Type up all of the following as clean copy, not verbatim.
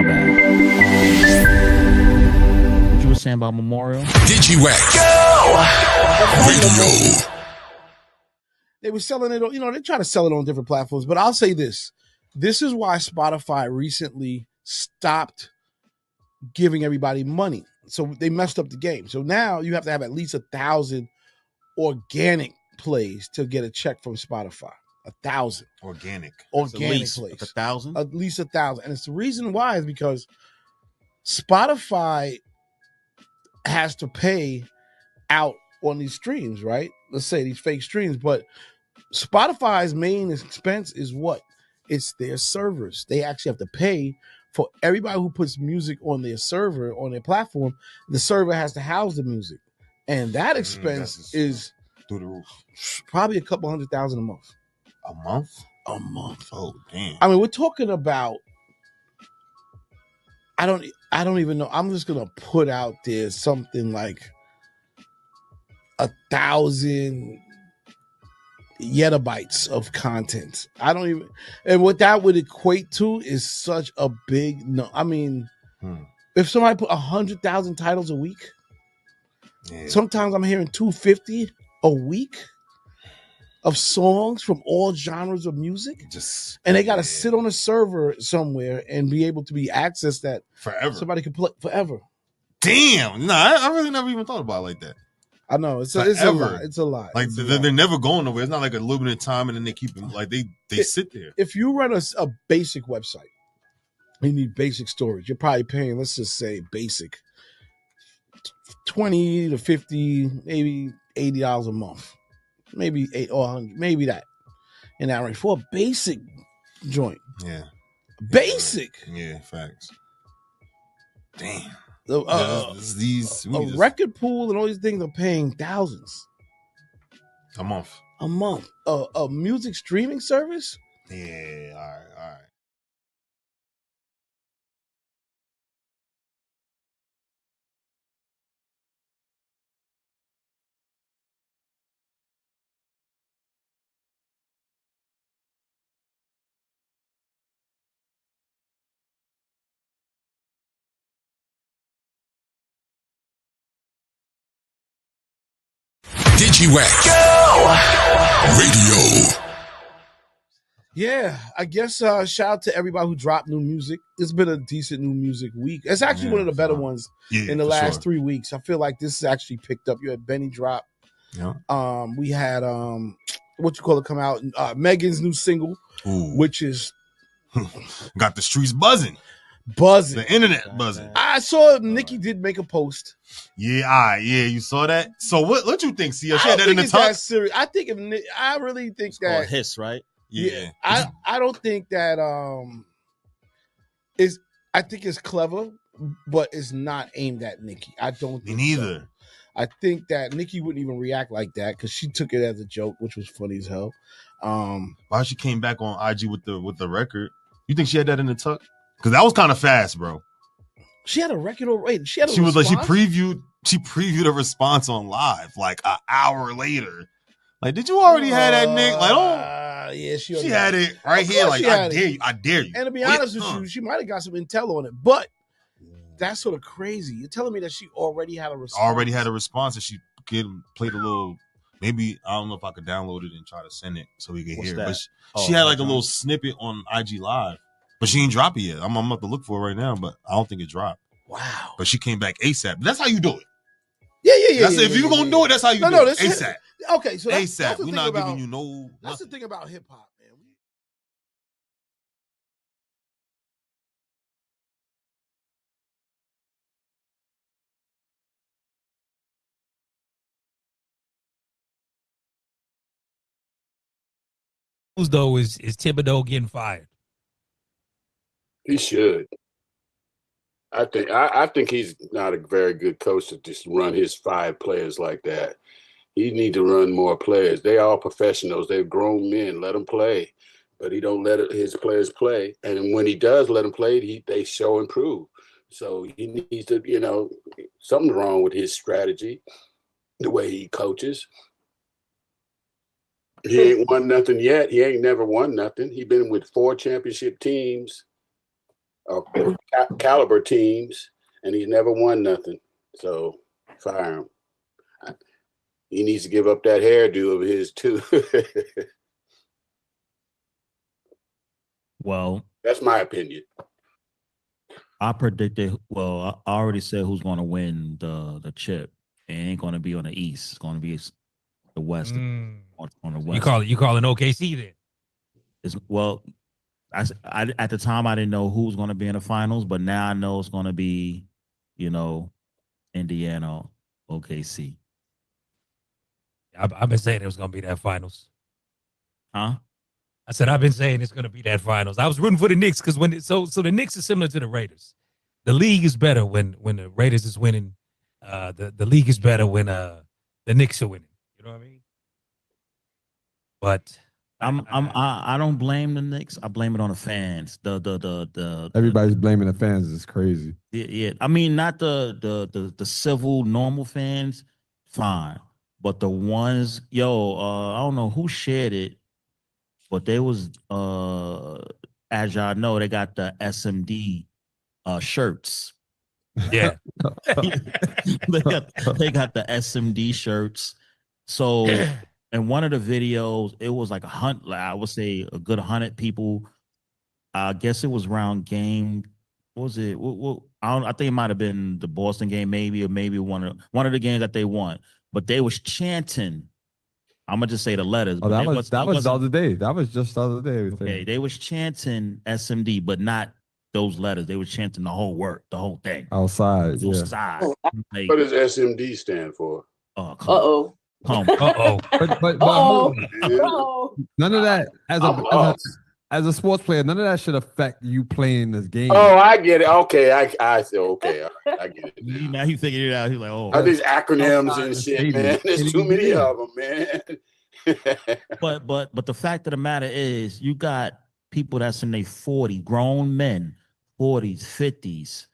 My bad. What you were saying about Memorial? Digiwaxx Radio. They were selling it on, they try to sell it on different platforms, but I'll say this. This is why Spotify recently stopped giving everybody money. So they messed up the game. So now you have to have at least 1,000 organic plays to get a check from Spotify. 1,000 organic plays. 1,000. At least 1,000, and it's the reason why is because Spotify has to pay out on these streams, right? Let's say these fake streams, but Spotify's main expense is what? It's their servers. They actually have to pay for everybody who puts music on their server, on their platform. The server has to house the music, and that expense is through the roof. Probably a couple $100,000 a month. A month? A month. Oh, damn. I mean, we're talking about. I don't even know. I'm just gonna put out there something like 1,000 yettabytes of content. I don't even, and what that would equate to is such a big no. I mean, if somebody put 100,000 titles a week, sometimes I'm hearing 250 a week of songs from all genres of music, and they got to sit on a server somewhere and be able to be accessed that forever. Somebody can play forever. Damn, no, I really never even thought about it like that. I know it's a lot. It's a lot. Like they're never going nowhere. It's not like a limited time and then they keep them like they sit there. If you run a basic website, you need basic storage. You're probably paying, let's just say, basic $20 to $50, maybe $80 a month, maybe $8 or $100, maybe that in that range for a basic joint. Yeah, basic. Yeah, facts. Damn. Record pool and all these things are paying thousands a month. A month. A music streaming service. Yeah. All right. Digiwaxx Radio. Yeah, I guess shout out to everybody who dropped new music. It's been a decent new music week. It's actually one of the better ones in the last 3 weeks. I feel like this is actually picked up. You had Benny drop. Yeah. We had come out. Megan's new single, which is got the streets buzzing. The internet buzzing. I saw Nicki did make a post. Yeah, you saw that. So what you think, Sia? She had that in the top. Serious. I think I really think that hiss, right? Yeah. I don't think that is. I think it's clever, but it's not aimed at Nicki. I don't. Me neither. So. I think that Nicki wouldn't even react like that because she took it as a joke, which was funny as hell. Why she came back on IG with the record? You think she had that in the tuck? Because that was kind of fast, bro. She had a record already. She previewed a response on live like an hour later. Like, did you already have that, Nick? Like, yeah, she had it right here. Like, I dare you. And to be honest with you, she might have got some intel on it, but that's sort of crazy. You're telling me that she already had a response. And she played a little. Maybe I don't know if I could download it and try to send it so we could hear it. But she had like a little snippet on IG Live. But she ain't dropped it yet. I'm about to look for it right now, but I don't think it dropped. Wow. But she came back ASAP. That's how you do it. Yeah. If you're going to do it, that's how you do it. ASAP. Okay, so ASAP. We're not giving you no... That's the thing about hip-hop, man. Though is Thibodeau getting fired? He should. I think he's not a very good coach to just run his 5 players like that. He need to run more players. They are professionals. They're grown men. Let them play, but he don't let his players play. And when he does let them play, they show improve. So he needs to, something's wrong with his strategy, the way he coaches. He ain't won nothing yet. He ain't never won nothing. He been with 4 championship teams. caliber teams, and he's never won nothing. So fire him. He needs to give up that hairdo of his too. Well, that's my opinion. I predicted. Well, I already said who's going to win the chip. It ain't going to be on the East. It's going to be the West. On the West. You call it OKC then? Well, I at the time I didn't know who was going to be in the finals, but now I know it's going to be, Indiana, OKC. I've been saying it was going to be that finals. Huh? I said I've been saying it's going to be that finals. I was rooting for the Knicks because so the Knicks is similar to the Raiders. The league is better when the Raiders is winning. The league is better when the Knicks are winning. You know what I mean? But I don't blame the Knicks. I blame it on the fans. Everybody's blaming the fans. It's crazy. Yeah. I mean, not the civil normal fans, fine, but the ones, I don't know who shared it, but they was as y'all know, they got the SMD shirts. Yeah, they got the SMD shirts. So in one of the videos, it was like I would say a good 100 people. I guess it was around game. What was it? I think it might have been the Boston game, maybe, or maybe one of the games that they won. But they was chanting. I'm gonna just say the letters. Oh, that was the other day. That was just the other day. Okay, they was chanting SMD, but not those letters. They was chanting the whole thing. Outside. Outside. Like, what does SMD stand for? Come But none of that as a sports player, none of that should affect you playing this game. Oh, I get it. Okay, I see. Okay, I get it. Now he figured it out. He's like, oh, all these acronyms and shit, man. There's too many of them, man. but the fact of the matter is, you got people that's in their 40s, grown men, 40s, 50s,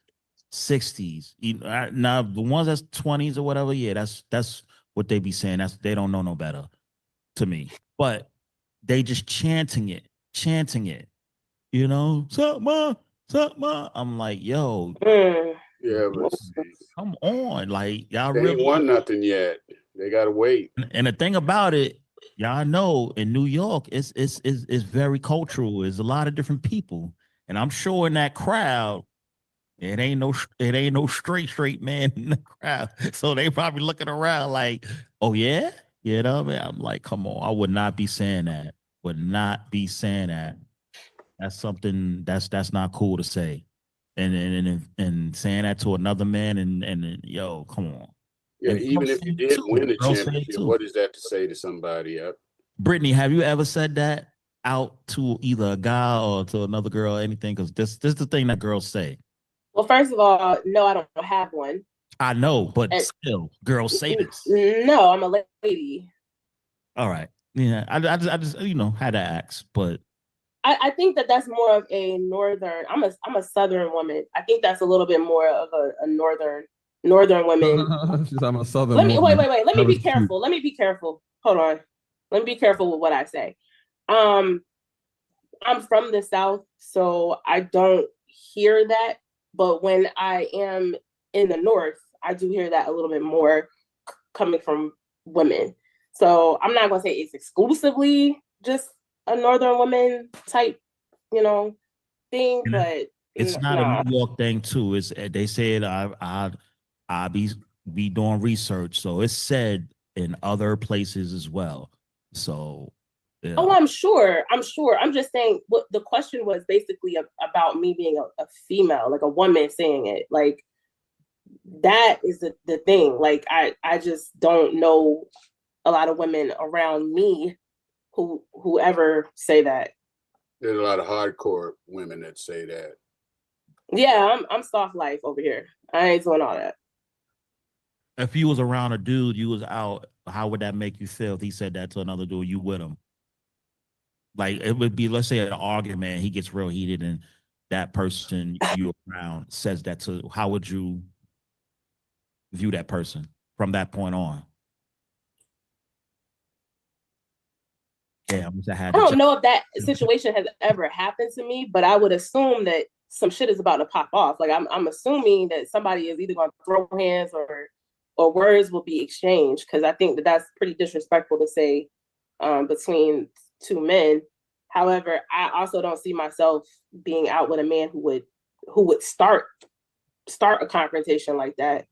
60s. Now the ones that's 20s or whatever, yeah, that's what they be saying. They don't know no better to me. But they just chanting it. Sup, ma. I'm like, yo. Yeah, but come on. Like, y'all they really ain't won nothing yet. They gotta wait. And the thing about it, y'all know in New York, it's very cultural. There's a lot of different people. And I'm sure in that crowd, it ain't no straight man in the crowd. So they probably looking around like, oh yeah? You know what I mean? I'm like, come on, I would not be saying that. That's something that's not cool to say. And saying that to another man and yo, come on. Yeah, and even if you did win the championship, what is that to say to somebody? Brittany, have you ever said that out to either a guy or to another girl or anything? Because this is the thing that girls say. Well, first of all, no, I don't have one. I know, but still, girls say this. No, I'm a lady. All right. Yeah, I just had to ask, but I think that's more of a northern. I'm a southern woman. I think that's a little bit more of a northern woman. I'm a southern. Wait. Let me be careful. Hold on. Let me be careful with what I say. I'm from the South, so I don't hear that. But when I am in the North, I do hear that a little bit more coming from women. So I'm not gonna say it's exclusively just a Northern woman type, thing, but it's not a New York thing too. It's they said I be doing research, so it's said in other places as well. So yeah. Oh, I'm sure. I'm just saying what the question was basically about me being a female, like a woman saying it. Like that is the thing. Like I just don't know a lot of women around me who ever say that. There's a lot of hardcore women that say that. Yeah, I'm soft life over here. I ain't doing all that. If you was around a dude, you was out, how would that make you feel if he said that to another dude, you with him? Like it would be, let's say an argument, he gets real heated and that person you around says that to, how would you view that person from that point on? Yeah, I don't know if that situation has ever happened to me, but I would assume that some shit is about to pop off. Like I'm assuming that somebody is either going to throw hands or words will be exchanged, because I think that that's pretty disrespectful to say between two men. However, I also don't see myself being out with a man who would start a confrontation like that.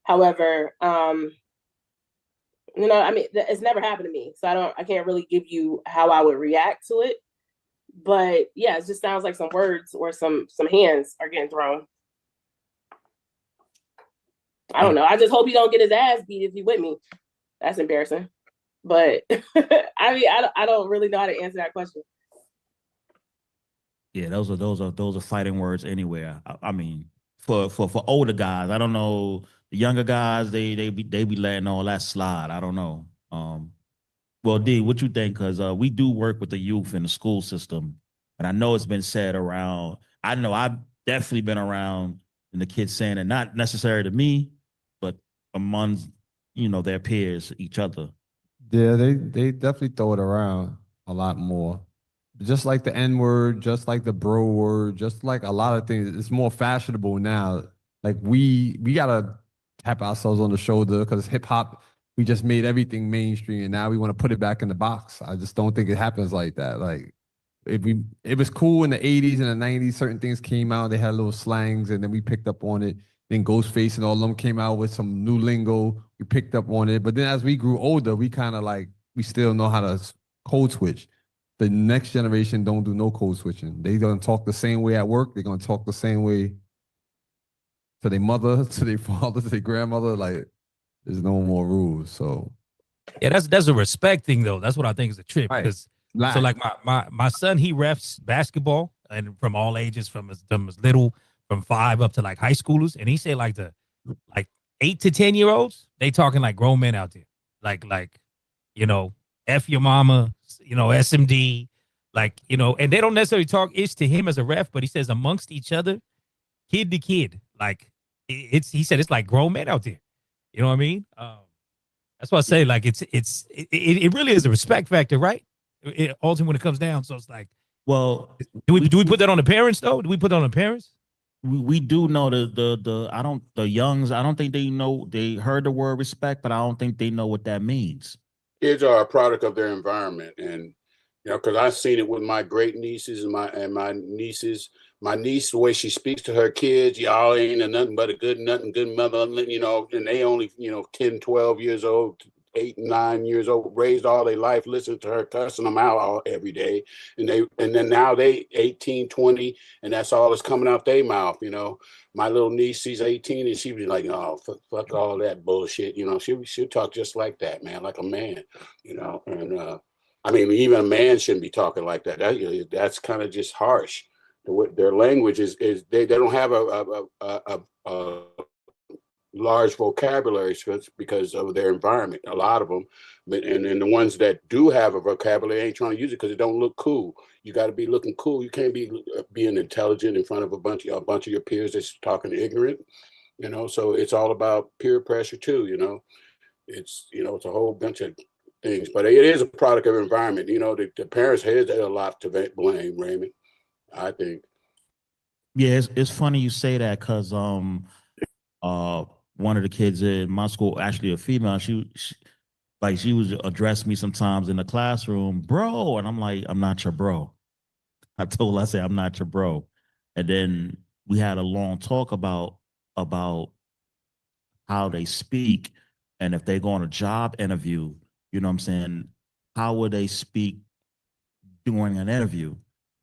However, I mean, it's never happened to me, so I can't really give you how I would react to it. But yeah, it just sounds like some words or some hands are getting thrown. I don't know. I just hope he don't get his ass beat if he with me. That's embarrassing. But I mean, I don't really know how to answer that question. Yeah, those are fighting words anywhere. I mean, for older guys, I don't know. The younger guys, they be letting all that slide. I don't know. Well, D, what you think? Because we do work with the youth in the school system, and I know it's been said around. I know I've definitely been around, and the kids saying it, not necessarily to me, but among their peers, each other. Yeah, they definitely throw it around a lot more. Just like the N word, just like the bro word, just like a lot of things. It's more fashionable now. Like we gotta tap ourselves on the shoulder because hip hop, we just made everything mainstream and now we want to put it back in the box. I just don't think it happens like that. Like it was cool in the 80s and the 90s, certain things came out, they had little slangs, and then we picked up on it. Then Ghostface and all of them came out with some new lingo. We picked up on it. But then as we grew older, we kind of like, we still know how to code switch. The next generation don't do no code switching. They gonna talk the same way at work. They're gonna talk the same way to their mother, to their father, to their grandmother. Like there's no more rules. So yeah, that's a respect thing though. That's what I think is a trip. Because so like my son, he refs basketball and from all ages, from as little, from 5 up to like high schoolers, and he said like 8 to 10-year-olds, they talking like grown men out there, like F your mama, SMD, and they don't necessarily talk ish to him as a ref, but he says amongst each other, kid to kid, like he said it's like grown men out there. You know what I mean? That's why I say like it really is a respect factor, right? Ultimately when it comes down, so it's like, well, do we put that on the parents though? Do we put that on the parents? We do know the youngs. I don't think they know. They heard the word respect, but I don't think they know what that means. Kids are a product of their environment, and because I've seen it with my great nieces and my nieces. My niece, the way she speaks to her kids, y'all ain't nothing but a good mother, and they only 10, 12 years old, 8, 9 years old, raised all their life, listening to her cussing them out every day, and then now they 18, 20, and that's all that's coming out their mouth. My little niece, she's 18, and she was like, "Oh, fuck all that bullshit." She'll talk just like that, man, like a man. And I mean, even a man shouldn't be talking like that. That's kind of just harsh. Their language is they don't have a large vocabulary because of their environment. A lot of them, and the ones that do have a vocabulary ain't trying to use it because it don't look cool. You got to be looking cool. You can't be being intelligent in front of a bunch of your peers that's talking ignorant. So it's all about peer pressure too. It's it's a whole bunch of things, but it is a product of environment. The parents had a lot to blame, Raymond, I think. Yeah, it's funny you say that because one of the kids in my school, actually a female, she was addressing me sometimes in the classroom, bro, and I'm like, I'm not your bro. I told her, I said, I'm not your bro. And then we had a long talk about how they speak, and if they go on a job interview, you know what I'm saying, how would they speak during an interview?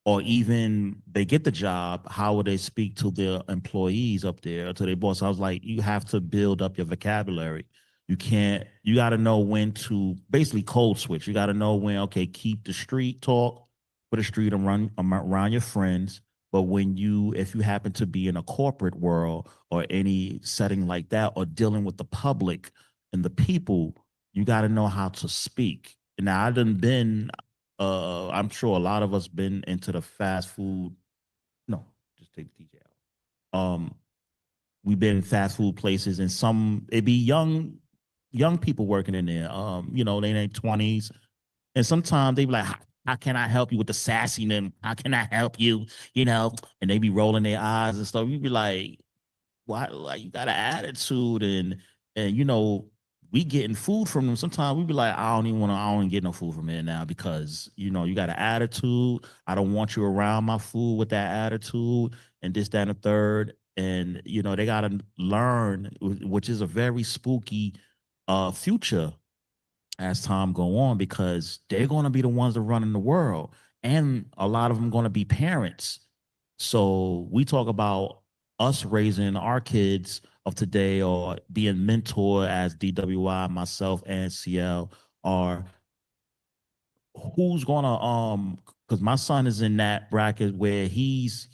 Or even they get the job, how would they speak to their employees up there, to their boss? I was like, you have to build up your vocabulary. You got to know when to basically code switch. You got to know when, okay, keep the street talk for the street and around your friends. But if you happen to be in a corporate world or any setting like that, or dealing with the public and the people, you got to know how to speak. Now, I done been, I'm sure a lot of us been into the fast food. No, just take the TJ out. We've been in fast food places, and it be young people working in there. They in their 20s, and sometimes they be like, how can I help you with the sassiness? How can I help you? You know, and they be rolling their eyes and stuff. You be like, why? Like, you got an attitude, and you know, we getting food from them. Sometimes we be like, I don't even get no food from it now because you know you got an attitude. I don't want you around my food with that attitude and this, that, and the third. And you know, they gotta learn, which is a very spooky future as time go on because they're going to be the ones that running the world, and a lot of them going to be parents. So we talk about us raising our kids of today or being mentored as DWI, myself, and CL, or who's gonna because my son is in that bracket where he's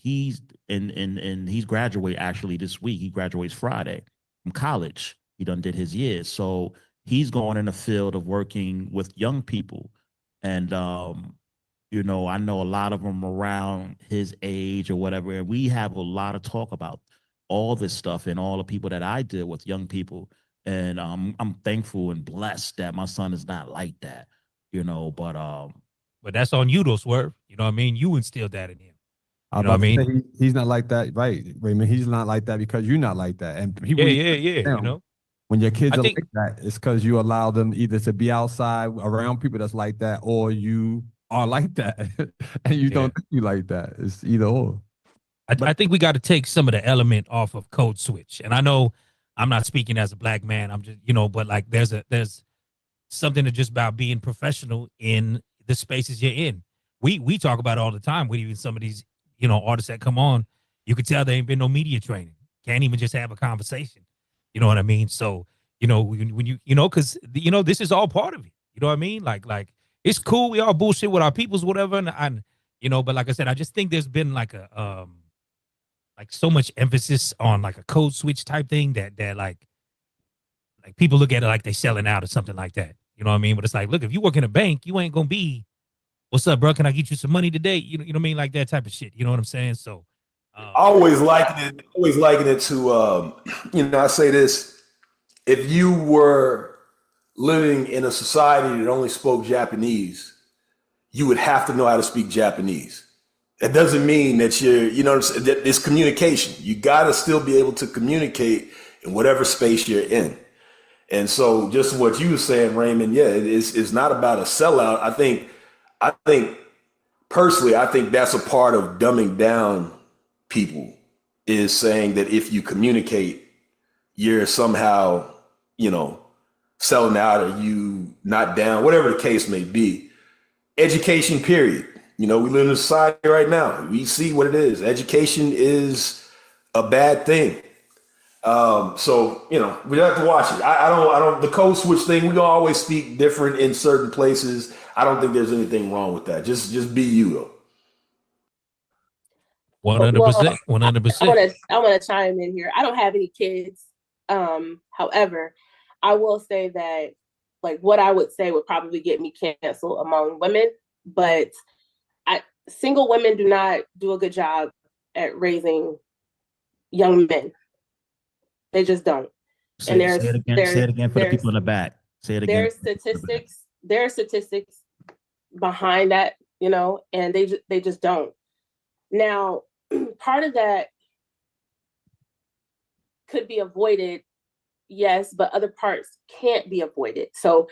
and he's graduate actually this week. He graduates Friday from college. He done did his years. So he's going in the field of working with young people. And you know, I know a lot of them around his age or whatever. And we have a lot of talk about all this stuff and all the people that I deal with, young people. And I'm thankful and blessed that my son is not like that, you know, But that's on you though, Swerve. You know what I mean? You instilled that in him. I You was know what I about to mean? say he's not like that, right, Raymond? He's not like that because you're not like that, and people Yeah. You know, when your kids I are think like that, it's because you allow them either to be outside around people that's like that, or you are like that, and you don't think you like that. It's either or. I think we got to take some of the element off of code switch. And I know I'm not speaking as a black man. I'm just, you know, but like there's something to just about being professional in the spaces you're in. We talk about it all the time with even some of these, you know, artists that come on. You could tell there ain't been no media training. Can't even just have a conversation. You know what I mean? So, you know, when you know, because you know, this is all part of it. You know what I mean? Like it's cool. We all bullshit with our peoples, whatever. And you know, but like I said, I just think there's been like so much emphasis on like a code switch type thing that like people look at it like they selling out or something like that. You know what I mean? But it's like, look, if you work in a bank, you ain't gonna be, what's up, bro? Can I get you some money today? You know what I mean? Like that type of shit. You know what I'm saying? So always liking it to you know, I say this, if you were living in a society that only spoke Japanese, you would have to know how to speak Japanese. That doesn't mean that you know, that it's communication. You got to still be able to communicate in whatever space you're in. And so just what you were saying, Raymond, yeah, it's not about a sellout. I think personally, I think that's a part of dumbing down people, is saying that if you communicate, you're somehow, you know, selling out or you not down, whatever the case may be. Education, period. You know, we live in a society right now. We see what it is. Education is a bad thing. So, you know, we have to watch it. I don't, the code switch thing, we gonna always speak different in certain places. I don't think there's anything wrong with that. Just be you though. 100%. I want to chime in here. I don't have any kids. However, I will say that like what I would say would probably get me canceled among women, but single women do not do a good job at raising young men. They just don't. Say it again for the people in the back. Say it again. There are statistics behind that, you know, and they just don't. Now, part of that could be avoided, yes, but other parts can't be avoided. So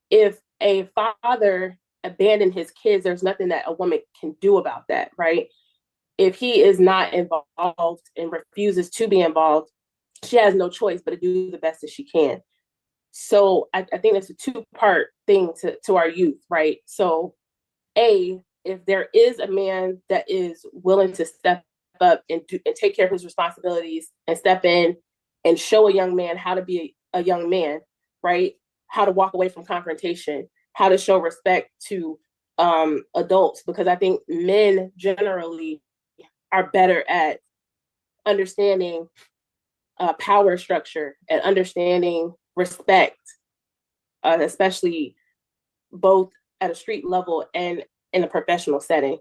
if a father abandoned his kids, there's nothing that a woman can do about that, right? If he is not involved and refuses to be involved, she has no choice but to do the best that she can. So I think it's a two-part thing to our youth, right? So if there is a man that is willing to step up and take care of his responsibilities and step in and show a young man how to be a young man, right? How to walk away from confrontation, how to show respect to adults, because I think men generally are better at understanding power structure and understanding respect, especially both at a street level and in a professional setting.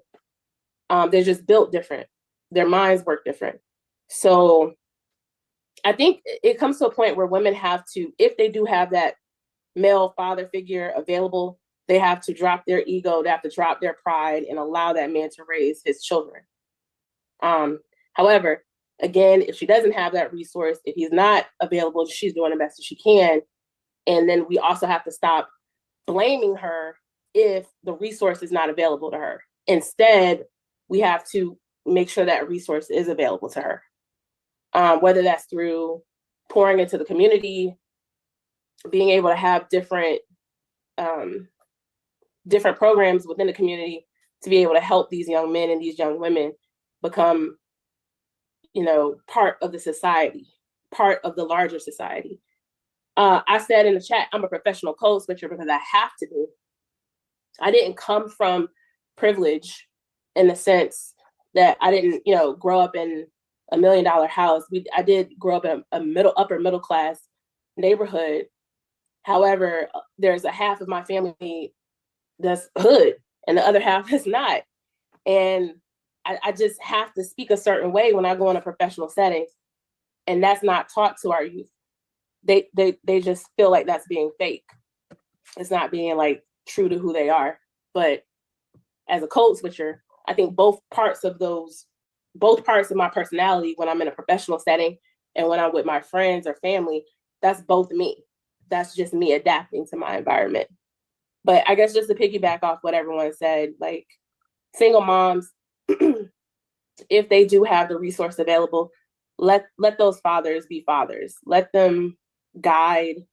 They're just built different. Their minds work different. So I think it comes to a point where women have to, if they do have that male father figure available, they have to drop their ego, they have to drop their pride and allow that man to raise his children. However, again, if she doesn't have that resource, if he's not available, she's doing the best that she can. And then we also have to stop blaming her if the resource is not available to her. Instead, we have to make sure that resource is available to her. Whether that's through pouring into the community, being able to have different programs within the community to be able to help these young men and these young women become, part of the society, part of the larger society. I said in the chat, I'm a professional code switcher because I have to be. I didn't come from privilege in the sense that I didn't, grow up in $1 million house. I did grow up in a upper middle class neighborhood. However, there's a half of my family that's hood and the other half is not. And I just have to speak a certain way when I go in a professional setting. And that's not taught to our youth. They just feel like that's being fake. It's not being like true to who they are. But as a code switcher, I think both parts of my personality when I'm in a professional setting and when I'm with my friends or family, that's both me. That's just me adapting to my environment. But I guess just to piggyback off what everyone said, like single moms, if they do have the resource available, let those fathers be fathers. Let them guide,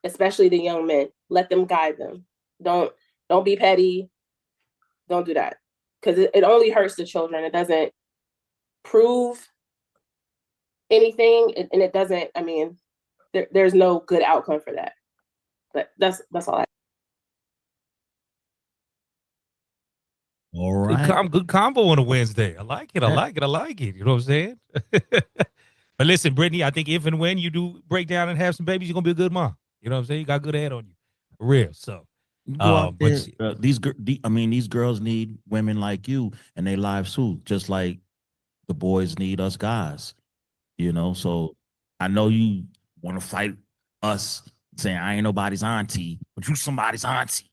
especially the young men. Let them guide them. Don't be petty. Don't do that. Because it only hurts the children. It doesn't prove anything. And it doesn't, there's no good outcome for that. But that's all I. All right. Good combo on a Wednesday. I like it. I like it. You know what I'm saying? But listen, Brittany, I think if and when you do break down and have some babies, you're going to be a good mom. You know what I'm saying? You got a good head on you. For real. So, Go out there. These girls need women like you in their lives too, just like the boys need us guys. So I know you want to fight us saying I ain't nobody's auntie, but you somebody's auntie.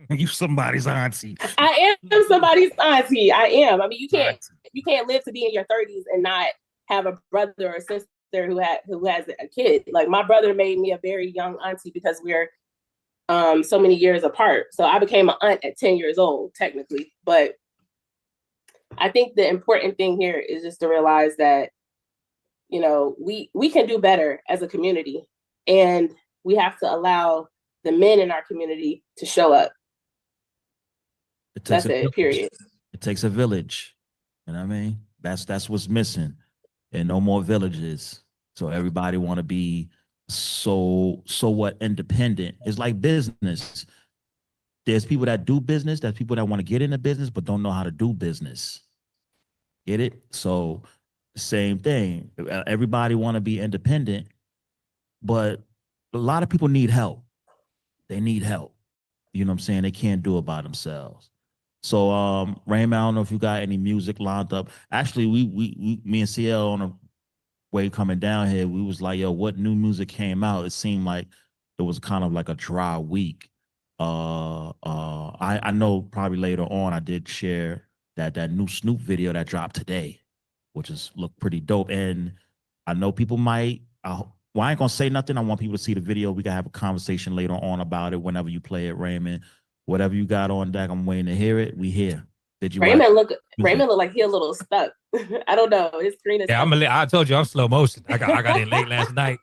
You somebody's auntie. I am somebody's auntie. I am. You can't live to be in your 30s and not have a brother or sister who has a kid. Like my brother made me a very young auntie because we're so many years apart. So I became an aunt at 10 years old, technically. But I think the important thing here is just to realize that, we can do better as a community, and we have to allow the men in our community to show up. That's it, period. It takes a village. You know what I mean? That's what's missing. And no more villages. So everybody want to be so what independent. It's like business. There's people that do business, there's people that want to get into business but don't know how to do business. Get it? So same thing. Everybody want to be independent, but a lot of people need help. They need help. You know what I'm saying? They can't do it by themselves. So Raymond, I don't know if you got any music lined up. Actually, we me and CL on a way coming down here, we was like, yo, what new music came out? It seemed like it was kind of like a dry week. I know probably later on I did share that new Snoop video that dropped today, which is looked pretty dope. And I know people might, I ain't gonna say nothing. I want people to see the video. We can have a conversation later on about it whenever you play it, Raymond. Whatever you got on deck, I'm waiting to hear it. We here. Did you? Raymond look like he a little stuck. I don't know. His screen is. Yeah, I told you I'm slow motion. I got in late last night.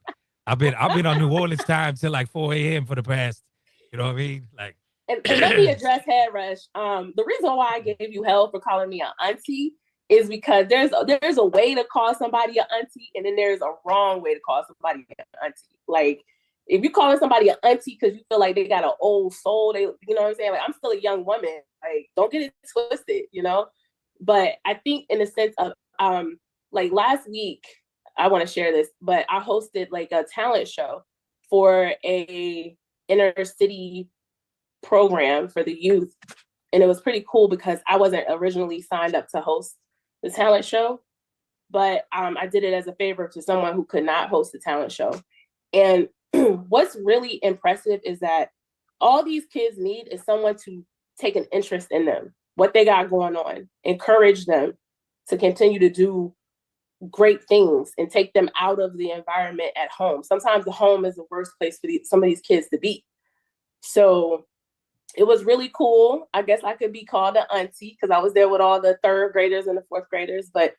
I've been on New Orleans time till like 4 a.m. for the past. You know what I mean? Like. And let me address Head Rush. The reason why I gave you hell for calling me an auntie is because there's a way to call somebody an auntie, and then there's a wrong way to call somebody an auntie. Like if you calling somebody an auntie because you feel like they got an old soul, you know what I'm saying? Like I'm still a young woman. Like don't get it twisted, But I think in the sense of like last week, I want to share this, but I hosted like a talent show for a inner city program for the youth. And it was pretty cool because I wasn't originally signed up to host the talent show, but I did it as a favor to someone who could not host the talent show. And what's really impressive is that all these kids need is someone to take an interest in them, what they got going on, encourage them to continue to do great things and take them out of the environment at home. Sometimes the home is the worst place for some of these kids to be. So it was really cool. I guess I could be called an auntie because I was there with all the third graders and the fourth graders, but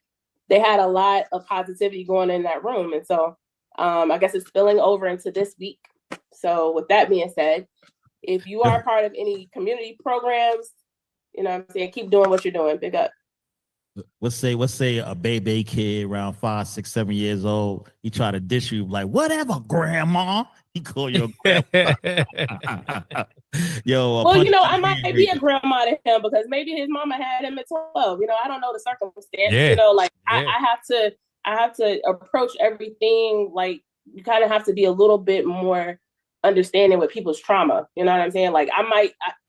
they had a lot of positivity going in that room. And so I guess it's spilling over into this week. So with that being said, if you are part of any community programs, you know what I'm saying, keep doing what you're doing. Big up. Let's say a baby kid around 5, 6, 7 years old. He try to dish you like, whatever, grandma. He call you a grandma. Yo, well, you know, I might be a grandma to him because maybe his mama had him at 12. You know, I don't know the circumstance. Yeah. You know, like I have to approach everything like you kind of have to be a little bit more understanding with people's trauma. You know what I'm saying? Like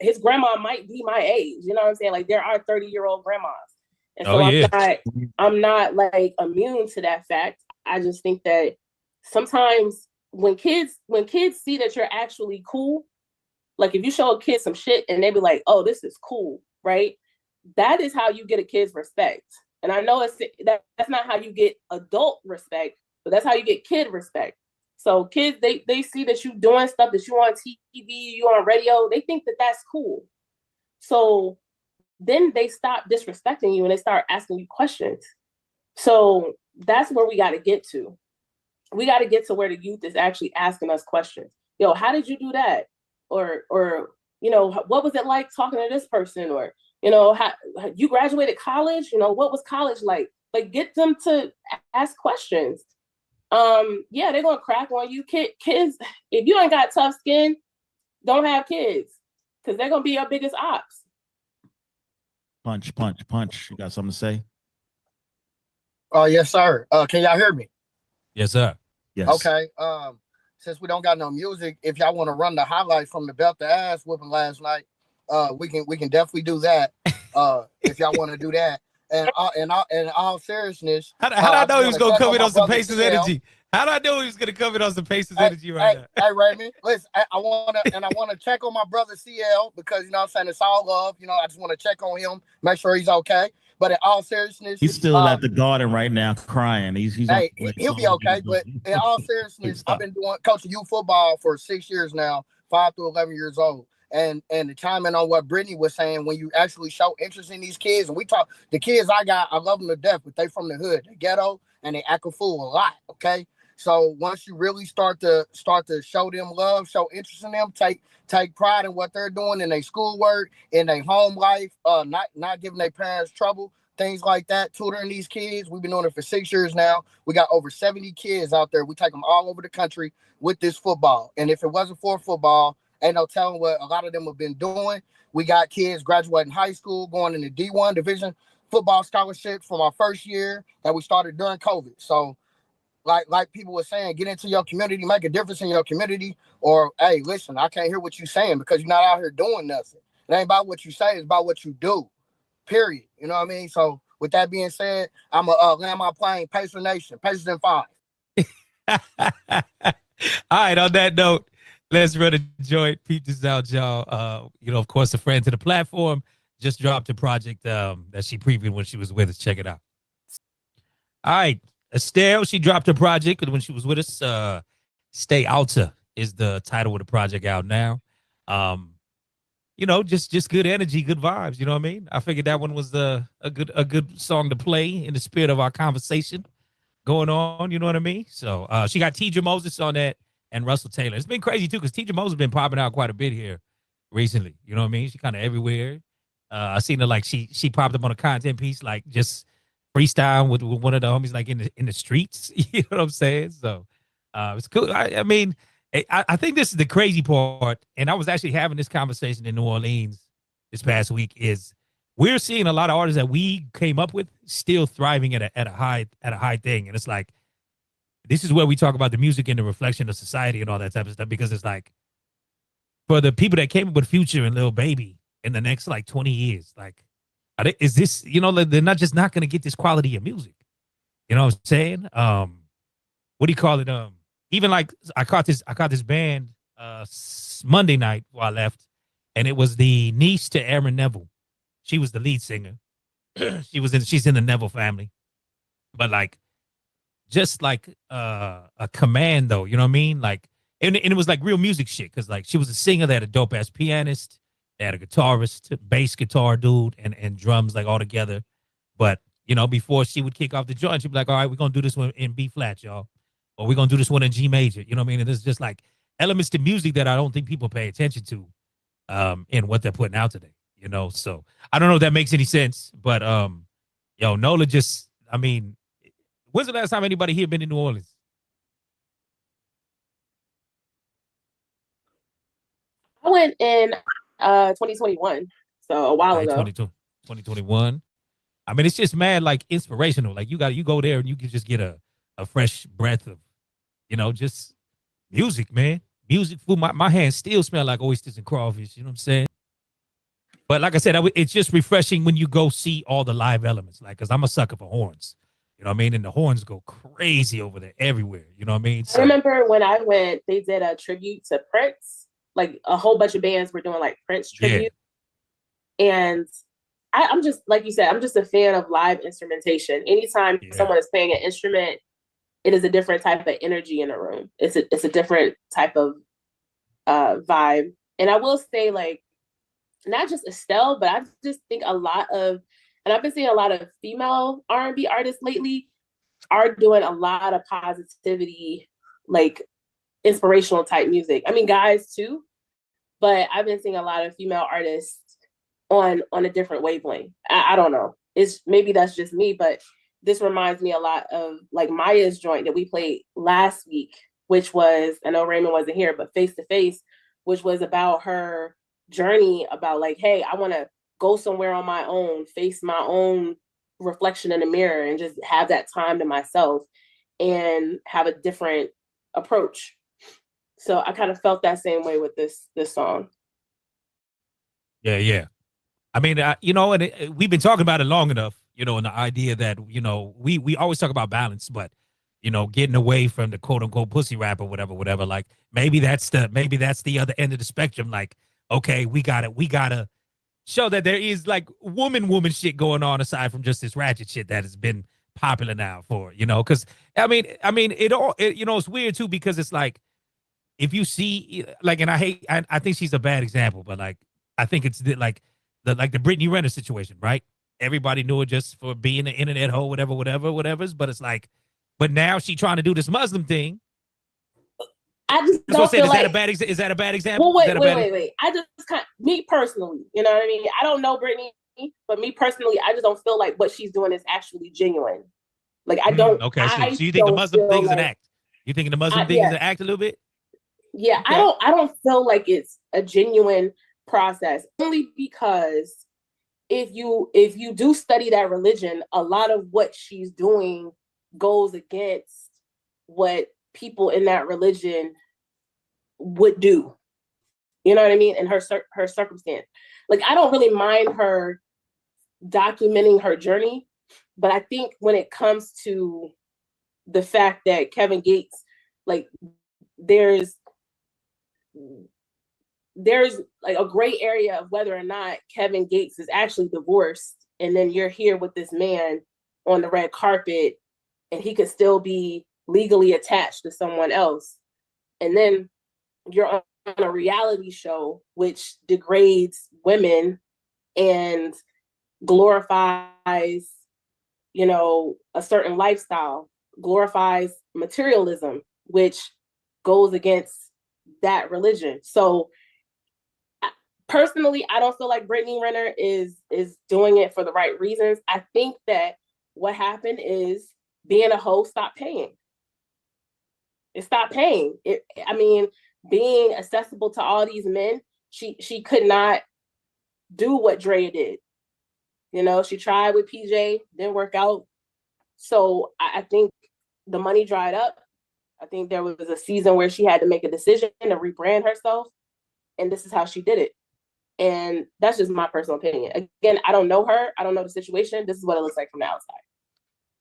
his grandma might be my age. You know what I'm saying? Like there are 30-year-old grandmas. And so I'm not like immune to that fact. I just think that sometimes when kids see that you're actually cool, like if you show a kid some shit and they be like, oh, this is cool, right? That is how you get a kid's respect. And I know that's not how you get adult respect, but that's how you get kid respect. So kids, they see that you doing stuff that you on TV, you on radio, they think that that's cool. So then they stop disrespecting you and they start asking you questions. So that's where we got to get to. We got to get to where the youth is actually asking us questions. Yo, how did you do that? Or you know, what was it like talking to this person? Or, you know, how you graduated college? You know, what was college like? Like, get them to ask questions. Yeah, they're gonna crack on you. Kids, if you ain't got tough skin, don't have kids because they're gonna be your biggest ops. Punch. You got something to say? Oh, yes, sir. Can y'all hear me? Yes, sir. Yes. Okay. Since we don't got no music, if y'all want to run the highlights from the belt to ass whooping last night, we can definitely do that. If y'all want to do that. And in all seriousness, how did I know he was gonna come in on some Pacers energy? How did I know he was gonna come in on some Pacers energy right now? Hey, Raymond, listen, I wanna check on my brother CL because you know what I'm saying, it's all love. You know, I just want to check on him, make sure he's okay. But in all seriousness, he's still at the Garden right now crying. He'll be okay. But in all seriousness, I've been coaching youth football for 6 years now, 5 through 11 years old. And to chime in on what Brittany was saying, when you actually show interest in these kids, and we talk, the kids I love them to death, but they from the hood, the ghetto, and they act a fool a lot. Okay, so once you really start to show them love, show interest in them, take pride in what they're doing in their schoolwork, in their home life, not giving their parents trouble, things like that, tutoring these kids. We've been doing it for 6 years now. We got over 70 kids out there. We take them all over the country with this football. And if it wasn't for football, ain't no telling what a lot of them have been doing. We got kids graduating high school, going into D1 division football scholarships from our first year that we started during COVID. So like people were saying, get into your community, make a difference in your community. Or, hey, listen, I can't hear what you're saying because you're not out here doing nothing. It ain't about what you say, it's about what you do, period. You know what I mean? So with that being said, I'm going to land my plane, Pacer Nation, Pacers in 5. All right, on that note, let's run a joint. Peep this out, y'all. You know, of course, a friend to the platform just dropped a project that she previewed when she was with us. Check it out. All right, Estelle, she dropped a project when she was with us. Stay Alta is the title of the project out now. You know, just good energy, good vibes. You know what I mean? I figured that one was a good song to play in the spirit of our conversation going on. You know what I mean? So she got Tidra Moses on that. And Russell Taylor. It's been crazy too, because Tidra Moses has been popping out quite a bit here recently. You know what I mean? She kind of everywhere. I seen her like she popped up on a content piece, like just freestyle with one of the homies like in the streets. You know what I'm saying? So it's cool. I mean, I think this is the crazy part, and I was actually having this conversation in New Orleans this past week. Is we're seeing a lot of artists that we came up with still thriving at a high thing, and it's like. This is where we talk about the music and the reflection of society and all that type of stuff, because it's like for the people that came up with Future and Lil Baby in the next like 20 years, like, is this, you know, they're not going to get this quality of music. You know what I'm saying? What do you call it? Even like I caught this band Monday night before I left, and it was the niece to Aaron Neville. She was the lead singer. She's in the Neville family, but like just like a command though, you know what I mean? Like, and it was like real music shit because like she was a singer, they had a dope ass pianist, they had a guitarist, bass guitar dude, and drums like all together. But you know, before she would kick off the joint, she'd be like, "All right, we're gonna do this one in B flat, y'all, or we're gonna do this one in G major." You know what I mean? And there's just like elements to music that I don't think people pay attention to, in what they're putting out today. You know, so I don't know if that makes any sense, but yo, Nola just, I mean, when's the last time anybody here been in New Orleans? I went in 2021, so a while ago. 2021. I mean, it's just mad like inspirational. Like you go there and you can just get a fresh breath of, you know, just music, man. Music, food. My hands still smell like oysters and crawfish. You know what I'm saying? But like I said, it's just refreshing when you go see all the live elements. Like, cause I'm a sucker for horns. You know what I mean? And the horns go crazy over there everywhere. You know what I mean? So, I remember when I went, they did a tribute to Prince. Like a whole bunch of bands were doing like Prince tribute. Yeah. And I'm just, like you said, I'm just a fan of live instrumentation. Anytime someone is playing an instrument, it is a different type of energy in a room. It's a different type of vibe. And I will say, like, not just Estelle, but I just think a lot of, and I've been seeing a lot of female R&B artists lately are doing a lot of positivity, like inspirational type music. I mean, guys too, but I've been seeing a lot of female artists on a different wavelength. I don't know. It's maybe that's just me, but this reminds me a lot of like Maya's joint that we played last week, which was, I know Raymond wasn't here, but Face to Face, which was about her journey about like, hey, I want to go somewhere on my own, face my own reflection in the mirror and just have that time to myself and have a different approach. So I kind of felt that same way with this song. Yeah. I mean, you know, and we've been talking about it long enough, you know, and the idea that, you know, we always talk about balance, but, you know, getting away from the quote unquote pussy rap or whatever, like maybe that's the other end of the spectrum. Like, okay, we gotta show that there is like woman shit going on aside from just this ratchet shit that has been popular now for, you know, because I mean, you know, it's weird too, because it's like, if you see like, and I think she's a bad example, but like, I think it's like the Brittany Renner situation, right? Everybody knew her just for being an internet hoe, whatever's, but it's like, but now she trying to do this Muslim thing. I just don't feel like, is that a bad example? Well, wait. I just me personally, you know what I mean? I don't know Brittany, but me personally, I just don't feel like what she's doing is actually genuine. Like I don't. Okay, so you think the Muslim thing is an act? You think the Muslim thing is an act a little bit? Yeah, okay. I don't feel like it's a genuine process, only because if you do study that religion, a lot of what she's doing goes against what people in that religion would do. You know what I mean? And her circumstance. Like, I don't really mind her documenting her journey, but I think when it comes to the fact that Kevin Gates, like, there's like a gray area of whether or not Kevin Gates is actually divorced, and then you're here with this man on the red carpet and he could still be legally attached to someone else. And then you're on a reality show which degrades women and glorifies, you know, a certain lifestyle, glorifies materialism, which goes against that religion. So personally, I don't feel like Brittany Renner is doing it for the right reasons. I think that what happened is being a hoe stopped paying. It stopped paying. I mean, being accessible to all these men, she could not do what Drea did. You know, she tried with PJ, didn't work out. So I think the money dried up. I think there was a season where she had to make a decision to rebrand herself. And this is how she did it. And that's just my personal opinion. Again, I don't know her. I don't know the situation. This is what it looks like from the outside.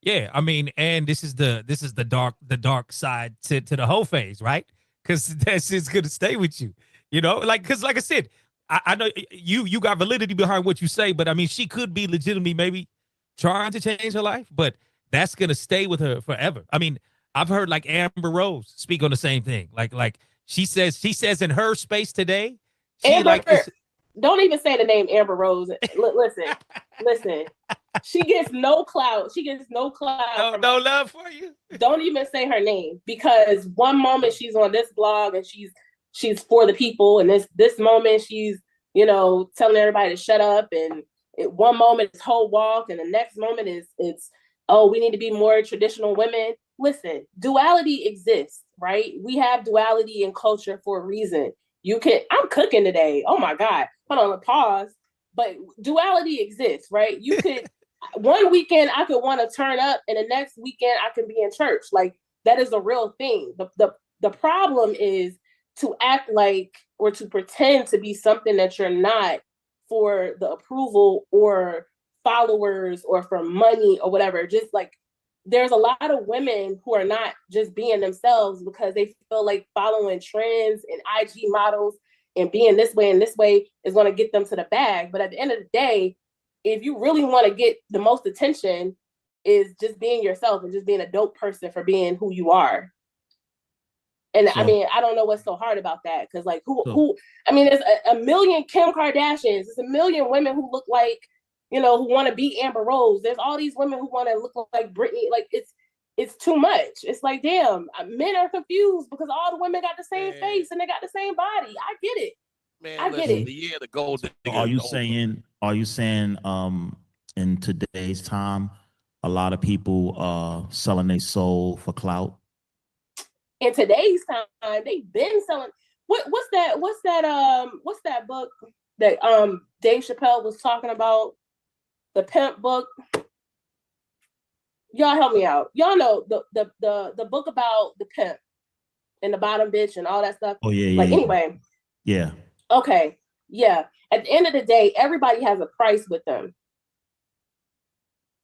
Yeah, I mean, and this is the dark side to the whole phase, right? because that shit's gonna stay with you. You know, like because like I said, I know you got validity behind what you say, but I mean, she could be legitimately maybe trying to change her life, but that's gonna stay with her forever. I mean, I've heard like Amber Rose speak on the same thing. Like she says in her space today, she Amber, like is, don't even say the name Amber Rose. Listen. She gets no clout. She gets no clout. No love for you. Don't even say her name, because one moment she's on this blog and she's for the people, and this moment she's, you know, telling everybody to shut up, and one moment it's whole walk, and the next moment it's oh, we need to be more traditional women. Listen, duality exists, right? We have duality in culture for a reason. I'm cooking today. Oh my God. Hold on, pause. But duality exists, right? You could, one weekend I could want to turn up, and the next weekend I can be in church. Like, that is a real thing. The problem is to act like, or to pretend to be something that you're not for the approval or followers or for money or whatever. Just like, there's a lot of women who are not just being themselves because they feel like following trends and IG models and being this way and this way is going to get them to the bag. But at the end of the day, if you really want to get the most attention, is just being yourself and just being a dope person for being who you are. And I mean, I don't know what's so hard about that, because like who I mean, there's a million Kim Kardashians, there's a million women who look like, you know, who want to be Amber Rose. There's all these women who want to look like Britney. Like, it's too much. It's like, damn, men are confused because all the women got the same face and they got the same body. I get it. Man, I get it. The gold digger. Are you saying in today's time a lot of people selling their soul for clout? In today's time, they've been selling. What's that book that Dave Chappelle was talking about? The pimp book. Y'all help me out. Y'all know the book about the pimp and the bottom bitch and all that stuff. Oh yeah. Like, anyway. Yeah. Okay. Yeah. At the end of the day, everybody has a price with them.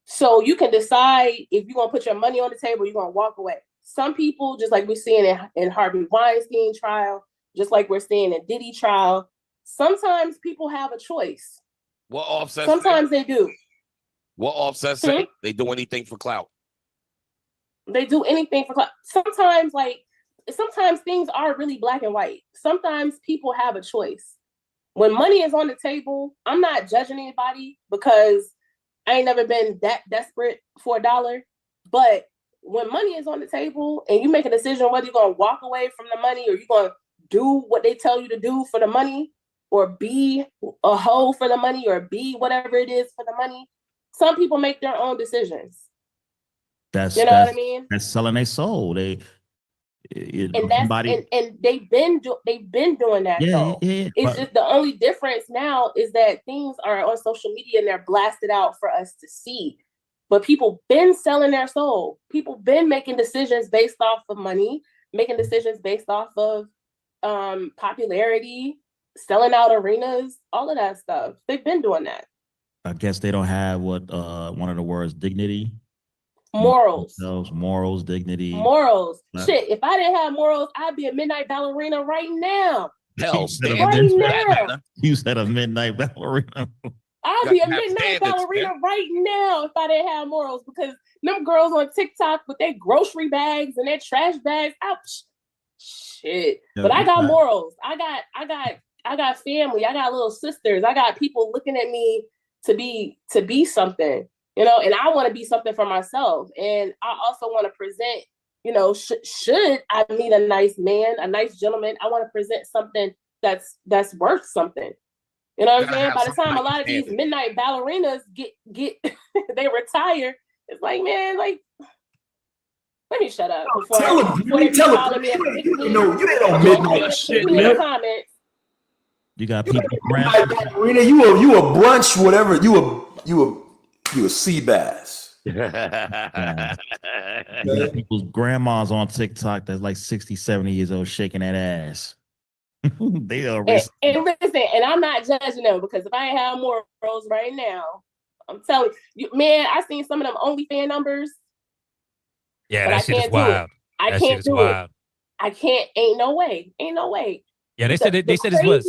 So you can decide if you're gonna put your money on the table, you're gonna walk away. Some people, just like we're seeing in Harvey Weinstein trial, just like we're seeing in Diddy trial, sometimes people have a choice. What Offset? Sometimes they do. What Offset say? They do anything for clout. They do anything for clout. Sometimes things are really black and white. Sometimes people have a choice. When money is on the table, I'm not judging anybody because I ain't never been that desperate for $1. But when money is on the table and you make a decision whether you're going to walk away from the money or you're going to do what they tell you to do for the money, or be a hoe for the money, or be whatever it is for the money, some people make their own decisions. What I mean? That's selling their soul. And they've been doing that. Yeah. It's just the only difference now is that things are on social media and they're blasted out for us to see. But people been selling their soul. People been making decisions based off of money, making decisions based off of popularity, selling out arenas, all of that stuff. They've been doing that. I guess they don't have one of the words, dignity. Morals, dignity. Morals. Shit, if I didn't have morals, I'd be a midnight ballerina right now. Hell, right now. You said a midnight ballerina. I'll be a midnight ballerina right now if I didn't have morals, because them girls on TikTok with their grocery bags and their trash bags, shit. But I got morals. I got family. I got little sisters. I got people looking at me to be something, you know, and I want to be something for myself. And I also want to present, you know, should I meet a nice man, a nice gentleman, I want to present something that's worth something. You know what I'm saying? By the time a lot of these midnight ballerinas get they retire, it's like, man, like, let me shut up before they call me. You know, you ain't on midnight shit, man. Comments. You got people. Midnight ballerina, you a brunch, whatever. You a sea bass. You got people's grandmas on TikTok that's like 60, 70 years old shaking that ass. They are and listen, and I'm not judging them, because if I ain't have morals right now, I'm telling you, man, I seen some of them OnlyFans numbers. Yeah, that shit is wild. I can't do it. I can't. Ain't no way. Ain't no way. Yeah, they said it's what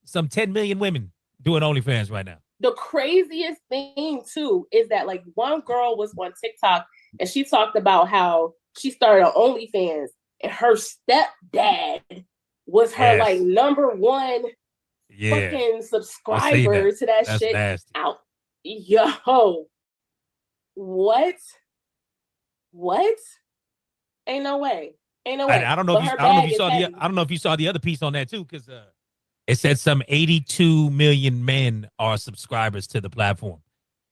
some 10 million women doing OnlyFans right now. The craziest thing too is that like one girl was on TikTok and she talked about how she started on OnlyFans and her stepdad was her like number one fucking subscriber to that shit. Nasty. Out. Yo, what? Ain't no way. Ain't no way. I don't know if you saw the other piece on that too, because it said some 82 million men are subscribers to the platform,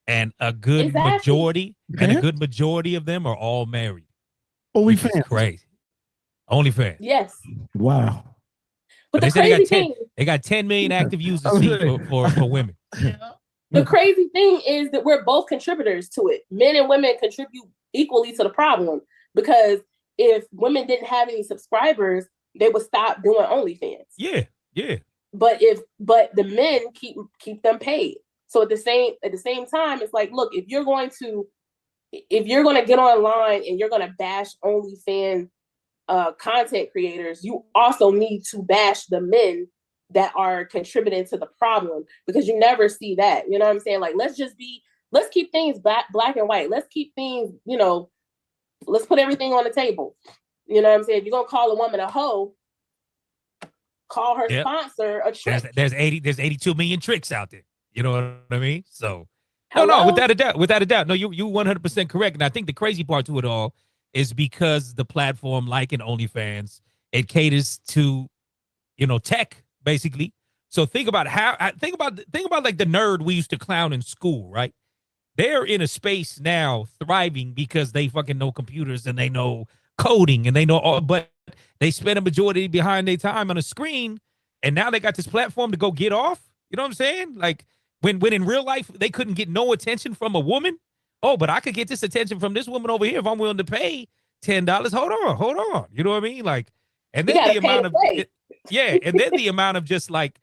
and a good majority of them are all married. OnlyFans, crazy. OnlyFans. Yes. Wow. But the crazy thing, they got 10 million active users for women. The crazy thing is that we're both contributors to it. Men and women contribute equally to the problem, because if women didn't have any subscribers, they would stop doing OnlyFans. Yeah. But the men keep them paid. So at the same time, it's like, look, if you're going to get online and you're going to bash OnlyFans content creators, you also need to bash the men that are contributing to the problem, because you never see that. You know what I'm saying? Like, let's keep things black and white. Let's keep things, let's put everything on the table. You know what I'm saying? If you're gonna call a woman a hoe, call her sponsor a trick. There's 82 million tricks out there. You know what I mean? So no, without a doubt. No, you 100% correct. And I think the crazy part to it all is because the platform, like in OnlyFans, it caters to, tech basically. So think about like the nerd we used to clown in school, right? They're in a space now thriving because they fucking know computers and they know coding and they know all, but they spend a majority behind their time on a screen, and now they got this platform to go get off. You know what I'm saying? Like when in real life they couldn't get no attention from a woman. Oh, but I could get this attention from this woman over here if I'm willing to pay $10. Hold on. You know what I mean? Like, and then the amount of and then the amount of just like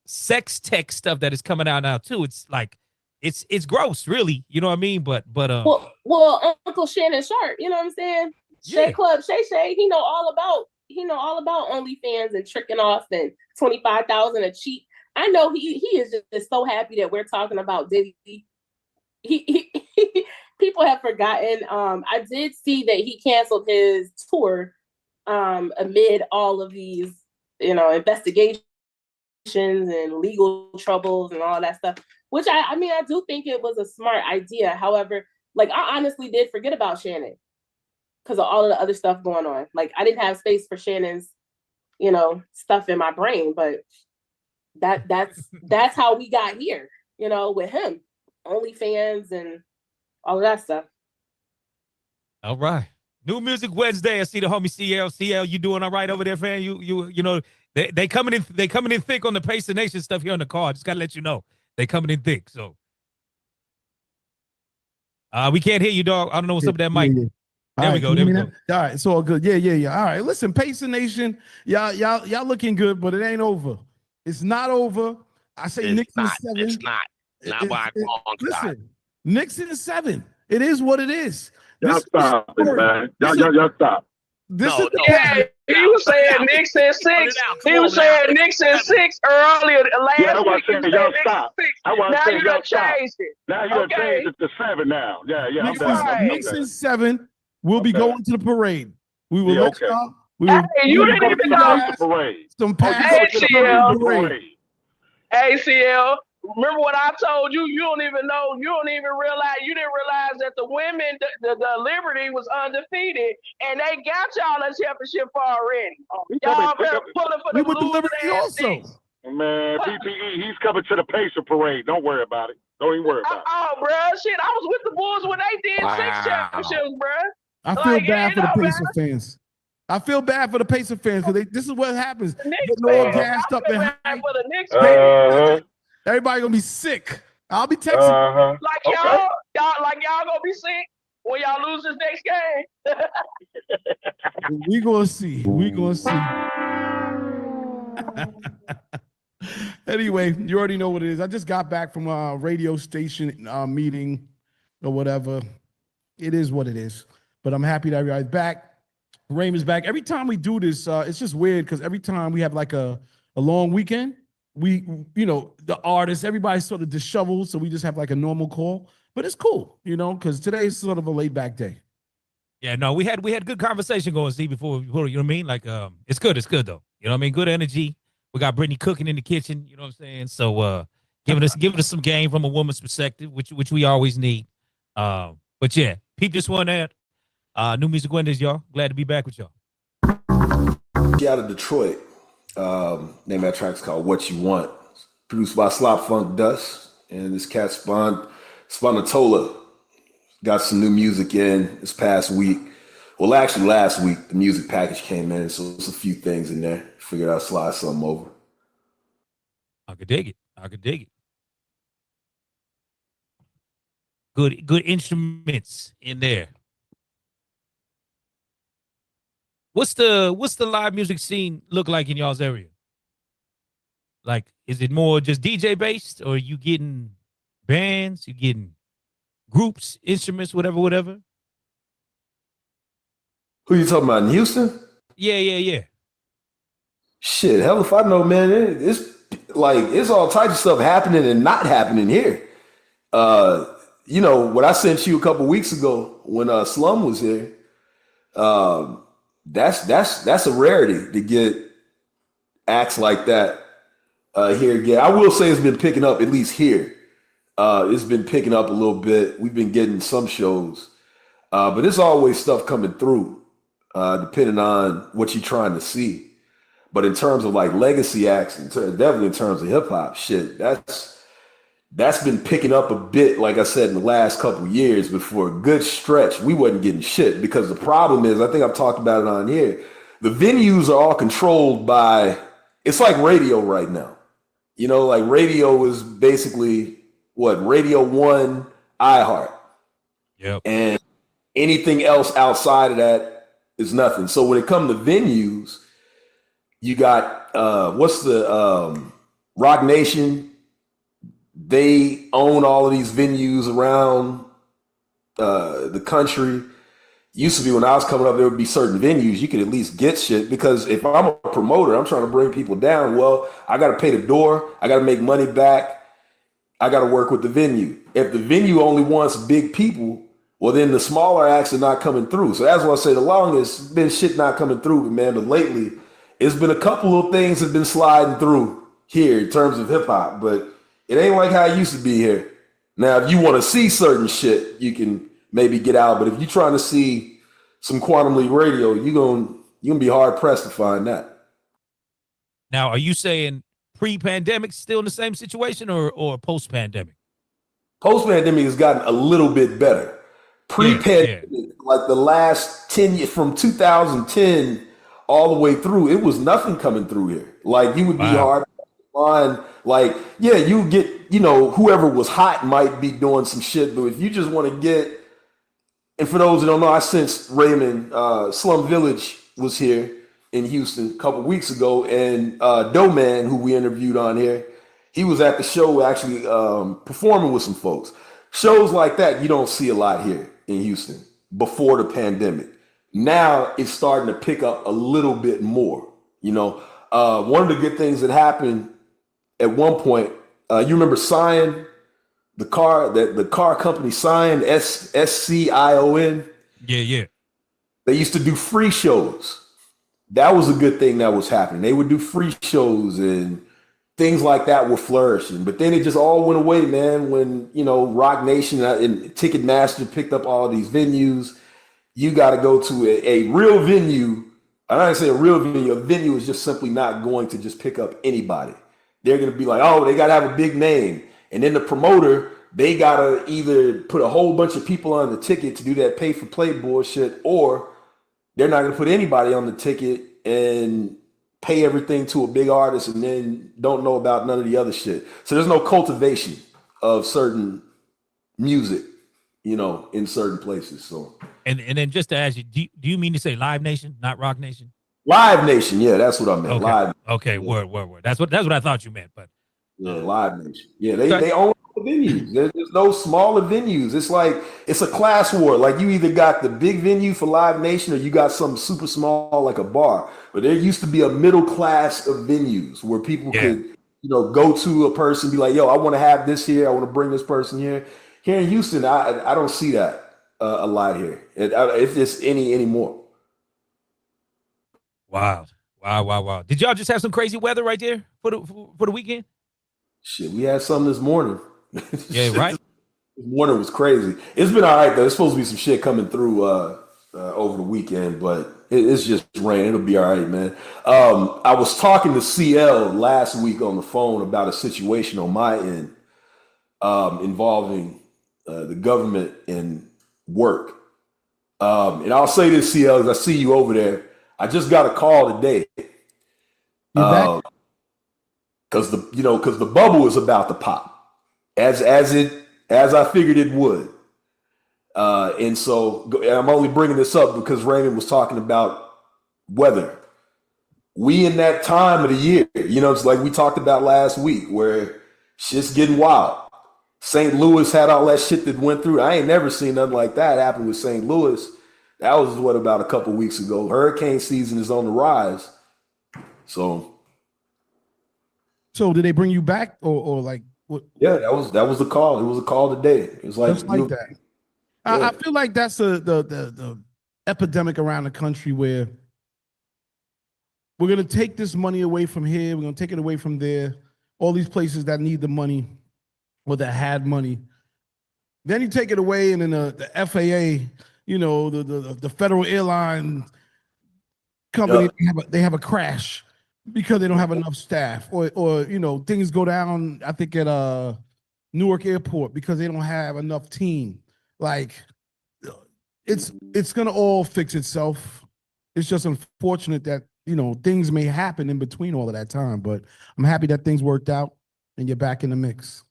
sex tech stuff that is coming out now too. It's like it's gross, really. You know what I mean? But well, Uncle Shannon Sharp, you know what I'm saying? Shay Club, Shay, he know all about OnlyFans and tricking off and 25,000 a cheat. I know he is just so happy that we're talking about Diddy. He people have forgotten. I did see that he canceled his tour amid all of these, investigations and legal troubles and all that stuff. Which I mean, I do think it was a smart idea. However, like, I honestly did forget about Shannon because of all of the other stuff going on. Like, I didn't have space for Shannon's, stuff in my brain. But that's how we got here, with him, OnlyFans and all of that stuff. All right. New Music Wednesday. I see the homie CL. You doing all right over there, fam? They coming in thick on the Pace the Nation stuff here on the card. Just gotta let you know. They coming in thick. So we can't hear you, dog. I don't know what's up with that mic. There we go. All right, it's all good. Yeah. All right. Listen, Pace the Nation, y'all looking good, but it ain't over. It's not over. I say Knicks in 7. It's not by a long shot. Listen, Knicks in 7. It is what it is. Y'all stop it, man. Y'all stop. This is he was saying Knicks in 6. He was saying Knicks in 6 earlier last week. I was saying y'all stop. Now you done changed it. Now you done changed it to 7 now. Yeah. Knicks in 7. We'll be going to the parade. We will let y'all. You didn't even know. Some ACL. Remember what I told you? You don't even know. You didn't realize that the women, the Liberty was undefeated, and they got y'all a championship already. Y'all better pulling for the with the Liberty also. Man, PPE, he's coming to the Pacer parade. Don't worry about it. Don't even worry about it. Oh, bro, shit, I was with the Bulls when they did 6 championships, bro. I feel bad for the Pacer fans. I feel bad for the Pacer fans because this is what happens. Getting all gassed up and hyped. Everybody gonna be sick. I'll be texting. Like y'all gonna be sick when y'all lose this next game. We gonna see. Anyway, you already know what it is. I just got back from a radio station meeting or whatever. It is what it is. But I'm happy that everybody's back. Raymond's back. Every time we do this, it's just weird because every time we have like a long weekend, the artists, everybody's sort of disheveled, so we just have like a normal call. But it's cool, because today's sort of a laid back day. Yeah, no, we had good conversation going, Steve, before, you know what I mean? Like, it's good though. You know what I mean? Good energy. We got Brittany cooking in the kitchen, you know what I'm saying? So giving us some game from a woman's perspective, which we always need. But yeah, peep this one out. New Music Wednesdays, y'all. Glad to be back with y'all. Out of Detroit. Name of that track's called What You Want. Produced by Slop Funk Dust. And this cat Sponatola got some new music in this past week. Well, actually last week, the music package came in, so there's a few things in there. Figured I'd slide something over. I could dig it. Good instruments in there. What's the live music scene look like in y'all's area? Like, is it more just DJ based, or are you getting bands, you getting groups, instruments, whatever? Who you talking about in Houston? Yeah. Shit, hell if I know, man. It's all types of stuff happening and not happening here. What I sent you a couple weeks ago when Slum was here, that's a rarity to get acts like that here again. I will say it's been picking up, at least here. It's been picking up a little bit. We've been getting some shows, but there's always stuff coming through, depending on what you're trying to see. But in terms of like legacy acts, definitely in terms of hip hop, shit, that's been picking up a bit. Like I said, in the last couple of years, but for a good stretch, we wasn't getting shit because the problem is, I think I've talked about it on here. The venues are all controlled by. It's like radio right now. Like radio is basically what Radio 1, iHeart. Yep. And anything else outside of that is nothing. So when it comes to venues, you got what's the Rock Nation? They own all of these venues around the country. Used to be when I was coming up, there would be certain venues you could at least get shit, because if I'm a promoter, I'm trying to bring people down. Well, I got to pay the door. I got to make money back. I got to work with the venue. If the venue only wants big people, well, then the smaller acts are not coming through. So that's why I say the longest been shit not coming through, man. But lately, it's been a couple of things have been sliding through here in terms of hip hop, but it ain't like how it used to be here. Now, if you want to see certain shit, you can maybe get out. But if you're trying to see some Quantum League radio, you're gonna be hard pressed to find that. Now, are you saying pre-pandemic still in the same situation, or post-pandemic? Post-pandemic has gotten a little bit better. Pre-pandemic, like the last 10 years, from 2010 all the way through, it was nothing coming through here. Like, you would be hard to find. Like, yeah, you get, whoever was hot might be doing some shit, but if you just want to get, and for those who don't know, I sensed Raymond, Slum Village was here in Houston a couple weeks ago, and Doe Man, who we interviewed on here, he was at the show actually performing with some folks. Shows like that you don't see a lot here in Houston before the pandemic. Now it's starting to pick up a little bit more. One of the good things that happened at one point, you remember Scion, the car company Scion, SCION? Yeah. They used to do free shows. That was a good thing that was happening. They would do free shows and things like that were flourishing. But then it just all went away, man, when, Rock Nation and Ticketmaster picked up all of these venues. You got to go to a real venue. I'm not going to say a real venue. A venue is just simply not going to just pick up anybody. They're going to be like, oh, they got to have a big name. And then the promoter, they got to either put a whole bunch of people on the ticket to do that pay for play bullshit, or they're not going to put anybody on the ticket and pay everything to a big artist and then don't know about none of the other shit. So there's no cultivation of certain music, in certain places. So and then just to ask you, do you mean to say Live Nation, not Rock Nation? Live Nation, yeah, that's what I meant. Okay. Live. Okay, word. That's what I thought you meant, but yeah, Live Nation. Yeah, they own venues. There's no smaller venues. It's like it's a class war. Like you either got the big venue for Live Nation or you got something super small like a bar. But there used to be a middle class of venues where people could, go to a person, be like, "Yo, I want to have this here. I want to bring this person here." Here in Houston, I don't see that a lot here. If it's anymore. Wow. Did y'all just have some crazy weather right there for the weekend? Shit, we had some this morning. Yeah, right. This morning was crazy. It's been all right though. There's supposed to be some shit coming through over the weekend, but it's just rain. It'll be all right, man. I was talking to CL last week on the phone about a situation on my end involving the government and work. And I'll say this, CL, as I see you over there. I just got a call today. Because the bubble is about to pop, as I figured it would, and so I'm only bringing this up because Raymond was talking about weather. We in that time of the year, it's like we talked about last week, where shit's getting wild. St. Louis had all that shit that went through. I ain't never seen nothing like that happen with St. Louis. That was about a couple weeks ago. Hurricane season is on the rise, so. So did they bring you back or like what? Yeah, that was the call. It was a call today. It was like, just like that. Yeah. I feel like that's the epidemic around the country where we're gonna take this money away from here, we're gonna take it away from there. All these places that need the money or that had money. Then you take it away, and then the FAA, the federal airline company, they have a crash because they don't have enough staff, or things go down. I think at Newark Airport because they don't have enough team. Like it's gonna all fix itself. It's just unfortunate that things may happen in between all of that time. But I'm happy that things worked out and you're back in the mix.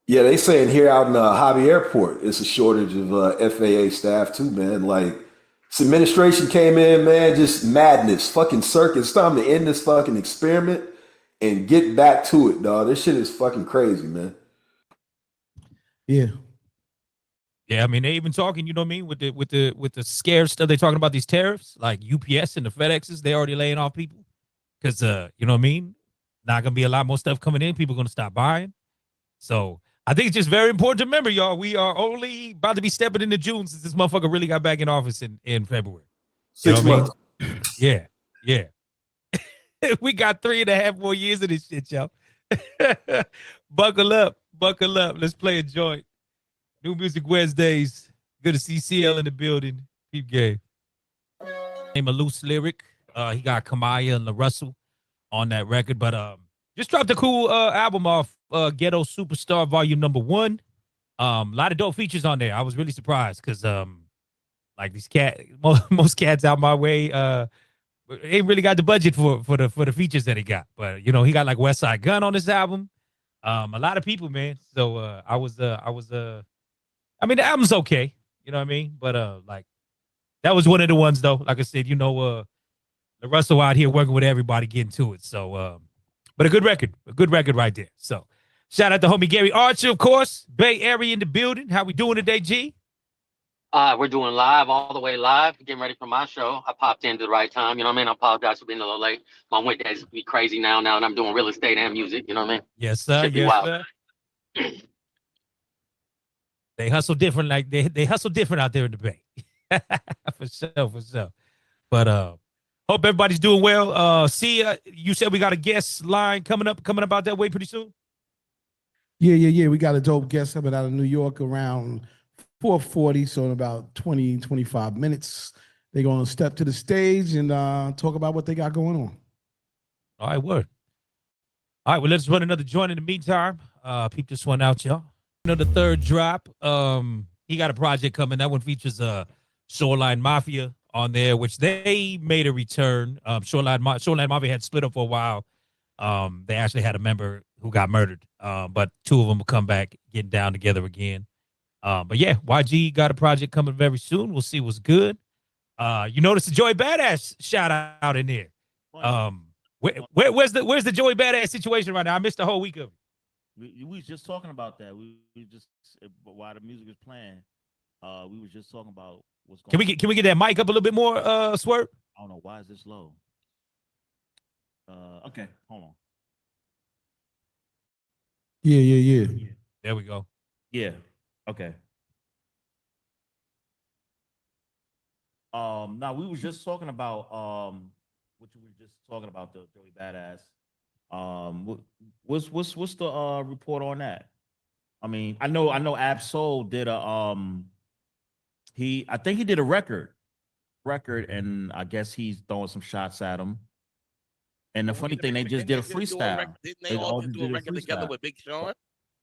Yeah, they saying here out in Hobby Airport, it's a shortage of FAA staff too, man. Like, this administration came in, man, just madness, fucking circus. It's time to end this fucking experiment and get back to it, dog. This shit is fucking crazy, man. Yeah. Yeah, I mean, they even talking, you know what I mean, with the scare stuff. They're talking about these tariffs, like UPS and the FedExes. They already laying off people because, you know what I mean, not gonna be a lot more stuff coming in. People gonna stop buying. So I think it's just very important to remember, y'all. We are only about to be stepping into June since this motherfucker really got back in office in February. 6 months. I mean? Yeah. We got 3.5 more years of this shit, y'all. Buckle up. Let's play a joint. New Music Wednesdays. Good to see CL in the building. Keep game. Name a loose lyric. He got Kamaya and La Russell on that record, but just dropped a cool album off Ghetto Superstar Volume #1. A lot of dope features on there. I was really surprised because like these most cats out my way ain't really got the budget for the features that he got. But he got like West Side Gun on this album. A lot of people, man. So I mean, the album's okay, you know what I mean? But like that was one of the ones though. Like I said, the Russell out here working with everybody, getting to it. So but a good record right there. So shout out to homie Gary Archer, of course. Bay Area in the building. How we doing today, G? We're doing live, all the way live, getting ready for my show. I popped in at the right time, you know what I mean? I apologize for being a little late. My Wednesdays be crazy now that I'm doing real estate and music, you know what I mean? Yes, sir. Should be yes, wild. sir. They hustle different, like they hustle different out there in the Bay. for sure. But hope everybody's doing well. See, you said we got a guest line coming up out that way pretty soon. Yeah. We got a dope guest coming out of New York around 4:40. So in about 20-25 minutes, they're gonna step to the stage and talk about what they got going on. All right, word. All right, well, let's run another joint in the meantime. Peep this one out, y'all. The third drop. He got a project coming. That one features Shoreline Mafia on there, which they made a return. Shoreline Mafia had split up for a while. They actually had a member who got murdered, but two of them will come back, getting down together again. But yeah, YG got a project coming very soon. We'll see what's good. You notice the Joey Badass shout out in there. Where's the Joey Badass situation right now? I missed the whole week of it. We was just talking about that. We just while the music was playing, we was just talking about what's going. Can we get that mic up a little bit more, Swerve? I don't know why is this low. Okay, hold on. Yeah. There we go. Yeah. Okay. Now we was just talking about what you were just talking about, the Joey Badass. What's the report on that? I mean, I know Absol did a I think he did a record, and I guess he's throwing some shots at him. And the funny thing, they just did a freestyle. Didn't they all just do a record together with Big Sean?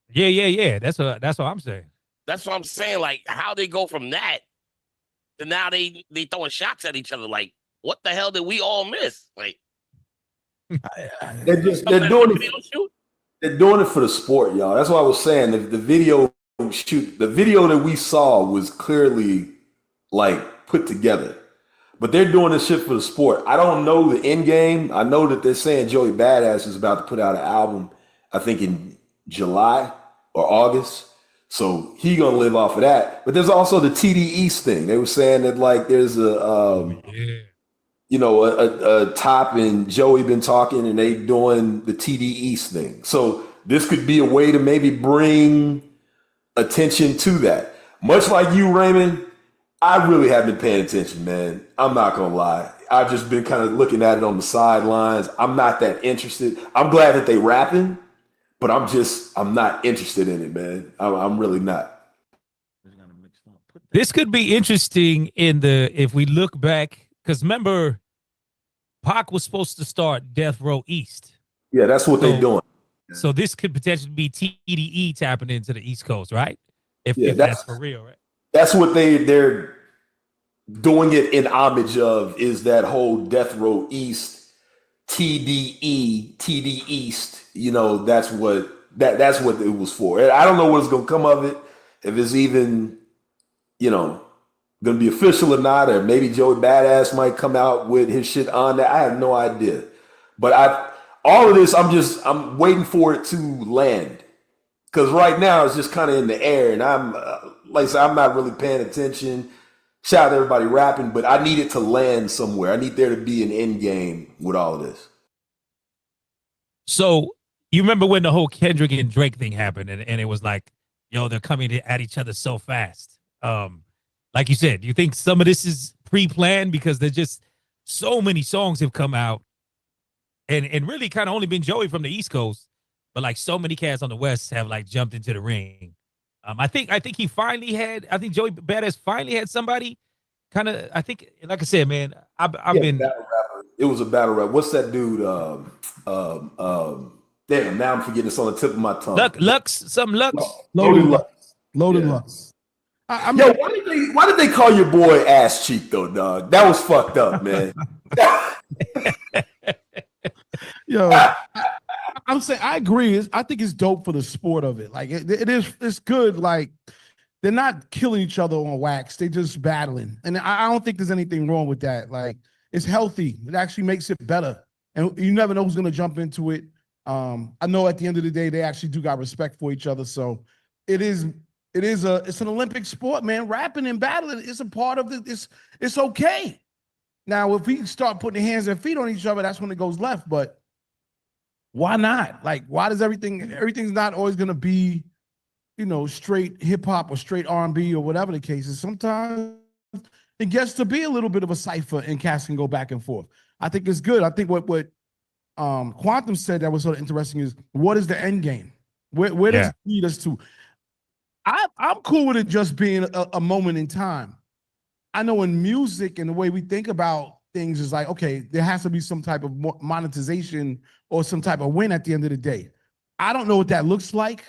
Yeah. That's what I'm saying. That's what I'm saying. Like, how they go from that to now they throwing shots at each other. Like, what the hell did we all miss? Like, they're doing it. They're doing it for the sport, y'all. That's what I was saying. The video that we saw was clearly like put together. But they're doing this shit for the sport. I don't know the end game. I know that they're saying Joey Badass is about to put out an album, I think in July or August. So he gonna live off of that. But there's also the TD East thing. They were saying that like there's a Top and Joey been talking and they doing the TD East thing. So this could be a way to maybe bring attention to that. Much like you, Raymond, I really haven't been paying attention, man. I'm not gonna lie. I've just been kind of looking at it on the sidelines. I'm not that interested. I'm glad that they rapping, but I'm not interested in it, man. I'm really not. This could be interesting if we look back, because remember, Pac was supposed to start Death Row East. Yeah, that's what they're doing. So this could potentially be TDE tapping into the East Coast, right? If that's for real, right? That's what they're doing it in homage of, is that whole Death Row East, TD East. That's what it was for. I don't know what's gonna come of it, if it's even, gonna be official or not, or maybe Joey Badass might come out with his shit on that. I have no idea. But all of this, I'm waiting for it to land. Because right now it's just kind of in the air, and I'm like I said, I'm not really paying attention. Shout out to everybody rapping, but I need it to land somewhere. I need there to be an end game with all of this. So you remember when the whole Kendrick and Drake thing happened, and it was like, they're coming at each other so fast. Like you said, do you think some of this is pre-planned, because there's just so many songs have come out, and really kind of only been Joey from the East Coast, but like so many cats on the West have like jumped into the ring. I think Joey Badass finally had somebody kind of, I think, like I said, man, I've been. Battle rapper. It was a battle rap. What's that dude? Damn, now I'm forgetting. It's on the tip of my tongue. Lux. Loaded Lux. Yo, why did they call your boy ass cheek though, dog? That was fucked up, man. Yo, I'm saying I agree. I think it's dope for the sport of it. Like it's good. Like they're not killing each other on wax. They just battling, and I don't think there's anything wrong with that. Like it's healthy. It actually makes it better, and you never know who's gonna jump into it. I know at the end of the day they actually do got respect for each other. So it's an Olympic sport, man. Rapping and battling is a part of it. It's okay. Now if we start putting hands and feet on each other, that's when it goes left. But why not? Like, why does everything's not always gonna be, straight hip hop or straight R&B or whatever the case is? Sometimes it gets to be a little bit of a cipher, and cats can go back and forth. I think it's good. I think what Quantum said that was sort of interesting is, what is the end game? Where does it lead us to? I'm cool with it just being a moment in time. I know in music and the way we think about things is like, okay, there has to be some type of monetization or some type of win at the end of the day. I don't know what that looks like,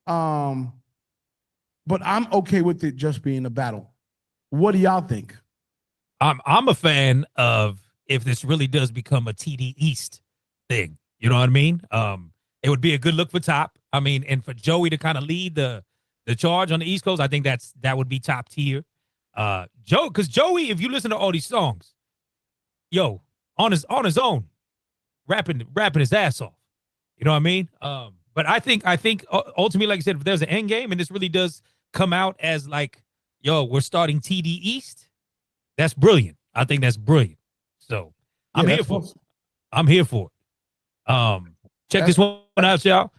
but I'm okay with it just being a battle. What do y'all think? I'm a fan of, if this really does become a TD East thing, you know what I mean? It would be a good look for Top. I mean, and for Joey to kind of lead the charge on the East Coast, I think that would be top tier. Because Joey, if you listen to all these songs, on his own, rapping his ass off. You know what I mean? But But I think ultimately, like I said, if there's an end game and this really does come out as like, yo, we're starting TD East, that's brilliant. I think that's brilliant. So I'm here for it. I'm here for it. Check this one out, y'all.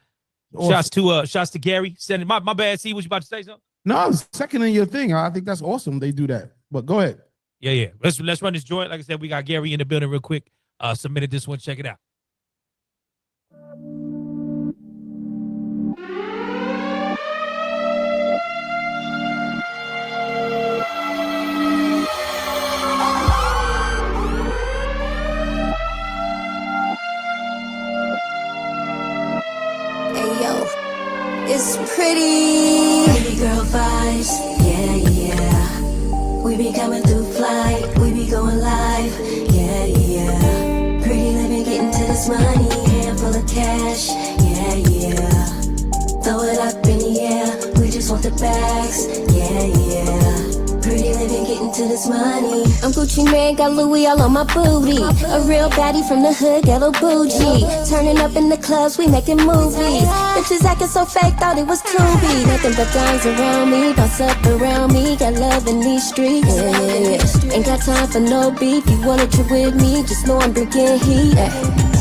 Awesome. Shots to Gary. Send it. My bad. See, what you about to say something? No, I was seconding your thing. I think that's awesome. They do that. But go ahead. Yeah. Let's run this joint. Like I said, we got Gary in the building real quick. Submitted this one. Check it out. It's pretty girl vibes, yeah. We be coming through flight, we be going live, yeah. Pretty living, getting to this money, handful of cash, yeah. Throw it up in the air, we just want the bags, yeah. Pretty living, getting to this money. I'm Gucci man, got Louis all on my booty. A real baddie from the hood, ghetto bougie. Turning up in the clubs, we making movies. Bitches acting so fake, thought it was Tubi. Nothing but dimes around me, bounce up around me. Got love in these streets, yeah. Ain't got time for no beef. You wanna trip with me, just know I'm bringing heat.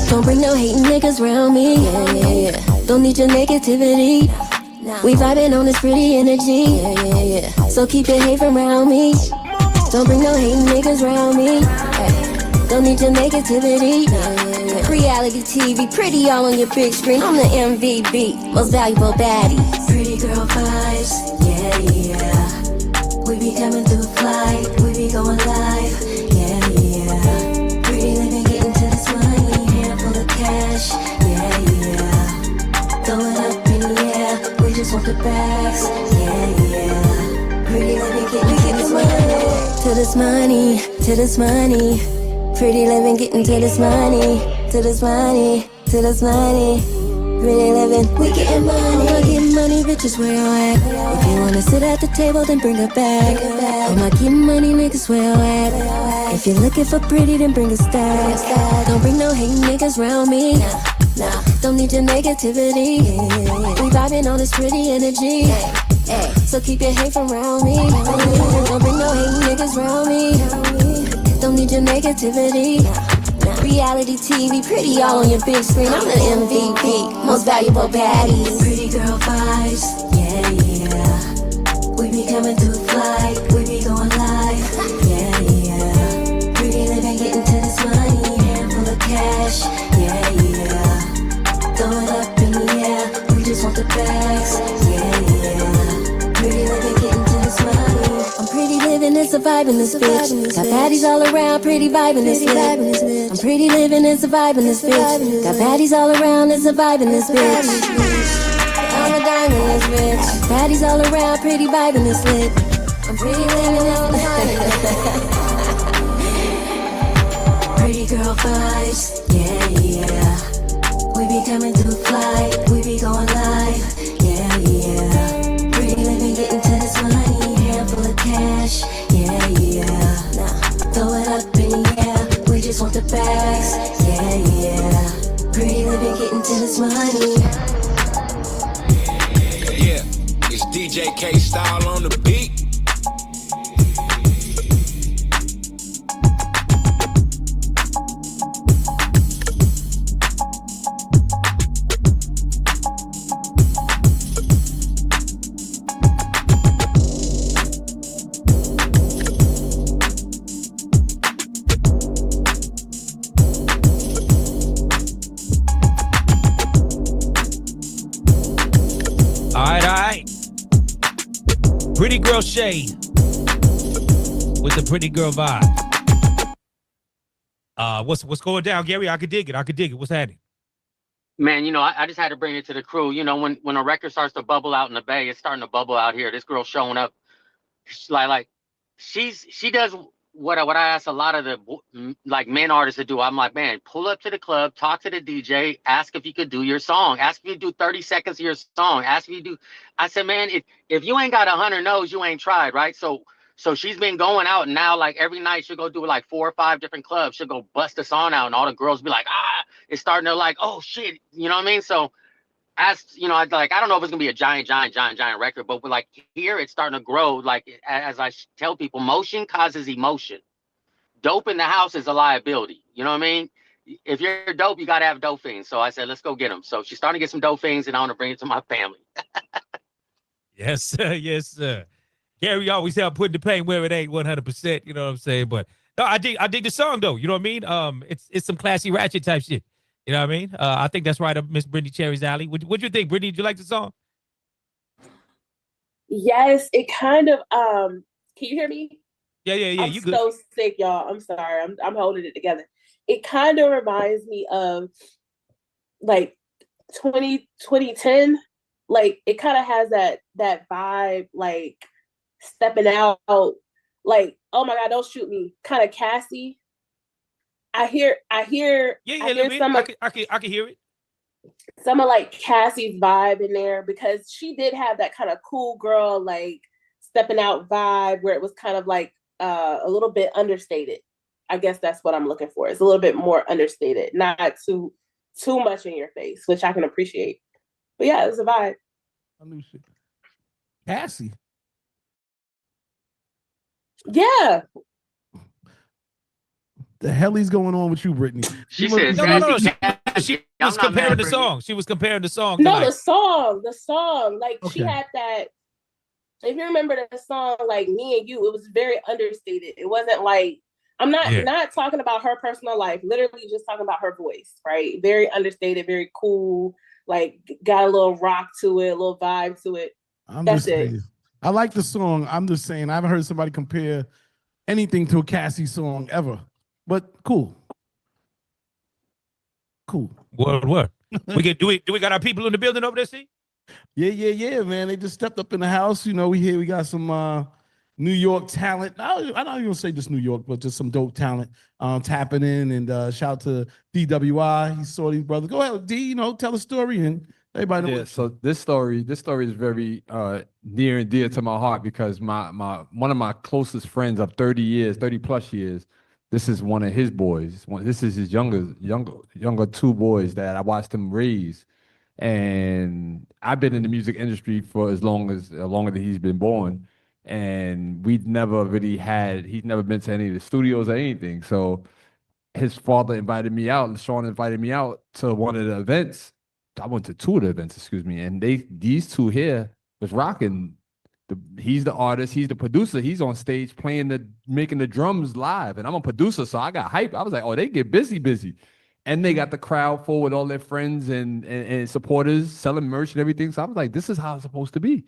Don't bring no hating niggas around me, yeah. Don't need your negativity. We vibing on this pretty energy, yeah. So keep your hate from around me. Don't bring no hating niggas around me. Don't need your negativity. Reality TV, pretty all on your big screen. I'm the MVP, most valuable baddie. Pretty girl vibes, yeah. We be coming through flight, we be going live, yeah. Pretty living, getting to this money, handful of cash, yeah. Throw it up in the air, we just want the bags, yeah. Pretty living, getting to this money, to this money. Pretty living, getting to this money, to this money, to this money. Pretty living, we getting money. I'm getting money, bitches, where you at? If you wanna sit at the table, then bring it back. I'm not getting money, niggas, where you at? If you're looking for pretty, then bring a stack. Don't bring no hating niggas round me. Nah, don't need your negativity. We vibing on this pretty energy. So keep your hate from around me. Don't bring no hating niggas round me. Don't need your negativity. Reality TV, pretty all on your big screen. I'm the MVP, most valuable baddie. Pretty girl vibes, yeah. We be coming through flight, we be going live, yeah. Pretty living, getting to this money, handful of cash, yeah. Throw it up in the air, we just want the bags, yeah. Pretty living, getting to this money. I'm pretty living and surviving this bitch. Got baddies all around, pretty vibing this bitch. I'm pretty living and surviving this bitch. Got baddies all around and surviving this bitch. I'm a diamond this bitch. Baddies all around, pretty vibing this lit. I'm pretty living and surviving. Pretty girl vibes, yeah. We be coming through flight, we be going live, yeah. Pretty living, getting to this money, handful of cash, yeah. Throw it up in the air, we just want the bags, yeah. Pretty living, getting to this money. Yeah, it's DJ K Style on the beat. Pretty girl shade with the pretty girl vibe. What's going down, Gary? I could dig it. What's happening? Man, you know, I just had to bring it to the crew. You know, when a record starts to bubble out in the Bay, it's starting to bubble out here. This girl showing up, she does what I ask a lot of the like men artists to do. I'm like, man, pull up to the club, talk to the DJ, ask if you could do your song, ask if you do 30 seconds of your song, ask if you do. I said, man, if you ain't got 100 no's, you ain't tried, right? So she's been going out, and now like every night she'll go do like 4 or 5 different clubs. She'll go bust a song out, and all the girls be like, it's starting to like, oh shit, you know what I mean? So as you know, I don't know if it's gonna be a giant record, but like here it's starting to grow. Like as I tell people, motion causes emotion. Dope in the house is a liability. You know what I mean? If you're dope, you gotta have dope fiends. So I said, let's go get them. So she's starting to get some dope fiends, and I want to bring it to my family. Yes, sir. Yes, sir. Gary always help put the pain where it ain't 100%. You know what I'm saying? But no, I dig the song though. You know what I mean? It's some classy ratchet type shit. You know what I mean? I think that's right up Miss Brittany Cherry's alley. What you think, Brittany? Did you like the song? Yes, it kind of can you hear me? Yeah. I'm You good? so sick, y'all. I'm sorry. I'm holding it together. It kind of reminds me of like 2010. Like it kind of has that vibe, like stepping out, like, oh my God, don't shoot me, kind of Cassie. I hear some of, I can hear it. some of like Cassie's vibe in there, because she did have that kind of cool girl, like stepping out vibe, where it was kind of like a little bit understated. I guess that's what I'm looking for. It's a little bit more understated, not too much in your face, which I can appreciate. But yeah, it's a vibe. Cassie. Yeah. The hell is going on with you, Brittany? She said, no. She was comparing the song. She was comparing the song. No, the song. Like Okay. she had that. If you remember the song, like Me and You, it was very understated. It wasn't like, I'm not talking about her personal life. Literally, just talking about her voice. Right? Very understated, very cool. Like got a little rock to it, a little vibe to it. That's it. I like the song. I'm just saying I haven't heard somebody compare anything to a Cassie song ever. But cool. What? Do we got our people in the building over there, see? Yeah, man. They just stepped up in the house. You know, we got some New York talent. I'm not even gonna say just New York, but just some dope talent tapping in. And shout out to DWI. He saw these brothers. Go ahead, D. You know, tell a story and everybody knows. Yeah, so this story is very near and dear to my heart because my one of my closest friends of 30 plus years. This is one of his boys. This is his younger two boys that I watched him raise. And I've been in the music industry for longer than he's been born. And he's never been to any of the studios or anything. So his father invited me out, and Sean invited me out to one of the events. I went to two of the events, excuse me. And these two here was rocking. He's the artist, he's the producer, he's on stage making the drums live. And I'm a producer, so I got hype. I was like, oh, they get busy. And they got the crowd full with all their friends and supporters selling merch and everything. So I was like, this is how it's supposed to be.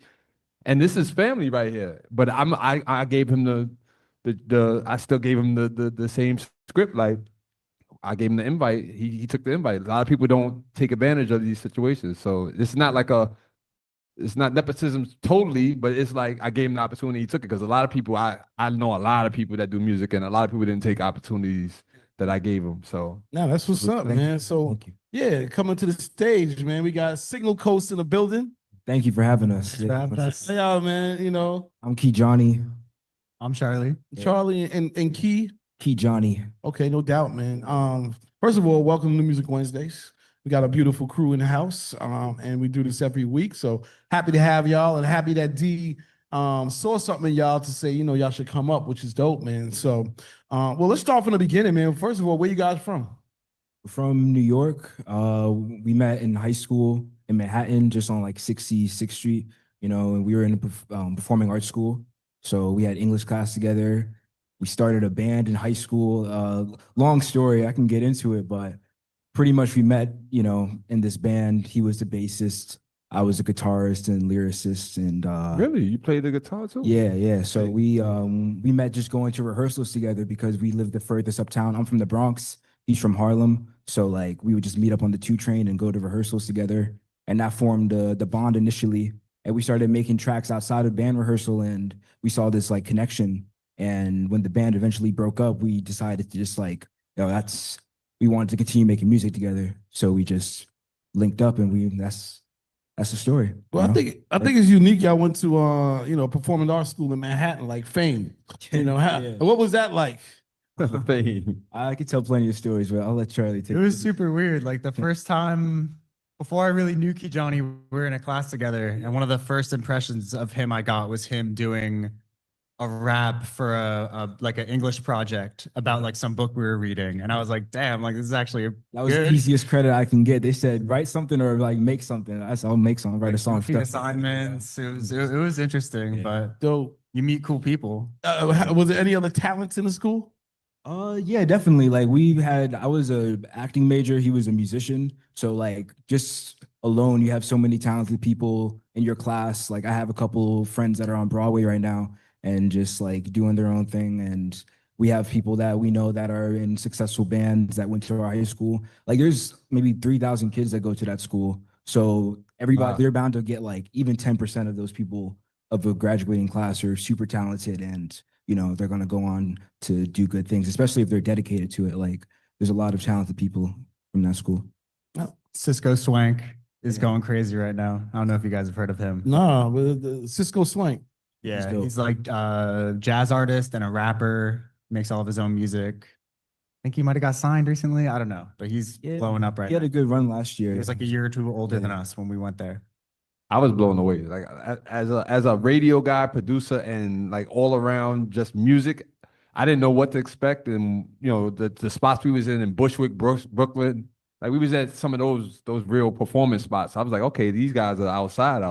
And this is family right here. But I gave him I still gave him the same script. Like I gave him the invite. He took the invite. A lot of people don't take advantage of these situations. So it's not like it's not nepotism totally, but it's like I gave him the opportunity, he took it. Because a lot of people, I know a lot of people that do music, and a lot of people didn't take opportunities that I gave them. So no, that's what's up, man. So yeah, coming to the stage, man. We got Signal Coast in the building. Thank you for having us. Hey, y'all, man. You know, I'm Key Johnny. I'm Charlie. Charlie and Key. Key Johnny. Okay, no doubt, man. First of all, welcome to Music Wednesdays. We got a beautiful crew in the house, and we do this every week. So happy to have y'all, and happy that D saw something in y'all to say, you know, y'all should come up, which is dope, man. So, well, let's start from the beginning, man. First of all, where you guys from? From New York. We met in high school in Manhattan, just on like 66th Street, you know, and we were in a performing arts school. So we had English class together. We started a band in high school. Long story, I can get into it, but pretty much we met, you know, in this band. He was the bassist. I was a guitarist and lyricist. And really, you played the guitar too? Yeah. So we met just going to rehearsals together because we lived the furthest uptown. I'm from the Bronx. He's from Harlem. So like we would just meet up on the 2 train and go to rehearsals together. And that formed the bond initially. And we started making tracks outside of band rehearsal, and we saw this like connection. And when the band eventually broke up, we decided to just like, you know, we wanted to continue making music together. So we just linked up, and that's the story. Well, I think it's unique. Y'all went to you know, performing arts school in Manhattan, like Fame. You know, what was that like? I could tell plenty of stories, but I'll let Charlie take it. It was super weird. Like the first time before I really knew Key Johnny, we were in a class together, and one of the first impressions of him I got was him doing a rap for a like an English project about like some book we were reading, and I was like, damn, like this is actually That was good. the easiest credit I can get. They said write something or like make something. I said I'll make something, write a song. Repeat assignments. It was interesting, but So you meet cool people. was there any other talents in the school? Yeah, definitely. Like I was a acting major. He was a musician. So like just alone, you have so many talented people in your class. Like I have a couple friends that are on Broadway right now and just like doing their own thing. And we have people that we know that are in successful bands that went to our high school. Like there's maybe 3,000 kids that go to that school. So everybody, they're bound to get like even 10% of those people of a graduating class are super talented, and they're going to go on to do good things, especially if they're dedicated to it. Like there's a lot of talented people from that school. Cisco Swank is going crazy right now. I don't know if you guys have heard of him. No, but Cisco Swank. Yeah, he's like a jazz artist and a rapper, makes all of his own music. I think he might have got signed recently. I don't know, but he's blowing up right now. He had a good run last year. He was like a year or two older than us when we went there. I was blown away. Like as a radio guy, producer, and like all around just music, I didn't know what to expect. And the spots we was in Bushwick, Brooklyn, like we was at some of those real performance spots. I was like, okay, these guys are outside.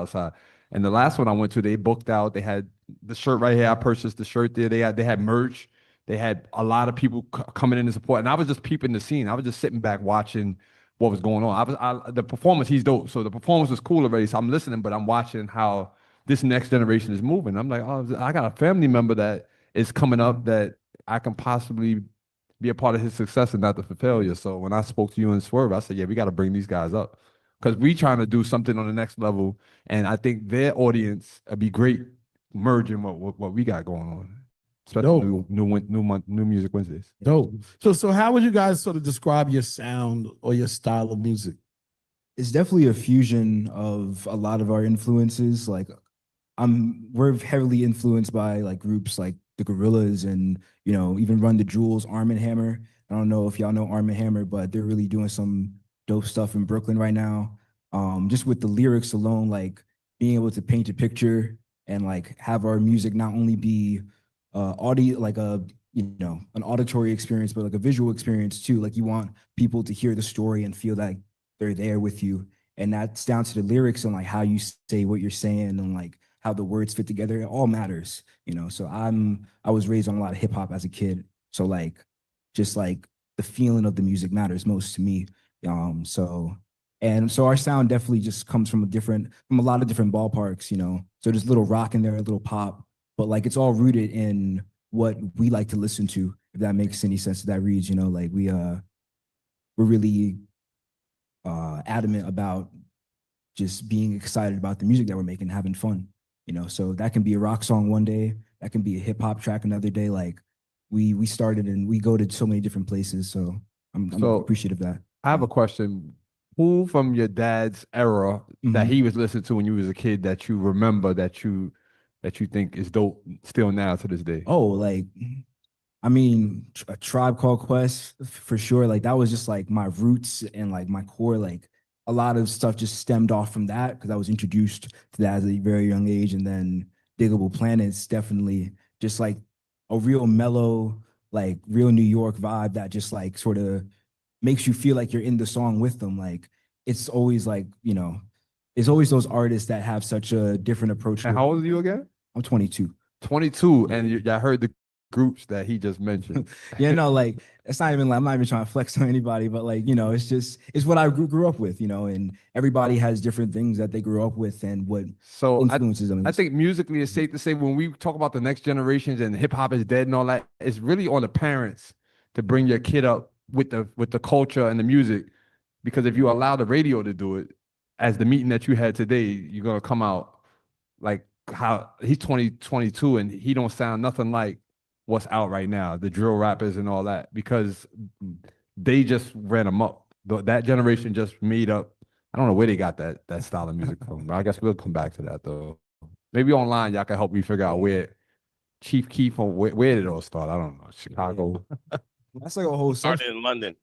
And the last one I went to, they booked out. They had the shirt right here. I purchased the shirt there. They had merch. They had a lot of people coming in to support. And I was just peeping the scene. I was just sitting back watching what was going on. The performance, he's dope. So the performance was cool already. So I'm listening, but I'm watching how this next generation is moving. I'm like, oh, I got a family member that is coming up that I can possibly be a part of his success and not the failure. So when I spoke to you and Swerve, I said, yeah, we got to bring these guys up because we trying to do something on the next level. And I think their audience would be great merging what we got going on. Especially new music Wednesdays. Dope. So how would you guys sort of describe your sound or your style of music? It's definitely a fusion of a lot of our influences. Like we're heavily influenced by like groups like the Gorillas and even Run the Jewels, Arm & Hammer. I don't know if y'all know Arm & Hammer, but they're really doing some dope stuff in Brooklyn right now. Just with the lyrics alone, like being able to paint a picture and like have our music not only be audio, like an auditory experience, but like a visual experience too. Like you want people to hear the story and feel like they're there with you. And that's down to the lyrics and like how you say what you're saying and like how the words fit together. It all matters, So I was raised on a lot of hip hop as a kid. So like, just like the feeling of the music matters most to me. So our sound definitely just comes from a lot of different ballparks, So there's a little rock in there, a little pop, but like it's all rooted in what we like to listen to, if that makes any sense. That reads, like we're really adamant about just being excited about the music that we're making, having fun, So that can be a rock song one day, that can be a hip hop track another day. Like we started and we go to so many different places, so I'm appreciative of that. I have a question. Who from your dad's era that he was listening to when you was a kid that you remember that you think is dope still now to this day? Oh, like, I mean, A Tribe Called Quest for sure. Like that was just like my roots and like my core. Like a lot of stuff just stemmed off from that because I was introduced to that at a very young age. And then Diggable Planets, definitely just like a real mellow, like real New York vibe that just like sort of makes you feel like you're in the song with them. Like it's always like, it's always those artists that have such a different approach. And how old are you again? I'm 22. 22, and I heard the groups that he just mentioned. Yeah, no, like it's not even like I'm not even trying to flex on anybody, but like it's what I grew up with, and everybody has different things that they grew up with and what influences them. I think musically, it's safe to say when we talk about the next generations and hip hop is dead and all that, it's really on the parents to bring your kid up with the culture and the music, because if you allow the radio to do it, as the meeting that you had today, you're gonna come out like how he's 22 and he don't sound nothing like what's out right now, the drill rappers and all that, because they just ran them up. That generation just made up. I don't know where they got that style of music from, but I guess we'll come back to that though. Maybe online y'all can help me figure out where Chief Keef or where did it all start. I don't know. Chicago. That's like a whole started in London.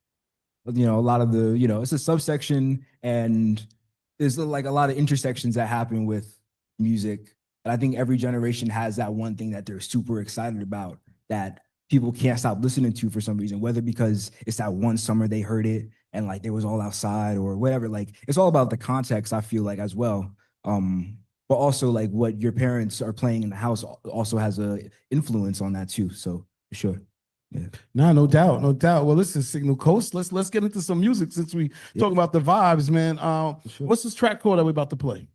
A lot of the, it's a subsection, and there's like a lot of intersections that happen with music. And I think every generation has that one thing that they're super excited about that people can't stop listening to for some reason, whether because it's that one summer they heard it and like they was all outside or whatever. Like it's all about the context, I feel like, as well. But also like what your parents are playing in the house also has a influence on that too. So for sure. Yeah. No doubt, no doubt. Well, listen, Signal Coast. Let's get into some music since we talk about the vibes, man. What's this track called that we're about to play?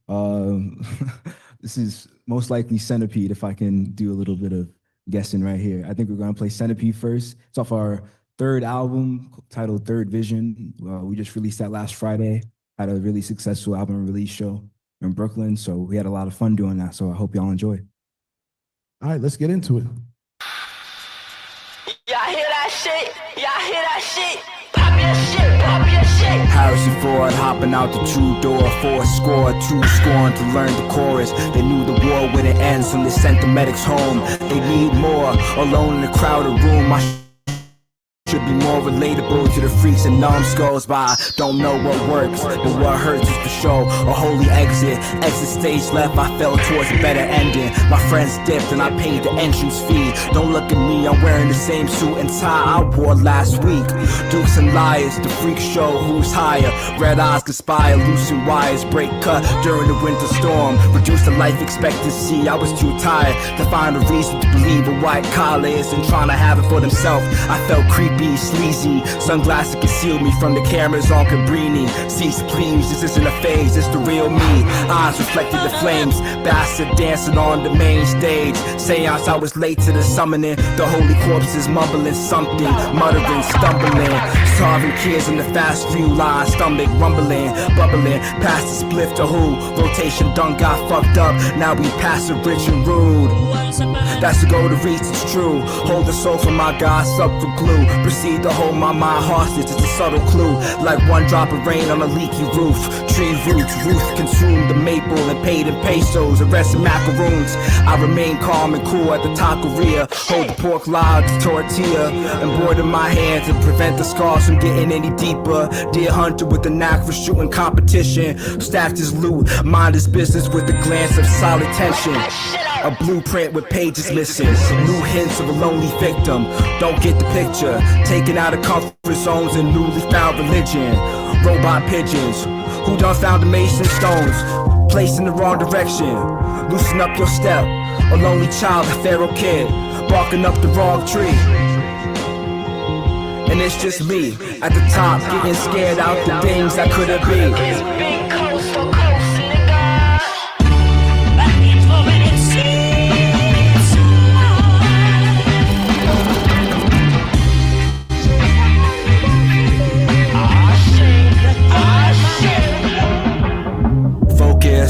This is most likely Centipede, if I can do a little bit of guessing right here. I think we're gonna play Centipede first. It's off our third album titled Third Vision. We just released that last Friday. Had a really successful album release show in Brooklyn, so we had a lot of fun doing that. So I hope y'all enjoy. All right, let's get into it. Y'all hear that shit? Y'all hear that shit? Pop your shit, pop your shit. Harrison Ford hopping out the two-door, 4 score, 2 scoring to learn the chorus. They knew the war wouldn't end, so they sent the medics home. They need more, alone in a crowded room. Should be more relatable to the freaks and numbskulls, but I don't know what works, but what hurts is for sure a holy exit stage left. I fell towards a better ending. My friends dipped and I paid the entrance fee. Don't look at me, I'm wearing the same suit and tie I wore last week. Dukes and liars, the freak show, who's higher? Red eyes conspire, loosen wires, break cut during the winter storm, reduce the life expectancy. I was too tired to find a reason to believe a white collar isn't trying to have it for themselves. I felt creepy, sleazy, sunglasses conceal me from the cameras on Cabrini. Cease please, this isn't a phase, it's the real me. Eyes reflected the flames, bastard dancing on the main stage. Seance, I was late to the summoning. The holy corpses mumbling something, muttering, stumbling. Starving kids in the fast few line, stomach rumbling, bubbling. Past the spliff to who? Rotation done got fucked up. Now we pass it rich and rude. That's the goal to reach, it's true. Hold the soul from my God, sub for glue. Proceed to hold my mind hostage, it's a subtle clue. Like one drop of rain on a leaky roof. Tree roots, consume the maple and paid in pesos. Arrested macaroons. I remain calm and cool at the taqueria. Hold the pork lard, the tortilla, embroider my hands to prevent the scars from getting any deeper. Deer hunter with the knack for shooting competition. Stacked his loot, mind his business with a glance of solid tension. A blueprint with pages missing. New hints of a lonely victim. Don't get the picture. Taken out of comfort zones and newly found religion. Robot pigeons. Who done found the mason stones? Placed in the wrong direction. Loosen up your step. A lonely child, a feral kid. Barking up the wrong tree. And it's just me at the top, getting scared out the things that could have been.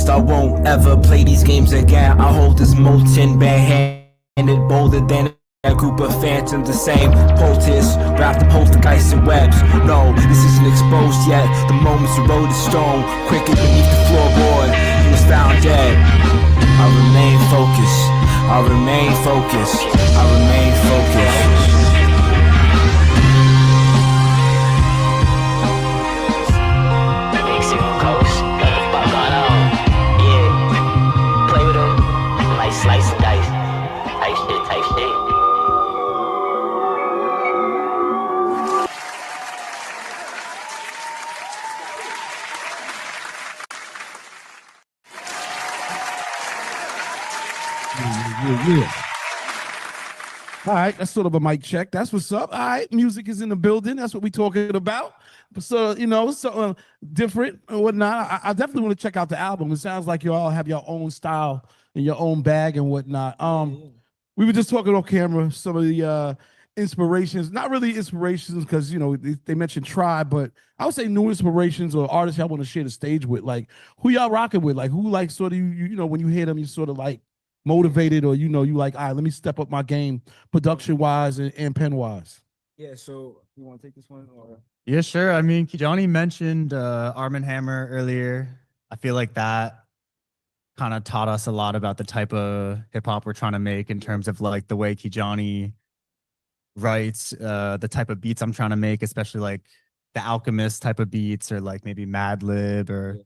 I won't ever play these games again. I hold this molten bare-handed, bolder than a group of phantoms, the same poultice, wrapped in poltergeist and webs. No, this isn't exposed yet. The moment's eroded stone, quicker beneath the floorboard. He was found dead. I remain focused. I remain focused. I remain focused. Slice and dice, type shit, type shit. Yeah. All right, that's sort of a mic check. That's what's up. All right, music is in the building. That's what we're talking about. So, something different and whatnot. I definitely want to check out the album. It sounds like you all have your own style and your own bag and whatnot. We were just talking on camera, some of the inspirations, not really inspirations because, they mentioned Tribe, but I would say new inspirations or artists y'all want to share the stage with. Like, who y'all rocking with? Like, who, like, sort of, when you hear them, you sort of, like, motivated or, you like, all right, let me step up my game production-wise and pen-wise. Yeah, so you want to take this one? Or? Yeah, sure. I mean, Johnny mentioned Arm & Hammer earlier. I feel like that kind of taught us a lot about the type of hip hop we're trying to make in terms of like the way Kijani writes, the type of beats I'm trying to make, especially like the Alchemist type of beats or like maybe Madlib or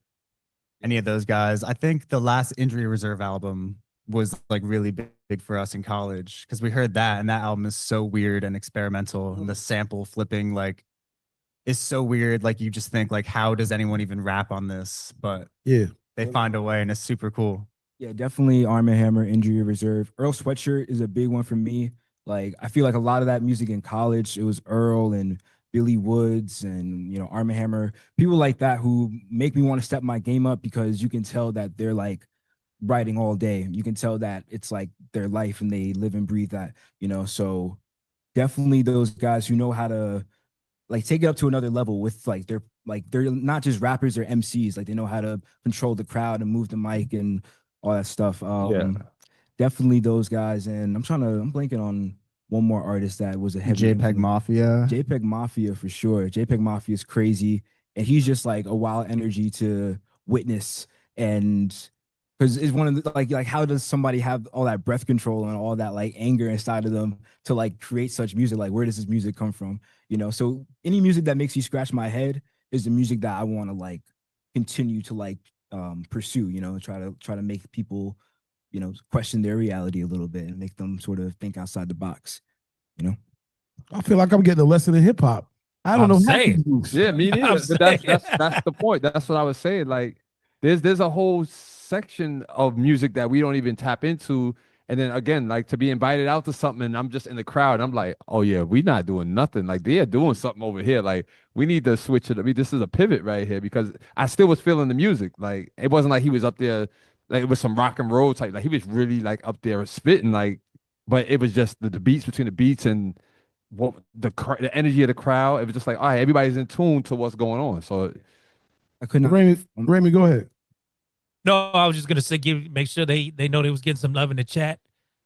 any of those guys. I think the last Injury Reserve album was like really big for us in college because we heard that, and that album is so weird and experimental. And the sample flipping like is so weird. Like you just think like, how does anyone even rap on this? But yeah, they find a way, and it's super cool. Yeah, definitely Arm & Hammer, Injury Reserve. Earl Sweatshirt is a big one for me. Like, I feel like a lot of that music in college, it was Earl and Billy Woods and, you know, Arm & Hammer, people like that who make me want to step my game up because you can tell that they're like writing all day. You can tell that it's like their life and they live and breathe that, you know. So definitely those guys who know how to like take it up to another level with they're not just rappers, they're MCs. Like they know how to control the crowd and move the mic and all that stuff. Definitely those guys. And I'm blanking on one more artist that was a heavy JPEG influence. Mafia. JPEG Mafia for sure. JPEG Mafia is crazy. And he's just like a wild energy to witness. And because it's one of the like how does somebody have all that breath control and all that like anger inside of them to like create such music? Like where does this music come from? You know, so any music that makes you scratch my head is the music that I want to like continue to like pursue, you know, try to make people, you know, question their reality a little bit and make them sort of think outside the box, you know. I feel like I'm getting a lesson in hip hop. I don't know how to do. Yeah, me neither. But that's the point. That's what I was saying. Like there's a whole section of music that we don't even tap into. And then again, like to be invited out to something and I'm just in the crowd, I'm like, oh yeah, we're not doing nothing. Like they're doing something over here. Like we need to switch it. I mean, this is a pivot right here because I still was feeling the music. Like it wasn't like he was up there, like it was some rock and roll type. Like he was really like up there spitting, like, but it was just the beats between the beats and what the energy of the crowd. It was just like, all right, everybody's in tune to what's going on. So I couldn't. Raymond, go ahead. No, I was just gonna say, make sure they know they was getting some love in the chat.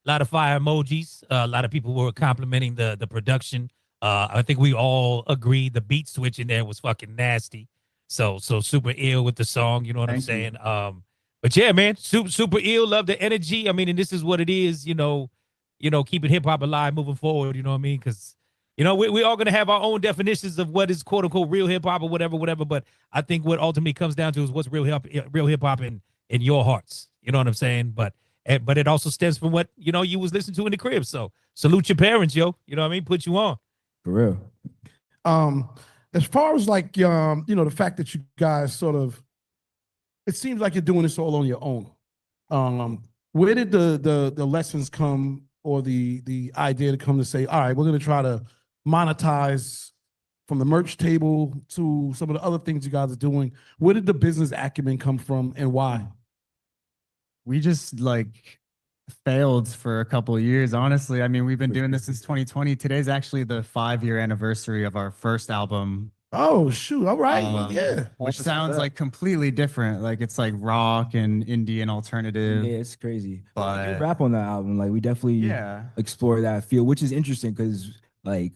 A lot of fire emojis. A lot of people were complimenting the production. I think we all agreed the beat switch in there was fucking nasty. So super ill with the song. You know what I'm saying? But yeah, man, super ill. Love the energy. I mean, and this is what it is. You know, keeping hip hop alive, moving forward. You know what I mean? Because you know, we all gonna have our own definitions of what is quote unquote real hip hop or whatever. But I think what ultimately comes down to is what's real hip hop in your hearts. You know what I'm saying? But it also stems from what you was listening to in the crib. So salute your parents, yo. You know what I mean? Put you on. For real. As far as like the fact that you guys sort of, it seems like you're doing this all on your own. Where did the lessons come or the idea to come to say, all right, we're gonna try to monetize from the merch table to some of the other things you guys are doing? Where did the business acumen come from and why? We just like failed for a couple of years, honestly. I mean, we've been doing this since 2020. Today's actually the 5-year anniversary of our first album. Oh shoot! All right, yeah. Which sounds like completely different. Like it's like rock and indie and alternative. Yeah, it's crazy. But good rap on that album. Like we definitely explore that field, which is interesting because like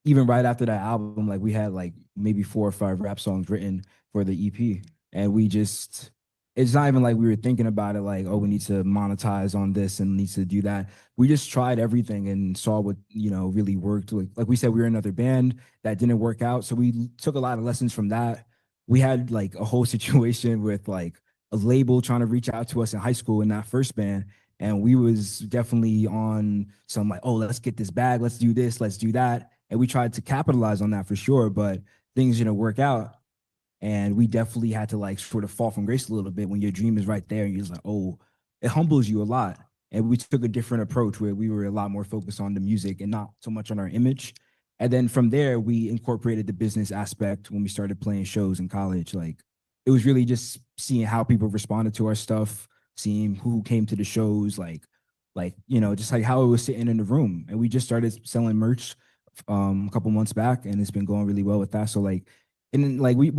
even right after that album, like we had like maybe 4 or 5 rap songs written for the EP, and we just. It's not even like we were thinking about it like, oh, we need to monetize on this and need to do that. We just tried everything and saw what, really worked. Like we said, we were in another band that didn't work out. So we took a lot of lessons from that. We had like a whole situation with like a label trying to reach out to us in high school in that first band. And we was definitely on some like, oh, let's get this bag. Let's do this. Let's do that. And we tried to capitalize on that for sure, but things didn't work out. And we definitely had to like sort of fall from grace a little bit when your dream is right there and you're just like, oh, it humbles you a lot. And we took a different approach where we were a lot more focused on the music and not so much on our image. And then from there, we incorporated the business aspect when we started playing shows in college. Like it was really just seeing how people responded to our stuff, seeing who came to the shows, like just like how it was sitting in the room. And we just started selling merch a couple months back, and it's been going really well with that. So like, and then like we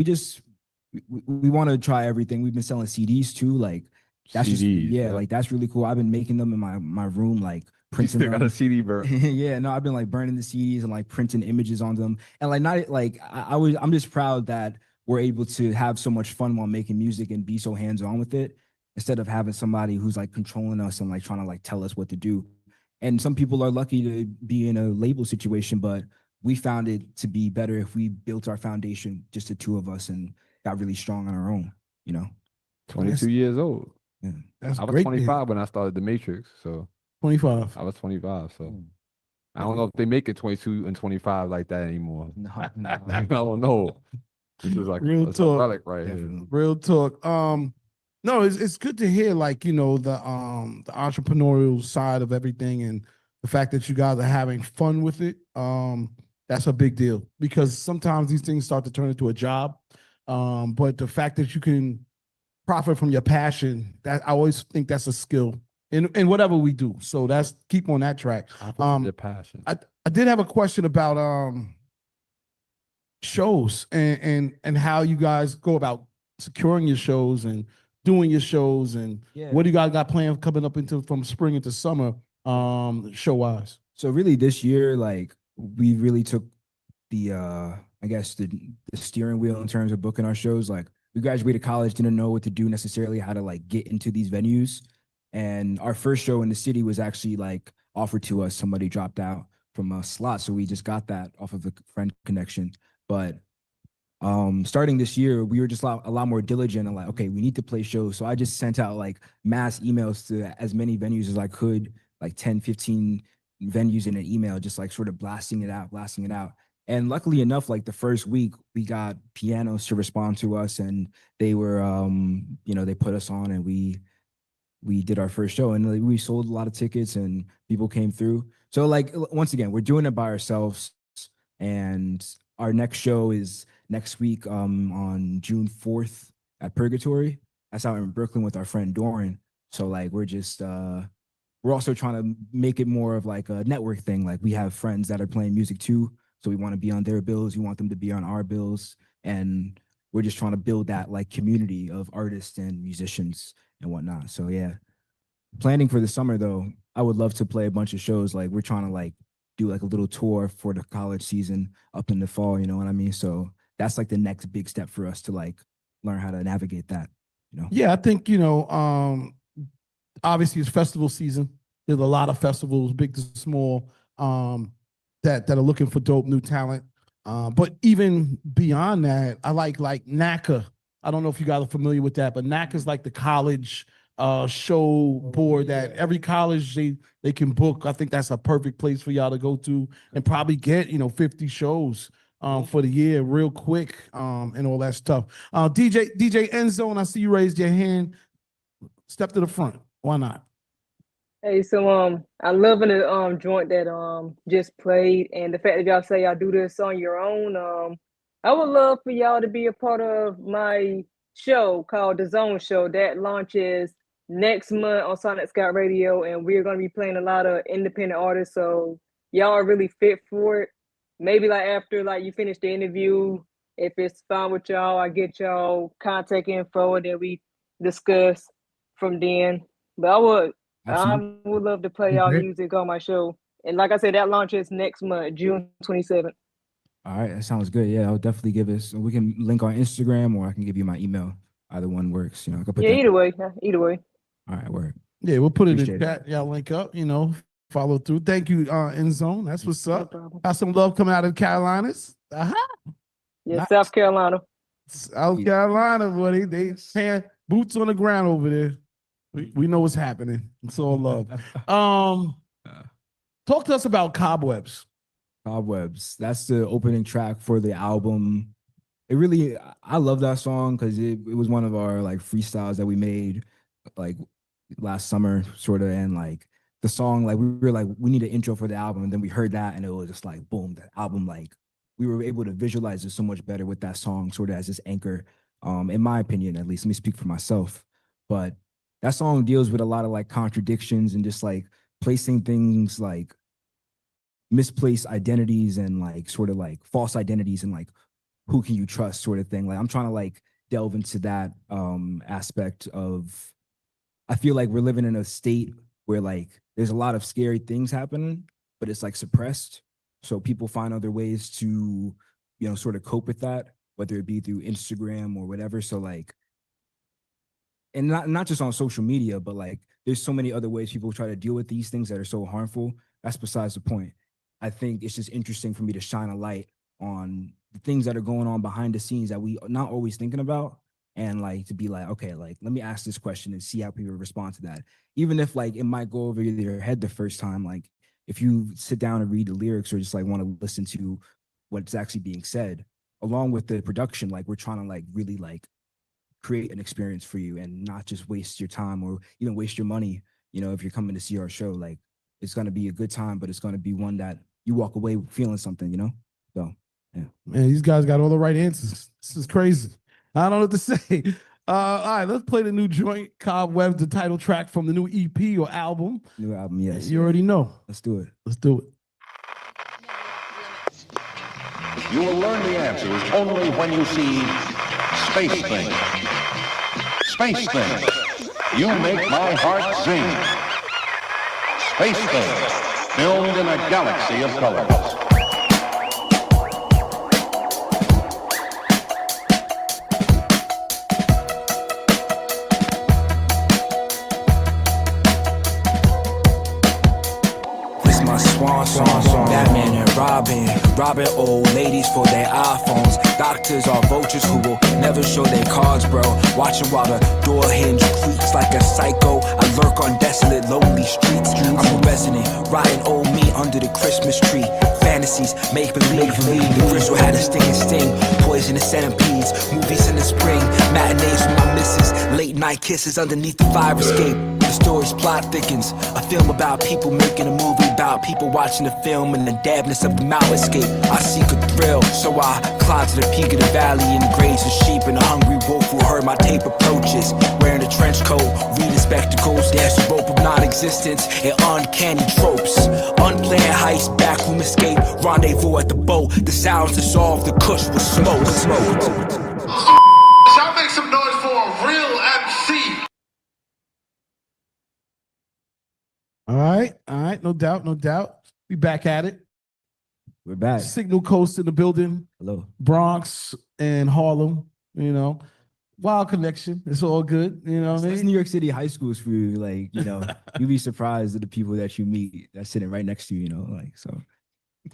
want to try everything. We've been selling CDs too. Like that's CDs, like that's really cool. I've been making them in my room, like printing You still them. got a CD burn. Yeah, no, I've been like burning the CDs and like printing images on them. And like not like I'm just proud that we're able to have so much fun while making music and be so hands-on with it instead of having somebody who's like controlling us and like trying to like tell us what to do. And some people are lucky to be in a label situation, but we found it to be better if we built our foundation, just the two of us, and got really strong on our own, 22 years old. Yeah. That's I was great. 25 when I started The Matrix. So 25. I was 25. So I don't know if they make it 22 and 25 like that anymore. No, I don't know. This is like Real a talk. relic right here. Real talk. No, it's good to hear, like, you know, the entrepreneurial side of everything, and the fact that you guys are having fun with it. That's a big deal, because sometimes these things start to turn into a job. But the fact that you can profit from your passion, that I always think that's a skill in whatever we do. So that's keep on that track. Your passion. I did have a question about shows and how you guys go about securing your shows and doing your shows, and what do you guys got planned coming up into from spring into summer, show wise? So really this year, like, we really took the I guess the steering wheel in terms of booking our shows. Like, we graduated college, didn't know what to do necessarily, how to like get into these venues. And our first show in the city was actually like offered to us. Somebody dropped out from a slot, so we just got that off of a friend connection. But starting this year, we were just a lot more diligent and like, okay, we need to play shows. So I just sent out like mass emails to as many venues as I could, like 10, 15 venues in an email, just like sort of blasting it out. And luckily enough, like the first week, we got pianos to respond to us, and they were, you know, they put us on, and we did our first show, and like, we sold a lot of tickets, and people came through. So like, once again, we're doing it by ourselves, and our next show is next week on June 4th at Purgatory. That's out in Brooklyn with our friend Doran. So like, we're just we're also trying to make it more of like a network thing. Like, we have friends that are playing music too, so we want to be on their bills. We want them to be on our bills, and we're just trying to build that like community of artists and musicians and whatnot. So yeah, planning for the summer though, I would love to play a bunch of shows. Like, we're trying to like do like a little tour for the college season up in the fall, you know what I mean? So that's like the next big step for us to like learn how to navigate that, you know? Yeah, I think, you know, obviously it's festival season. There's a lot of festivals, big to small, that are looking for dope new talent. But even beyond that, I like NACA. I don't know if you guys are familiar with that, but NACA is like the college show board that every college they can book. I think that's a perfect place for y'all to go to and probably get, you know, 50 shows for the year real quick, and all that stuff. DJ Endzone, I see you raised your hand. Step to the front. Why not? Hey, so I loving the joint that just played, and the fact that y'all say y'all do this on your own. I would love for y'all to be a part of my show called The Zone Show that launches next month on Sonic Scout Radio, and we're gonna be playing a lot of independent artists. So y'all are really fit for it. Maybe like after like you finish the interview, if it's fine with y'all, I get y'all contact info and then we discuss from then. But I would love to play y'all music on my show. And like I said, that launches next month, June 27th. All right, that sounds good. Yeah, I'll definitely give us. We can link on Instagram, or I can give you my email. Either one works. You know, I can put Yeah, that. either way. All right, word. Yeah, we'll put it in Appreciate the chat. Y'all link up, you know, follow through. Thank you, Endzone. That's what's up. Got some love coming out of the Carolinas. Yeah, Nice. South Carolina. South Carolina, buddy. They saying boots on the ground over there. We know what's happening. It's all love. Talk to us about Cobwebs. Cobwebs. That's the opening track for the album. It really, I love that song because it was one of our like freestyles that we made like last summer, sort of. And like the song, like we were like, we need an intro for the album. And then we heard that and it was just like, boom, the album, like we were able to visualize it so much better with that song sort of as this anchor, in my opinion, at least. Let me speak for myself. But that song deals with a lot of like contradictions and just like placing things like misplaced identities and like sort of like false identities and like who can you trust sort of thing. Like I'm trying to like delve into that aspect of, I feel like we're living in a state where like there's a lot of scary things happening, but it's like suppressed. So people find other ways to, you know, sort of cope with that, whether it be through Instagram or whatever. So like, and not just on social media, but like there's so many other ways people try to deal with these things that are so harmful. That's besides the point. I think it's just interesting for me to shine a light on the things that are going on behind the scenes that we not always thinking about, and like to be like, okay, like let me ask this question and see how people respond to that. Even if like it might go over your head the first time, like if you sit down and read the lyrics or just like want to listen to what's actually being said, along with the production, like we're trying to like really like create an experience for you and not just waste your time or even waste your money. You know, if you're coming to see our show, like it's going to be a good time, but it's going to be one that you walk away feeling something, you know? So, yeah. Man, these guys got all the right answers. This is crazy. I don't know what to say. All right, let's play the new joint, Cobwebs, the title track from the new EP or album. New album, yes. You already know. Let's do it. Let's do it. You will learn the answers only when you see Space Thing. Space Thing, you make my heart sing. Space Thing, filmed in a galaxy of colors. Song. Batman and Robin old ladies for their iPhones. Doctors are vultures who will never show their cards, bro. Watching while the door hinge creaks like a psycho. I lurk on desolate, lonely streets. I'm a resident, riding old me under the Christmas tree. Fantasies, make believe. The crystal had a sting, poisonous centipedes. Movies in the spring, matinees with my missus. Late night kisses underneath the fire escape. The story's plot thickens. A film about people making a movie about people watching the film and the dampness of the mountain escape. I seek a thrill, so I climb to the peak of the valley and graze the sheep and a hungry wolf who heard my tape approaches. Wearing a trench coat, reading spectacles, there's a rope of non-existence and uncanny tropes. Unplanned heist, backroom escape, rendezvous at the boat. The sounds dissolve, the kush with smoke. Y'all make some noise for a real MC. All right, no doubt. We back at it. We're back. Signal Coast in the building. Hello. Bronx and Harlem, you know. Wild connection. It's all good, you know what I It's mean? New York City high schools for you. Like, you know, you'd be surprised at the people that you meet that's sitting right next to you, you know, like, so.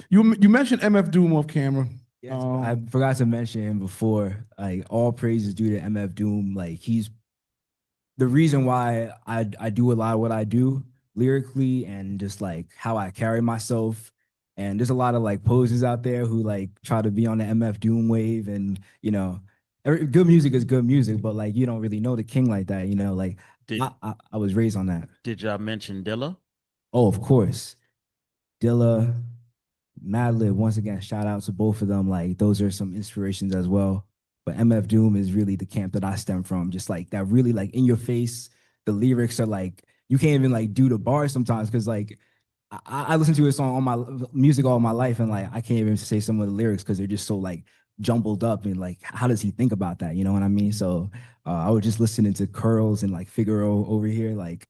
You mentioned MF Doom off camera. Yes, I forgot to mention him before. Like, all praise is due to MF Doom. Like, he's the reason why I do a lot of what I do lyrically and just like how I carry myself. And there's a lot of like posers out there who like try to be on the MF Doom wave, and you know, good music is good music, but like you don't really know the king like that, you know. Like I was raised on that. Did y'all mention Dilla? Oh, of course, Dilla, Madlib. Once again, shout out to both of them. Like those are some inspirations as well. But MF Doom is really the camp that I stem from. Just like that, really like in your face. The lyrics are like you can't even like do the bars sometimes because like I listen to a song on my music all my life and like I can't even say some of the lyrics because they're just so like jumbled up and like how does he think about that? You know what I mean? So I was just listening to Curls and like Figaro over here. Like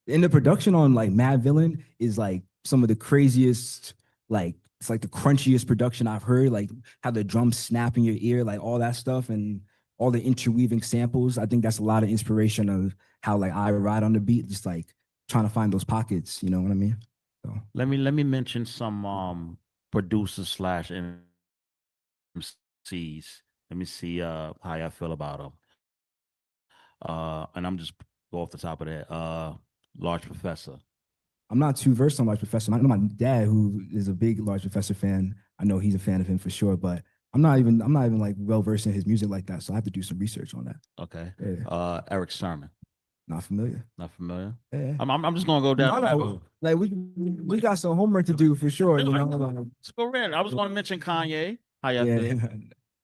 in the production on like Mad Villain is like some of the craziest, like it's like the crunchiest production I've heard. Like how the drums snap in your ear, like all that stuff and all the interweaving samples. I think that's a lot of inspiration of how like I ride on the beat, just like trying to find those pockets. You know what I mean? So Let me mention some producers slash MCs. Let me see how I feel about them. And I'm just go off the top of that. Large Professor. I'm not too versed on Large Professor. I know my dad, who is a big Large Professor fan. I know he's a fan of him for sure, but I'm not even like well versed in his music like that. So I have to do some research on that. Okay. Yeah. Eric Sermon. Not familiar. Not familiar. Yeah. I'm just gonna go down. Like we got some homework to do for sure. You know, Let's go red. I was gonna mention Kanye. How y'all feel?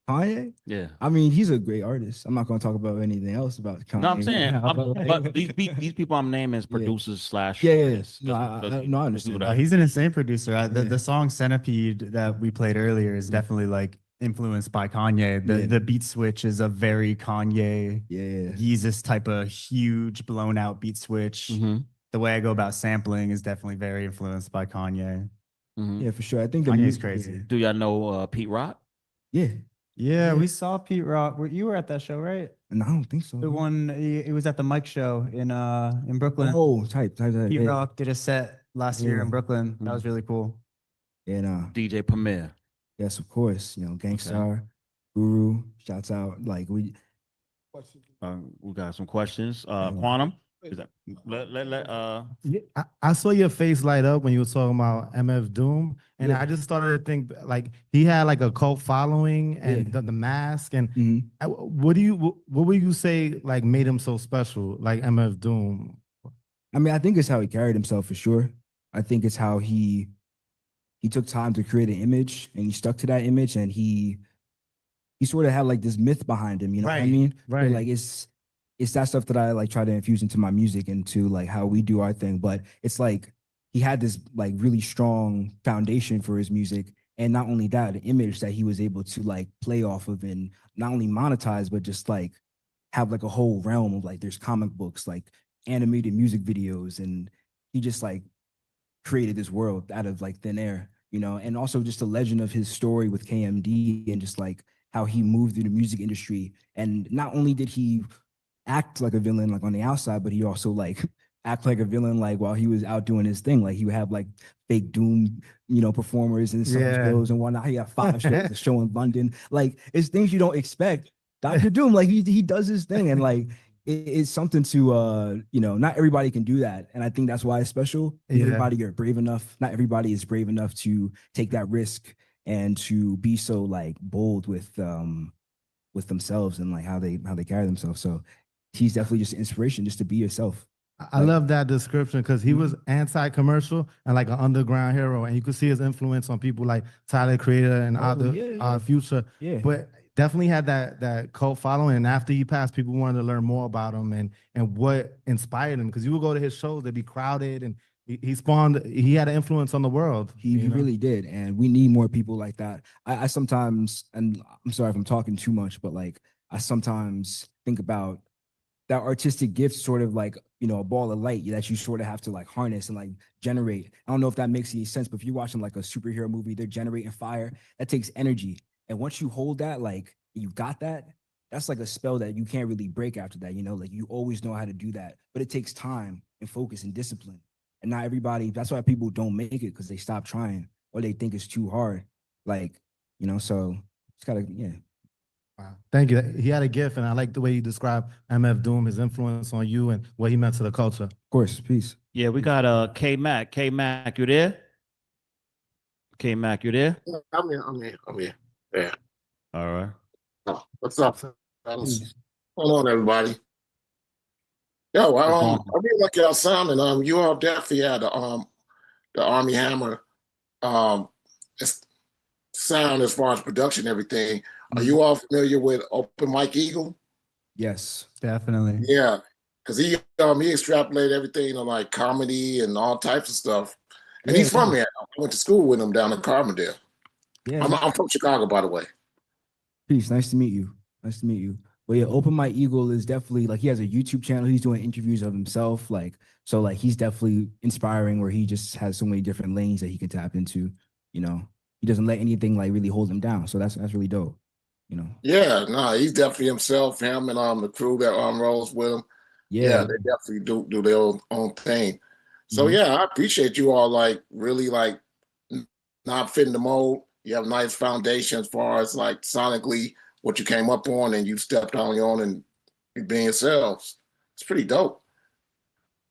Kanye? Yeah. I mean, he's a great artist. I'm not going to talk about anything else about Kanye. No, I'm saying, but these people I'm naming as producers slash. Yeah. No, I understand. He's an insane producer. The song Centipede that we played earlier is definitely like influenced by Kanye. The beat switch is a very Kanye, Yeezus type of huge blown out beat switch. The way I go about sampling is definitely very influenced by Kanye. Yeah, for sure. I think Kanye's crazy. Do y'all know Pete Rock? Yeah, we saw Pete Rock. You were at that show, right? No, I don't think so. The one it was at the Mike show in Brooklyn. Oh, type. Pete Rock did a set last year in Brooklyn. That was really cool. And DJ Premier. Yes, of course. You know, Gangstar, Guru, shouts out. Like We got some questions. Quantum, is that Yeah, I saw your face light up when you were talking about MF Doom, and Yeah. I just started to think like he had like a cult following and the mask. And what would you say like made him so special, like MF Doom? I mean, I think it's how he carried himself for sure. I think it's how he took time to create an image and he stuck to that image, and he sort of had like this myth behind him, you know what I Right, mean? right. So, like it's that stuff that I like try to infuse into my music and to like how we do our thing. But it's like he had this like really strong foundation for his music. And not only that, the image that he was able to like play off of and not only monetize, but just like have like a whole realm of like there's comic books, like animated music videos, and he just like created this world out of like thin air, you know, and also just the legend of his story with KMD and just like how he moved through the music industry. And not only did he act like a villain like on the outside, but he also like act like a villain like while he was out doing his thing. Like he would have like fake Doom, you know, performers and some Yeah. shows and whatnot. He got 5 shows, a show in London. Like it's things you don't expect. Dr. Doom, like he does his thing, and like it's something to you know, not everybody can do that. And I think that's why it's special. Yeah. Everybody are brave enough. Not everybody is brave enough to take that risk and to be so like bold with themselves and like how they carry themselves. So he's definitely just an inspiration just to be yourself. I love that description because he was anti-commercial and like an underground hero, and you could see his influence on people like Tyler Creator and Future. Yeah. But definitely had that cult following. And after he passed, people wanted to learn more about him and what inspired him. Because you would go to his shows, they'd be crowded, and he had an influence on the world. He really did. And we need more people like that. I sometimes, and I'm sorry if I'm talking too much, but like I sometimes think about that artistic gift sort of like, you know, a ball of light that you sort of have to like harness and like generate. I don't know if that makes any sense, but if you're watching like a superhero movie, they're generating fire, that takes energy. And once you hold that, like you got that, that's like a spell that you can't really break after that, you know, like you always know how to do that, but it takes time and focus and discipline. And not everybody, that's why people don't make it, because they stop trying or they think it's too hard. Like, you know, so it's gotta, yeah. Wow. Thank you. He had a gift, and I like the way you described MF Doom, his influence on you and what he meant to the culture. Of course, peace. Yeah, we got K Mac. K Mac, you there? K Mac, you there? I'm here. Yeah. All right. Oh, what's up, fellas? Hold on, everybody. Yo, I really like y'all sound, and you all definitely had the Army Hammer sound as far as production and everything. Are you all familiar with Open Mike Eagle? Yes, definitely. Yeah, because he extrapolated everything to like comedy and all types of stuff. And he's from there. I went to school with him down in Carbondale. Yeah, I'm from Chicago, by the way. Peace. Nice to meet you. Nice to meet you. But yeah, Open My Eagle is definitely like, he has a YouTube channel. He's doing interviews of himself. Like, so like he's definitely inspiring, where he just has so many different lanes that he can tap into. You know, he doesn't let anything like really hold him down. So that's really dope. You know. Yeah, no, he's definitely himself, him and the crew that rolls with him. Yeah, they definitely do their own thing. So yeah, I appreciate you all like really like not fitting the mold. You have a nice foundation as far as like sonically what you came up on, and you stepped on your own and you being yourselves. It's pretty dope.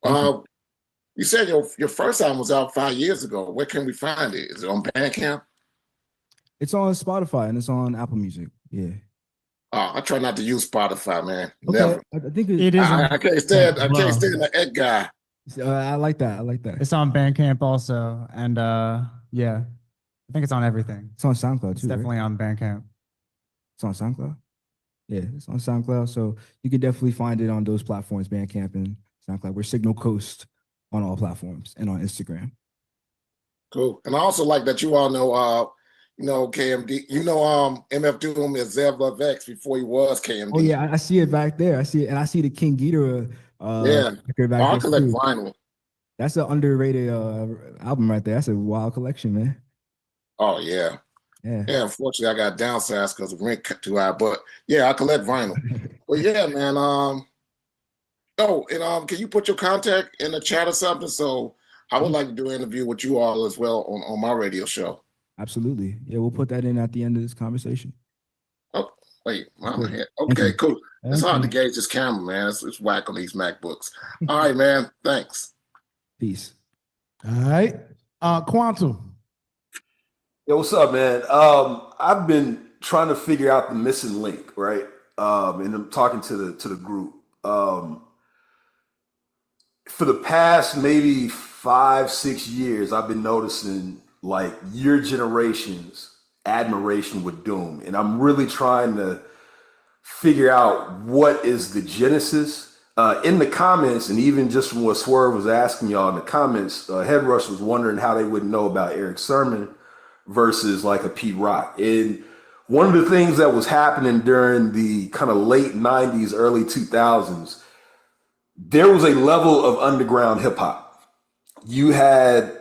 You said your first album was out 5 years ago. Where can we find it? Is it on Bandcamp? It's on Spotify and it's on Apple Music. Yeah. I try not to use Spotify, man. Okay. Never. I think it is. I can't stand the Ed guy. I like that. I like that. It's on Bandcamp also, and yeah, I think it's on everything. It's on SoundCloud too. It's definitely on Bandcamp. It's on SoundCloud. Yeah, it's on SoundCloud. So you can definitely find it on those platforms, Bandcamp and SoundCloud. We're Signal Coast on all platforms and on Instagram. Cool. And I also like that you all know KMD. You know MF Doom is Zev Love X before he was KMD. Oh yeah, I see it back there. I see it, and I see the King Ghidorah record back I there collect too. vinyl. That's an underrated album right there. That's a wild collection, man. Oh yeah. Yeah. Unfortunately, I got downsized because the rent cut too high. But yeah, I collect vinyl. Well, yeah, man. Can you put your contact in the chat or something? So I would like to do an interview with you all as well on my radio show. Absolutely. Yeah, we'll put that in at the end of this conversation. Oh, Wait, why am I here? Thank Okay, you. cool. It's Thank hard to you. gauge this camera, man. It's whack on these MacBooks. All right, man. Thanks. Peace. All right. Quantum. Yo, what's up, man? I've been trying to figure out the missing link, right? And I'm talking to the group. For the past maybe 5-6 years, I've been noticing like your generation's admiration with Doom, and I'm really trying to figure out what is the genesis. In the comments, and even just from what Swerve was asking y'all in the comments, Headrush was wondering how they would know about Eric Sermon versus like a Pete Rock. And one of the things that was happening during the kind of late 90s, early 2000s, there was a level of underground hip hop. You had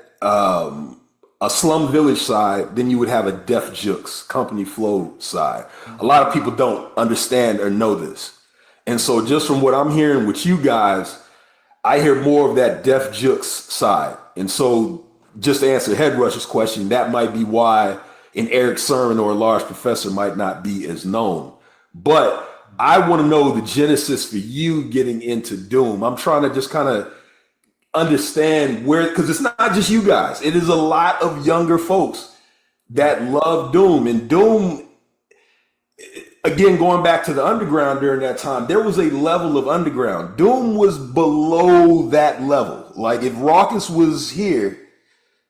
a Slum Village side, then you would have a Def Jux Company Flow side. A lot of people don't understand or know this. And so just from what I'm hearing with you guys, I hear more of that Def Jux side. And so just to answer Headrush's question, that might be why an Eric Sermon or a Large Professor might not be as known. But I want to know the genesis for you getting into Doom. I'm trying to just kind of understand where, because it's not just you guys. It is a lot of younger folks that love Doom. And Doom, again, going back to the underground during that time, there was a level of underground. Doom was below that level. Like if Rawkus was here,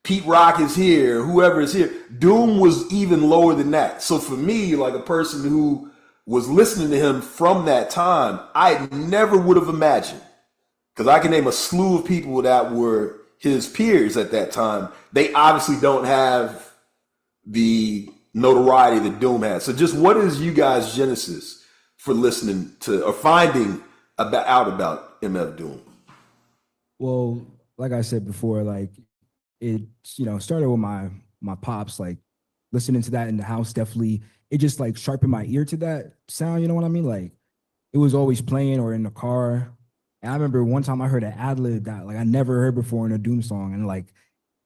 Pete Rock is here, whoever is here, Doom was even lower than that. So for me, like a person who was listening to him from that time, I never would have imagined, because I can name a slew of people that were his peers at that time. They obviously don't have the notoriety that Doom has. So just what is you guys' genesis for listening to or finding out about MF Doom? Well, like I said before, like it, started with my pops, like listening to that in the house. Definitely, it just like sharpened my ear to that sound. You know what I mean? Like it was always playing or in the car. And I remember one time I heard an ad lib that like I never heard before in a Doom song, and like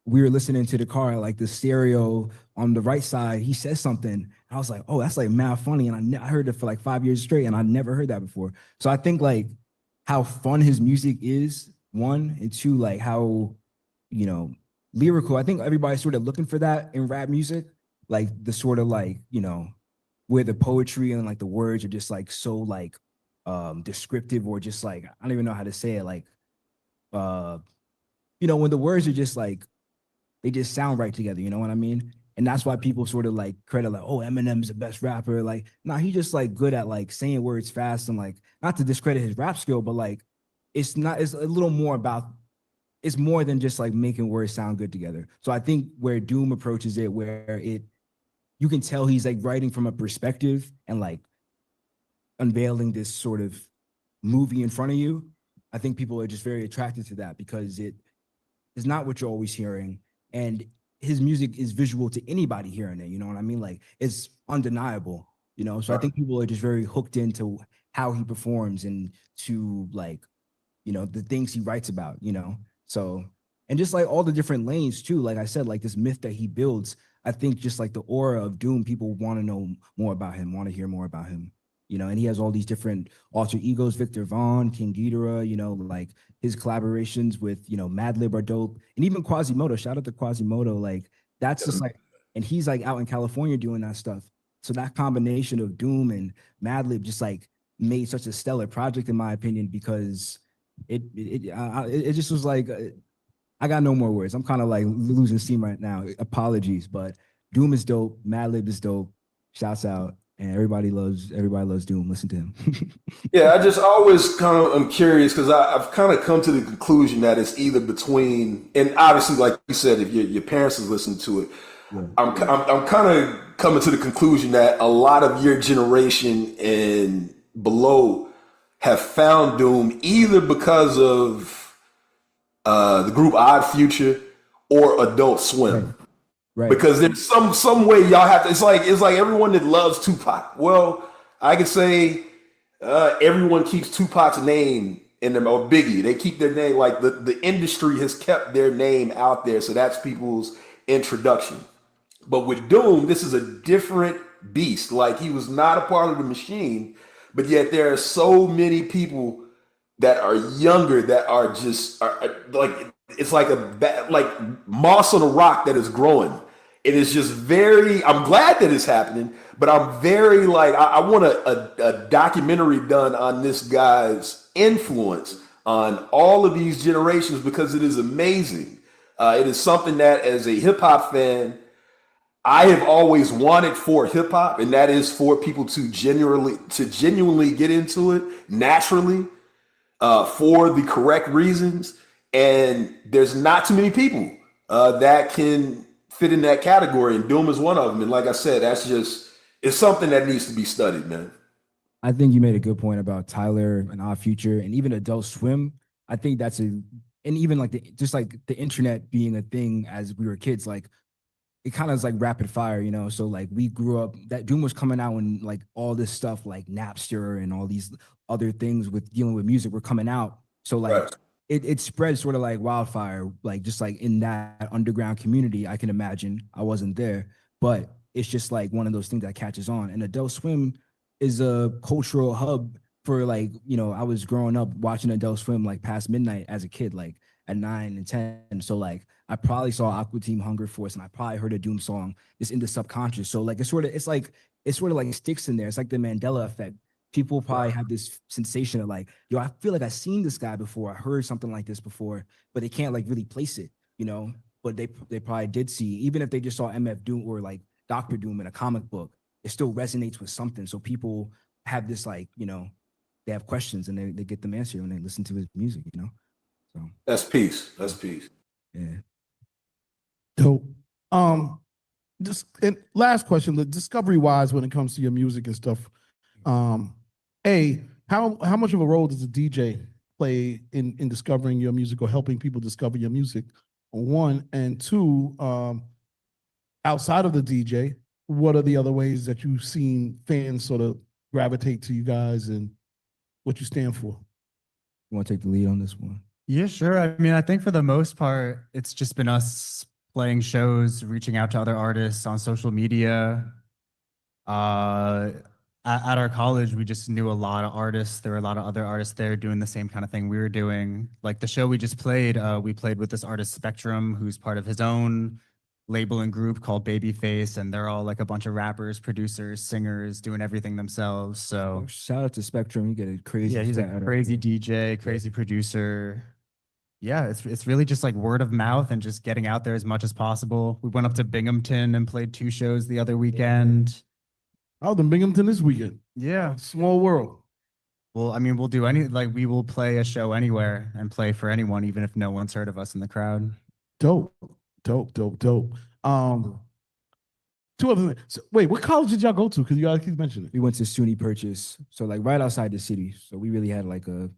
we were listening to the car, like the stereo on the right side, he says something. And I was like, oh, that's like mad funny. And I heard it for like 5 years straight, and I never heard that before. So I think like how fun his music is, one, and two, like how, lyrical. I think everybody's sort of looking for that in rap music, like the sort of like, where the poetry and like the words are just like so like descriptive, or just like, I don't even know how to say it. Like, when the words are just like, they just sound right together, you know what I mean? And that's why people sort of like credit like, oh, Eminem's the best rapper. Like, nah, he just like good at like saying words fast, and like, not to discredit his rap skill, but like, it's a little more about, it's more than just like making words sound good together. So I think where Doom approaches it, where you can tell he's like writing from a perspective and like unveiling this sort of movie in front of you. I think people are just very attracted to that because it is not what you're always hearing. And his music is visual to anybody hearing it, you know what I mean? Like it's undeniable, So I think people are just very hooked into how he performs and to like, the things he writes about, So, and just like all the different lanes too, like I said, like this myth that he builds, I think just like the aura of Doom, people want to know more about him, want to hear more about him, and he has all these different alter egos, Victor Vaughn, King Ghidorah, like his collaborations with, Madlib are dope. And even Quasimodo, shout out to Quasimodo, like that's just like, and he's like out in California doing that stuff. So that combination of Doom and Madlib just like made such a stellar project, in my opinion, because it just was like, I got no more words. I'm kind of like losing steam right now. Apologies, but Doom is dope. Madlib is dope. Shouts out. And everybody loves Doom. Listen to him. Yeah, I always I'm curious because I've kind of come to the conclusion that it's either between, and obviously, like you said, if your parents have listened to it, yeah. I'm kind of coming to the conclusion that a lot of your generation and below have found Doom either because of the group Odd Future or Adult Swim. Right. Because there's some way y'all have to. It's like everyone that loves Tupac. Well, I could say everyone keeps Tupac's name in them, or Biggie. They keep their name, like the industry has kept their name out there, so that's people's introduction. But with Doom, this is a different beast. Like he was not a part of the machine, but yet there are so many people that are younger that are just like it's like like moss on a rock that is growing. It is just very. I'm glad that it's happening, but I'm very like I want a documentary done on this guy's influence on all of these generations because it is amazing. It is something that, as a hip hop fan, I have always wanted for hip hop, and that is for people to genuinely get into it naturally for the correct reasons. And there's not too many people that can fit in that category, and Doom is one of them. And like I said, it's something that needs to be studied, man. I think you made a good point about Tyler and Odd Future and even Adult Swim. I think and even like just like the internet being a thing as we were kids, like it kind of is like rapid fire, So like we grew up, that Doom was coming out when like all this stuff like Napster and all these other things with dealing with music were coming out. So like it spread sort of like wildfire, like just like in that underground community. I can imagine. I wasn't there, but it's just like one of those things that catches on. And Adult Swim is a cultural hub for like, I was growing up watching Adult Swim like past midnight as a kid, like at 9 and 10. So like I probably saw Aqua Team Hunger Force and I probably heard a Doom song just in the subconscious. So like it sort of like sticks in there. It's like the Mandela effect. People probably have this sensation of like, yo, I feel like I've seen this guy before. I heard something like this before, but they can't like really place it, but they probably did see, even if they just saw MF Doom or like Dr. Doom in a comic book, it still resonates with something. So people have this like, they have questions and they get them answered when they listen to his music, So that's peace. That's peace. Yeah. Dope. Just and last question, the discovery wise, when it comes to your music and stuff, how much of a role does a DJ play in discovering your music or helping people discover your music? One, and two, outside of the DJ, what are the other ways that you've seen fans sort of gravitate to you guys and what you stand for? You want to take the lead on this one? Yeah, sure. I mean, I think for the most part, it's just been us playing shows, reaching out to other artists on social media. At our college, we just knew a lot of artists. There were a lot of other artists there doing the same kind of thing we were doing. Like the show we just played, we played with this artist Spectrum, who's part of his own label and group called Babyface, and they're all like a bunch of rappers, producers, singers, doing everything themselves. So shout out to Spectrum. You get a crazy. Yeah, he's a crazy DJ, crazy producer. Yeah, it's really just like word of mouth and just getting out there as much as possible. We went up to Binghamton and played 2 shows the other weekend. I was in Binghamton this weekend. Yeah. Small world. Well, I mean, we'll do we will play a show anywhere and play for anyone, even if no one's heard of us in the crowd. Dope. Two other things. So, wait, what college did y'all go to? Because you guys keep mentioning it. We went to SUNY Purchase, so like right outside the city. So we really had like a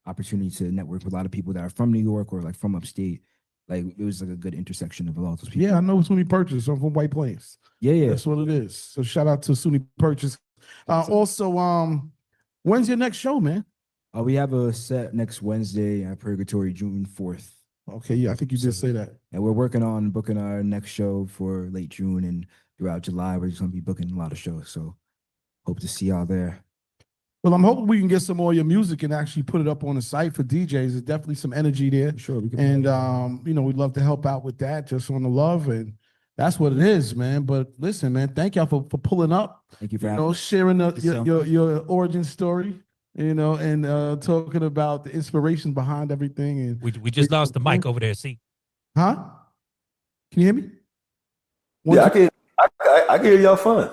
opportunity to network with a lot of people that are from New York or like from upstate. Like it was like a good intersection of a lot of those people. Yeah, I know SUNY Purchase. I'm from White Plains. Yeah. That's what it is. So shout out to SUNY Purchase. Also, when's your next show, man? We have a set next Wednesday at Purgatory, June 4th. Okay, yeah, I think you did say that. And we're working on booking our next show for late June and throughout July. We're just gonna be booking a lot of shows. So hope to see y'all there. Well, I'm hoping we can get some more of your music and actually put it up on the site for DJs. There's definitely some energy there. Sure. And we'd love to help out with that, just on the love, and that's what it is, man. But listen, man, thank y'all for pulling up. Thank you for having me. Sharing your origin story, and talking about the inspiration behind everything. And we just lost the mic over there. See? Huh? Can you hear me? I can hear y'all fine.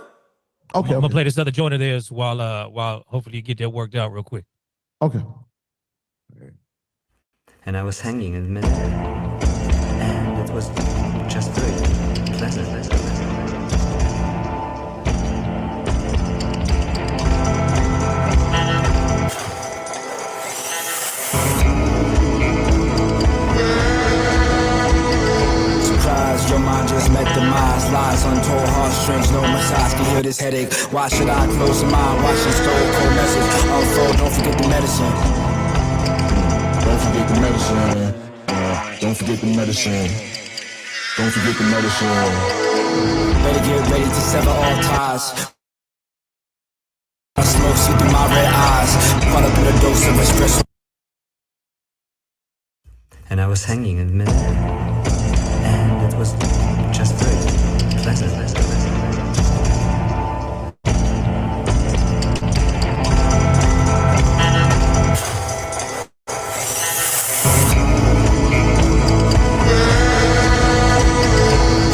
Okay, I'm gonna play this other joint of theirs while hopefully you get that worked out real quick. Okay. And I was hanging in the middle, and it was just very pleasant. Your mind just met the minds, lies, untold heartstrings, no massage can heal this headache. Why should I close the mind, watching stole cold message unfold? Don't forget the medicine. Don't forget the medicine. Don't forget the medicine. Don't forget the medicine. Better get ready to sever all ties. my red eyes. Caught up in a dose of espresso. And I was hanging in mid, and it was just very pleasant.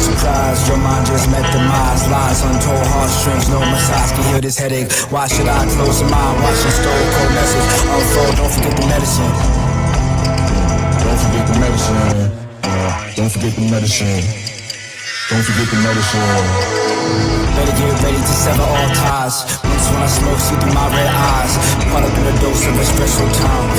Surprise, your mind just met demise. Lies, untold heartstrings, no massage can heal this headache. Why should I close my mind, watching stone cold message unfold? Don't forget the medicine. Don't forget the medicine. Don't forget the medicine. Don't forget the medicine. Better get ready to sever all ties. Once when I smoke, see through my red eyes. Caught up in a dose of espresso time.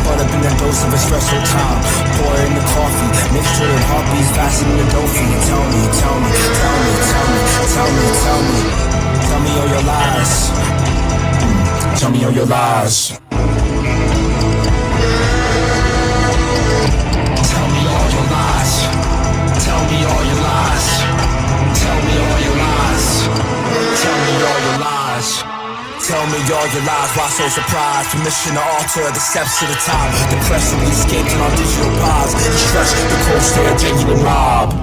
Caught up in a dose of espresso time. Pour in the coffee, make sure that heartbeats faster than the Dophie. Tell me, tell me, tell me, tell me, tell me, tell me, tell me all your lies. Tell me all your lies. Tell me all your lies. Tell me all your lies. Tell me all your lies. Tell me all your lies. Tell me all your lies, why so surprised? Permission to alter the steps to the top. Depression we escaped in our digital pods. Stretch the cold stare, genuine mob.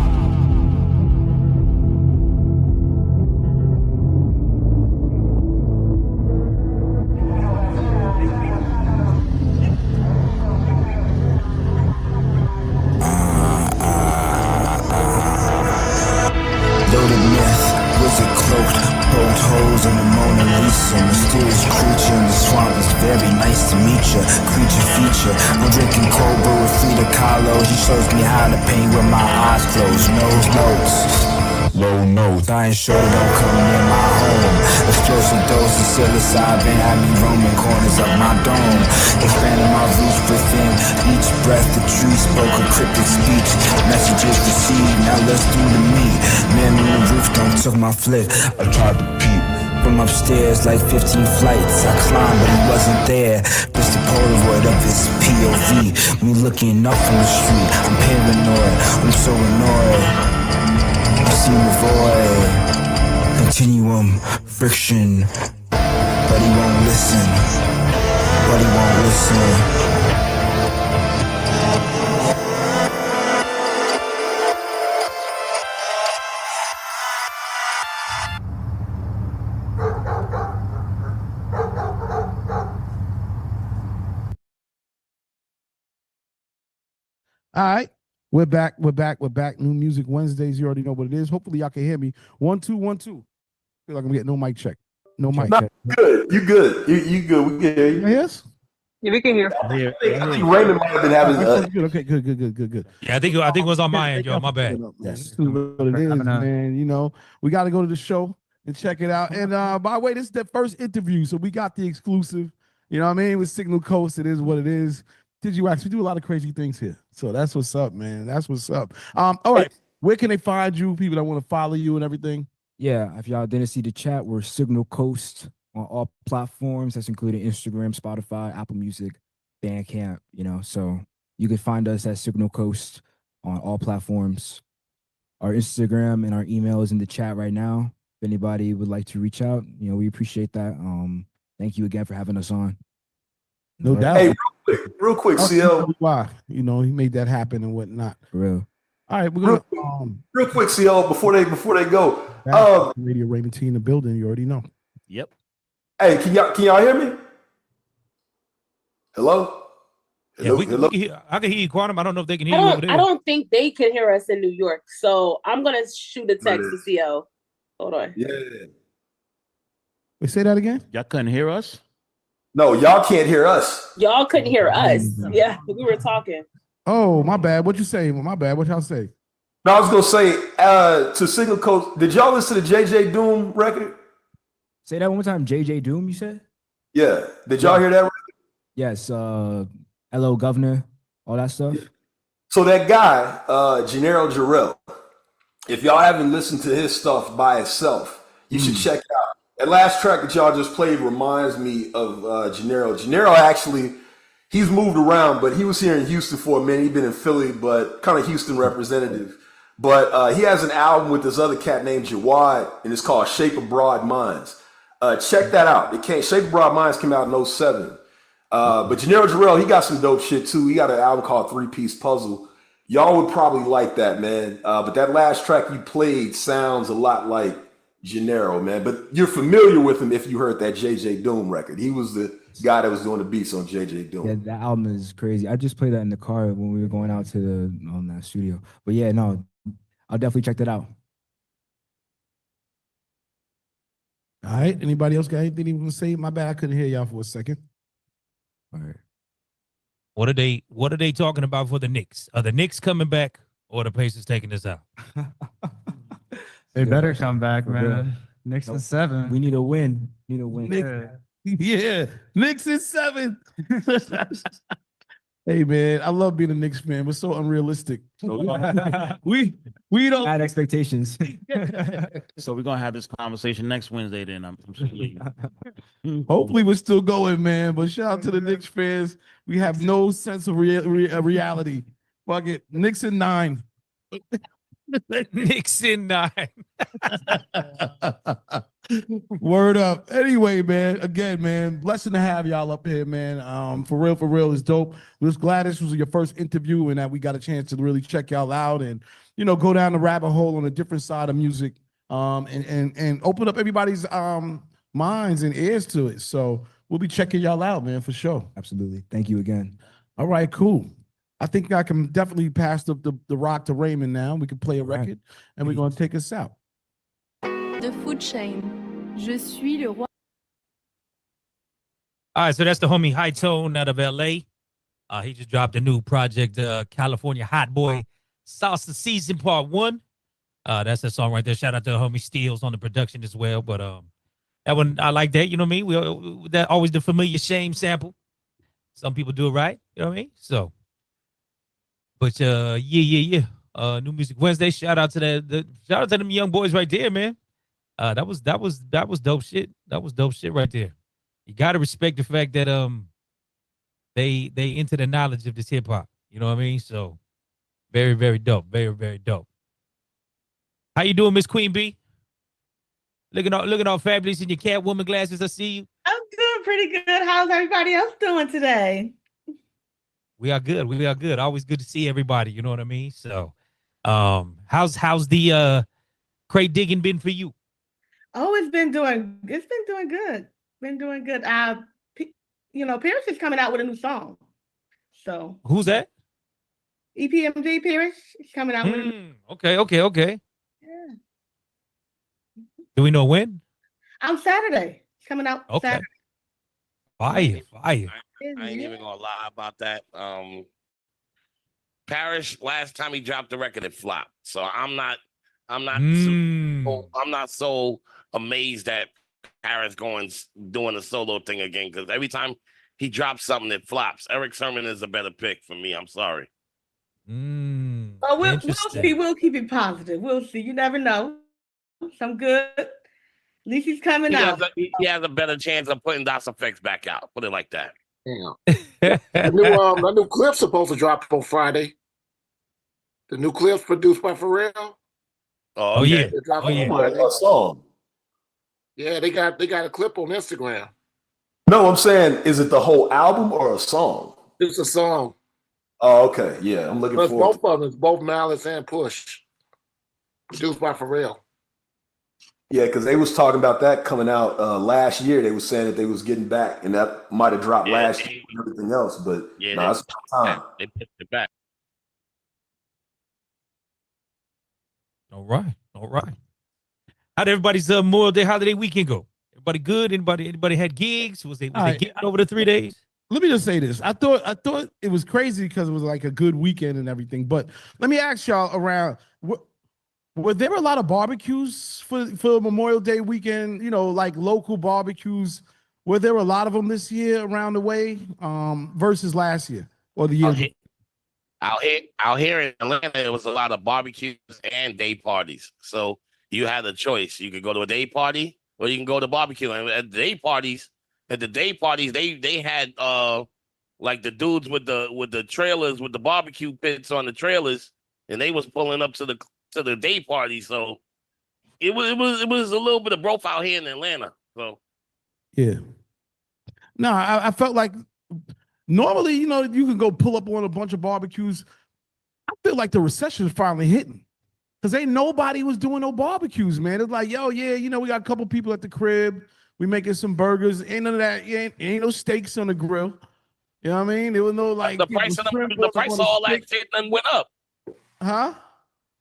Loaded myth, wizard cloaked, poked holes in the Mona Lisa. Mysterious creature in the swamp is very nice to meet ya. Creature feature, I'm drinking cold brew with Frida Kahlo. He shows me how to paint with my eyes closed. Nose notes, low notes. I ain't sure don't come near my home. Explosive dose of psilocybin had me roaming corners of my dome. Expanding my reach within each breath. The tree spoke a cryptic speech. Messages received, now let's do the meat. Man on the roof don't took my flick. I tried to peep from upstairs like 15 flights. I climbed but he wasn't there. Just a Polaroid of his POV. Me looking up from the street. I'm paranoid, I'm so annoyed. I seem the void. Continuum, friction. But he won't listen. But he won't listen. All right. We're back. We're back. We're back. New Music Wednesdays. You already know what it is. Hopefully, y'all can hear me. 1 2 1 2. Feel like I'm getting no mic check. No mic check. Good. You good. You good. We can hear you. Yes. Yeah, we can hear. I think Raymond might have been having. Okay, good. Yeah, I think it was on my end, yo. My bad. Yes, what it is, man. You know, we got to go to the show and check it out. And by the way, this is the first interview, so we got the exclusive. You know what I mean? With Signal Coast, it is what it is. Digiwaxx, we do a lot of crazy things here, so that's what's up, man. That's what's up. All right, where can they find you? People that want to follow you and everything. Yeah, if y'all didn't see the chat, we're Signal Coast on all platforms. That's including Instagram, Spotify, Apple Music, Bandcamp. You know, so you can find us at Signal Coast on all platforms. Our Instagram and our email is in the chat right now. If anybody would like to reach out, you know, we appreciate that. Thank you again for having us on. No doubt. Hey, real quick, CL. Why? You know, he made that happen and whatnot. For real. All right, we're gonna real quick, CL. Before they go, Radio Raymond T in the building. You already know. Yep. Hey, can y'all hear me? Hello. Yeah, Hello. I can hear you, Quantum. I don't know if they can hear you over there. I don't think they can hear us in New York, so I'm gonna shoot a text to CL. Hold on. Yeah. Wait, say that again. Y'all couldn't hear us? No, y'all can't hear us. Y'all couldn't hear us. Yeah, we were talking. Oh, my bad. What you say? My bad. What y'all say? No, I was gonna say to Signal Coast. Did y'all listen to JJ Doom record? Say that one more time. JJ Doom, you said? Yeah. Did y'all hear that record? Yes. LO Governor, all that stuff. So that guy, Gennaro Jarrell, if y'all haven't listened to his stuff by itself, you should check it out. That last track that y'all just played reminds me of Gennaro. Gennaro actually, he's moved around, but he was here in Houston for a minute. He'd been in Philly, but kind of Houston representative. But he has an album with this other cat named Jawad, and it's called Shape of Broad Minds. Check that out. It came. Shape of Broad Minds came out in 07. But Gennaro Jarrell, he got some dope shit too. He got an album called 3-Piece Puzzle. Y'all would probably like that, man. But that last track you played sounds a lot like Gennaro, man. But you're familiar with him if you heard that JJ Doom record. He was the guy that was doing the beats on JJ Doom. Yeah, that album is crazy. I just played that in the car when we were going out to the studio. But yeah, no, I'll definitely check that out. All right. Anybody else got anything you want to say? My bad, I couldn't hear y'all for a second. All right. What are they talking about for the Knicks? Are the Knicks coming back or the Pacers taking this out? They better come back, For real. man. Knicks in 7. We need a win. Need a win. Yeah, Knicks is 7. Hey man, I love being a Knicks fan. We're so unrealistic. we don't Bad expectations. So we're gonna have this conversation next Wednesday. Then I'm Hopefully we're still going, man. But shout out to the Knicks fans. We have no sense of reality. Fuck it. Knicks in 9. Knicks in 9. Word up. Anyway, man. Again, man. Blessing to have y'all up here, man. For real, it's dope. We're just glad this was your first interview and that we got a chance to really check y'all out and go down the rabbit hole on a different side of music. And open up everybody's minds and ears to it. So we'll be checking y'all out, man, for sure. Absolutely. Thank you again. All right, cool. I think I can definitely pass the rock to Raymond now. We can play a record and we're gonna take us out. The food chain. Je suis le roi. All right, so that's the homie High Tone out of LA. He just dropped a new project, California Hot Boy Salsa Season Part 1. That's the song right there. Shout out to the homie Steels on the production as well. But that one, I like that. You know what I mean? That always the familiar Shame sample. Some people do it right. You know what I mean? So, but yeah. New Music Wednesday. Shout out to shout out to them young boys right there, man. That was dope shit. That was dope shit right there. You gotta respect the fact that they into the knowledge of this hip hop. You know what I mean? So very, very dope. Very, very dope. How you doing, Miss Queen B? Looking all fabulous in your Catwoman glasses. I see you. I'm doing pretty good. How's everybody else doing today? We are good. We are good. Always good to see everybody. You know what I mean? So, how's the crate digging been for you? Oh, it's been doing good. Been doing good. Paris is coming out with a new song. So who's that? EPMD Paris is coming out with a new Okay. Yeah. Do we know when? On Saturday. It's coming out Saturday. Fire. I ain't even gonna lie about that. Parrish, last time he dropped the record, it flopped. So I'm not so amazed that Parrish doing a solo thing again, because every time he drops something, it flops. Eric Sermon is a better pick for me. I'm sorry. But we'll see. We'll keep it positive. We'll see. You never know. Some good. At least he's coming out. He has a better chance of putting DOS Effects back out. Put it like that. Yeah. The new clip's supposed to drop on Friday. The new clip's produced by Pharrell. Oh yeah. Song. Yeah, they got a clip on Instagram. No, I'm saying, is it the whole album or a song? It's a song. Oh, okay. Yeah, I'm looking for both of them. It's both Malice and Push. Produced by Pharrell. Yeah, because they was talking about that coming out last year. They was saying that they was getting back, and that might have dropped last year and everything else. But it's time. They picked it back. All right. How'd everybody's Memorial Day holiday weekend go? Everybody good? Anybody had gigs? Was they getting over the 3 days? Let me just say this. I thought it was crazy because it was like a good weekend and everything. But let me ask y'all around. Were there a lot of barbecues for Memorial Day weekend? Like local barbecues. Were there a lot of them this year around the way versus last year or the year? Out here in Atlanta, there was a lot of barbecues and day parties. So you had a choice. You could go to a day party or you can go to barbecue. And at the day parties, they had like the dudes with the trailers with the barbecue pits on the trailers, and they was pulling up to the day party. So it was a little bit of both out here in Atlanta. So Yeah. No, I felt like normally, you know, you can go pull up on a bunch of barbecues. I feel like the recession is finally hitting. Because ain't nobody was doing no barbecues, man. It's like, yo, yeah, you know, we got a couple people at the crib. We making some burgers. Ain't none of that. Ain't no steaks on the grill. You know what I mean? There was no like The price of shrimp the on price on of a all that stick. shit done went up. Huh?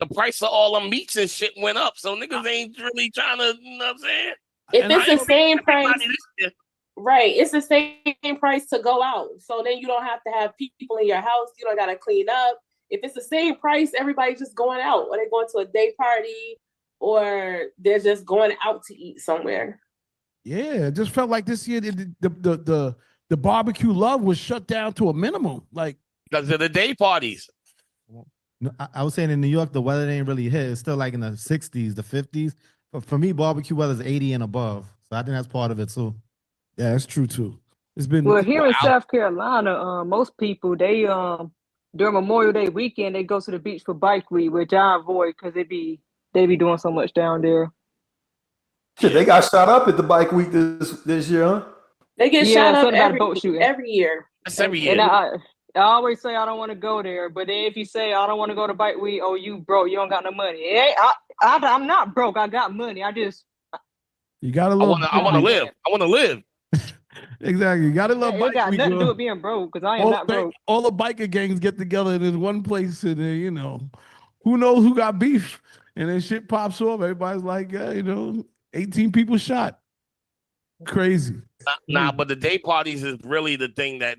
The price of all the meats and shit went up. So niggas ain't really trying to, you know what I'm saying? If it's the same price, this right? It's the same price to go out. So then you don't have to have people in your house. You don't got to clean up. If it's the same price, everybody's just going out, or they're going to a day party, or they're just going out to eat somewhere. Yeah, it just felt like this year the barbecue love was shut down to a minimum. Like because of the day parties. No, I was saying in New York, the weather ain't really hit. It's still like in the 60s, the 50s. But for me, barbecue weather is 80 and above. So I think that's part of it too. Yeah, that's true too. It's been Well, here in South Carolina, most people they during Memorial Day weekend they go to the beach for bike week, which I avoid because they be doing so much down there. Shit, they got shot up at the bike week this year, huh? They get shot up boat shooting every year. That's every year. And I always say I don't want to go there, but then if you say I don't want to go to bike week, oh you broke, you don't got no money. I'm not broke. I got money. You gotta love. I want to live. I want to live. Exactly. You gotta love It bike got week. nothing to do with being broke because I am not broke. All the biker gangs get together in this one place, and then you know, who knows who got beef, and then shit pops off. Everybody's like, yeah, you know, 18 people shot. Crazy. Nah, but the day parties is really the thing that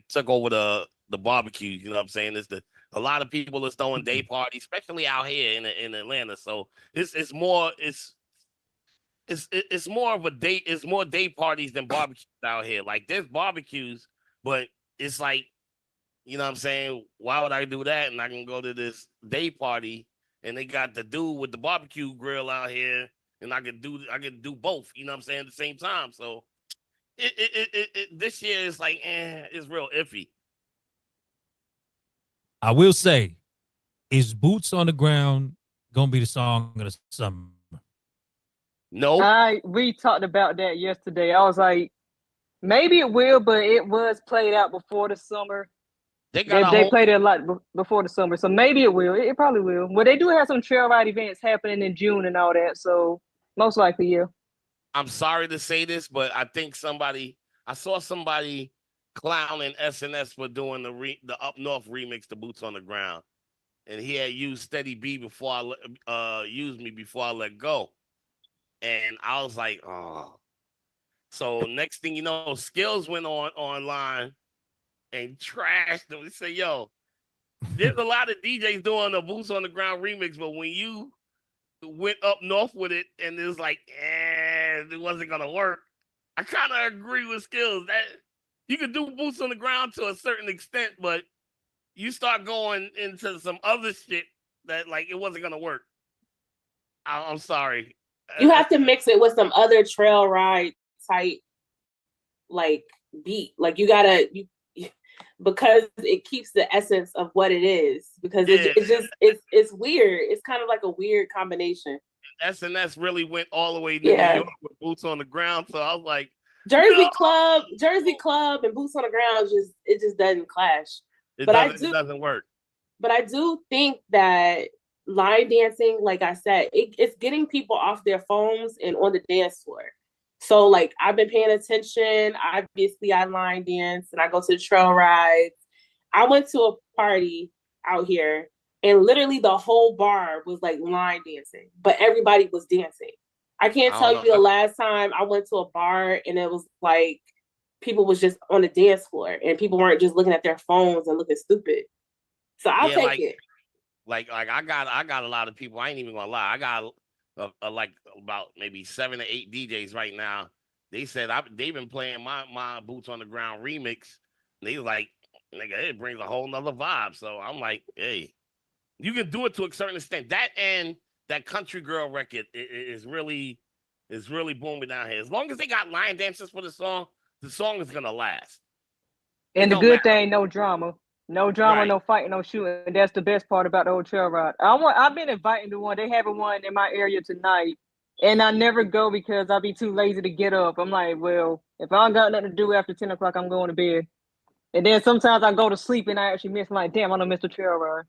took over the barbecue. You know what I'm saying? A lot of people are throwing day parties, especially out here in Atlanta. So it's more of a day. It's more day parties than barbecues out here. Like there's barbecues, but it's like, you know what I'm saying? Why would I do that? And I can go to this day party, and they got the dude with the barbecue grill out here, and I could do both. You know what I'm saying? At the same time. So this year is like, it's real iffy. I will say, is Boots on the Ground gonna be the song of the summer? No. We talked about that yesterday. I was like, maybe it will, but it was played out before the summer. They played it a lot before the summer, so maybe it will. It probably will. Well, they do have some trail ride events happening in June and all that, so most likely, yeah. I'm sorry to say this, but I think I saw somebody clowning SNS for doing the Up North remix to Boots on the Ground, and he had used Steady B before used me before I let go, and I was like, oh. So next thing you know, Skills went online and trashed them. They say, yo, there's a lot of DJs doing the Boots on the Ground remix, but when you went up north with it and it was like, it wasn't gonna work. I kind of agree with Skills that you could do Boots on the Ground to a certain extent, but you start going into some other shit that like it wasn't gonna work. I'm sorry. You have to mix it with some other trail ride type like beat. Like you gotta because it keeps the essence of what it is. Because it's weird. It's kind of like a weird combination. SNS really went all the way to New York with Boots on the Ground. So I was like, Jersey Club, and Boots on the Ground just doesn't clash. It doesn't work. But I do think that line dancing, like I said, it's getting people off their phones and on the dance floor. So like I've been paying attention. Obviously, I line dance and I go to the trail rides. I went to a party out here and literally the whole bar was like line dancing, but everybody was dancing. I can't tell you the last time I went to a bar and it was like people was just on the dance floor and people weren't just looking at their phones and looking stupid. So I'll take it. Like I got a lot of people. I ain't even gonna lie. I got like about maybe 7 to 8 DJs right now. They said they've been playing my Boots on the Ground remix. They like, nigga, it brings a whole nother vibe. So I'm like, hey, you can do it to a certain extent. That and that Country Girl record is really booming down here. As long as they got line dancers for the song is gonna last. And the good thing, no drama. No drama, no fighting, no shooting. That's the best part about the whole trail ride. I've been inviting to one. They having one in my area tonight. And I never go because I'll be too lazy to get up. I'm like, well, if I don't got nothing to do after 10 o'clock, I'm going to bed. And then sometimes I go to sleep and I actually miss, like, damn, I don't miss the trail ride.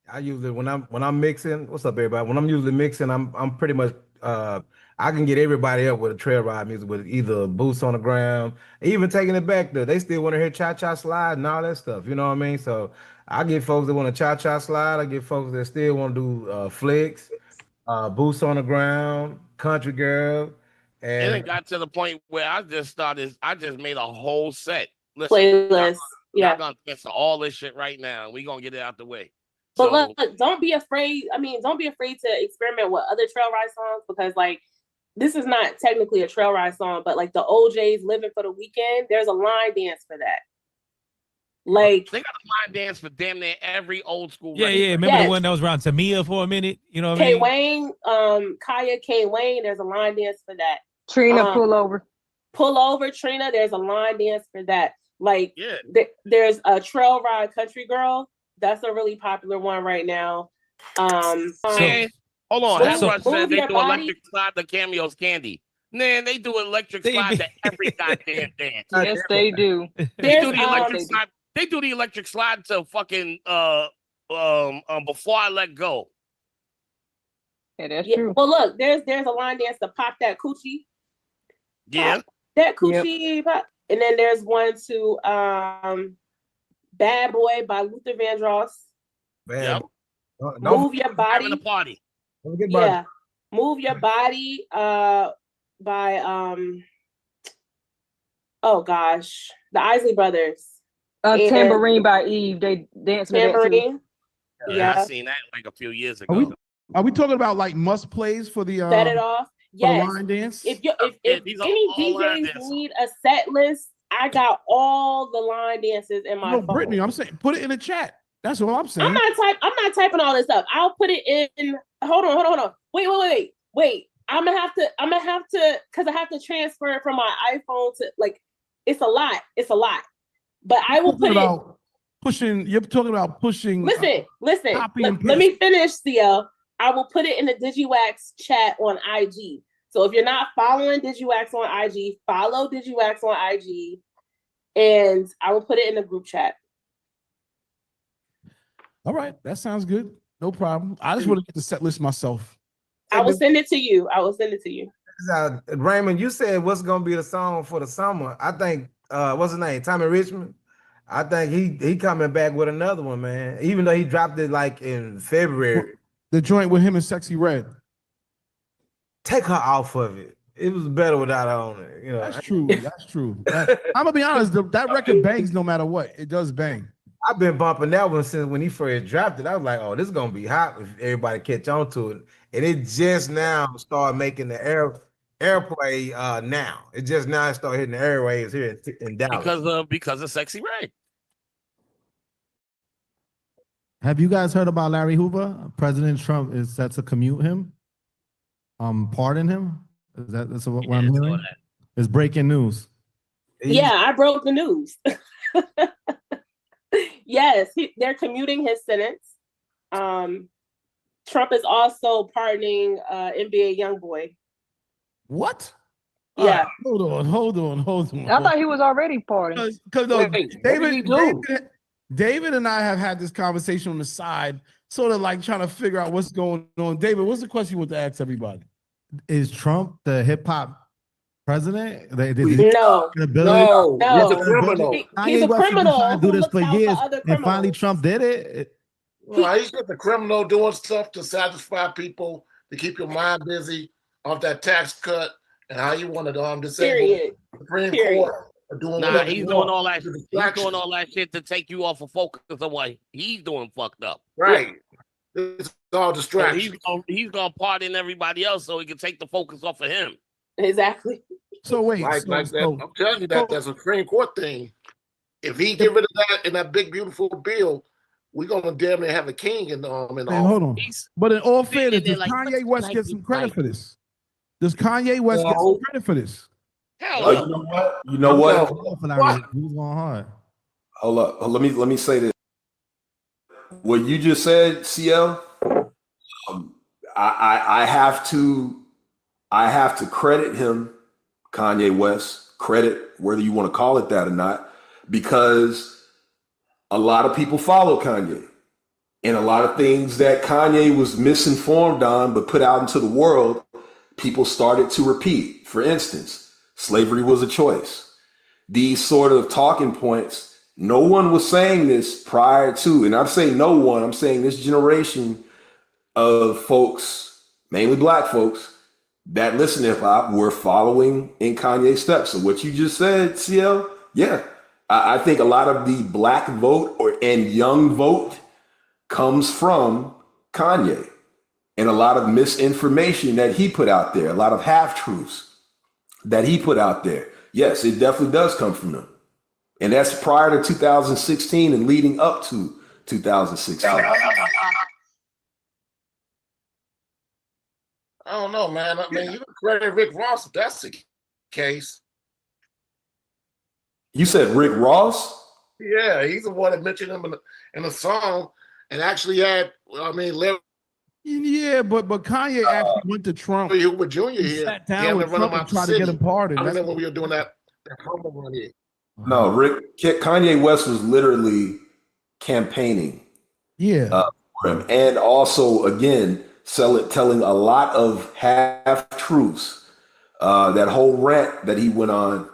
I usually when I'm mixing, what's up, everybody? When I'm usually mixing, I'm pretty much I can get everybody up with a trail ride music with either boots on the ground, even taking it back there. They still want to hear cha-cha slide and all that stuff. You know what I mean? So I get folks that want to cha-cha slide. I get folks that still want to do flicks, boots on the ground, country girl, And and it got to the point where I just made a whole set. Listen, Playlist. y'all gonna listen to all this shit right now. We gonna get it out the way. But So, look, don't be afraid. I mean, don't be afraid to experiment with other trail ride songs because, like, this is not technically a trail ride song, but like the OJ's "Living for the Weekend," there's a line dance for that. Like they got a line dance for damn near every old school. Yeah, record. yeah. Remember the one that was around Tamia for a minute? You know what I K mean? Wayne, Kaya K Wayne, there's a line dance for that. Trina, pull over. Pull over, Trina. There's a line dance for that. Like, there's a trail ride country girl. That's a really popular one right now. Hold on. That's what I said. They do electric slide to Cameo's Candy. Man, they do electric slide to every goddamn dance. Yes, they do. They do the electric slide. They do the electric slide to fucking Before I Let Go. Yeah, that's true. Well, look, there's a line dance to Pop That Coochie. Yeah. Pop that coochie. Pop. And then there's one to Bad Boy by Luther Vandross. Yep. Move Your Body. The party. Yeah. Move Your Body by oh gosh, the Isley Brothers. Tambourine by Eve. They dance with Tambourine. Yeah, I seen that like a few years ago. Are we talking about like must plays for the Set It Off? Yes. For the line dance? If any DJs need a set list, I got all the line dances in my phone. Brittany, I'm saying put it in the chat. That's what I'm saying. I'm not typing all this up. I'll put it in. Hold on. Wait. I'm gonna have to because I have to transfer it from my iPhone to, like, it's a lot. But I will put it. You're talking about pushing. Listen. Let me finish, CL. I will put it in the Digiwaxx chat on IG. So if you're not following Digiwaxx on IG, follow Digiwaxx on IG, and I will put it in the group chat. All right, that sounds good. No problem. I just want to get the set list myself. I will send it to you. Raymond, you said what's gonna be the song for the summer? I think what's his name? Tommy Richmond. I think he coming back with another one, man. Even though he dropped it like in February. The joint with him and Sexy Red. Take her off of it. It was better without her on it. You know, that's true. I'm gonna be honest. That record bangs no matter what. It does bang. I've been bumping that one since when he first dropped it. I was like, oh, this is gonna be hot if everybody catch on to it. And it just now started making the airplay now. It just now started hitting the airwaves here in Dallas. Because of Sexy Red. Have you guys heard about Larry Hoover? President Trump is set to commute him. Pardon him. That's what I'm hearing? It's breaking news. Yeah, I broke the news. Yes, they're commuting his sentence. Trump is also pardoning NBA YoungBoy. What? Yeah. Hold on. I thought he was already pardoned. Because David and I have had this conversation on the side, sort of like trying to figure out what's going on. David, what's the question you want to ask everybody? Is Trump the hip hop president? No. He's a criminal. He's a criminal. Trying to do this for years, and finally Trump did it. Well, he's just a criminal doing stuff to satisfy people, to keep your mind busy off that tax cut and how you want to disable the Supreme Court. He's doing all that. He's doing all that shit to take you off of focus on what he's doing fucked up. Right. It's all distraction. He's gonna pardon everybody else so he can take the focus off of him. Exactly. So wait, I'm telling you that's a Supreme Court thing. If he get rid of that in that big beautiful bill, we're gonna damn near have a king in hold on. But in all fairness, does Kanye West get some credit for this? Does Kanye West get some credit for this? You know what? You know what? Who's going hard? Hold up. Let me say this. What you just said, CL, I have to I have to credit him, Kanye West, credit whether you want to call it that or not, because a lot of people follow Kanye. And a lot of things that Kanye was misinformed on but put out into the world, people started to repeat. For instance, slavery was a choice. These sort of talking points, no one was saying this prior to, and I'm saying no one, I'm saying this generation of folks, mainly black folks, that listen to hip hop were following in Kanye's steps. So what you just said, CL, yeah, I think a lot of the black vote and young vote comes from Kanye and a lot of misinformation that he put out there, a lot of half truths that he put out there. Yes, it definitely does come from them. And that's prior to 2016 and leading up to 2016. I don't know, man. I mean, you can credit Rick Ross if that's the case. You said Rick Ross? Yeah, he's the one that mentioned him in the song and actually had, I mean, Larry Yeah, but Kanye actually went to Trump. Hoover Jr. here. Sat down with Trump and tried to get him pardoned. I That's remember when we were doing that promo run here. No, Kanye West was literally campaigning Yeah. for him. And also, again, telling a lot of half truths. That whole rant that he went on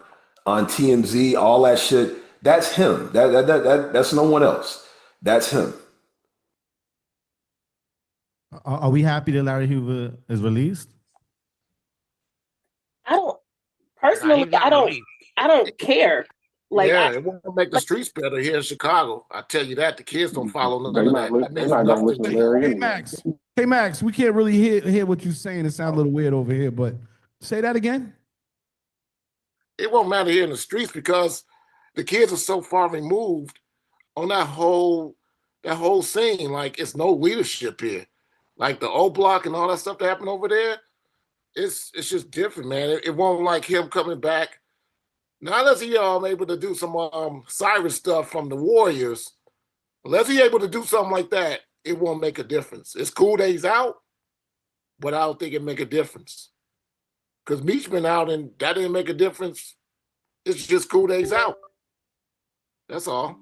TMZ, all that shit, that's him. That's no one else. That's him. Are we happy that Larry Hoover is released? I don't personally. I don't care. Like, yeah, it won't make the streets better here in Chicago. I tell you that. The kids don't follow none They're of not that. li- they're not gonna listen to Larry anyway. Hey Max, we can't really hear what you're saying. It sounds a little weird over here, but say that again. It won't matter here in the streets because the kids are so far removed on that whole scene. Like, it's no leadership here. Like the O Block and all that stuff that happened over there, it's just different, man. It won't like him coming back. Now, unless he able to do some Cyrus stuff from the Warriors, unless he able to do something like that, it won't make a difference. It's cool that he's out, but I don't think it make a difference. Because Meech been out and that didn't make a difference. It's just cool that he's out. That's all.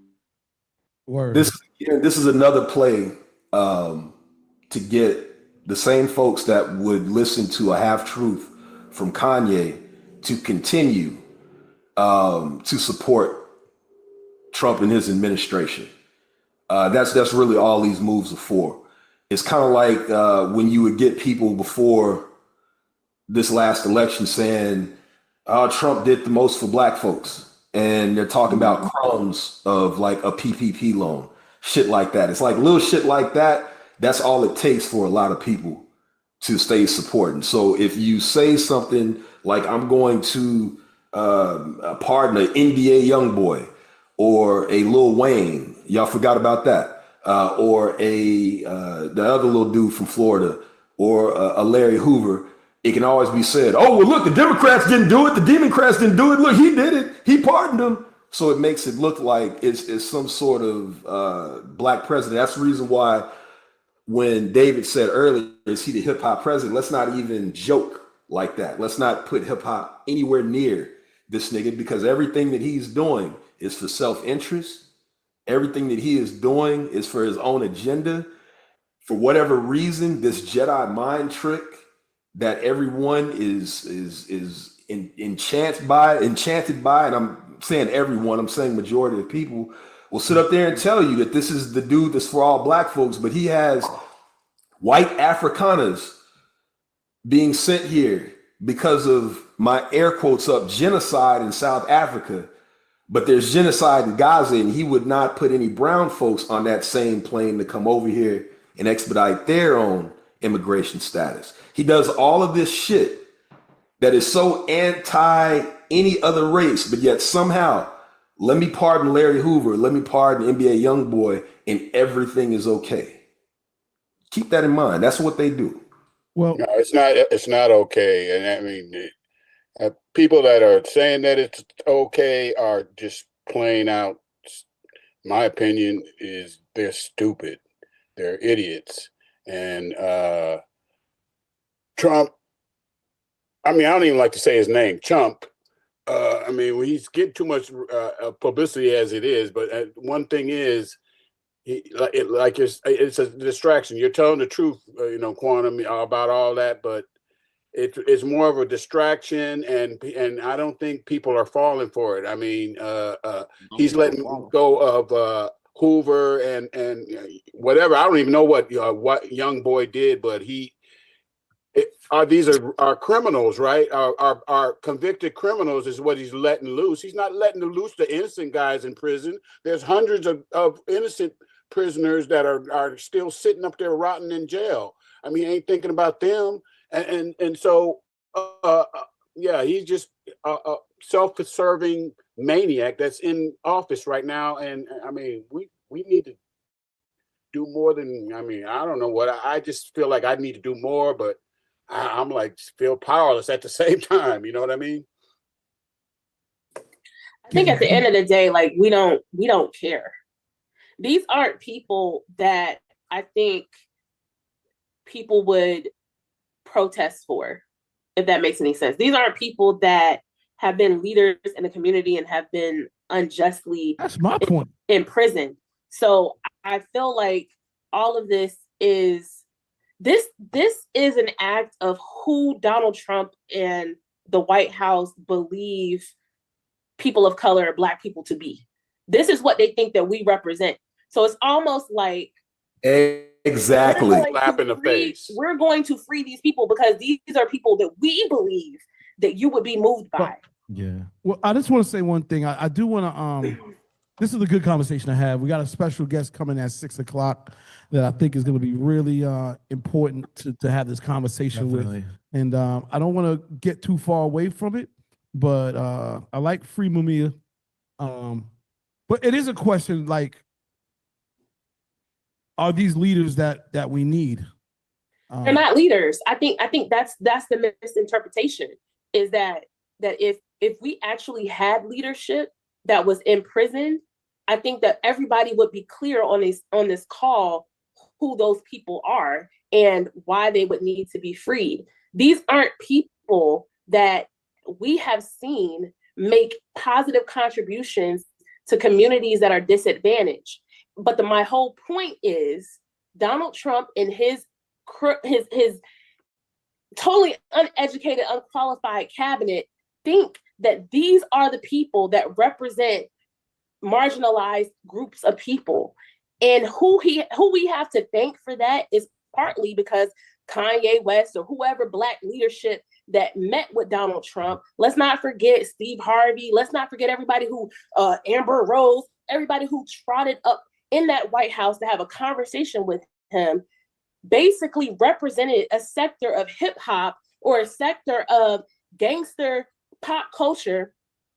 Word. This is another play to get the same folks that would listen to a half truth from Kanye to continue to support Trump and his administration. That's really all these moves are for. It's kind of like when you would get people before this last election saying, "Oh, Trump did the most for black folks," and they're talking about crumbs of like a PPP loan, shit like that. It's like little shit like that. That's all it takes for a lot of people to stay supporting. So if you say something like, "I'm going to pardon an NBA young boy," or a Lil Wayne, y'all forgot about that, or the other little dude from Florida, or a Larry Hoover, it can always be said, "Oh, well, look, the Democrats didn't do it. The Democrats didn't do it. Look, he did it. He pardoned him." So it makes it look like it's some sort of black president. That's the reason why when David said earlier, "Is he the hip hop president?" Let's not even joke like that. Let's not put hip hop anywhere near this nigga, because everything that he's doing is for self-interest. Everything that he is doing is for his own agenda. For whatever reason, this Jedi mind trick that everyone is enchanted by, and I'm saying everyone, I'm saying majority of people will sit up there and tell you that this is the dude that's for all black folks, but he has white Afrikaners being sent here because of, my air quotes up, genocide in South Africa, but there's genocide in Gaza, and he would not put any brown folks on that same plane to come over here and expedite their own immigration status. He does all of this shit that is so anti any other race, but yet somehow, let me pardon Larry Hoover, let me pardon NBA Youngboy, and everything is okay. Keep that in mind. That's what they do. Well, no, it's not okay. And I mean, people that are saying that it's okay are just plain out, my opinion is they're stupid. They're idiots. And Trump I mean, I don't even like to say his name, Chump. I mean, he's getting too much publicity as it is. But one thing is, it's a distraction. You're telling the truth, Quantum, about all that, but it's more of a distraction, and I don't think people are falling for it. I mean, he's letting go of Hoover and whatever. I don't even know what young boy did, but these are criminals, right? Are convicted criminals is what he's letting loose. He's not letting loose the innocent guys in prison. There's hundreds of innocent prisoners that are still sitting up there rotting in jail. I mean, he ain't thinking about them. And so, yeah, he's just a self-serving maniac that's in office right now. And I mean, we need to do more than, I mean, I don't know what, I just feel like I need to do more, but I'm like, feel powerless at the same time. You know what I mean? I think at the end of the day, like, we don't care. These aren't people that I think people would protest for, if that makes any sense. These aren't people that have been leaders in the community and have been unjustly imprisoned. So I feel like all of this is an act of who Donald Trump and the White House believe people of color, Black people to be. This is what they think that we represent. So it's almost like exactly slap in the face. We're going to free these people because these are people that we believe that you would be moved by. Yeah. Well, I just want to say one thing. I do want to this is a good conversation to have. We got a special guest coming at 6 o'clock that I think is going to be really important to have this conversation with. And I don't want to get too far away from it, but I like Free Mumia. But it is a question like, are these leaders that we need? They're not leaders. I think that's the misinterpretation, is that if we actually had leadership that was in prison, I think that everybody would be clear on this call who those people are and why they would need to be freed. These aren't people that we have seen make positive contributions to communities that are disadvantaged. But my whole point is Donald Trump and his totally uneducated, unqualified cabinet think that these are the people that represent marginalized groups of people. And who we have to thank for that is partly because Kanye West or whoever Black leadership that met with Donald Trump. Let's not forget Steve Harvey. Let's not forget everybody who, Amber Rose, everybody who trotted up in that White House to have a conversation with him, basically represented a sector of hip hop or a sector of gangster pop culture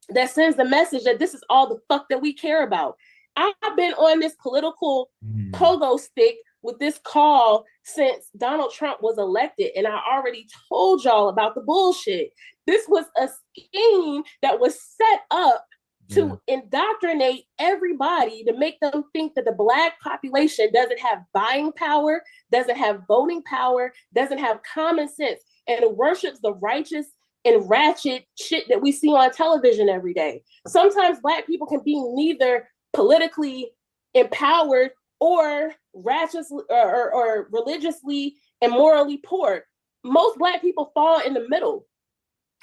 that sends the message that this is all the fuck that we care about. I've been on this political pogo stick with this call since Donald Trump was elected, and I already told y'all about the bullshit. This was a scheme that was set up to indoctrinate everybody, to make them think that the Black population doesn't have buying power, doesn't have voting power, doesn't have common sense, and worships the righteous and ratchet shit that we see on television every day. Sometimes Black people can be neither politically empowered or righteous or religiously and morally poor. Most Black people fall in the middle.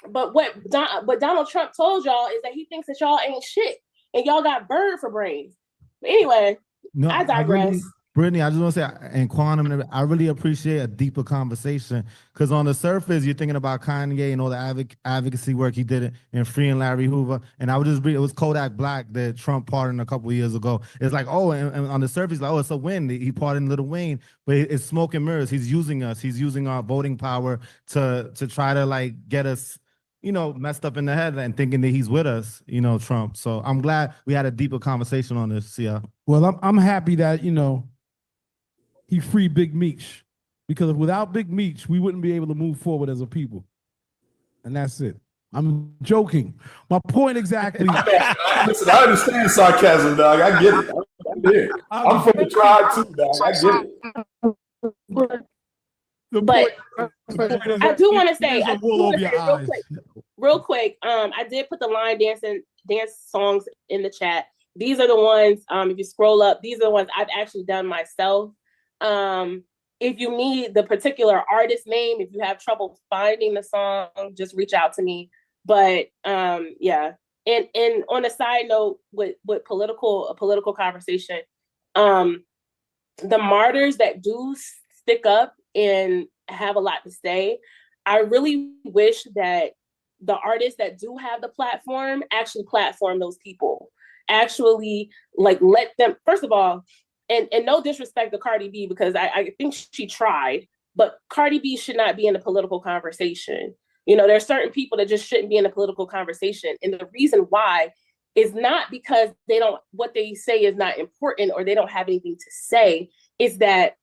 But what Donald Trump told y'all is that he thinks that y'all ain't shit and y'all got bird for brains. But anyway, I digress. Brittany, I just want to say, and Quantum, I really appreciate a deeper conversation, because on the surface, you're thinking about Kanye and all the advocacy work he did in freeing Larry Hoover. And I would just read, it was Kodak Black that Trump pardoned a couple of years ago. It's like, oh, and on the surface, like, oh, it's a win. He pardoned Lil Wayne, but it's smoke and mirrors. He's using us. He's using our voting power to try to like get us, messed up in the head and thinking that he's with us, Trump. So I'm glad we had a deeper conversation on this. Yeah. Well, I'm happy that, he freed Big Meech, because without Big Meech, we wouldn't be able to move forward as a people. And that's it. I'm joking. My point exactly. Listen, I understand sarcasm, dog. I get it. I'm from the tribe too, dog. I get it. But I do want to say, real quick. I did put the dance songs in the chat. These are the ones. If you scroll up, these are the ones I've actually done myself. If you need the particular artist name, if you have trouble finding the song, just reach out to me. But yeah. And on a side note, with a political conversation, the martyrs that do stick up and have a lot to say, I really wish that the artists that do have the platform actually platform those people. Actually, like, let them, first of all, and no disrespect to Cardi B, because I think she tried, but Cardi B should not be in the political conversation. You know, there are certain people that just shouldn't be in a political conversation. And the reason why is not because what they say is not important or they don't have anything to say. Is that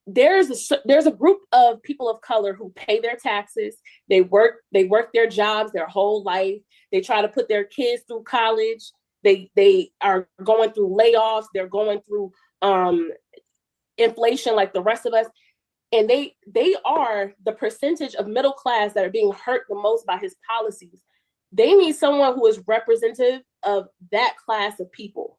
there's a group of people of color who pay their taxes. They work their jobs their whole life. They try to put their kids through college. They are going through layoffs. They're going through inflation like the rest of us. And they are the percentage of middle class that are being hurt the most by his policies. They need someone who is representative of that class of people.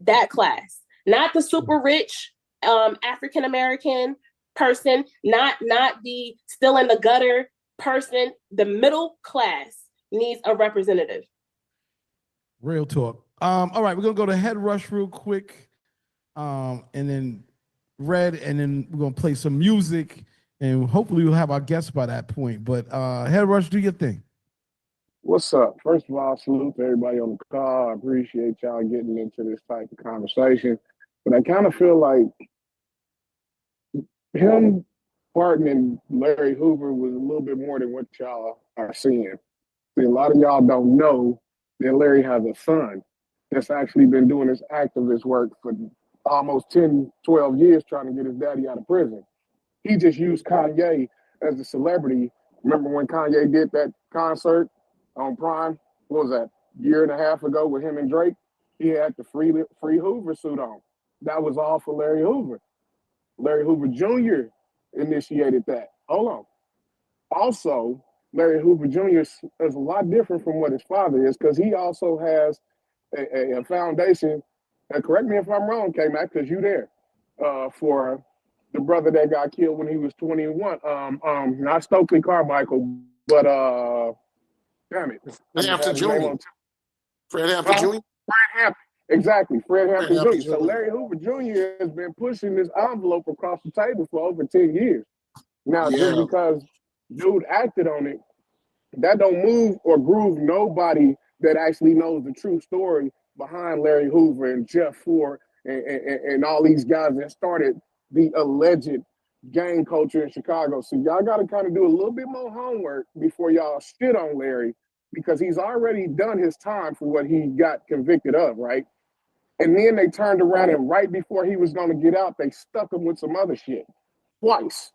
That class, not the super rich African American person, not the still in the gutter person. The middle class needs a representative. Real talk. All right, we're gonna go to Head Rush real quick, and then Red, and then we're gonna play some music, and hopefully we'll have our guests by that point. But Head Rush, do your thing. What's up? First of all, salute to everybody on the call. I appreciate y'all getting into this type of conversation. But I kind of feel like him pardoning Larry Hoover was a little bit more than what y'all are seeing. See, a lot of y'all don't know that Larry has a son that's actually been doing this activist work for almost 10, 12 years trying to get his daddy out of prison. He just used Kanye as a celebrity. Remember when Kanye did that concert on Prime? What was that, year and a half ago with him and Drake? He had the free Hoover suit on. That was all for Larry Hoover. Larry Hoover Jr. initiated that. Hold on. Also, Larry Hoover Jr. is a lot different from what his father is, because he also has a foundation, and correct me if I'm wrong, K-Mac, because you there, for the brother that got killed when he was 21. Not Stokely Carmichael, but damn it. Fred Hampton Jr. Fred Hampton Jr. Fred Hampton. Exactly, Fred Hampton Jr. Hampton So Jr. Larry Hoover Jr. has been pushing this envelope across the table for over 10 years. Now, just because dude acted on it, that don't move or groove nobody that actually knows the true story behind Larry Hoover and Jeff Ford and all these guys that started the alleged gang culture in Chicago. So y'all got to kind of do a little bit more homework before y'all shit on Larry, because he's already done his time for what he got convicted of, right? And then they turned around and right before he was going to get out, they stuck him with some other shit twice.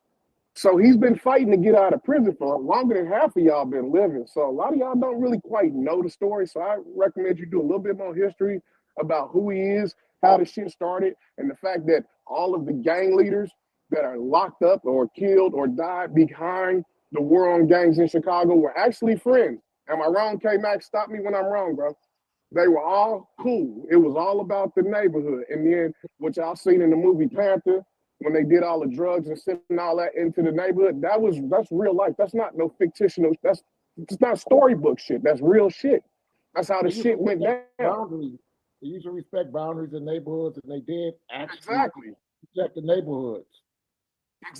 So he's been fighting to get out of prison for longer than half of y'all been living. So a lot of y'all don't really quite know the story. So I recommend you do a little bit more history about who he is, how the shit started, and the fact that all of the gang leaders that are locked up or killed or died behind the war on gangs in Chicago were actually friends. Am I wrong, K-Mac? Stop me when I'm wrong, bro. They were all cool. It was all about the neighborhood. And then what y'all seen in the movie Panther, when they did all the drugs and sending all that into the neighborhood, that's real life. That's not no fictional. It's not storybook shit. That's real shit. That's how the shit went down. Boundaries. They used to respect boundaries in neighborhoods, and they did actually protect the neighborhoods.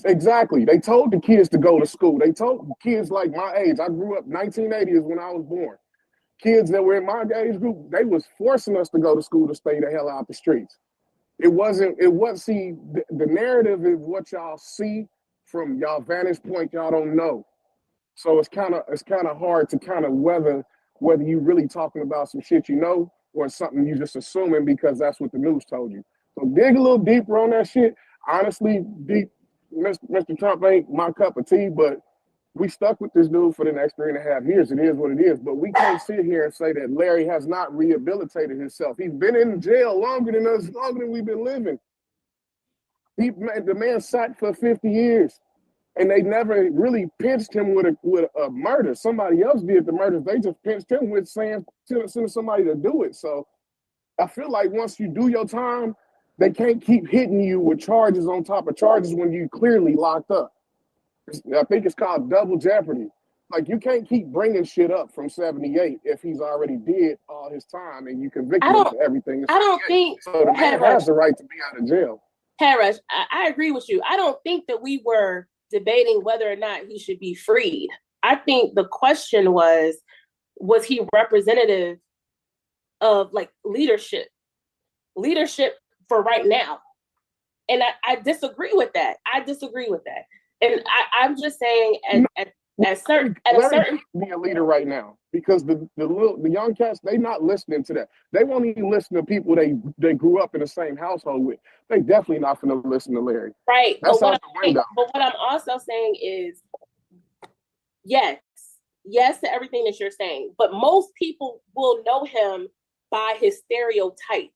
Exactly. They told the kids to go to school. They told kids like my age. I grew up 1980 is when I was born. Kids that were in my age group, they was forcing us to go to school to stay the hell out the streets. It wasn't, see, the narrative is what y'all see from y'all vantage point, y'all don't know. So it's kind of hard to kind of whether you really talking about some shit you know or something you just assuming because that's what the news told you. So dig a little deeper on that shit. Honestly, Mr. Trump ain't my cup of tea, but we stuck with this dude for the next 3.5 years. It is what it is. But we can't sit here and say that Larry has not rehabilitated himself. He's been in jail longer than we've been living. The man sat for 50 years, and they never really pinched him with a murder. Somebody else did the murders. They just pinched him with sending somebody to do it. So I feel like once you do your time, they can't keep hitting you with charges on top of charges when you clearly locked up. I think it's called double jeopardy. Like, you can't keep bringing shit up from 78 if he's already did all his time and you convicted him for everything. I don't think so. The man has the right to be out of jail. Harris, I agree with you. I don't think that we were debating whether or not he should be freed. I think the question was he representative of like leadership for right now? And I disagree with that. And I'm just saying at a certain be a leader right now, because the young cats, they not listening to that. They won't even listen to people they grew up in the same household with. They definitely not going to listen to Larry. Right. That's But out the window. what I'm also saying is yes to everything that you're saying, but most people will know him by his stereotype,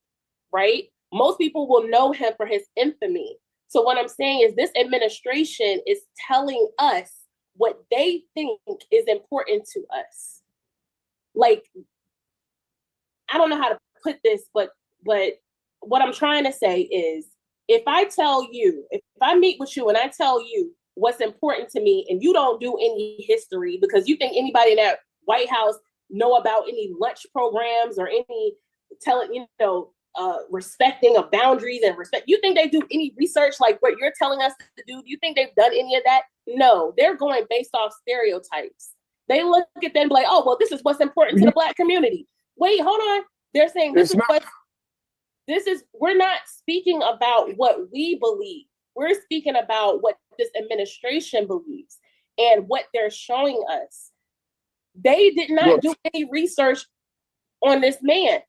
right? Most people will know him for his infamy. So what I'm saying is this administration is telling us what they think is important to us. Like, I don't know how to put this, but what I'm trying to say is, if I meet with you and I tell you what's important to me, and you don't do any history because you think anybody in that White House know about any lunch programs or any respecting of boundaries and respect. You think they do any research like what you're telling us to do? Do you think they've done any of that? No, they're going based off stereotypes. They look at them like, oh, well, this is what's important to the Black community. Wait, hold on. They're saying we're not speaking about what we believe. We're speaking about what this administration believes and what they're showing us. They did not do any research on this man.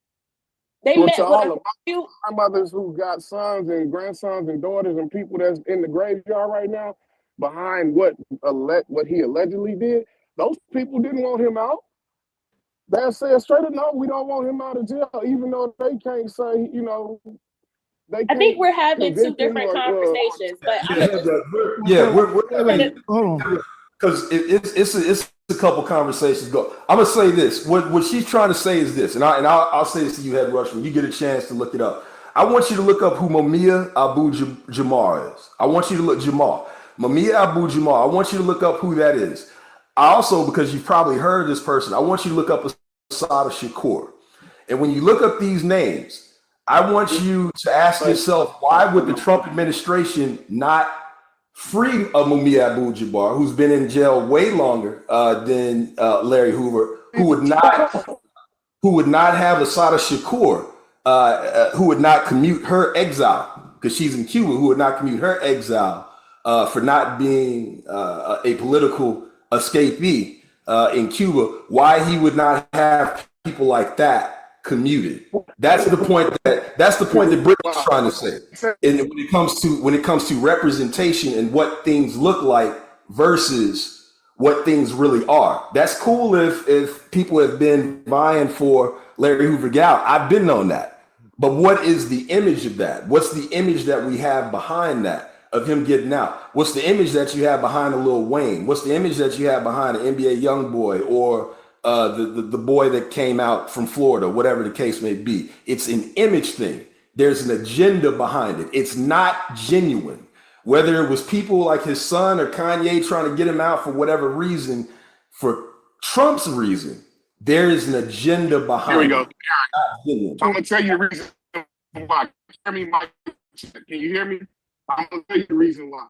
They met with a few mothers who got sons and grandsons and daughters and people that's in the graveyard right now behind what he allegedly did. Those people didn't want him out. They said straight up, no, we don't want him out of jail, even though they can't say, I think we're having two different conversations, but hold on, because it's a couple conversations go. I'm gonna say this. What she's trying to say is this, and I'll say this to you, Head Rush, when you get a chance to look it up. I want you to look up who Mumia Abu-Jamal is. I want you to look Mumia Abu-Jamal. I want you to look up who that is. I also, because you've probably heard of this person, I want you to look up Assata Shakur. And when you look up these names, I want you to ask yourself, why would the Trump administration not free Mumia Abu-Jamal, who's been in jail way longer than Larry Hoover, who would not have Assata Shakur, who would not commute her exile, because she's in Cuba, who would not commute her exile for not being a political escapee in Cuba, why he would not have people like that commuted. That's the point that Britain's trying to say. And when it comes to representation and what things look like versus what things really are. That's cool if people have been vying for Larry Hoover get out. I've been on that. But what is the image of that? What's the image that we have behind that of him getting out? What's the image that you have behind a Lil Wayne? What's the image that you have behind an NBA YoungBoy or the boy that came out from Florida, whatever the case may be? It's an image thing. There's an agenda behind it. It's not genuine. Whether it was people like his son or Kanye trying to get him out for whatever reason, for Trump's reason, there is an agenda behind it. Here we go. I'm going to tell you the reason why. Can you hear me? I'm going to tell you the reason why.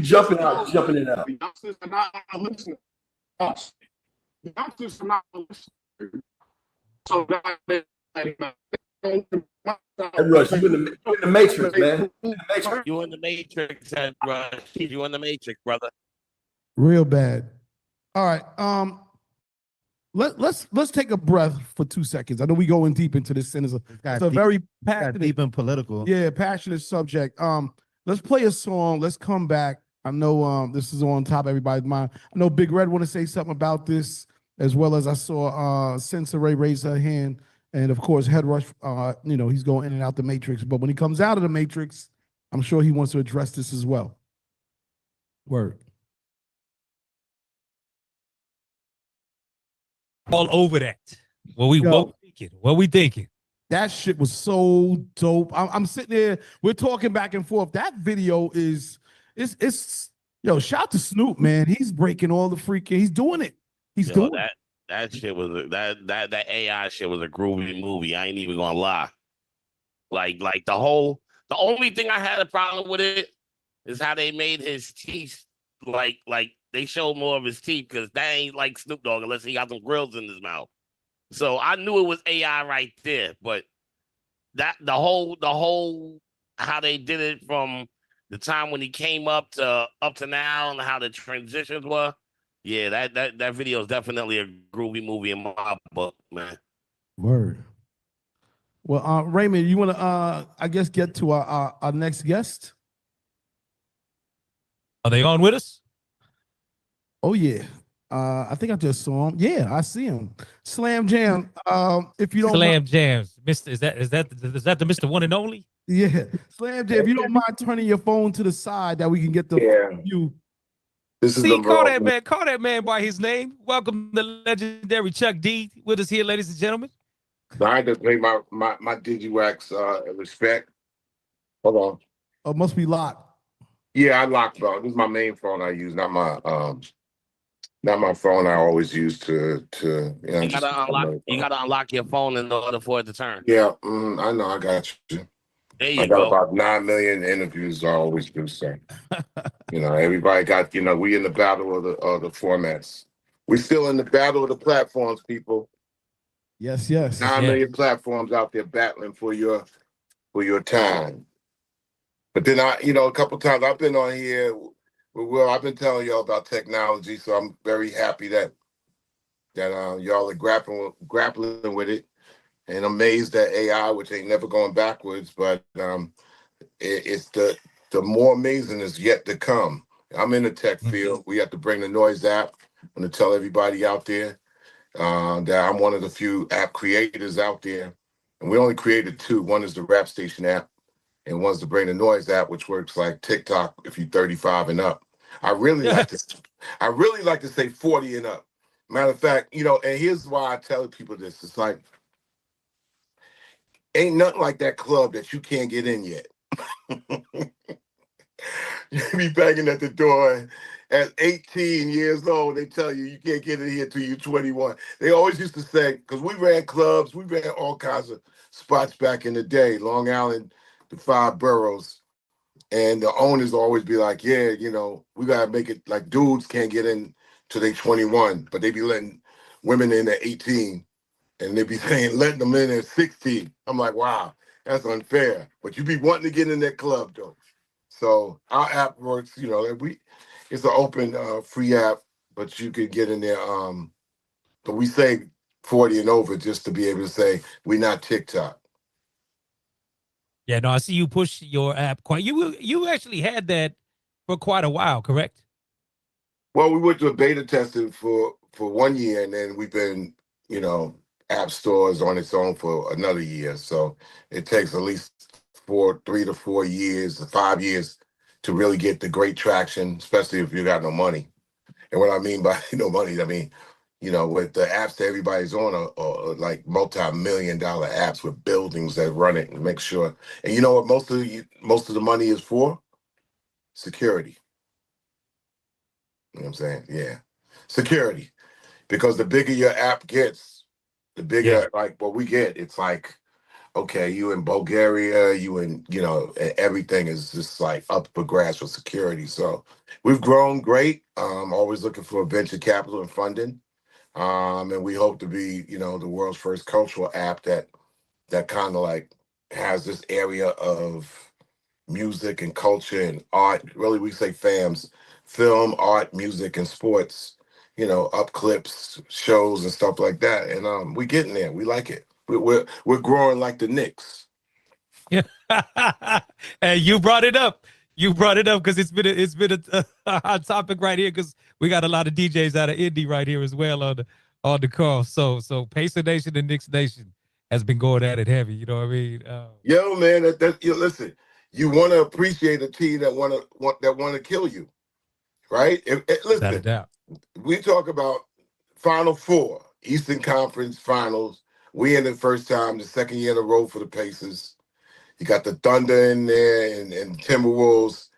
Jumping in and out. The youngsters are not listening. The youngsters are not listening. So Rush, you in the Matrix, man. You in the Matrix, Head Rush. You in the Matrix, brother. Real bad. All right. Let's take a breath for 2 seconds. I know we going deep into this, and it's a very passionate, deep and political. Yeah, passionate subject. Let's play a song. Let's come back. I know this is on top of everybody's mind. I know Big Red want to say something about this, as well as I saw Sensor Ray raise her hand, and of course Head Rush. He's going in and out the Matrix. But when he comes out of the Matrix, I'm sure he wants to address this as well. Word. All over that. What we thinking? What we thinking? That shit was so dope. I'm sitting there, we're talking back and forth. That video is yo, shout out to Snoop, man. He's breaking all the freaking, he's doing it. He's doing it. That shit was that AI shit was a groovy movie. I ain't even gonna lie. Like the only thing I had a problem with it is how they made his teeth like they showed more of his teeth because that ain't like Snoop Dogg unless he got some grills in his mouth. So I knew it was AI right there, but that the whole how they did it from the time when he came up to now and how the transitions were. Yeah, that video is definitely a groovy movie in my book, man. Word. Well, Raymond, you want to, I guess, get to our next guest? Are they on with us? Oh, yeah. I think I just saw him. Yeah, I see him. Slam Jam. If you don't Slam Jams, Mr. Is that the Mr. One and Only? Yeah, Slam Jam. If you don't mind turning your phone to the side, that we can get the view. This is See, the call that man by his name. Welcome the legendary Chuck D with us here, ladies and gentlemen. I had to pay my Digiwaxx respect. Hold on. Oh, it must be locked. Yeah, I locked bro. This is my main phone I use, not my phone I always use to You gotta unlock your phone in order for it to turn. Yeah, I know. I got you. There you I got go. about 9 million interviews. I always do so. Everybody got. We in the battle of the formats. We still in the battle of the platforms, people. Yes. 9 million platforms out there battling for your time. But then a couple times I've been on here. Well, I've been telling y'all about technology, so I'm very happy that y'all are grappling with it, and amazed at AI, which ain't never going backwards. But it's the more amazing is yet to come. I'm in the tech field. We have to bring the Noise app. I'm going to tell everybody out there that I'm one of the few app creators out there, and we only created 2. One is the Rap Station app, and one's the Bring the Noise app, which works like TikTok if you're 35 and up. I really like to say 40 and up. Matter of fact, and here's why I tell people this. It's like, ain't nothing like that club that you can't get in yet. You be banging at the door at 18 years old. They tell you can't get in here till you're 21. They always used to say, because we ran clubs, we ran all kinds of spots back in the day, Long Island, the 5 boroughs. And the owners always be like, yeah, we got to make it like dudes can't get in till they 21, but they be letting women in at 18. And they be saying, letting them in at 16. I'm like, wow, that's unfair. But you be wanting to get in that club, though. So our app works, it's an open free app, but you could get in there. But we say 40 and over just to be able to say we're not TikTok. Yeah, no, I see you push your app quite. You actually had that for quite a while, correct? Well, we went to a beta testing for 1 year, and then we've been, app stores on its own for another year. So it takes at least 3 to 4 years, 5 years to really get the great traction, especially if you got no money. And what I mean by no money, I mean, with the apps that everybody's on are like multi-million-dollar apps with buildings that run it and make sure. And you know what most of the money is for? Security. You know what I'm saying? Yeah. Security. Because the bigger your app gets, the bigger like what we get. It's like, okay, you in Bulgaria, everything is just like up for grabs for security. So we've grown great. Always looking for venture capital and funding. And we hope to be, the world's first cultural app that kind of like has this area of music and culture and art. Really, we say FAMS, film, art, music, and sports, up clips, shows and stuff like that. And we getting there. We like it. We're growing like the Knicks. Yeah. And you brought it up. You brought it up because it's been a hot topic right here because we got a lot of DJs out of Indy right here as well on the call. So Pacer Nation and Knicks Nation has been going at it heavy. You know what I mean? Yo, man, listen, you want to appreciate a team that want to kill you, right? Without a Listen, doubt. we talk about Final Four, Eastern Conference Finals. We in the first time, the second year in a row for the Pacers. You got the Thunder in there and Timberwolves.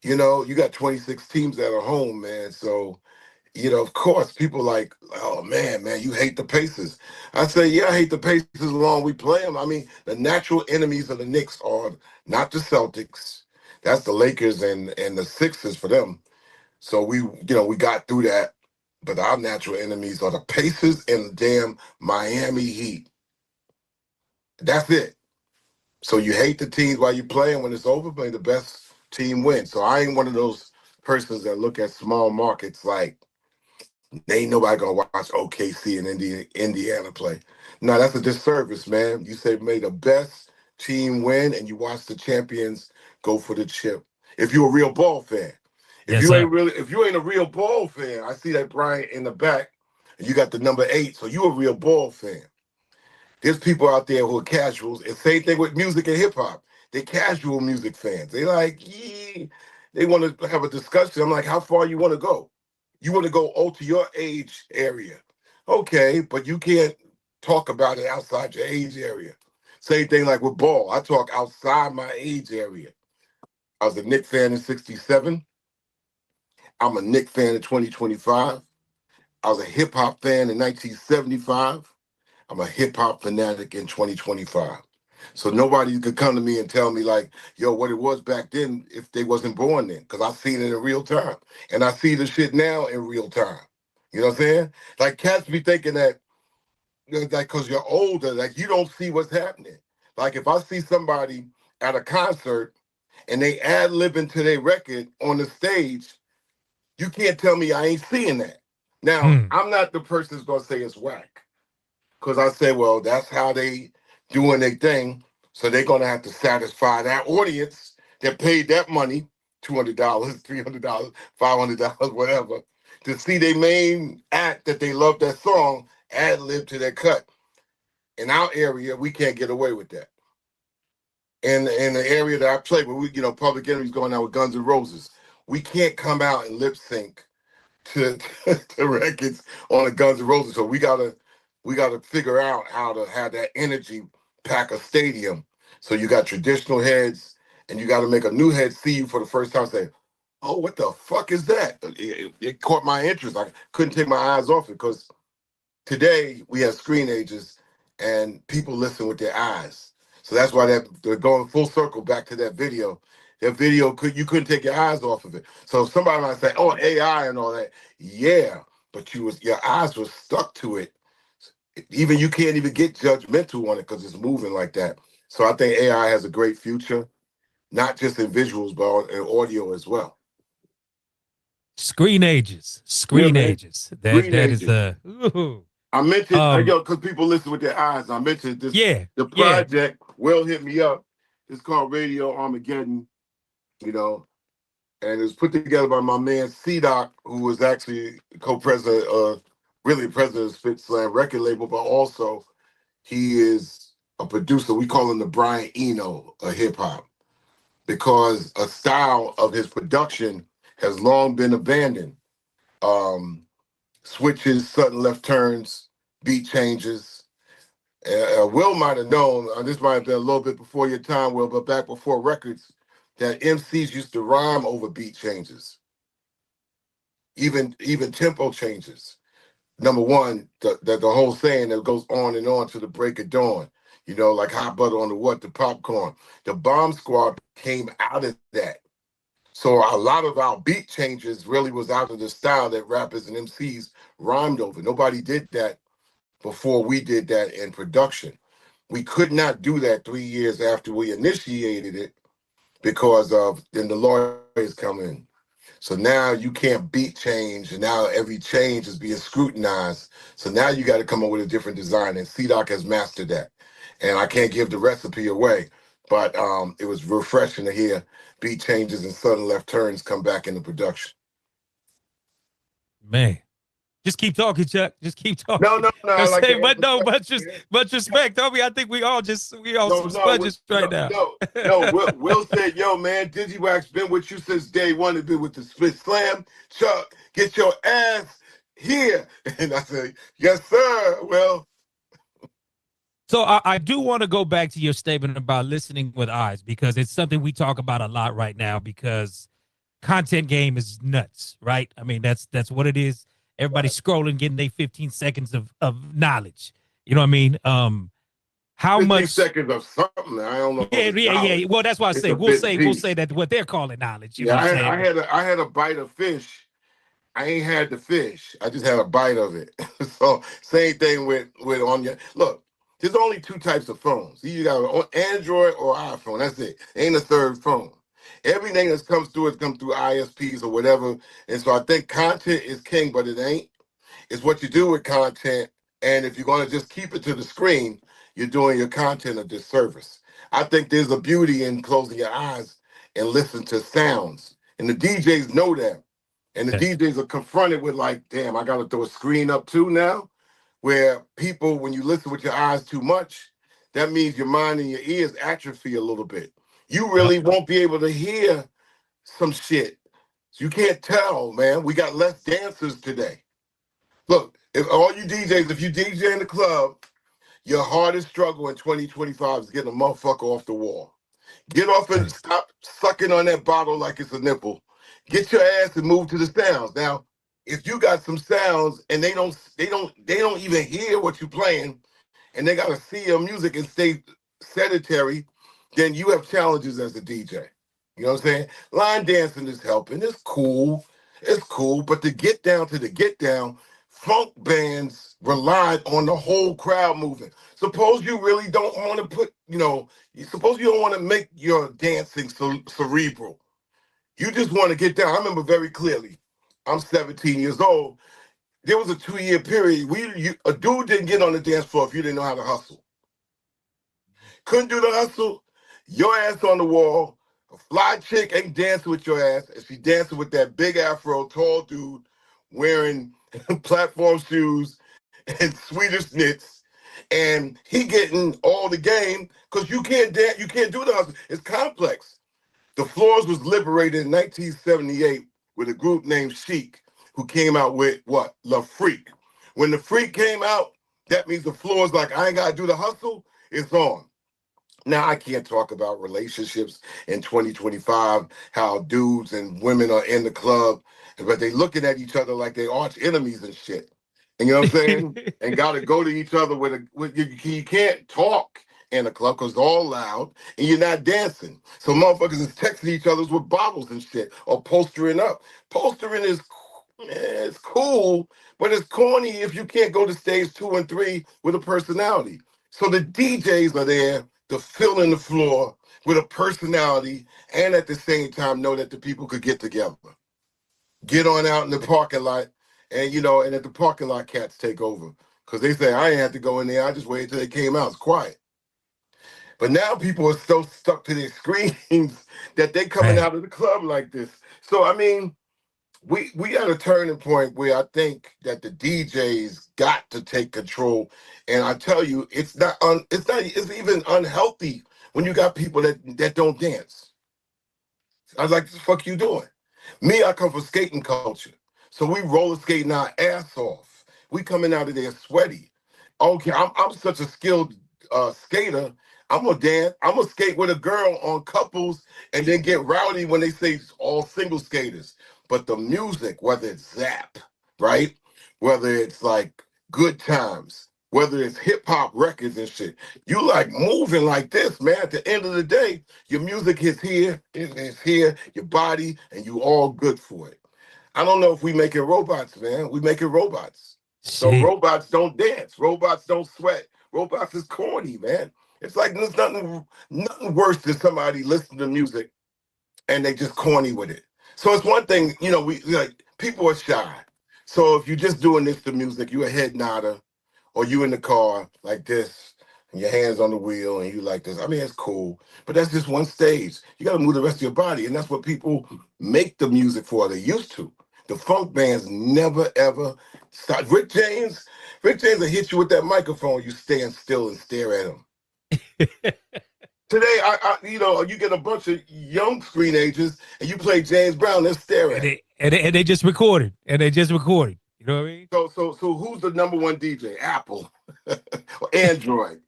You know, you got 26 teams that are home, man. So, you know, of course, people like, oh man, you hate the Pacers. I say, yeah, I hate the Pacers as long as we play them. I mean, the natural enemies of the Knicks are not the Celtics. That's the Lakers and the Sixers for them. So we got through that. But our natural enemies are the Pacers and the damn Miami Heat. That's it. So you hate the teams while you play, and when it's over, play the best team wins. So I ain't one of those persons that look at small markets like ain't nobody gonna watch OKC and Indiana play. No, that's a disservice, man. You say may the best team win, and you watch the champions go for the chip. If you're a real ball fan, if you ain't a real ball fan, I see that Bryant in the back, and you got the number 8, so you a real ball fan. There's people out there who are casuals, and same thing with music and hip hop. They're casual music fans. They like, they want to have a discussion. I'm like, how far you want to go? You want to go to your age area. Okay, but you can't talk about it outside your age area. Same thing like with ball. I talk outside my age area. I was a Knicks fan in 67. I'm a Knicks fan in 2025. I was a hip hop fan in 1975. I'm a hip hop fanatic in 2025. So nobody could come to me and tell me like, yo, what it was back then if they wasn't born then, because I've seen it in real time. And I see the shit now in real time. You know what I'm saying? Like cats be thinking that, like, because you're older, like you don't see what's happening. Like if I see somebody at a concert and they ad-libbing to their record on the stage, you can't tell me I ain't seeing that. Now, I'm not the person that's going to say it's whack. Because I say, well, that's how they doing their thing. So they're going to have to satisfy that audience that paid that money, $200, $300, $500, whatever, to see their main act that they love that song ad-lib to their cut. In our area, we can't get away with that. In the area that I play, where we, Public Enemy's going out with Guns N' Roses, we can't come out and lip sync to records on the Guns N' Roses. So we gotta figure out how to have that energy pack a stadium. So you got traditional heads, and you got to make a new head see you for the first time. Say, "Oh, what the fuck is that?" It caught my interest. I couldn't take my eyes off it because today we have screen ages, and people listen with their eyes. So that's why they're going full circle back to that video. That video you couldn't take your eyes off of it. So somebody might say, "Oh, AI and all that." Yeah, but your eyes were stuck to it. Even you can't even get judgmental on it because it's moving like that. So I think AI has a great future, not just in visuals, but in audio as well. Screen ages. That is the. Ooh. I mentioned, because people listen with their eyes. I mentioned this. The project will hit me up. It's called Radio Armageddon, and it was put together by my man C-Doc, who was actually co-president, really president of Spit Slam record label, but also he is a producer. We call him the Brian Eno of hip hop because a style of his production has long been abandoned. Switches, sudden left turns, beat changes. Will might have known, this might have been a little bit before your time, Will, but back before records, that MCs used to rhyme over beat changes. Even tempo changes. Number one, the whole saying that goes on and on to the break of dawn, like hot butter on the popcorn. The Bomb Squad came out of that. So a lot of our beat changes really was out of the style that rappers and MCs rhymed over. Nobody did that before we did that in production. We could not do that 3 years after we initiated it because of then the lawyers come in. So now you can't beat change, and now every change is being scrutinized. So now you got to come up with a different design, and C-Doc has mastered that. And I can't give the recipe away, but it was refreshing to hear beat changes and sudden left turns come back into production. Man, Just keep talking, Chuck. Just keep talking. No. I like Say, to but no, answer much respect, homie. I think we all some sponges right now. Will said, yo, man, Digiwaxx been with you since day one. It's been with the Split Slam. Chuck, get your ass here. And I said, yes, sir. Well, so I do want to go back to your statement about listening with eyes, because it's something we talk about a lot right now, because content game is nuts, right? I mean, that's what it is. Everybody's scrolling, getting their 15 seconds of knowledge. You know what I mean? How 15 much seconds of something. I don't know. Yeah. Well, that's why I say we'll say that what they're calling knowledge. You know what I'm saying? I had a bite of fish. I ain't had the fish. I just had a bite of it. So same thing with on your look. There's only two types of phones. You got an Android or iPhone. That's it. Ain't a third phone. Everything that comes through it comes through ISPs or whatever. And so I think content is king, but it ain't. It's what you do with content. And if you're going to just keep it to the screen, you're doing your content a disservice. I think there's a beauty in closing your eyes and listen to sounds. And the DJs know that. And the DJs are confronted with like, damn, I got to throw a screen up too now. Where people, when you listen with your eyes too much, that means your mind and your ears atrophy a little bit. You really won't be able to hear some shit. You can't tell, man. We got less dancers today. Look, if all you DJs, if you DJ in the club, your hardest struggle in 2025 is getting a motherfucker off the wall. Get off and stop sucking on that bottle like it's a nipple. Get your ass and move to the sounds. Now, if you got some sounds and they don't even hear what you're playing, and they gotta see your music and stay sedentary, then you have challenges as a DJ. You know what I'm saying? Line dancing is helping. It's cool, but to get down to the get down, funk bands relied on the whole crowd moving. Suppose you really don't want to put, suppose you don't want to make your dancing so cerebral. You just want to get down. I remember very clearly, I'm 17 years old. There was a 2-year period. A dude didn't get on the dance floor if you didn't know how to hustle. Couldn't do the hustle, your ass on the wall. A fly chick ain't dancing with your ass, and she dancing with that big afro, tall dude wearing platform shoes and Swedish knits, and he getting all the game because you can't dance, you can't do the hustle. It's complex. The Floors was liberated in 1978 with a group named Chic, who came out with what? La Freak. When the Freak came out, that means the Floors like, I ain't got to do the hustle, it's on. Now, I can't talk about relationships in 2025, how dudes and women are in the club, but they looking at each other like they arch enemies and shit. And you know what I'm saying? And got to go to each other you can't talk in a club because it's all loud and you're not dancing. So motherfuckers is texting each other with bottles and shit or postering up. Postering is it's cool, but it's corny if you can't go to stage 2 and 3 with a personality. So the DJs are there to fill in the floor with a personality and at the same time know that the people could get together. Get on out in the parking lot and, and at the parking lot cats take over because they say, I ain't have to go in there. I just waited till they came out. It's quiet. But now people are so stuck to their screens that they coming out of the club like this. So, I mean, we at a turning point where I think that the DJs got to take control. And I tell you, it's even unhealthy when you got people that don't dance. I was like, what the fuck you doing? Me, I come from skating culture. So we roller skating our ass off. We coming out of there sweaty. Okay, I'm such a skilled skater. I'm gonna dance. I'm gonna skate with a girl on couples and then get rowdy when they say all single skaters. But the music, whether it's Zap, right? Whether it's like Good Times, whether it's hip hop records and shit, you like moving like this, man. At the end of the day, your music is here, it's here, your body, and you all good for it. I don't know if we making robots, man. We making robots. So robots don't dance. Robots don't sweat. Robots is corny, man. It's like there's nothing worse than somebody listening to music and they just corny with it. So it's one thing, we like people are shy. So if you're just doing this to music, you a head nodder, or you in the car like this, and your hands on the wheel, and you like this. I mean, it's cool, but that's just one stage. You got to move the rest of your body, and that's what people make the music for. They used to. The funk bands never ever Stop. Rick James will hit you with that microphone. You stand still and stare at him. Today, you get a bunch of young screenagers and you play James Brown, they'll stare at it. And they just recorded. And they just recorded. You know what I mean? So who's the number one DJ? Apple or Android?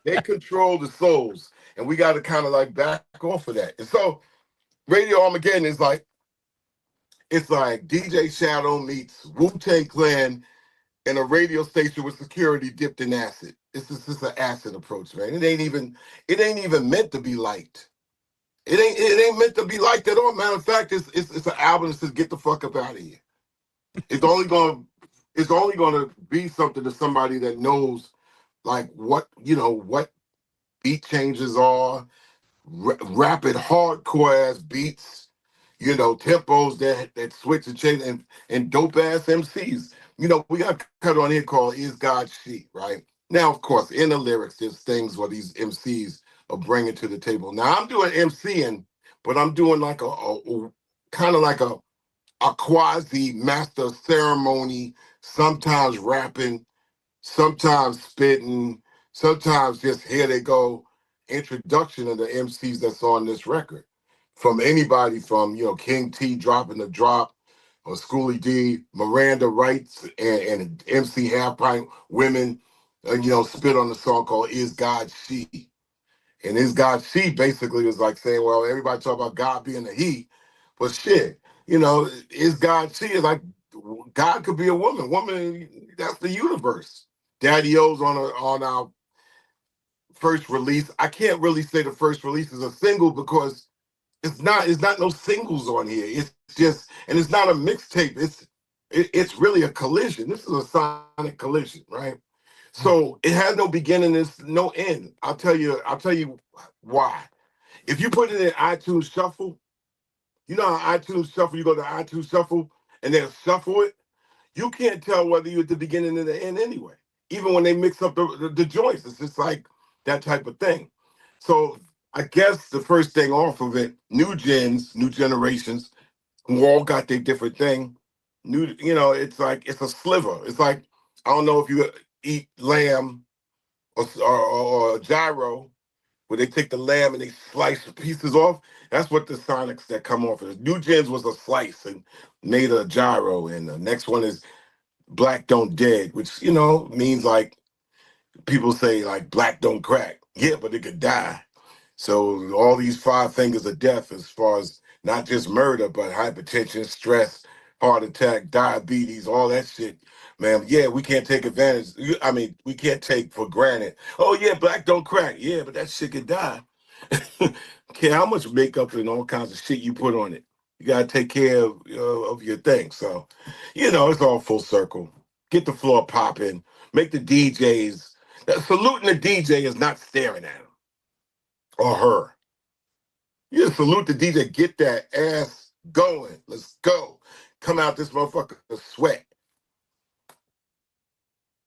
They control the souls, and we got to kind of like back off of that. And so, Radio Armageddon is like, it's like DJ Shadow meets Wu-Tang Clan in a radio station with security dipped in acid. It's just an acid approach, man. It ain't even meant to be liked. It ain't meant to be liked at all. Matter of fact, it's an album that says get the fuck up out of here. It's only gonna be something to somebody that knows like what beat changes are, rapid hardcore ass beats, tempos that switch and change, and dope ass MCs. We got cut on here called Is God She, right? Now, of course, in the lyrics, there's things where these MCs are bringing to the table. Now, I'm doing MCing, but I'm doing like a kind of like a quasi master of ceremony, sometimes rapping, sometimes spitting, sometimes just here they go, introduction of the MCs that's on this record. From anybody from, King T dropping the drop, or Schoolie D, Miranda Wrights, and MC Half Pint Women, spit on the song called Is God She. And Is God She basically was like saying, well, everybody talk about God being a he, but shit, Is God She is like, God could be a woman. Woman, that's the universe. Daddy O's on our first release. I can't really say the first release is a single because it's not no singles on here. It's just, and it's not a mixtape. It's really a collision. This is a sonic collision, right? So it has no beginning, it's no end. I'll tell you why. If you put it in iTunes Shuffle, how iTunes Shuffle, you go to iTunes Shuffle and they'll shuffle it. You can't tell whether you're at the beginning and the end anyway. Even when they mix up the joints, it's just like that type of thing. So I guess the first thing off of it, new generations, who all got their different thing. It's like it's a sliver. It's like, I don't know if you eat lamb or gyro, where they take the lamb and they slice the pieces off. That's what the sonics that come off of it. New Gens was a slice and made a gyro, and the next one is Black Don't Dead, which means like people say like black don't crack. Yeah, but it could die. So all these 5 fingers of death, as far as not just murder, but hypertension, stress, heart attack, diabetes, all that shit. Man, yeah, we can't take advantage. I mean, we can't take for granted. Oh yeah, black don't crack. Yeah, but that shit could die. Care how much makeup and all kinds of shit you put on it. You gotta take care of your thing. So, it's all full circle. Get the floor popping. Make the DJs. Saluting the DJ is not staring at him or her. You salute the DJ. Get that ass going. Let's go. Come out this motherfucker sweat.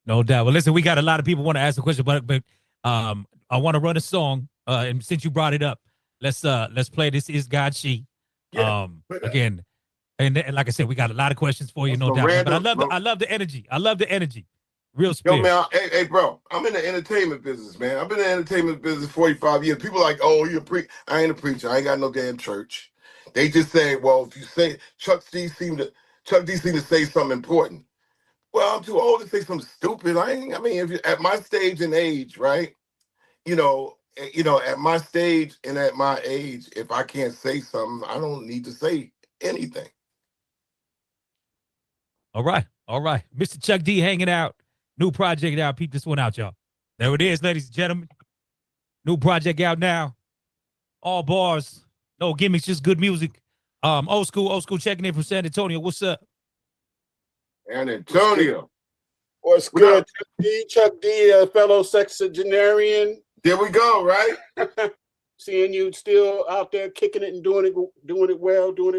No doubt. Well, listen, we got a lot of people want to ask a question, but I want to run a song. And since you brought it up, let's play This Is God She. Again, and like I said, we got a lot of questions for you, no doubt. But I love the energy. I love the energy. Real spirit. Yo, man, hey, bro, I'm in the entertainment business, man. I've been in the entertainment business 45 years. People are like, oh, you're a preacher. I ain't a preacher. I ain't got no damn church. They just say, well, if you say Chuck D seemed to say something important. Well, I'm too old to say something stupid. If you're at my stage and age, right? At my stage and at my age, if I can't say something, I don't need to say anything. All right. Mr. Chuck D hanging out. New project out. Peep this one out, y'all. There it is, ladies and gentlemen. New project out now. All bars. No gimmicks, just good music. Old school checking in from San Antonio. What's up? San Antonio. What's good? Chuck D, fellow sexagenarian. There we go, right? Seeing you still out there kicking it and doing it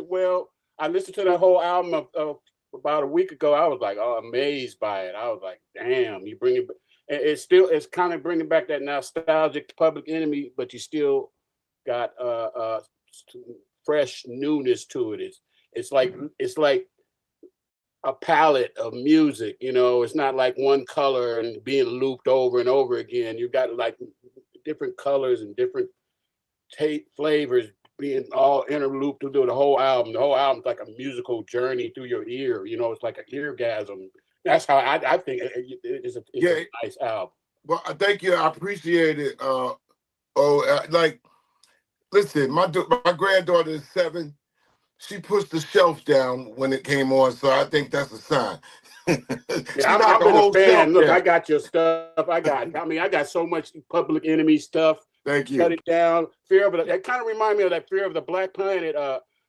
well. I listened to that whole album of about a week ago. I was like, amazed by it. I was like, damn, you bring it. It's kind of bringing back that nostalgic Public Enemy, but you still got fresh newness to it. It's like a palette of music. You know, it's not like one color and being looped over and over again. You got like different colors and different flavors being all interlooped through the whole album. The whole album's like a musical journey through your ear. You know, it's like an eargasm. That's how I think it's a nice album. Well, thank you. I appreciate it. Like, listen, my granddaughter is 7. She pushed the shelf down when it came on, so I think that's a sign. Yeah, I've been a fan. Look, I got your stuff. I got so much Public Enemy stuff. Thank you. Shut It Down. Fear of it. It kind of remind me of that Fear of the Black Planet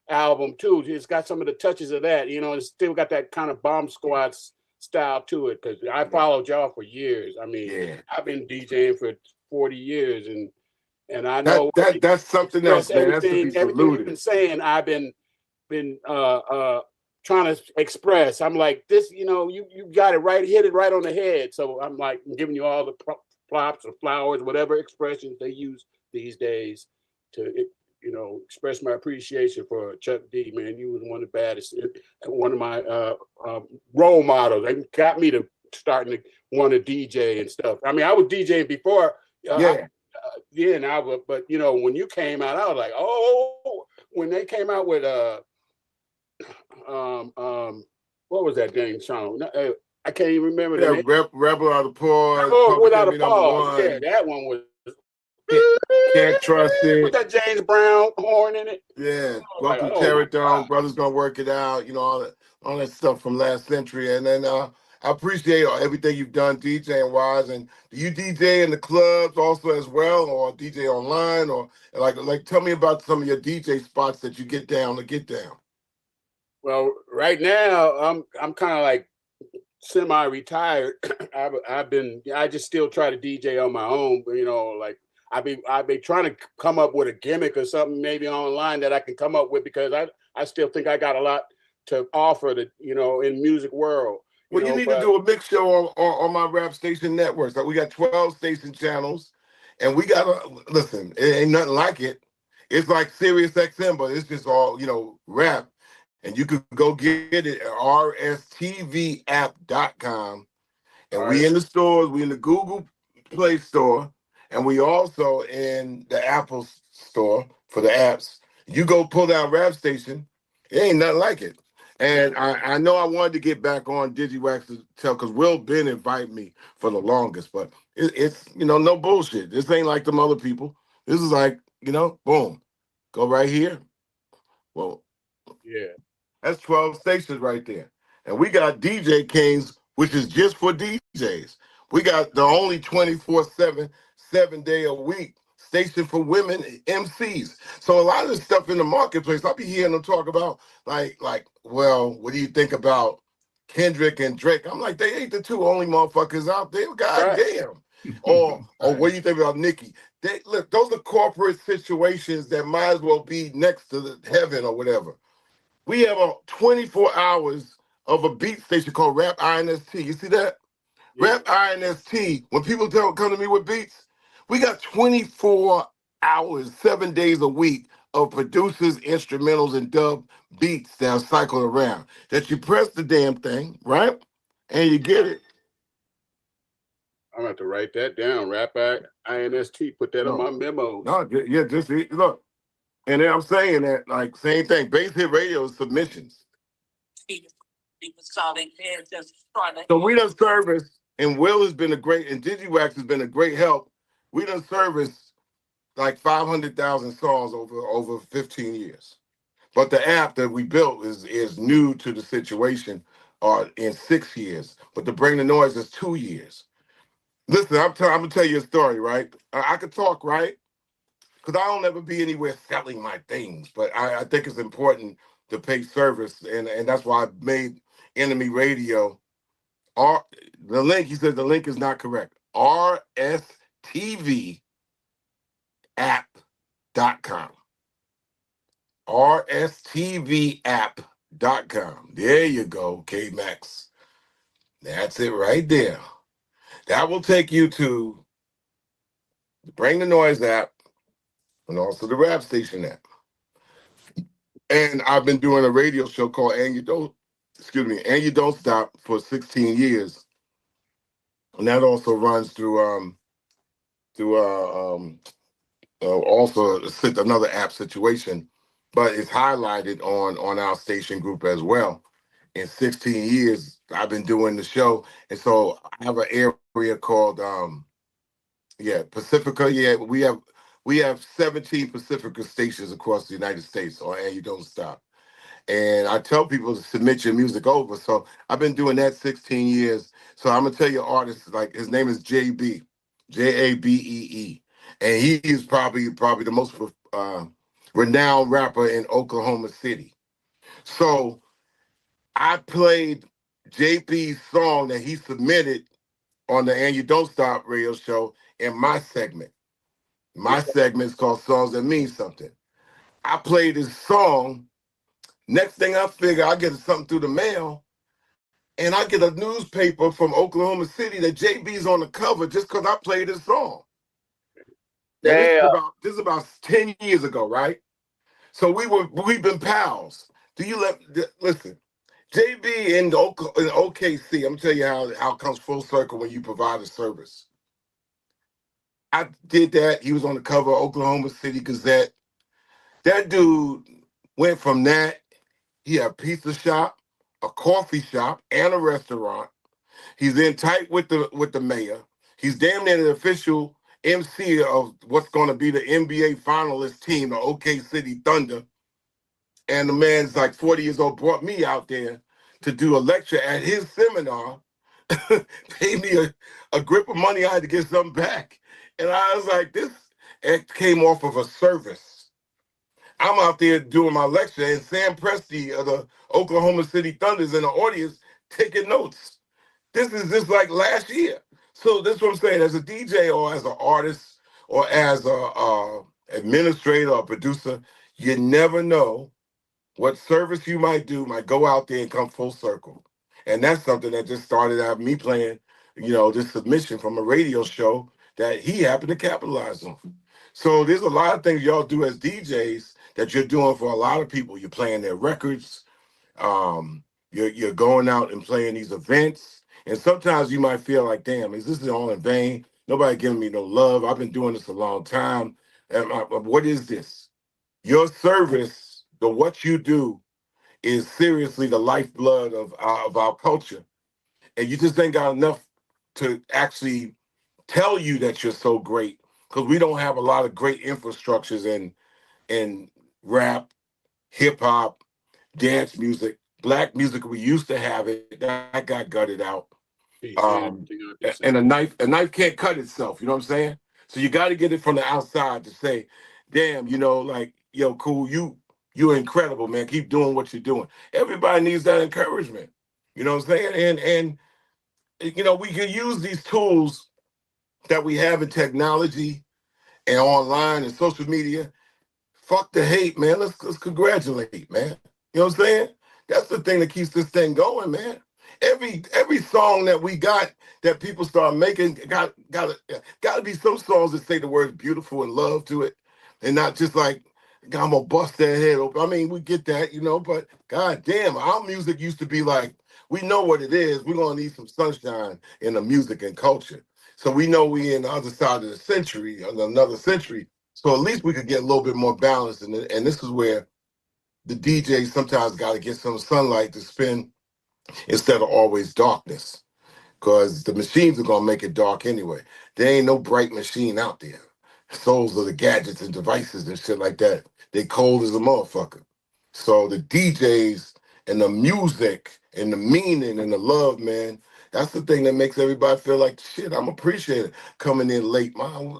album too. It's got some of the touches of that. You know, it's still got that kind of Bomb Squad style to it. Because I followed y'all for years. I mean, I've been DJing for 40 years, and I know that's something else, man. That's to be everything you've been saying. I've been trying to express. I'm like, this, you know, you got it right, hit it right on the head. So I'm like, I'm giving you all the props or flowers, whatever expressions they use these days to, you know, express my appreciation for Chuck D, man. You was one of the baddest, one of my role models. They got me to starting to want to DJ and stuff. I mean, I was DJing before. But you know, when you came out, I was like, oh, when they came out with what was that dang song? I can't even remember. Yeah, Rebel Without a Pause. Rebel Without a Pause. Yeah, that one was. Can't Trust It. With that James Brown horn in it. Yeah, Welcome to Terror Dome. Brothers Gonna Work It Out. You know, all that stuff from last century. And then I appreciate everything you've done DJing wise. And do you DJ in the clubs also as well, or DJ online, or like tell me about some of your DJ spots that you get down. Well, right now I'm kind of like semi-retired. I just still try to DJ on my own, you know, like I've been trying to come up with a gimmick or something maybe online that I can come up with, because I still think I got a lot to offer the, you know, in music world. Well, you need to do a mix show on my rap station networks. Like we got 12 station channels, and we got listen, it ain't nothing like it. It's like Sirius XM, but it's just all, you know, rap. And you could go get it at rstvapp.com. And we in the stores, we in the Google Play Store, and we also in the Apple Store for the apps. You go pull down Rap Station, it ain't nothing like it. And I know I wanted to get back on Digiwaxx to tell, because Will been inviting me for the longest, but it's, you know, no bullshit. This ain't like them other people. This is like, you know, boom, go right here. Well, yeah. That's 12 stations right there. And we got DJ Kings, which is just for DJs. We got the only 24/7, 7-day-a-week station for women MCs. So a lot of this stuff in the marketplace, I'll be hearing them talk about like, well, what do you think about Kendrick and Drake? I'm like, they ain't the two only motherfuckers out there. God damn. Or what do you think about Nicki? Look, those are corporate situations that might as well be next to the heaven or whatever. We have 24 hours of a beat station called Rap INST. You see that? Yeah. Rap INST. When people come to me with beats, we got 24 hours, 7 days a week of producers, instrumentals, and dub beats that are cycled around. That you press the damn thing, right? And you get it. I'm going to have to write that down. Rap INST. Put that on my memos. No, yeah, just look. And then I'm saying that, like, same thing. Base hit radio is submissions. So we done service, and Will has been and Digiwaxx has been a great help. We done service like 500,000 songs over 15 years. But the app that we built is new to the situation in 6 years. But to Bring the Noise is 2 years. Listen, I'm going to tell you a story, right? I could talk, right? Because I don't ever be anywhere selling my things, but I think it's important to pay service, and that's why I made Enemy Radio. The link, he said the link is not correct. rstvapp.com. rstvapp.com. There you go, K-Max. That's it right there. That will take you to the Bring the Noise app, and also the Rap Station app. And I've been doing a radio show called excuse me, and You Don't Stop for 16 years. And that also runs through also another app situation, but it's highlighted on our station group as well. In 16 years, I've been doing the show, and so I have an area called Pacifica. Yeah, we have 17 Pacifica stations across the United States And You Don't Stop. And I tell people to submit your music over. So I've been doing that 16 years. So I'm gonna tell you artists, like his name is JB, Jabee. And he is probably the most renowned rapper in Oklahoma City. So I played JB's song that he submitted on the And You Don't Stop radio show in my segment. My segment is called Songs That Mean Something. I played his song. Next thing I figure, I get something through the mail, and I get a newspaper from Oklahoma City that JB's on the cover just because I played his song. Now, this is about 10 years ago, right? So we've been pals. Listen, JB in OKC, I'm gonna tell you how it comes full circle when you provide a service. I did that. He was on the cover of Oklahoma City Gazette. That dude went from that. He had a pizza shop, a coffee shop, and a restaurant. He's in tight with the mayor. He's damn near the official MC of what's going to be the NBA finalist team, the OK City Thunder. And the man's like 40 years old, brought me out there to do a lecture at his seminar, paid me a grip of money. I had to get something back. And I was like, it came off of a service. I'm out there doing my lecture, and Sam Presti of the Oklahoma City Thunder's in the audience taking notes. This is just like last year. So this is what I'm saying. As a DJ or as an artist or as a administrator or producer, you never know what service you might go out there and come full circle. And that's something that just started out me playing, this submission from a radio show that he happened to capitalize on. So there's a lot of things y'all do as DJs that you're doing for a lot of people. You're playing their records. You're going out and playing these events. And sometimes you might feel like, damn, is this all in vain? Nobody giving me no love. I've been doing this a long time. What is this? Your service, what you do, is seriously the lifeblood of our culture. And you just ain't got enough to actually tell you that you're so great, because we don't have a lot of great infrastructures in rap, hip hop, dance music, black music. We used to have it. That got gutted out. And a knife can't cut itself. You know what I'm saying? So you got to get it from the outside to say, damn, yo, cool, you're incredible, man. Keep doing what you're doing. Everybody needs that encouragement. You know what I'm saying? And we can use these tools that we have in technology and online and social media. Fuck the hate, man. Let's congratulate, man. You know what I'm saying? That's the thing that keeps this thing going, man. Every song that we got that people start making got to be some songs that say the word beautiful and love to it, and not just like, I'm gonna bust that head open. I mean, we get that, but god damn, our music used to be like, we know what it is. We're gonna need some sunshine in the music and culture. So we know we in the other side of the century, another century. So at least we could get a little bit more balance in it. And this is where the DJ sometimes got to get some sunlight to spin instead of always darkness, because the machines are gonna make it dark anyway. There ain't no bright machine out there. Souls are the gadgets and devices and shit like that. They cold as a motherfucker. So the DJs and the music and the meaning and the love, man, that's the thing that makes everybody feel like, shit, I'm appreciated coming in late.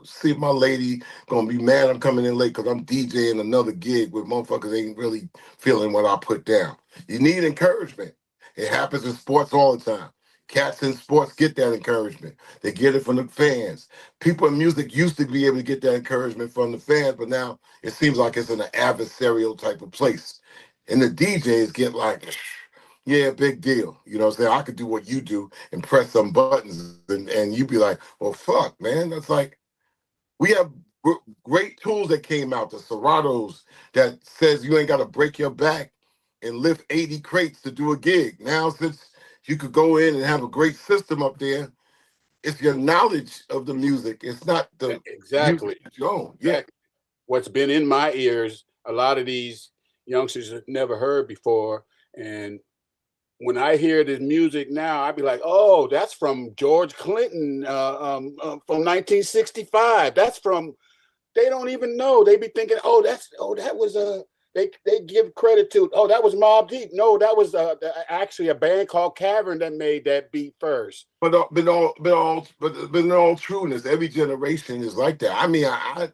See if my lady gonna be mad I'm coming in late because I'm DJing another gig where motherfuckers ain't really feeling what I put down. You need encouragement. It happens in sports all the time. Cats in sports get that encouragement. They get it from the fans. People in music used to be able to get that encouragement from the fans, but now it seems like it's in an adversarial type of place. And the DJs get like, yeah, big deal. You know what I'm saying? I could do what you do and press some buttons, and you be like, well, fuck, man. That's like, we have great tools that came out, the Seratos, that says you ain't got to break your back and lift 80 crates to do a gig. Now, since you could go in and have a great system up there, it's your knowledge of the music. It's not the exactly. music that you own. Yeah. What's been in my ears, a lot of these youngsters have never heard before. And when I hear this music now, I'd be like, oh, that's from George Clinton from 1965. That's from, they don't even know. They be thinking, that was they give credit to, that was Mobb Deep. No, that was actually a band called Cavern that made that beat first. But in all trueness, every generation is like that. I mean, I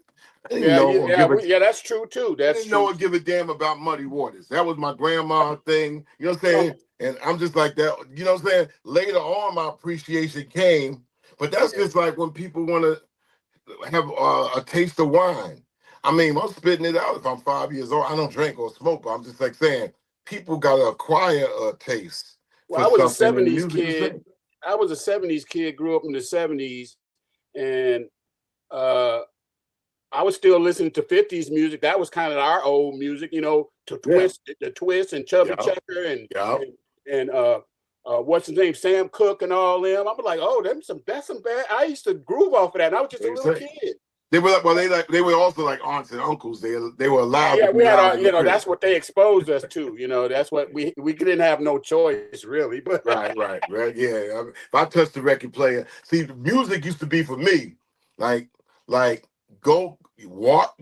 didn't know. That's true too. I didn't know or give a damn about Muddy Waters. That was my grandma thing. You know what I'm saying? And I'm just like that. You know what I'm saying? Later on, my appreciation came. But that's just like when people want to have a taste of wine. I mean, I'm spitting it out if I'm 5 years old. I don't drink or smoke, but I'm just like saying people got to acquire a taste. Well, I was a 70s kid. I was a 70s kid, grew up in the 70s, and I was still listening to 50s music. That was kind of our old music, you know, the Twist and Chubby Checker and what's his name, Sam Cooke and all them. I was like, oh, that's some bad. I used to groove off of that. And I was just a little kid. They were they were also like aunts and uncles. They were allowed. Yeah, we had that's what they exposed us to. You know, that's what we didn't have no choice really. But right. Yeah, I mean, if I touched the record player, see, the music used to be for me, like go walk,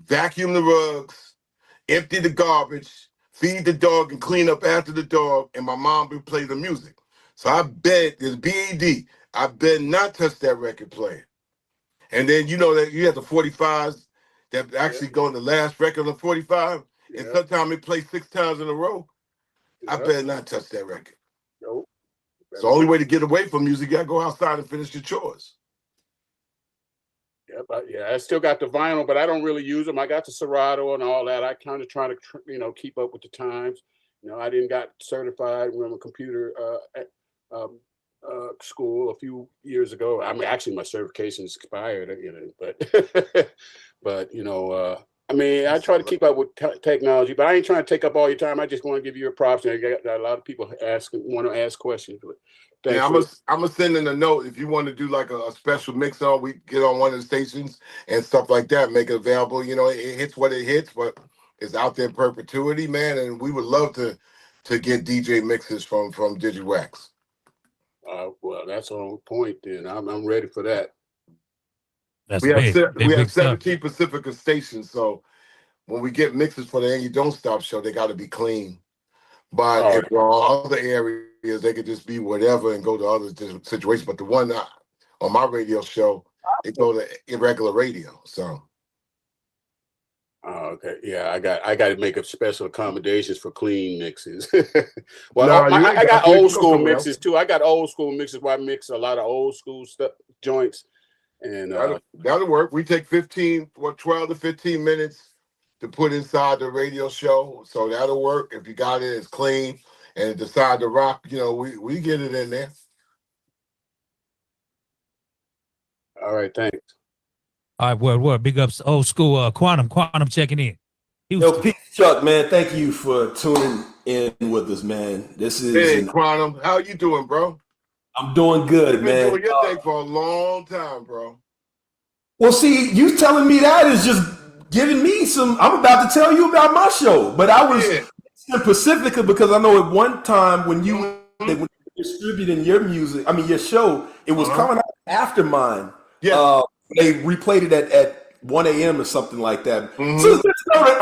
vacuum the rugs, empty the garbage, feed the dog, and clean up after the dog, and my mom would play the music. So I bet there's BED. I bet not touch that record player. And then that you have the 45s that actually go in the last record on the 45, and sometimes it plays 6 times in a row. I better not touch that record. Nope. It's the only way to get away from music. You gotta go outside and finish your chores. I still got the vinyl, but I don't really use them. I got the Serato and all that. I kind of try to keep up with the times. I didn't got certified when a computer school a few years ago. I mean, actually, my certification is expired. But I mean, I try to keep up with technology, but I ain't trying to take up all your time. I just want to give you a props. I got a lot of people want to ask questions. Yeah, I'm gonna send in a note if you want to do like a special mix on. We get on one of the stations and stuff like that, make it available. It hits what it hits, but it's out there in perpetuity, man. And we would love to get DJ mixes from Digiwaxx. Well, that's on point. Then I'm ready for that. We have 17 Pacifica stations, so when we get mixes for the And You Don't Stop show, they got to be clean. But if there are other areas, they could just be whatever and go to other situations. But the one on my radio show, they go to irregular radio. So. Okay. Yeah, I got to make up special accommodations for clean mixes. I got old school mixes too. I got old school mixes where I mix a lot of old school stuff, joints. And that'll work. We take 12 to 15 minutes to put inside the radio show. So that'll work. If you got it, it's clean and decide to rock, we get it in there. All right, thanks. All right, what? Big ups, old school Quantum checking in. Peace, Chuck, man. Thank you for tuning in with us, man. This is Quantum. How you doing, bro? I'm doing good, man. Been doing your thing for a long time, bro. Well, see, you telling me that is just giving me some. I'm about to tell you about my show, but I was in Pacifica because I know at one time when you were distributing your music, your show, it was coming out after mine. Yeah. They replayed it at 1 a.m. or something like that. So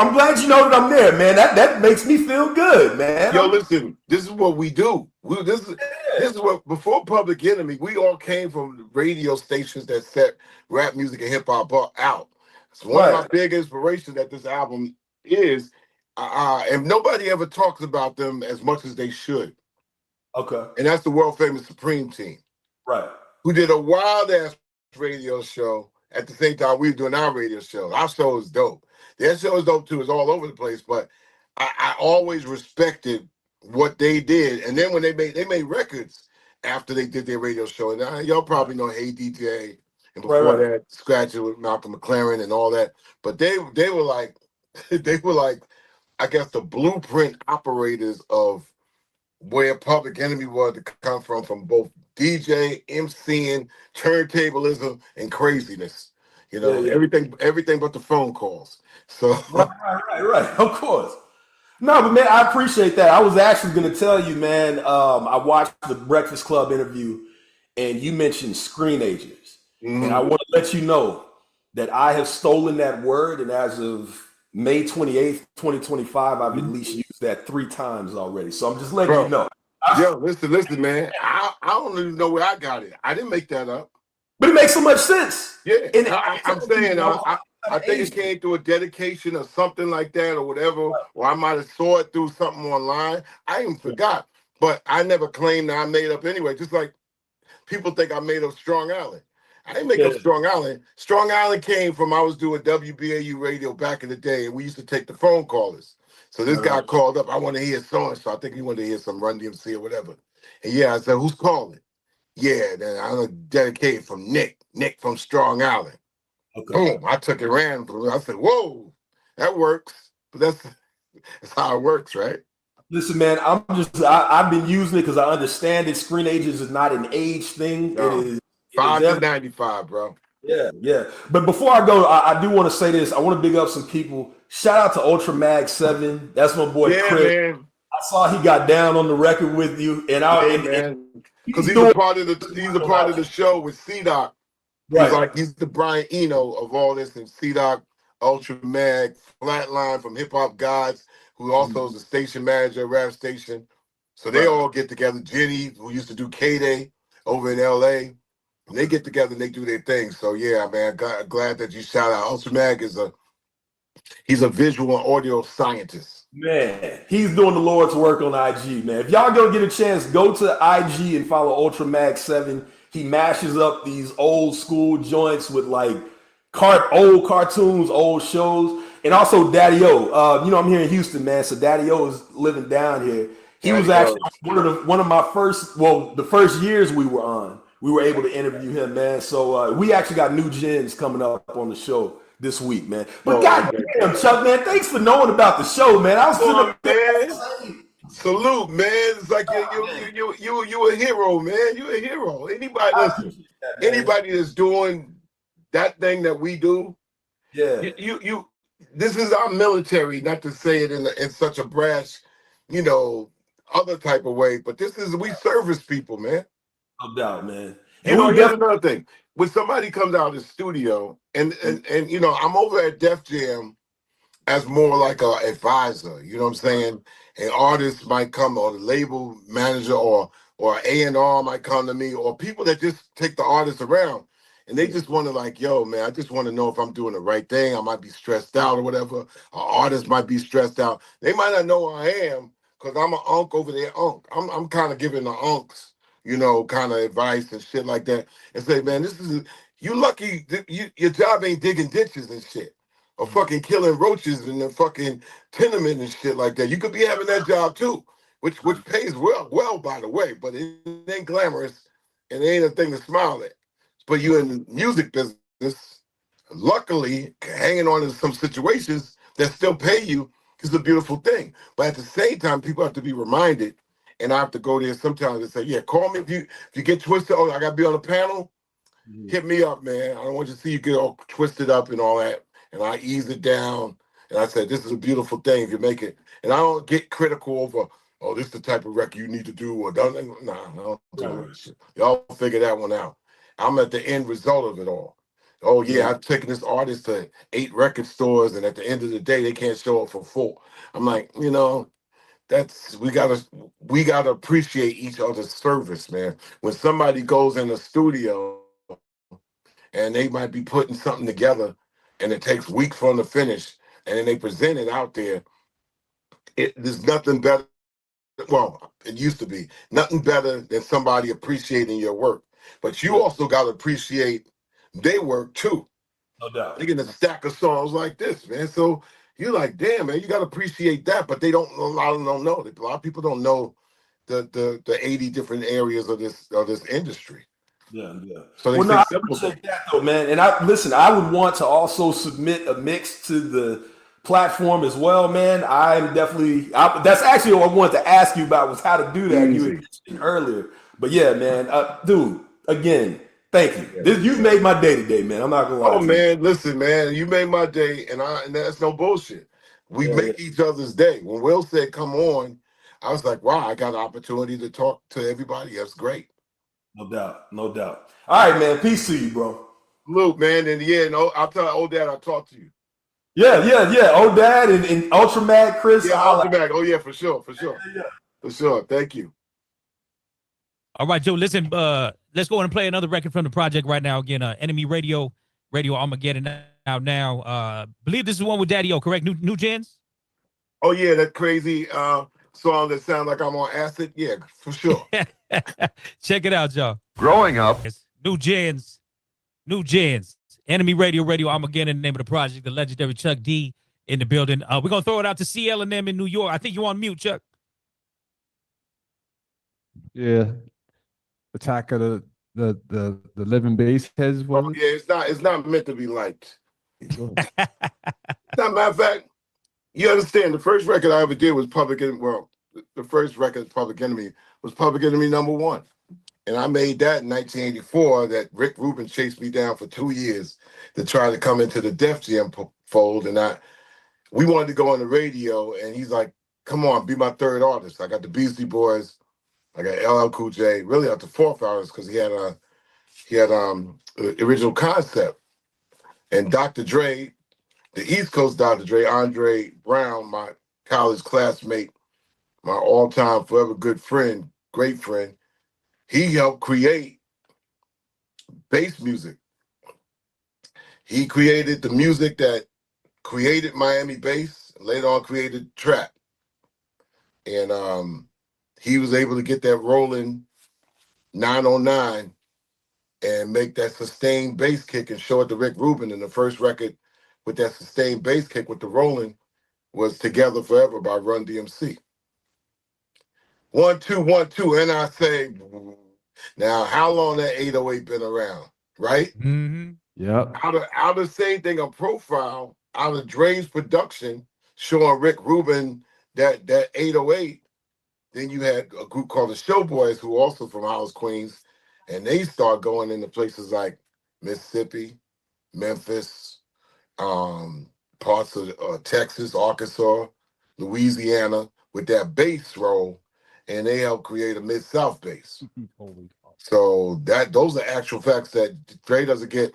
I'm glad you know that I'm there, man. That makes me feel good, man. Yo, listen, this is what we do. This is what, before Public Enemy, we all came from radio stations that set rap music and hip hop out. So one of my big inspirations that this album is, and nobody ever talks about them as much as they should. Okay. And that's the world famous Supreme Team. Right. Who did a wild ass radio show at the same time we were doing our radio show. Our show is dope. Their show is dope too. It's all over the place, but I always respected what they did. And then when they made records after they did their radio show, and y'all probably know Hey DJ, and before that, Scratch It with Malcolm McLaren and all that. But they were like I guess, the blueprint operators of where Public Enemy was to come from both DJ, MCing, turntablism, and craziness. You know, everything but the phone calls. So right. Of course. No, but man, I appreciate that. I was actually going to tell you, man. I watched the Breakfast Club interview, and you mentioned screen agers, and I want to let you know that I have stolen that word, and as of May 28th, 2025, I've at least used that 3 times already. So I'm just letting you know. Yo, listen, man. I don't even know where I got it. I didn't make that up. But it makes so much sense. Yeah, and I'm saying I think it came through a dedication or something like that or whatever, or I might have saw it through something online. I even forgot, but I never claimed that I made up anyway. Just like people think I made up Strong Island. I didn't make up Strong Island. Strong Island came from I was doing WBAU radio back in the day, and we used to take the phone callers. So this guy called up. I want to hear so-and-so. I think he wanted to hear some Run DMC or whatever. And yeah, I said, who's calling? Yeah, then I'm gonna dedicate from Nick from Strong Island. Okay. Boom, I took it ran. I said, whoa, that works. But that's how it works, right? Listen, man, I've been using it because I understand that screen agents is not an age thing. No. It is 5 to 95, bro. Yeah. But before I go, I do want to say this. I want to big up some people. Shout out to Ultra Mag 7. That's my boy Chris. Man. I saw he got down on the record with you, and because he's a part of the show with C-Doc. Right. He's the Brian Eno of all this, and C-Doc, Ultra Mag, Flatline from Hip Hop Gods, who also is a station manager at Rap Station. So they all get together. Jenny, who used to do K-Day over in LA, and they get together and they do their thing. So yeah, man, glad that you shout out. Ultra Mag he's a visual and audio scientist. Man, he's doing the Lord's work on IG, man. If y'all gonna get a chance, go to IG and follow Ultra Mag 7. He mashes up these old school joints with like old cartoons, old shows, and also Daddy O. I'm here in Houston, man, so Daddy O is living down here. He was actually one of my the first years we were on. We were able to interview him, man. So we actually got new gens coming up on the show this week, man. But goddamn, Chuck, man, thanks for knowing about the show, man. I was man. Salute, man. It's like you a hero, man. You a hero. Anybody that's doing that thing that we do, you this is our military, not to say it in such a brash, other type of way, but we service people, man. No doubt, man. And here's another thing. When somebody comes out of the studio and I'm over at Def Jam as more like an advisor, you know what I'm saying? An artist might come, or the label manager, or A&R might come to me, or people that just take the artist around, and they just want to like, yo, man, I just want to know if I'm doing the right thing. I might be stressed out or whatever. An artist might be stressed out. They might not know who I am because I'm an unk over there. I'm kind of giving the unks, kind of advice and shit like that, and say, man, you lucky. Your job ain't digging ditches and shit, or fucking killing roaches in the fucking tenement and shit like that. You could be having that job too, which pays well, by the way, but it ain't glamorous and it ain't a thing to smile at. But you in the music business, luckily hanging on to some situations that still pay you is a beautiful thing. But at the same time, people have to be reminded, and I have to go there sometimes and say, yeah, call me if you get twisted. Oh, I gotta be on the panel. Hit me up, man. I don't want you to see you get all twisted up and all that. And I ease it down. And I said, this is a beautiful thing if you make it. And I don't get critical over, oh, this is the type of record you need to do. Or don't. Nah, I don't do that shit. Y'all figure that one out. I'm at the end result of it all. Oh, yeah, I've taken this artist to 8 record stores, and at the end of the day, they can't show up for 4. I'm like, we gotta appreciate each other's service, man. When somebody goes in the studio and they might be putting something together, and it takes weeks for them to finish, and then they present it out there, there's nothing better. Well, it used to be nothing better than somebody appreciating your work. But you also got to appreciate their work too. No doubt. They're getting a stack of songs like this, man. So you're like, damn, man, you got to appreciate that. But a lot of them don't know. A lot of people don't know the 80 different areas of this industry. Yeah. So they I appreciate that though, man. And I would want to also submit a mix to the platform as well, man. I'm definitely. That's actually what I wanted to ask you about was how to do that. You had mentioned earlier, but yeah, man, dude. Again, thank you. You made my day today, man. I'm not gonna lie. Oh man, listen, man, you made my day, and that's no bullshit. We make each other's day. When Will said, "Come on," I was like, "Wow, I got an opportunity to talk to everybody. That's great." No doubt, no doubt. All right, man. Peace to you, bro. Luke, man, and yeah, no, I'll tell old dad I'll talk to you. Yeah. Old dad and Ultra Mad Chris. Yeah, Ultra Mad. Oh yeah, for sure. For sure. Thank you. All right, Joe. Listen, let's go and play another record from the project right now. Again, Enemy Radio Armageddon out now. Believe this is one with Daddy O, correct? New Gens? Oh yeah, that crazy song that sounds like I'm on acid. Yeah, for sure. Check it out, y'all. Growing up. New Gens. Enemy Radio Armageddon, the name of the project. The legendary Chuck D in the building. We're gonna throw it out to CL and them in New York. I think you're on mute, Chuck. Yeah. Attack of the living base heads. Oh, yeah, it's not meant to be liked. Now, matter of fact, you understand the first record I ever did was Public Enemy. Well, the first record, Public Enemy, was Public Enemy #1. And I made that in 1984 that Rick Rubin chased me down for 2 years to try to come into the Def Jam fold. And we wanted to go on the radio, and he's like, come on, be my third artist. I got the Beastie Boys, I got LL Cool J, really out the fourth artist because he had original concept. And Dr. Dre, the East Coast Dr. Dre, Andre Brown, my college classmate, my all-time forever good friend, great friend, he helped create bass music. He created the music that created Miami bass, later on created trap. And he was able to get that rolling 909 and make that sustained bass kick and show it to Rick Rubin. And the first record with that sustained bass kick with the rolling was Together Forever by Run DMC. 1 2 1 2, and I say, now how long that 808 been around, right? Mm-hmm. Yep. Out of same thing, a profile out of Dre's production showing Rick Rubin that 808. Then you had a group called the Showboys, who also from Hollis, Queens, and they start going into places like Mississippi, Memphis, parts of Texas, Arkansas, Louisiana, with that bass roll, and they helped create a Mid-South bass. So those are actual facts that Dre doesn't get.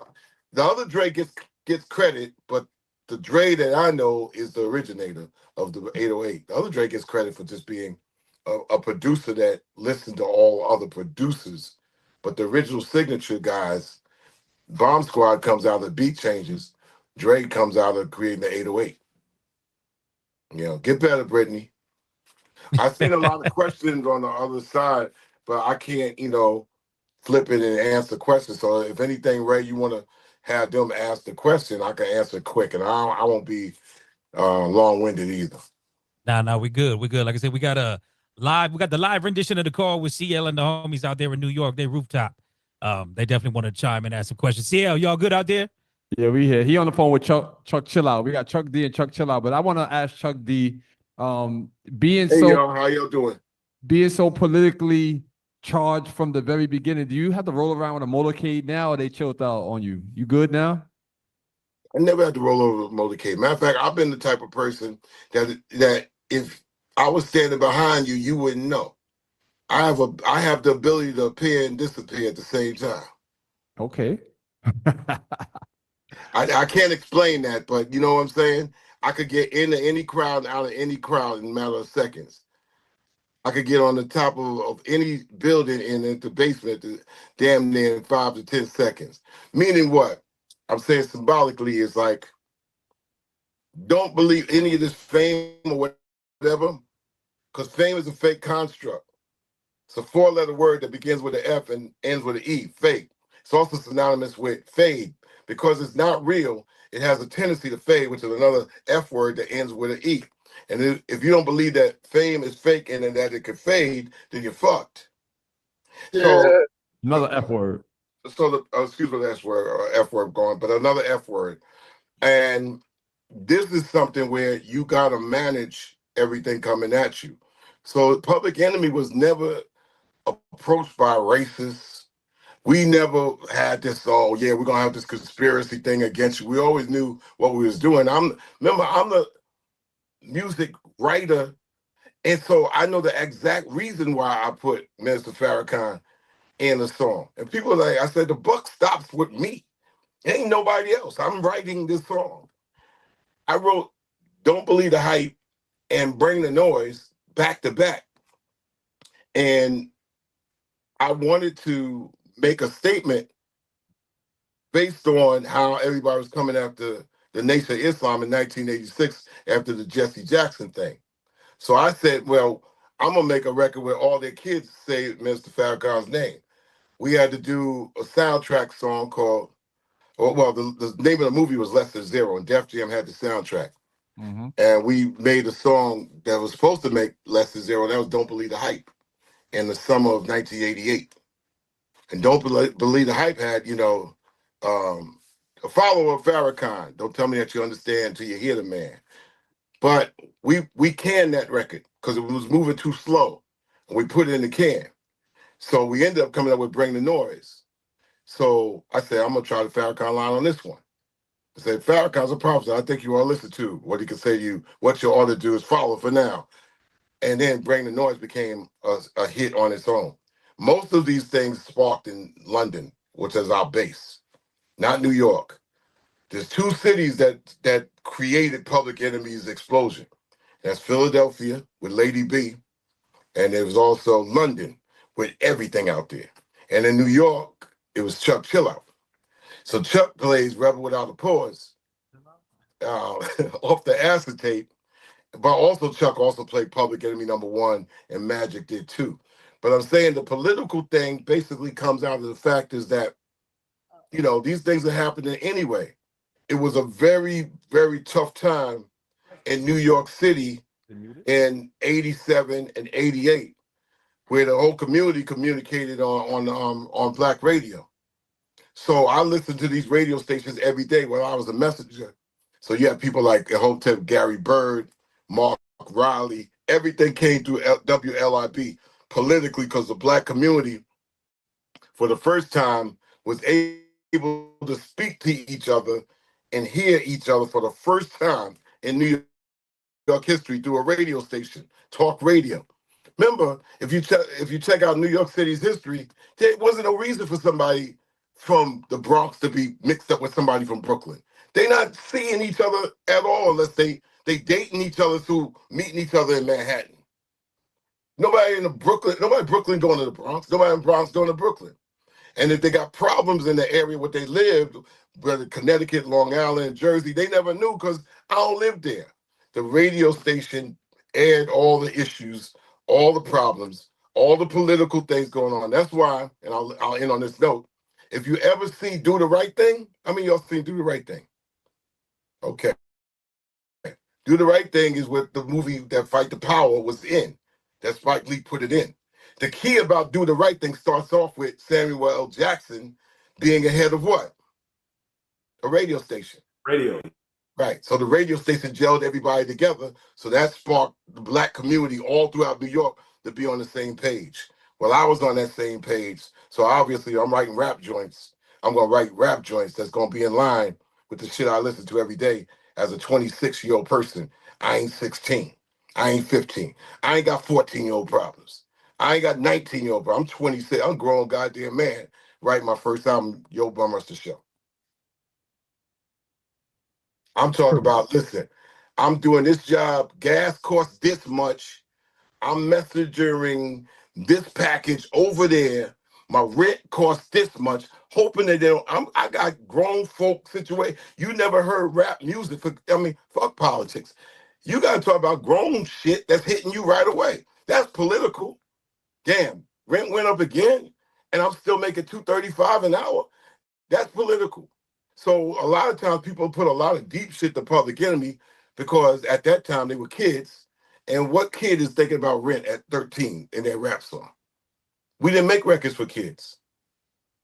The other Dre gets credit, but the Dre that I know is the originator of the 808. The other Dre gets credit for just being a producer that listened to all other producers. But the original signature guys, Bomb Squad comes out of Beat Changes. Dre comes out of creating the 808. Get better, Brittany. I've seen a lot of questions on the other side, but I can't, flip it and answer questions. So if anything, Ray, you want to have them ask the question, I can answer quick, and I won't be long-winded either. Nah, we good. Like I said, we got the live rendition of the call with CL and the homies out there in New York. They rooftop. They definitely want to chime and ask some questions. CL, y'all good out there? Yeah, we here. He on the phone with Chuck Chill Out. We got Chuck D and Chuck Chill Out. But I want to ask Chuck D, being how y'all doing? Being so politically charged from the very beginning, do you have to roll around with a motorcade now, or they chilled out on you? You good now? I never had to roll over with a motorcade. Matter of fact, I've been the type of person that if I was standing behind you, you wouldn't know. I have the ability to appear and disappear at the same time. Okay. I can't explain that, but you know what I'm saying? I could get into any crowd and out of any crowd in a matter of seconds. I could get on the top of any building and into the basement damn near in 5 to 10 seconds. Meaning what? I'm saying symbolically is like, don't believe any of this fame or whatever, because fame is a fake construct. It's a 4-letter word that begins with an F and ends with an E, fake. It's also synonymous with fade. Because it's not real, it has a tendency to fade, which is another F word that ends with an E. And if you don't believe that fame is fake and that it could fade, then you're fucked. So another F word. So excuse me, the F word going, but another F word. And this is something where you got to manage everything coming at you. So Public Enemy was never approached by racists. We never had this, oh yeah, we're gonna have this conspiracy thing against you. We always knew what we was doing. I'm the music writer, and so I know the exact reason why I put Minister Farrakhan in a song. And people are like, I said, the buck stops with me. Ain't nobody else. I'm writing this song. I wrote Don't Believe the Hype and Bring the Noise back to back. And I wanted to make a statement based on how everybody was coming after the Nation of Islam in 1986 after the Jesse Jackson thing. So I said, well, I'm going to make a record where all their kids say Mr. Farrakhan's name. We had to do a soundtrack song called, the name of the movie was Less Than Zero, and Def Jam had the soundtrack. Mm-hmm. And we made a song that was supposed to make Less Than Zero. That was Don't Believe the Hype in the summer of 1988. And Don't Believe the Hype had, a follower of Farrakhan. Don't tell me that you understand until you hear the man. But we canned that record because it was moving too slow. And we put it in the can. So we ended up coming up with Bring the Noise. So I said, I'm going to try the Farrakhan line on this one. I said, Farrakhan's a prophet. I think you all listen to what he can say to you. What you ought to do is follow for now. And then Bring the Noise became a hit on its own. Most of these things sparked in London, which is our base, not New York. There's two cities that created Public Enemy's explosion. That's Philadelphia with Lady B, and there was also London with Everything Out There. And in New York, it was Chuck Chill Out. So Chuck plays Rebel Without a Pause off the acetate, but also Chuck also played Public Enemy #1, and Magic did too. But I'm saying the political thing basically comes out of the fact is that, these things are happening anyway. It was a very, very tough time in New York City in 87 and 88, where the whole community communicated on Black radio. So I listened to these radio stations every day when I was a messenger. So you have people like Hotep Gary Bird, Mark Riley, everything came through WLIB politically because the Black community, for the first time, was able to speak to each other and hear each other for the first time in New York history through a radio station, talk radio. Remember, if you check out New York City's history, there wasn't a reason for somebody from the Bronx to be mixed up with somebody from Brooklyn. They're not seeing each other at all unless they dating each other through meeting each other in Manhattan. Nobody Brooklyn going to the Bronx. Nobody in Bronx going to Brooklyn. And if they got problems in the area where they lived, whether Connecticut, Long Island, Jersey, they never knew because I don't live there. The radio station aired all the issues, all the problems, all the political things going on. That's why, and I'll end on this note, if you ever see Do the Right Thing, how many of y'all seen Do the Right Thing? Okay. Do the Right Thing is what the movie that Fight the Power was in. That Spike Lee put it in. The key about Do the Right Thing starts off with Samuel L. Jackson being ahead of what? A radio station. Radio. Right. So the radio station gelled everybody together. So that sparked the Black community all throughout New York to be on the same page. Well, I was on that same page. So obviously I'm writing rap joints. I'm going to write rap joints that's going to be in line with the shit I listen to every day as a 26-year-old person. I ain't 16. I ain't 15. I ain't got 14-year-old problems. I ain't got 19-year-old problems. I'm 26. I'm a grown goddamn man writing my first album, Yo Bummer's the Show. I'm talking about, listen, I'm doing this job. Gas costs this much. I'm messaging this package over there. My rent costs this much. Hoping that they don't. I got grown folk situation. You never heard rap music. Fuck politics. You got to talk about grown shit that's hitting you right away. That's political. Damn, rent went up again, and I'm still making $2.35 an hour. That's political. So a lot of times people put a lot of deep shit to Public Enemy because at that time they were kids. And what kid is thinking about rent at 13 in their rap song? We didn't make records for kids.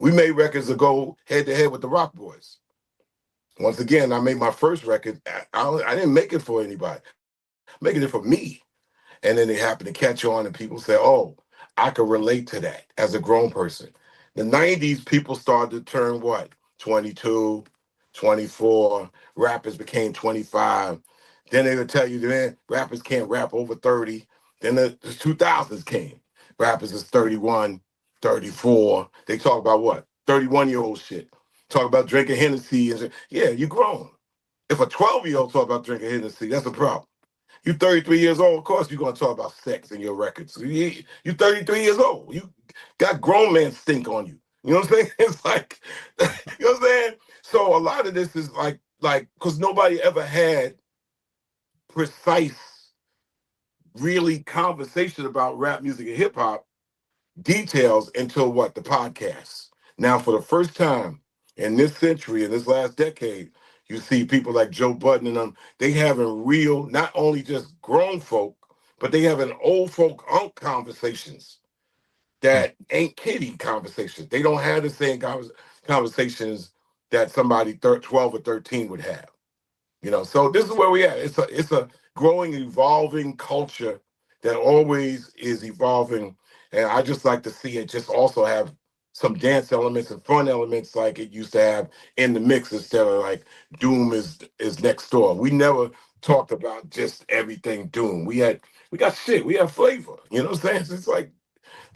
We made records to go head to head with the Rock Boys. Once again, I made my first record. I didn't make it for anybody. I'm making it for me. And then it happened to catch on, and people say, oh, I can relate to that as a grown person. The 90s, people started to turn what? 22, 24. Rappers became 25. Then they would tell you, man, rappers can't rap over 30. Then the 2000s came. Rappers is 31, 34. They talk about what? 31-year-old shit. Talk about drinking Hennessy. And yeah, you grown. If a 12-year-old talk about drinking Hennessy, that's a problem. You 33 years old, of course you're going to talk about sex in your records. You 33 years old. You got grown man stink on you. You know what I'm saying? It's like, you know what I'm saying? So a lot of this is like, because nobody ever had precise, really conversation about rap music and hip hop details until what? The podcast. Now, for the first time in this century, in this last decade, you see people like Joe Budden and them, they having real, not only just grown folk, but they having old folk conversations that ain't kiddie conversations. They don't have the same conversations that somebody 12 or 13 would have. You know, so this is where we at. It's a growing, evolving culture that always is evolving. And I just like to see it just also have some dance elements and fun elements like it used to have in the mix instead of like Doom is next door. We never talked about just everything Doom. We got shit. We have flavor. You know what I'm saying? It's like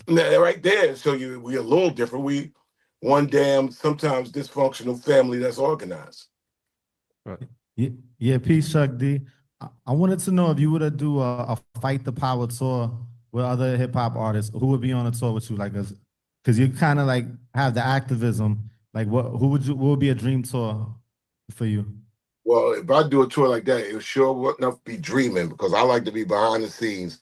right there. So we a little different. We one damn sometimes dysfunctional family that's organized. Yeah, peace, Chuck D. I wanted to know if you were to do a Fight the Power tour with other hip hop artists, who would be on a tour with you like this? Because you kind of like have the activism. Like, what would be a dream tour for you? Well, if I do a tour like that, it sure wouldn't be dreaming because I like to be behind the scenes.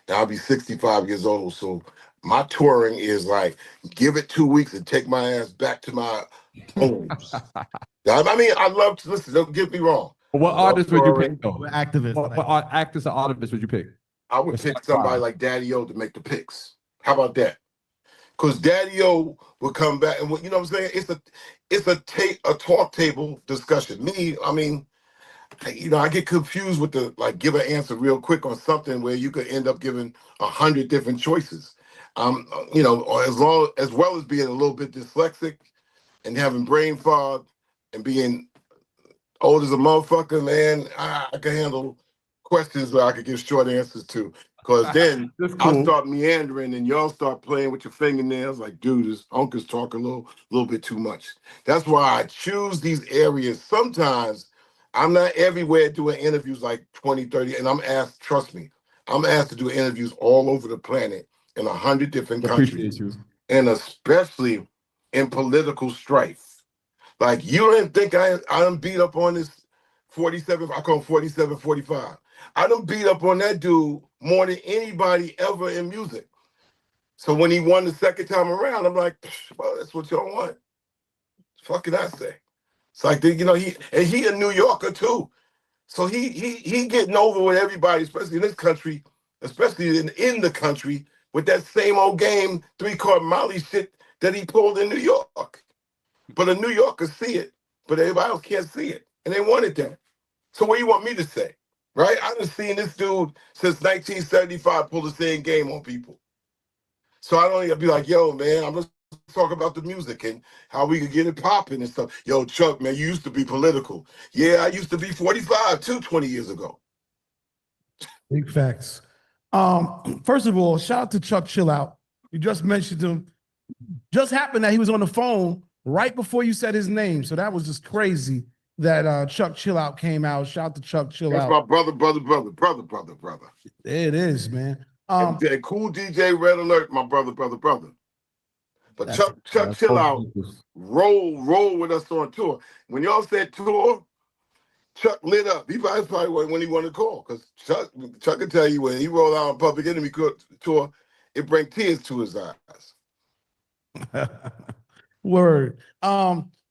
And I'll be 65 years old, so my touring is like give it 2 weeks and take my ass back to my homes. I mean, I love to listen. Don't get me wrong. What artist would you pick though? Activists. What actors or artists would you pick? I would pick somebody like Daddy-O to make the picks. How about that? Because Daddy-O would come back and you know what I'm saying? It's a talk table discussion. Me, I mean, you know, I get confused with the like give an answer real quick on something where you could end up giving 100 different choices. You know, as well as being a little bit dyslexic and having brain fog and being old as a motherfucker, man, I can handle questions where I could give short answers to. Because then cool. I'll start meandering and y'all start playing with your fingernails like, dude, this uncle's talking a little bit too much. That's why I choose these areas. Sometimes I'm not everywhere doing interviews like 20, 30, and I'm asked, trust me, I'm asked to do interviews all over the planet in 100 different countries. And especially in political strife. Like, you didn't think I done beat up on this 47, I call him 47, 45. I done beat up on that dude more than anybody ever in music. So when he won the second time around, I'm like, well, that's what y'all want. Fuck can I say? It's like, you know, he a New Yorker too. So he getting over with everybody, especially in this country, especially in the country, with that same old game, 3-card Molly shit that he pulled in New York. But a New Yorker see it, but everybody else can't see it. And they wanted that. So what do you want me to say? Right? I done seen this dude since 1975 pull the same game on people. So I don't even be like, yo, man, I'm just talking about the music and how we could get it popping and stuff. Yo, Chuck, man, you used to be political. Yeah, I used to be 45 too 20 years ago. Big facts. First of all, shout out to Chuck Chill Out. You just mentioned him. Just happened that he was on the phone right before you said his name. So that was just crazy that Chuck Chill Out came out. Shout out to Chuck Chill That's Out. my brother. There it is, man. And cool DJ Red Alert, my brother. But Chuck Chill Out roll with us on tour. When y'all said tour, Chuck lit up. He probably when he wanted to call, because Chuck can tell you when he rolled out on Public Enemy tour, it bring tears to his eyes. Word.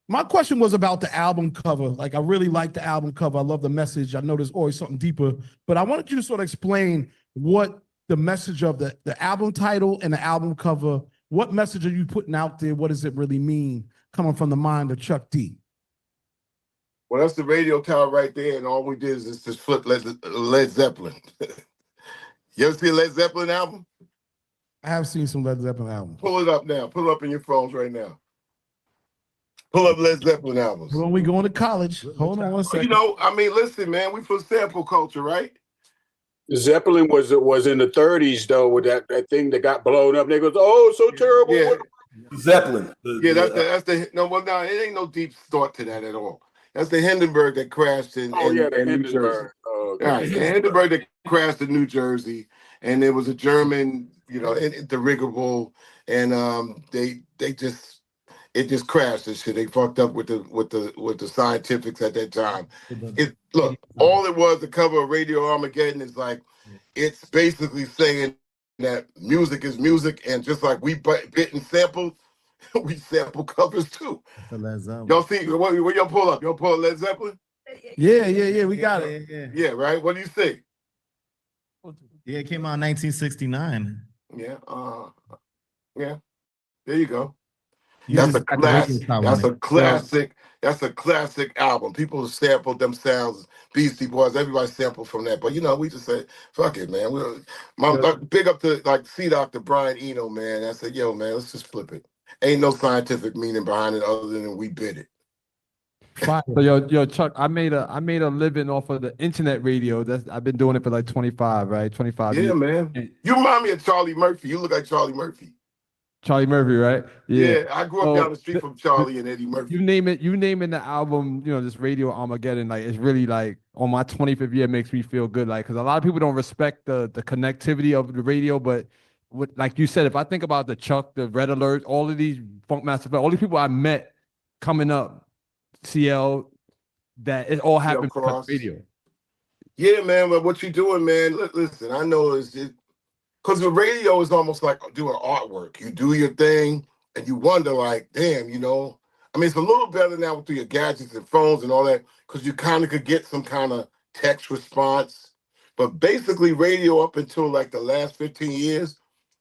My question was about the album cover. Like, I really like the album cover. I love the message. I know there's always something deeper, but I wanted you to sort of explain what the message of the album title and the album cover, what message are you putting out there? What does it really mean coming from the mind of Chuck D? Well, that's the radio tower right there, and all we did is just flip Led Zeppelin. You ever see a Led Zeppelin album? I have seen some Led Zeppelin albums. Pull it up now. Pull it up in your phones right now. Pull up Led Zeppelin albums. When we going to college, hold on one second. You know, I mean, listen, man, we for sample culture, right? Zeppelin was in the 30s though, with that thing that got blown up. And they goes, oh, so terrible. Yeah. Zeppelin. That's the no. Well, no, it ain't no deep thought to that at all. That's the Hindenburg that crashed in, Oh, yeah, the in New Jersey. Hindenburg. Oh, okay. All right, the Hindenburg that crashed in New Jersey, and there was a German, dirigible, and it just crashed and shit. They fucked up with the scientifics at that time. Look, all it was, the cover of Radio Armageddon is like, it's basically saying that music is music, and just like we bit and sampled, we sample covers too. Y'all see what y'all pull up? Y'all pull up Led Zeppelin? Yeah, we got it. Yeah, right. What do you think? Yeah, it came out in 1969. Yeah, yeah. There you go. You That's a just got the radio classic. tower That's on a it. classic. That's a classic album. People sampled themselves, Beastie Boys. Everybody sampled from that. But we just said, "Fuck it, man." Big up to like C Dr. Brian Eno, man. I said, "Yo, man, let's just flip it. Ain't no scientific meaning behind it other than we bit it." So yo, Chuck, I made a living off of the internet radio. I've been doing it for like 25 Yeah, years. man. You remind me of Charlie Murphy. You look like Charlie Murphy. Charlie Murphy, right? Yeah, I grew up down the street from Charlie and Eddie Murphy. You naming the album, this Radio Armageddon, like it's really like on my 25th year makes me feel good, like because a lot of people don't respect the connectivity of the radio, but like you said, if I think about the Chuck, the Red Alert, all of these Funkmaster, all these people I met coming up, CL, that it all happened because of radio. Yeah, man, but what you doing, man? Listen, I know because the radio is almost like doing artwork. You do your thing and you wonder, like, damn, I mean, it's a little better now with your gadgets and phones and all that, because you kind of could get some kind of text response. But basically, radio up until like the last 15 years,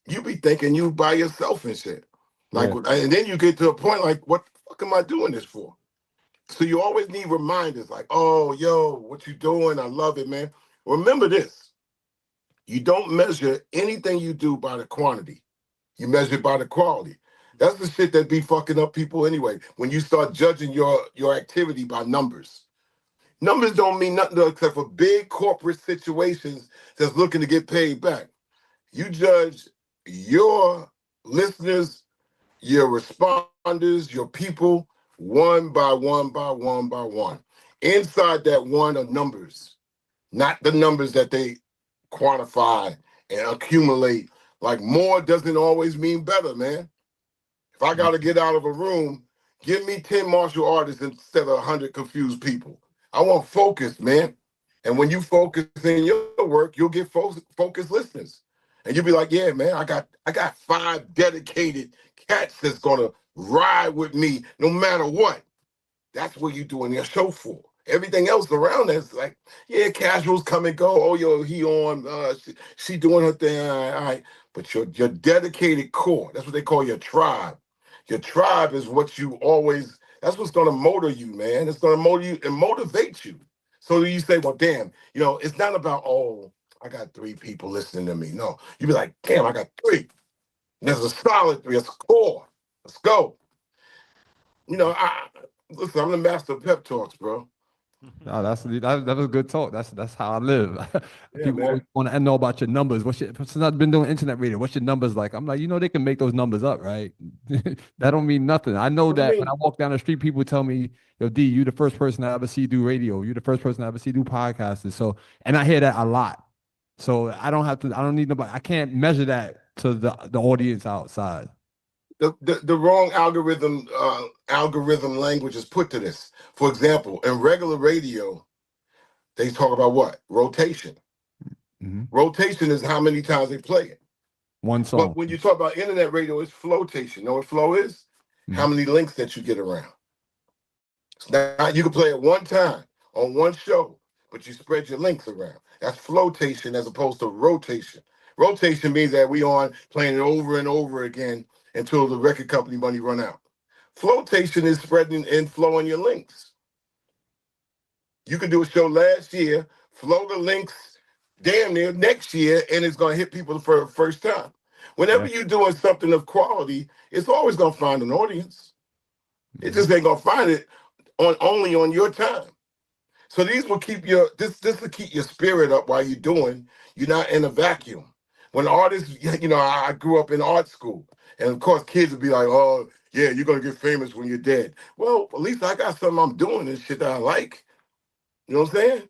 you be thinking you by yourself and shit. Like, and then you get to a point like, what the fuck am I doing this for? So you always need reminders like, oh, yo, what you doing? I love it, man. Remember this. You don't measure anything you do by the quantity. You measure it by the quality. That's the shit that be fucking up people anyway. When you start judging your activity by numbers. Numbers don't mean nothing except for big corporate situations that's looking to get paid back. You judge your listeners, your responders, your people, one by one by one by one. Inside that one are numbers, not the numbers that they quantify and accumulate. Like more doesn't always mean better, man. If I got to get out of a room, give me 10 martial artists instead of 100 confused people. I want focus, man. And when you focus in your work, you'll get focused listeners. And you'll be like, yeah, man, I got 5 dedicated cats that's gonna ride with me no matter what. That's what you're doing your show for. Everything else around that's like, yeah, casuals come and go. Oh, yo, he on, she doing her thing. All right. But your dedicated core, that's what they call your tribe. Your tribe is what you always, that's what's going to motor you, man. It's going to motor you and motivate you. So you say, well, damn, it's not about, oh, I got 3 people listening to me. No, you be like, damn, I got 3. And there's a solid 3, it's a core. Let's go. Listen, I'm the master of pep talks, bro. No, that was a good talk. That's how I live. Yeah, People man. always want to know about your numbers. Since I've been doing internet radio, what's your numbers like? I'm like, they can make those numbers up, right? That don't mean nothing. I know that when I walk down the street, people tell me, yo, D, you the first person I ever see do radio. You're the first person I ever see do podcasting. So, and I hear that a lot. So I don't need nobody. I can't measure that to the audience outside. The wrong algorithm language is put to this. For example, in regular radio, they talk about what? Rotation. Mm-hmm. Rotation is how many times they play it. One song. But when you talk about internet radio, it's flotation. Know what flow is? Mm-hmm. How many links that you get around. Now you can play it one time on one show, but you spread your links around. That's flotation as opposed to rotation. Rotation means that we on playing it over and over again until the record company money run out. Flotation is spreading and flowing your links. You can do a show last year, flow the links damn near next year, and it's going to hit people for the first time. Whenever you're doing something of quality, it's always going to find an audience. It just ain't going to find it only on your time. So these will keep this will keep your spirit up while you're doing. You're not in a vacuum. When artists, I grew up in art school, and of course kids would be like, "Oh, yeah, you're gonna get famous when you're dead." Well, at least I got something I'm doing and shit that I like. You know what I'm saying?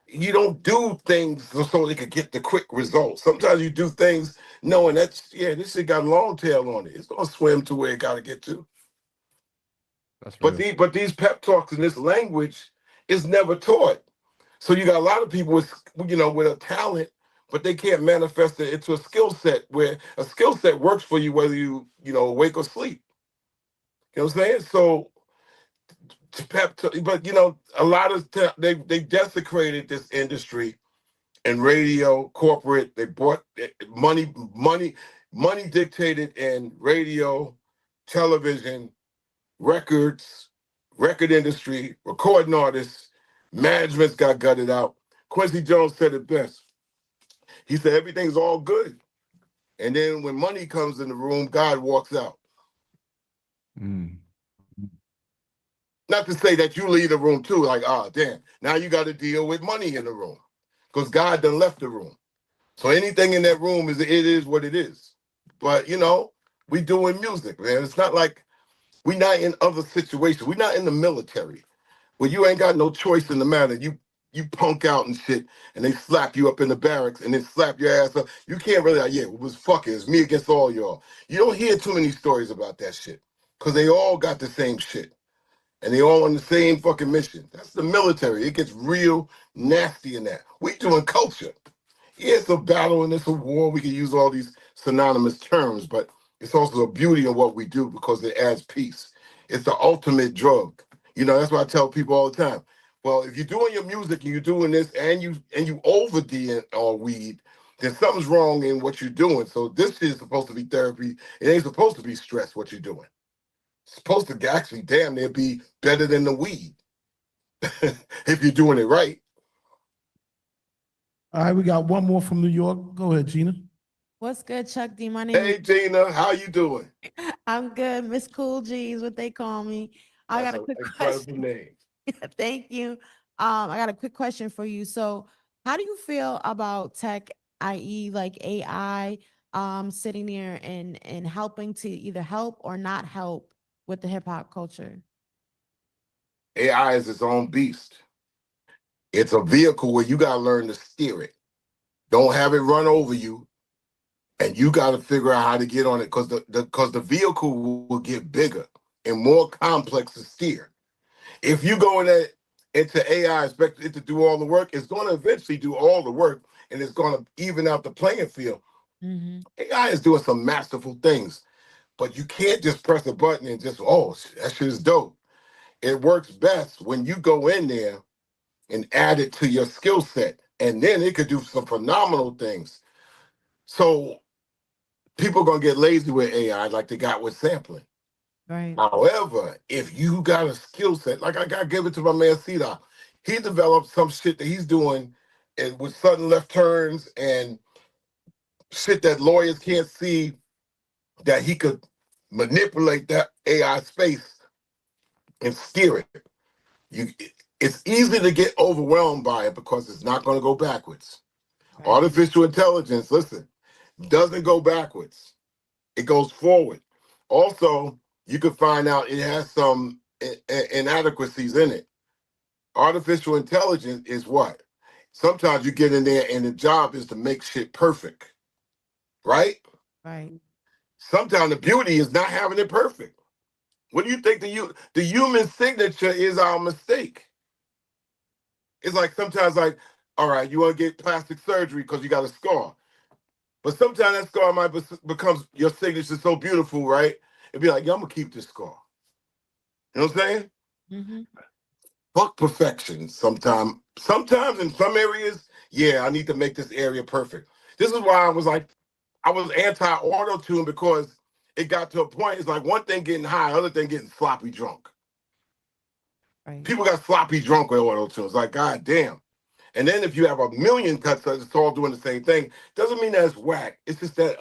You don't do things so they could get the quick results. Sometimes you do things knowing this shit got a long tail on it. It's gonna swim to where it gotta get to. But these pep talks in this language is never taught. So you got a lot of people with a talent, but they can't manifest it into a skill set where a skill set works for you whether you awake or sleep. You know what I'm saying? So but a lot of they desecrated this industry and radio, corporate. They brought money dictated in radio, television, records, record industry, recording artists, management's got gutted out. Quincy Jones said it best. He said everything's all good. And then when money comes in the room, God walks out. Not to say that you leave the room too, like, damn, now you got to deal with money in the room. Because God done left the room. So anything in that room it is what it is. But we doing music, man. It's not like we not in other situations. We're not in the military where you ain't got no choice in the matter. You punk out and shit, and they slap you up in the barracks and then slap your ass up. You can't really, it was fucking, it's me against all y'all. You don't hear too many stories about that shit because they all got the same shit and they all on the same fucking mission. That's the military. It gets real nasty in that. We doing culture. Yeah, it's a battle and it's a war. We can use all these synonymous terms, but it's also a beauty in what we do because it adds peace. It's the ultimate drug. That's why I tell people all the time. Well, if you're doing your music and you're doing this and you over or weed, then something's wrong in what you're doing. So this is supposed to be therapy. It ain't supposed to be stress what you're doing. It's supposed to actually damn near be better than the weed if you're doing it right. All right, we got one more from New York. Go ahead, Gina. What's good, Chuck D? My name Hey, Gina, how you doing? I'm good. Miss Cool G is what they call me. I That's got a quick incredible question. name. Thank you. I got a quick question for you. So, how do you feel about tech, i.e., like AI, sitting there and helping to either help or not help with the hip hop culture? AI is its own beast. It's a vehicle where you got to learn to steer it. Don't have it run over you, and you got to figure out how to get on it because the vehicle will get bigger and more complex to steer. If you go into AI, expect it to do all the work, it's going to eventually do all the work, and it's going to even out the playing field. AI is doing some masterful things, but you can't just press a button and just, that shit is dope. It works best when you go in there and add it to your skill set. And then it could do some phenomenal things. So people are going to get lazy with AI like they got with sampling. Right. However, if you got a skill set, like I got to give it to my man Cedar, he developed some shit that he's doing and with sudden left turns and shit that lawyers can't see, that he could manipulate that AI space and steer it. It's easy to get overwhelmed by it because it's not going to go backwards. Right. Artificial intelligence, listen, doesn't go backwards. It goes forward. Also, you can find out it has some inadequacies in it. Artificial intelligence is what? Sometimes you get in there and the job is to make shit perfect, right? Right. Sometimes the beauty is not having it perfect. What do you think the human signature is our mistake? It's like sometimes like, all right, you want to get plastic surgery because you got a scar. But sometimes that scar might becomes your signature so beautiful, right? It'd be like, yeah, I'm going to keep this scar. You know what I'm saying? Mm-hmm. Fuck perfection sometimes. Sometimes in some areas, yeah, I need to make this area perfect. This is why I was anti-auto-tune because it got to a point, it's like one thing getting high, other thing getting sloppy drunk. People got sloppy drunk with auto tunes. Like, God damn. And then if you have a million cuts that's all doing the same thing, doesn't mean that it's whack. It's just that,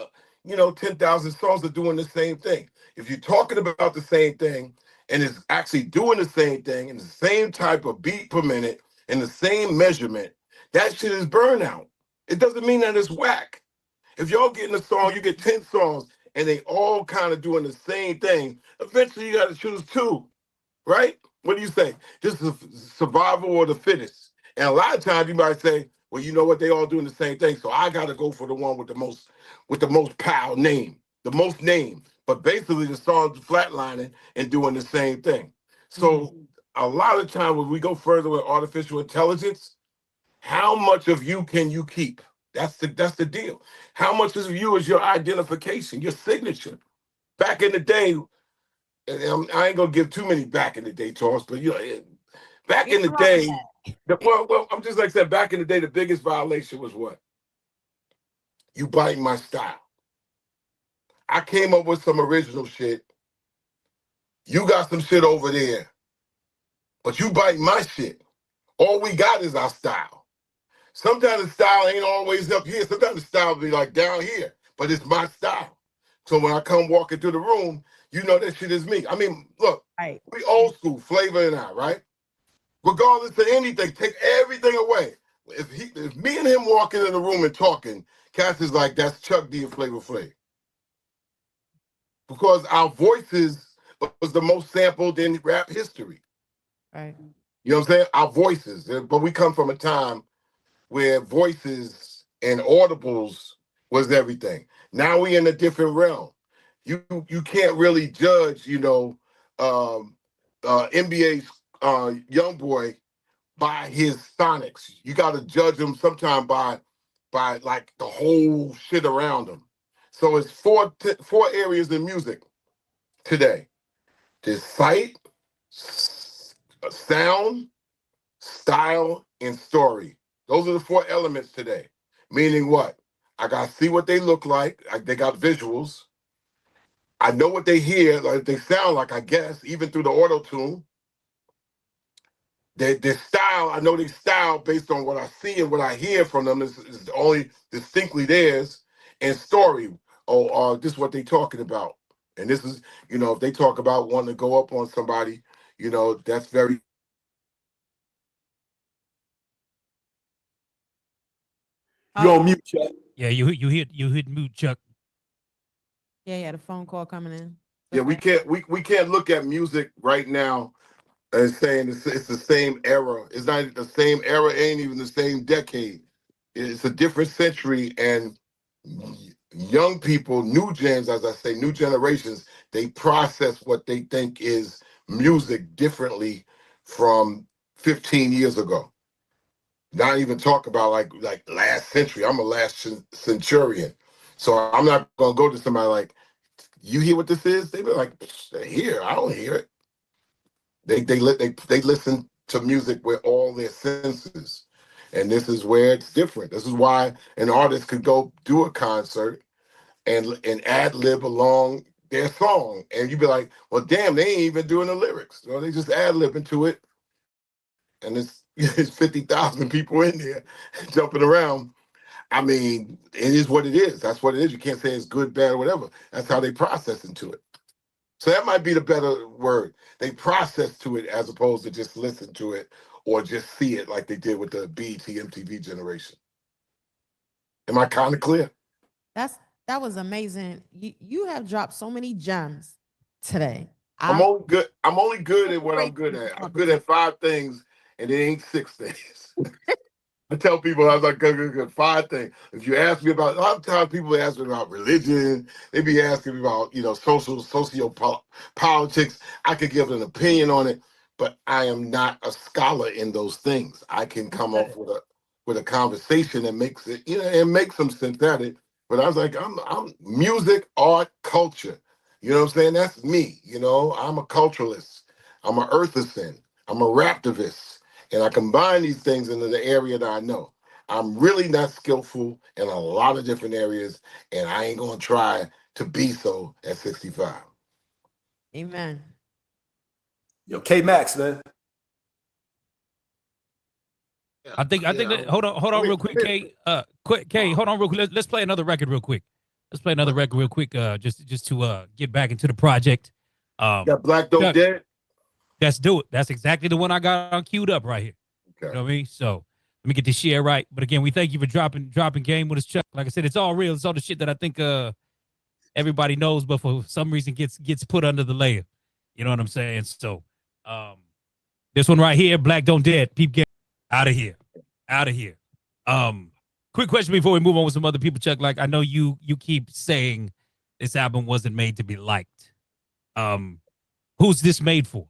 10,000 songs are doing the same thing. If you're talking about the same thing and it's actually doing the same thing and the same type of beat per minute and the same measurement, that shit is burnout. It doesn't mean that it's whack. If y'all getting a song, you get 10 songs and they all kind of doing the same thing, eventually you got to choose two, right? What do you say? This is survival or the fittest. And a lot of times you might say, well, you know what? They all doing the same thing. So I got to go for the one with the most pow name, the most name. But basically the song's flatlining and doing the same thing. So a lot of time when we go further with artificial intelligence, how much of you can you keep? That's the deal. How much of you is your identification, your signature? Back in the day, and I ain't gonna give too many back in the day talks, but back in the day, well, I'm just like I said, back in the day, the biggest violation was what? You biting my style. I came up with some original shit. You got some shit over there, but you biting my shit. All we got is our style. Sometimes the style ain't always up here. Sometimes the style be like down here, but it's my style. So when I come walking through the room, you know that shit is me. I mean, look, we old school, Flavor and I, right? Regardless of anything, take everything away. If me and him walking in the room and talking, Cass is like, that's Chuck D and Flavor Flav. Because our voices was the most sampled in rap history. Right. You know what I'm saying? Our voices. But we come from a time where voices and audibles was everything. Now we in a different realm. You can't really judge, NBA's young boy by his sonics. You got to judge him sometime by like the whole shit around him. So it's four areas in music today. There's sight, sound, style, and story. Those are the four elements today. Meaning what? I got to see what they look like. They got visuals. I know what they hear, like they sound like, I guess, even through the auto tune. Their style, I know their style based on what I see and what I hear from them is only distinctly theirs. And story, this is what they talking about. And this is, if they talk about wanting to go up on somebody, that's very. You on mute, Chuck. Yeah, you hit mute, Chuck. Yeah, yeah, the phone call coming in. Yeah, we can't look at music right now and saying it's the same era. It's not the same era, ain't even the same decade. It's a different century, and young people, new gens, as I say, new generations, they process what they think is music differently from 15 years ago. Not even talk about like last century. I'm a last centurion. So I'm not gonna go to somebody like, you hear what this is? They be like, here, I don't hear it. They listen to music with all their senses. And this is where it's different. This is why an artist could go do a concert and ad lib along their song. And you'd be like, well, damn, they ain't even doing the lyrics. They just ad libbing to it. And it's 50,000 people in there jumping around. I mean, it is what it is. That's what it is. You can't say it's good, bad, or whatever. That's how they process into it. So that might be the better word. They process to it as opposed to just listen to it or just see it like they did with the BET MTV generation. Am I kind of clear? That was amazing. You have dropped so many gems today. I'm only good at what I'm good at. I'm good at 5 things, and it ain't 6 things. I tell people I was like, good, 5 things. If you ask me about, a lot of times people ask me about religion, they be asking me about, politics. I could give an opinion on it, but I am not a scholar in those things. I can come up with a conversation that makes it, and make some sense at it. But I was like, I'm music, art, culture. You know what I'm saying? That's me. I'm a culturalist. I'm an earthicist. I'm a raptivist. And I combine these things into the area that I know. I'm really not skillful in a lot of different areas, and I ain't going to try to be so at 65. Amen. Yo, K-Max, man. I think that, hold on real quick, K. K, hold on real quick. Let's play another record real quick. Let's play another record real quick. Just to get back into the project. Got Black Dope Dead. Let's do it. That's exactly the one I got on queued up right here. Okay. You know what I mean? So let me get this share right. But again, we thank you for dropping game with us, Chuck. Like I said, it's all real. It's all the shit that I think everybody knows, but for some reason gets put under the layer. You know what I'm saying? So this one right here, Black Don't Dead. Peep game. Out of here. Out of here. Quick question before we move on with some other people, Chuck. Like, I know you keep saying this album wasn't made to be liked. Who's this made for?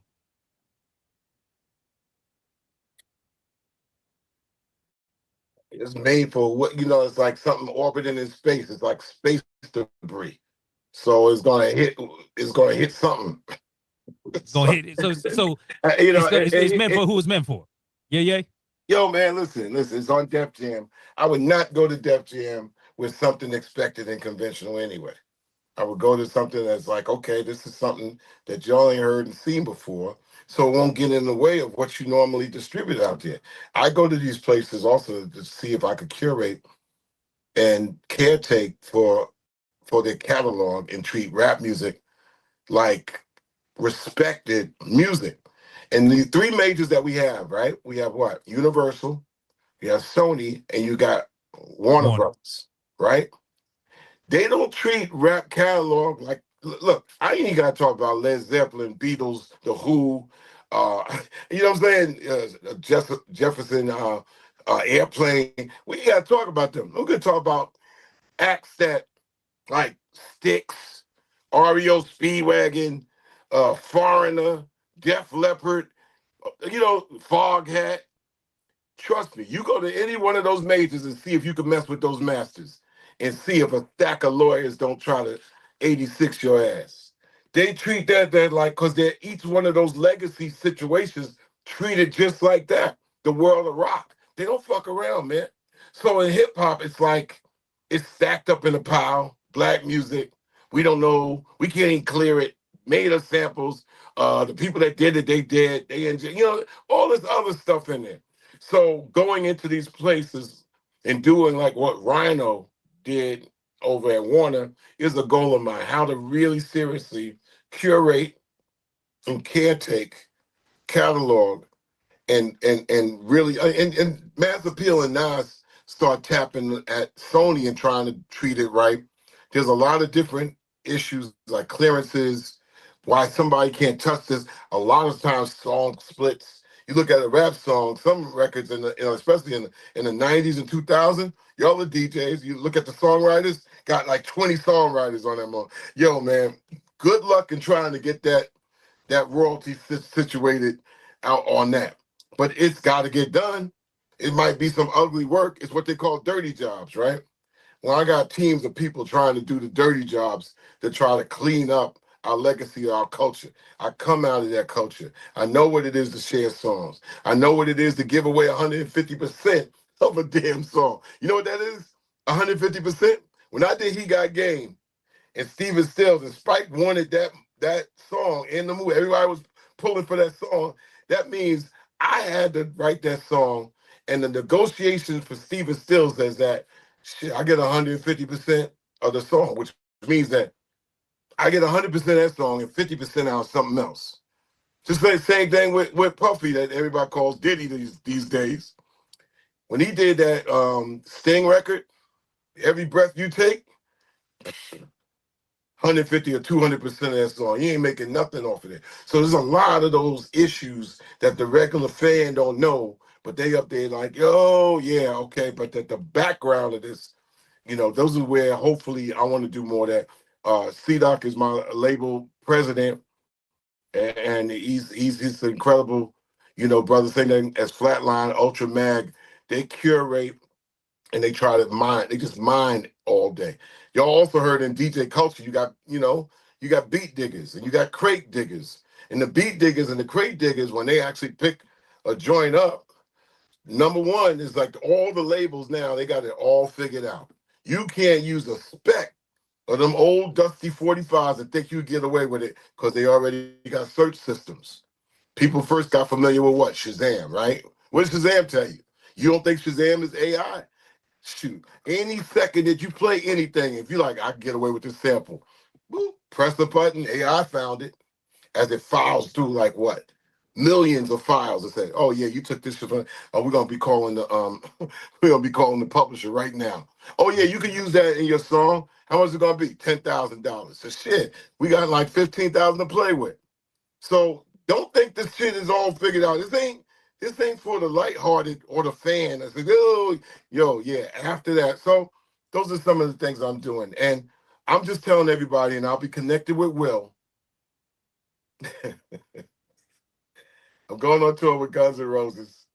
It's made for what, you know, it's like something orbiting in space. It's like space debris. So it's gonna hit something. It's gonna hit. So you know, it's meant for who it's meant for. Yeah. Yo, man, listen, it's on Def Jam. I would not go to Def Jam with something expected and conventional anyway. I would go to something that's like, okay, this is something that y'all ain't heard and seen before, so it won't get in the way of what you normally distribute out there. I go to these places also to see if I could curate and caretake for their catalog and treat rap music like respected music. And the three majors that we have, right? We have what? Universal, you have Sony, and you got Warner Brothers, right? They don't treat rap catalog like, look, I ain't even got to talk about Led Zeppelin, Beatles, The Who, you know what I'm saying? Jefferson Airplane. We got to talk about them. We're going to talk about acts that like Styx, REO Speedwagon, Foreigner, Def Leppard, you know, Foghat. Trust me, you go to any one of those majors and see if you can mess with those masters and see if a stack of lawyers don't try to 86 your ass. They treat that like, because they're each one of those legacy situations treated just like that. The world of rock. They don't fuck around, man. So in hip hop, it's like, it's stacked up in a pile, black music. We don't know, we can't even clear it. Made of samples. The people that did it, they did. They enjoyed, you know, all this other stuff in there. So going into these places and doing like what Rhino did over at Warner is a goal of mine. How to really seriously curate and caretake catalog and really and Mass Appeal and Nas start tapping at Sony and trying to treat it right. There's a lot of different issues like clearances, why somebody can't touch this. A lot of times song splits. You look at a rap song, some records especially in the 90s and 2000, y'all the DJs, you look at the songwriters, got like 20 songwriters on that. Yo, man, good luck in trying to get that royalty situated out on that. But it's got to get done. It might be some ugly work. It's what they call dirty jobs, right? Well, I got teams of people trying to do the dirty jobs to try to clean up our legacy, our culture. I come out of that culture. I know what it is to share songs. I know what it is to give away 150% of a damn song. You know what that is? 150%? When I did He Got Game and Steven Stills and Spike wanted that song in the movie, everybody was pulling for that song. That means I had to write that song, and the negotiations for Steven Stills says that shit, I get 150% of the song, which means that I get 100% of that song and 50% out of something else. Just like the same thing with Puffy that everybody calls Diddy these days. When he did that Sting record, Every Breath You Take, 150 or 200% of that song. He ain't making nothing off of it. So there's a lot of those issues that the regular fan don't know, but they up there like, oh, yeah, okay. But that the background of this, you know, those are where hopefully I want to do more of that. C-Doc is my label president, and he's incredible, you know, brother. Same thing as Flatline, Ultra Mag. They curate and they try to mine. They just mine all day. Y'all also heard in DJ culture, you got beat diggers and you got crate diggers. And the beat diggers and the crate diggers, when they actually pick a joint up, number one is like all the labels now, they got it all figured out. You can't use a spec of them old dusty 45s and think you get away with it because they already got search systems. People first got familiar with what? Shazam, right? What does Shazam tell you? You don't think Shazam is AI? Shoot, any second that you play anything, if you're like, I can get away with this sample, boop, press the button, AI found it as it files through like what? Millions of files and say, oh yeah, you took this from, oh, we're gonna be calling the we're gonna be calling the publisher right now. Oh yeah, you can use that in your song. How much is it gonna be? $10,000. So shit, we got like 15,000 to play with. So don't think this shit is all figured out. This ain't for the lighthearted or the fan. I said, oh, yo, yeah, after that. So those are some of the things I'm doing. And I'm just telling everybody, and I'll be connected with Will. I'm going on tour with Guns N' Roses,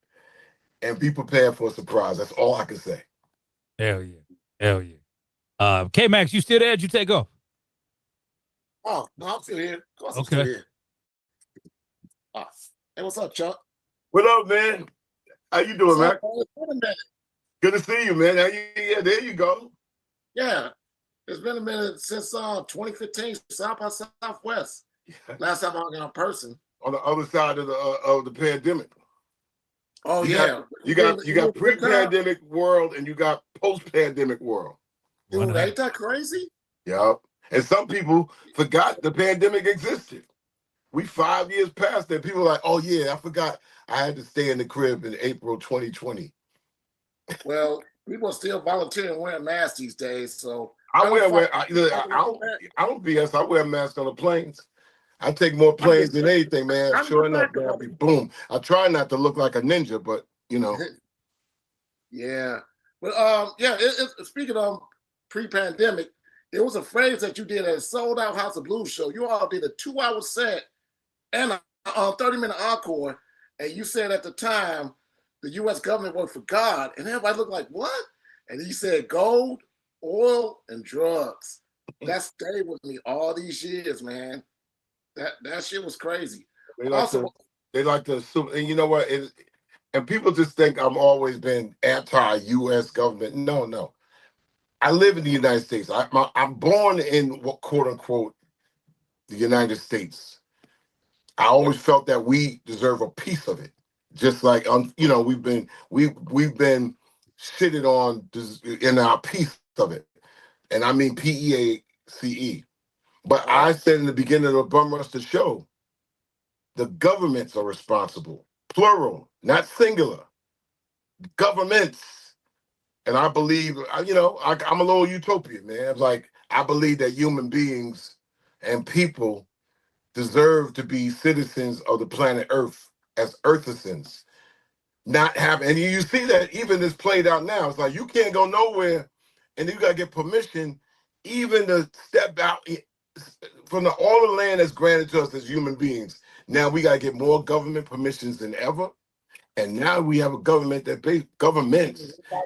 and be prepared for a surprise. That's all I can say. Hell yeah. Hell yeah. K-Max, you still there? Did you take off? Oh, no, I'm still here. Of course I'm Okay. still here. Oh, hey, what's up, Chuck? What up, man? How you doing, man? It's been a minute. Good to see you, man. Yeah, there you go. Yeah, it's been a minute since 2015, South by Southwest. Last time I was in person. On the other side of the pandemic. Oh, you yeah. You got pre-pandemic world and you got post-pandemic world. Dude, ain't that crazy? Yep. And some people forgot the pandemic existed. We 5 years past that. People are like, oh yeah, I forgot I had to stay in the crib in April 2020. Well, people are still volunteering wearing masks these days, so I don't BS. I wear a mask on the planes. I take more planes than anything, man. Sure enough, man, I'll be boom. I try not to look like a ninja, but you know. Yeah. But yeah, speaking of pre-pandemic, there was a phrase that you did at a sold out House of Blues show. You all did a 2-hour set and a 30-minute encore, and you said at the time the U.S. government worked for God, and everybody looked like, what? And you said gold, oil, and drugs. That stayed with me all these years, man. That shit was crazy. They like to assume, and you know what? And people just think I'm always been anti-U.S. government. No. I live in the United States. I'm born in what quote unquote the United States. I always felt that we deserve a piece of it. Just like we've been shitted on in our piece of it, and I mean PEACE. But I said in the beginning of the Bum Ruster show, the governments are responsible, plural, not singular. Governments, and I believe I'm a little utopian, man. Like I believe that human beings and people deserve to be citizens of the planet Earth as Earthicans. Not having, and you see that even this played out now. It's like you can't go nowhere, and you gotta get permission, even to step out from all the land that's granted to us as human beings. Now we gotta get more government permissions than ever, and now we have a governments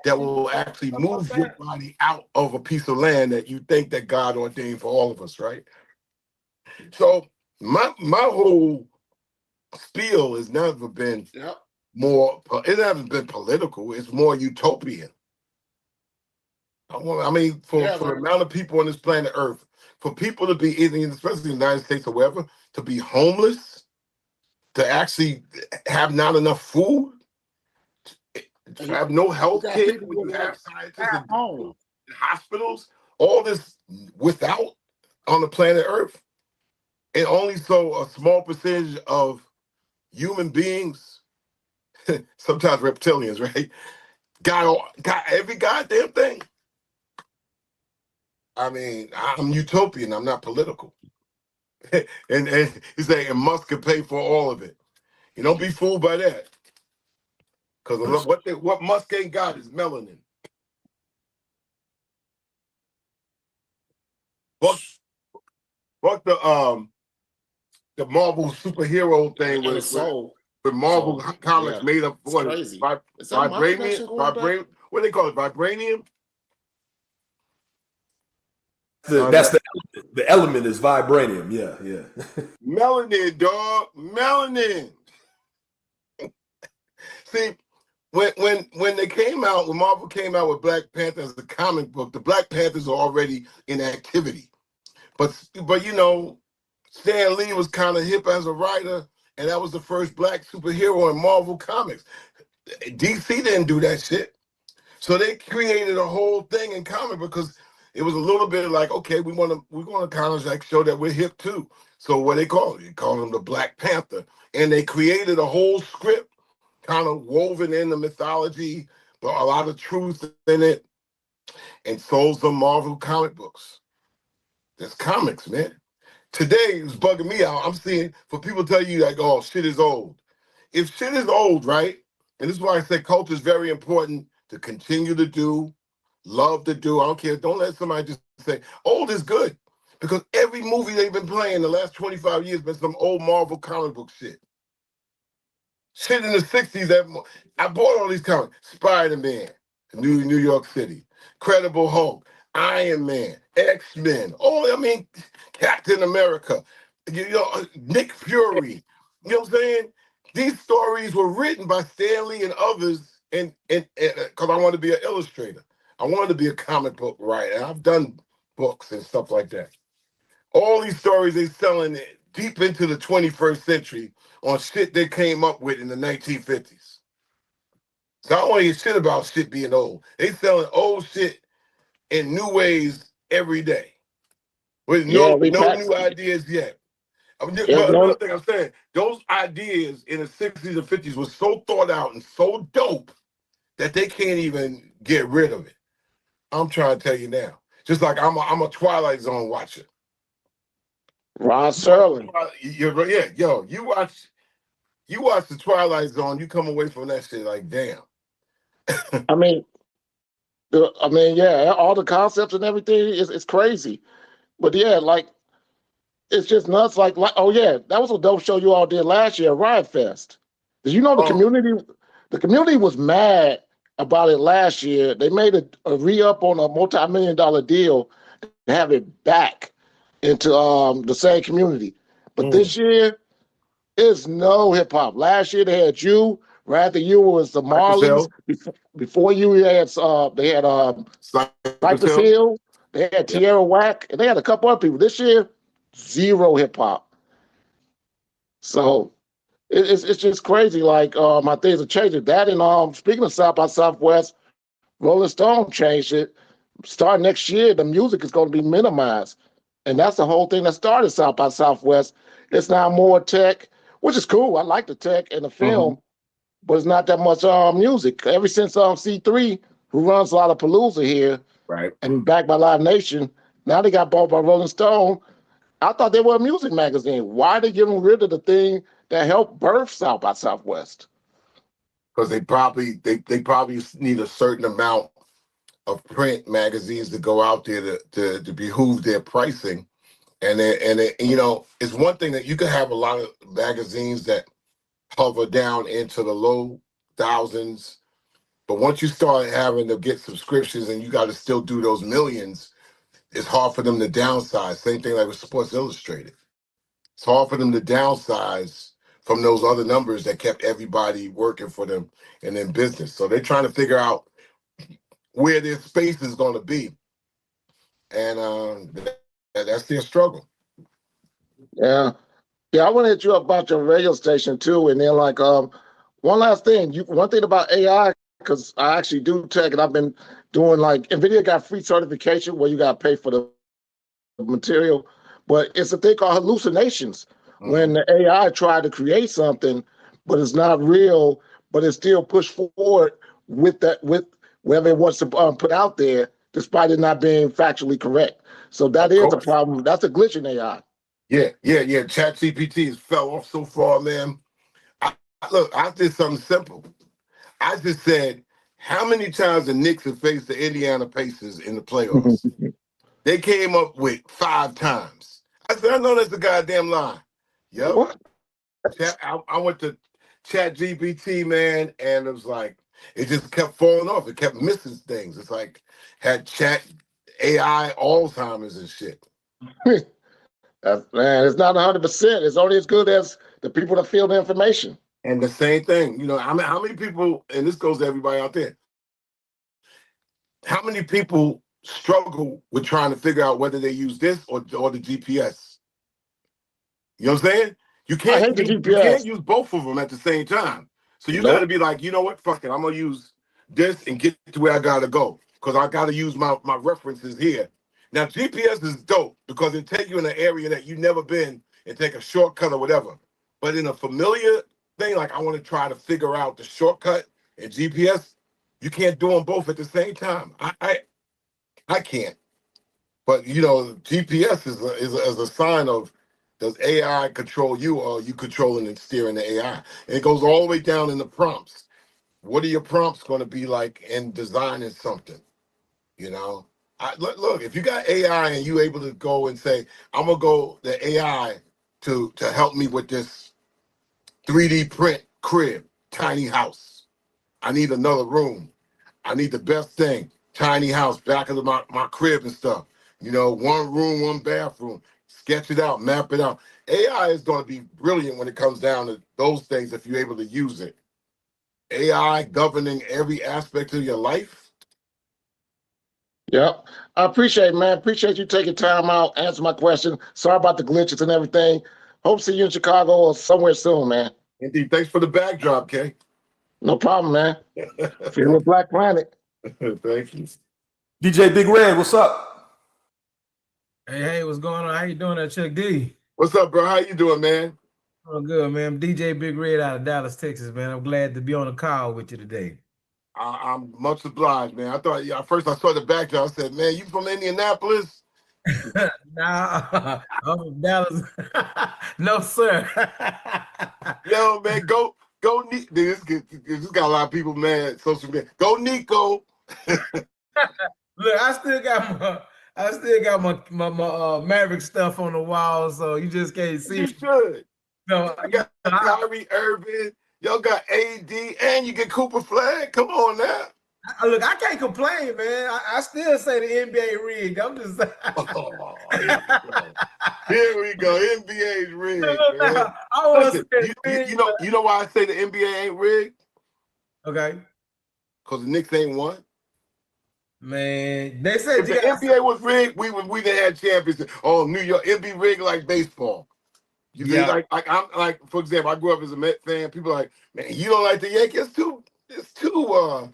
that will actually move your body out of a piece of land that you think that God ordained for all of us, right? So my whole spiel has never been it hasn't been political. It's more utopian. I mean, for the amount of people on this planet Earth, for people to be, especially in the United States or wherever, to be homeless, to actually have not enough food, to have no health care, when you have scientists in hospitals, all this without on the planet Earth, and only so a small percentage of human beings, sometimes reptilians, right, got every goddamn thing. I mean, I'm utopian. I'm not political. and he's saying, and Musk can pay for all of it. You don't be fooled by that. Because what Musk ain't got is melanin. Fuck the Marvel superhero thing with Marvel comics made up for vibranium. What do they call it? Vibranium. That's the element is vibranium. Yeah. Melanin, dog. Melanin. See, when they came out, when Marvel came out with Black Panther as a comic book, the Black Panthers are already in activity. But Stan Lee was kind of hip as a writer, and that was the first black superhero in Marvel Comics. DC didn't do that shit. So they created a whole thing in comic because it was a little bit like, okay, we're gonna kind of like show that we're hip too. So what they call it? They call him the Black Panther. And they created a whole script kind of woven in the mythology, but a lot of truth in it, and sold some Marvel comic books. There's comics, man. Today it's bugging me out. I'm seeing for people tell you like, oh, shit is old. If shit is old, right? And this is why I say culture is very important to continue to do, love to do. I don't care. Don't let somebody just say old is good. Because every movie they've been playing the last 25 years been some old Marvel comic book shit. Shit in the 60s, I bought all these comics. Spider-Man, New York City, Incredible Hulk, Iron Man, X-Men, Captain America, Nick Fury. You know what I'm saying? These stories were written by Stan Lee and others, and because I wanted to be an illustrator. I wanted to be a comic book writer. I've done books and stuff like that. All these stories they selling deep into the 21st century on shit they came up with in the 1950s. So I don't want to hear shit about shit being old. They selling old shit in new ways every day with no new ideas yet. But another thing I'm saying, those ideas in the 60s and 50s were so thought out and so dope that they can't even get rid of it. I'm trying to tell you now. Just like I'm a Twilight Zone watcher. Ron Serling. Yeah, yo, you watch the Twilight Zone, you come away from that shit like, damn. Yeah, all the concepts and everything is crazy. But yeah, like it's just nuts. Like, oh yeah, that was a dope show you all did last year, Riot Fest. Did you know the community was mad about it last year? They made a re-up on a multi-million-dollar deal to have it back into the same community. But this year, it's no hip hop. Last year they had you. Right after you was the Marleys. Before you they had Cypress Hill. They had Tierra Whack, and they had a couple other people. This year, zero hip hop. So it's just crazy. Like my things are changing. That and speaking of South by Southwest, Rolling Stone changed it. Starting next year, the music is going to be minimized, and that's the whole thing that started South by Southwest. It's now more tech, which is cool. I like the tech and the film, but it's not that much music. Ever since C3, who runs a lot of Palooza here, right, and backed by Live Nation, now they got bought by Rolling Stone. I thought they were a music magazine. Why are they getting rid of the thing that helped birth South by Southwest? Because they probably need a certain amount of print magazines to go out there to behoove their pricing. And it's one thing that you can have a lot of magazines that hover down into the low thousands, but once you start having to get subscriptions and you got to still do those millions, it's hard for them to downsize. Same thing like with Sports Illustrated. It's hard for them to downsize from those other numbers that kept everybody working for them and in business. So they're trying to figure out where their space is going to be. And that's their struggle. Yeah. Yeah, I want to hit you up about your radio station too. And then one last thing, one thing about AI, because I actually do tech and I've been doing NVIDIA got free certification where you got to pay for the material, but it's a thing called hallucinations. When the AI tried to create something, but it's not real, but it's still pushed forward with whatever it wants to put out there, despite it not being factually correct. So that is a problem. That's a glitch in AI. Yeah. ChatGPT has fell off so far, man. I did something simple. I just said, how many times the Knicks have faced the Indiana Pacers in the playoffs? They came up with 5 times. I said, I know that's a goddamn lie. Yep. What? I went to ChatGPT, man, and it was like, it just kept falling off. It kept missing things. It's like had Chat AI Alzheimer's and shit. Man, it's not 100%. It's only as good as the people that feel the information. And the same thing, how many people, and this goes to everybody out there, how many people struggle with trying to figure out whether they use this or the GPS? You know what I'm saying? You can't use both of them at the same time. So you got to be like, you know what? Fuck it. I'm gonna use this and get to where I gotta go because I gotta use my references here. Now GPS is dope because it take you in an area that you never been and take a shortcut or whatever. But in a familiar thing, like I want to try to figure out the shortcut and GPS, you can't do them both at the same time. I can't. But you know, GPS is a sign of, does AI control you or are you controlling and steering the AI? And it goes all the way down in the prompts. What are your prompts going to be like in designing something? You know, look, if you got AI and you able to go and say, I'm gonna go the AI to help me with this 3D print crib, tiny house. I need another room. I need the best thing, tiny house, back of my crib and stuff. You know, one room, one bathroom. Sketch it out, map it out. AI is going to be brilliant when it comes down to those things if you're able to use it. AI governing every aspect of your life. Yep. I appreciate it, man. Appreciate you taking time out, answer my question. Sorry about the glitches and everything. Hope to see you in Chicago or somewhere soon, man. Indeed. Thanks for the backdrop, Kay. No problem, man. Feel with Black Planet. Thank you. DJ Big Red, what's up? Hey, what's going on? How you doing there, Chuck D? What's up, bro? How you doing, man? Oh, good, man. I'm DJ Big Red out of Dallas, Texas, man. I'm glad to be on the call with you today. I'm much obliged, man. I thought, first I saw the backdrop. I said, man, you from Indianapolis? Nah, I'm from Dallas. No, sir. Yo, man, go, This got a lot of people mad. Social media. Go, Nico. Look, I still got my Maverick stuff on the wall, so you just can't see. You should. No, I got Kyrie Irving. Y'all got AD, and you get Cooper Flag. Come on now. Look, I can't complain, man. I still say the NBA rigged. I'm just saying. Here we go. NBA's rigged. Man. Listen, you know why I say the NBA ain't rigged? Okay. Because the Knicks ain't won. Man, they said if the NBA was rigged, we done had champions. Oh, New York, it'd be rigged like baseball. You see, like I'm like, for example, I grew up as a Met fan. People are like, man, you don't like the Yankees? It's too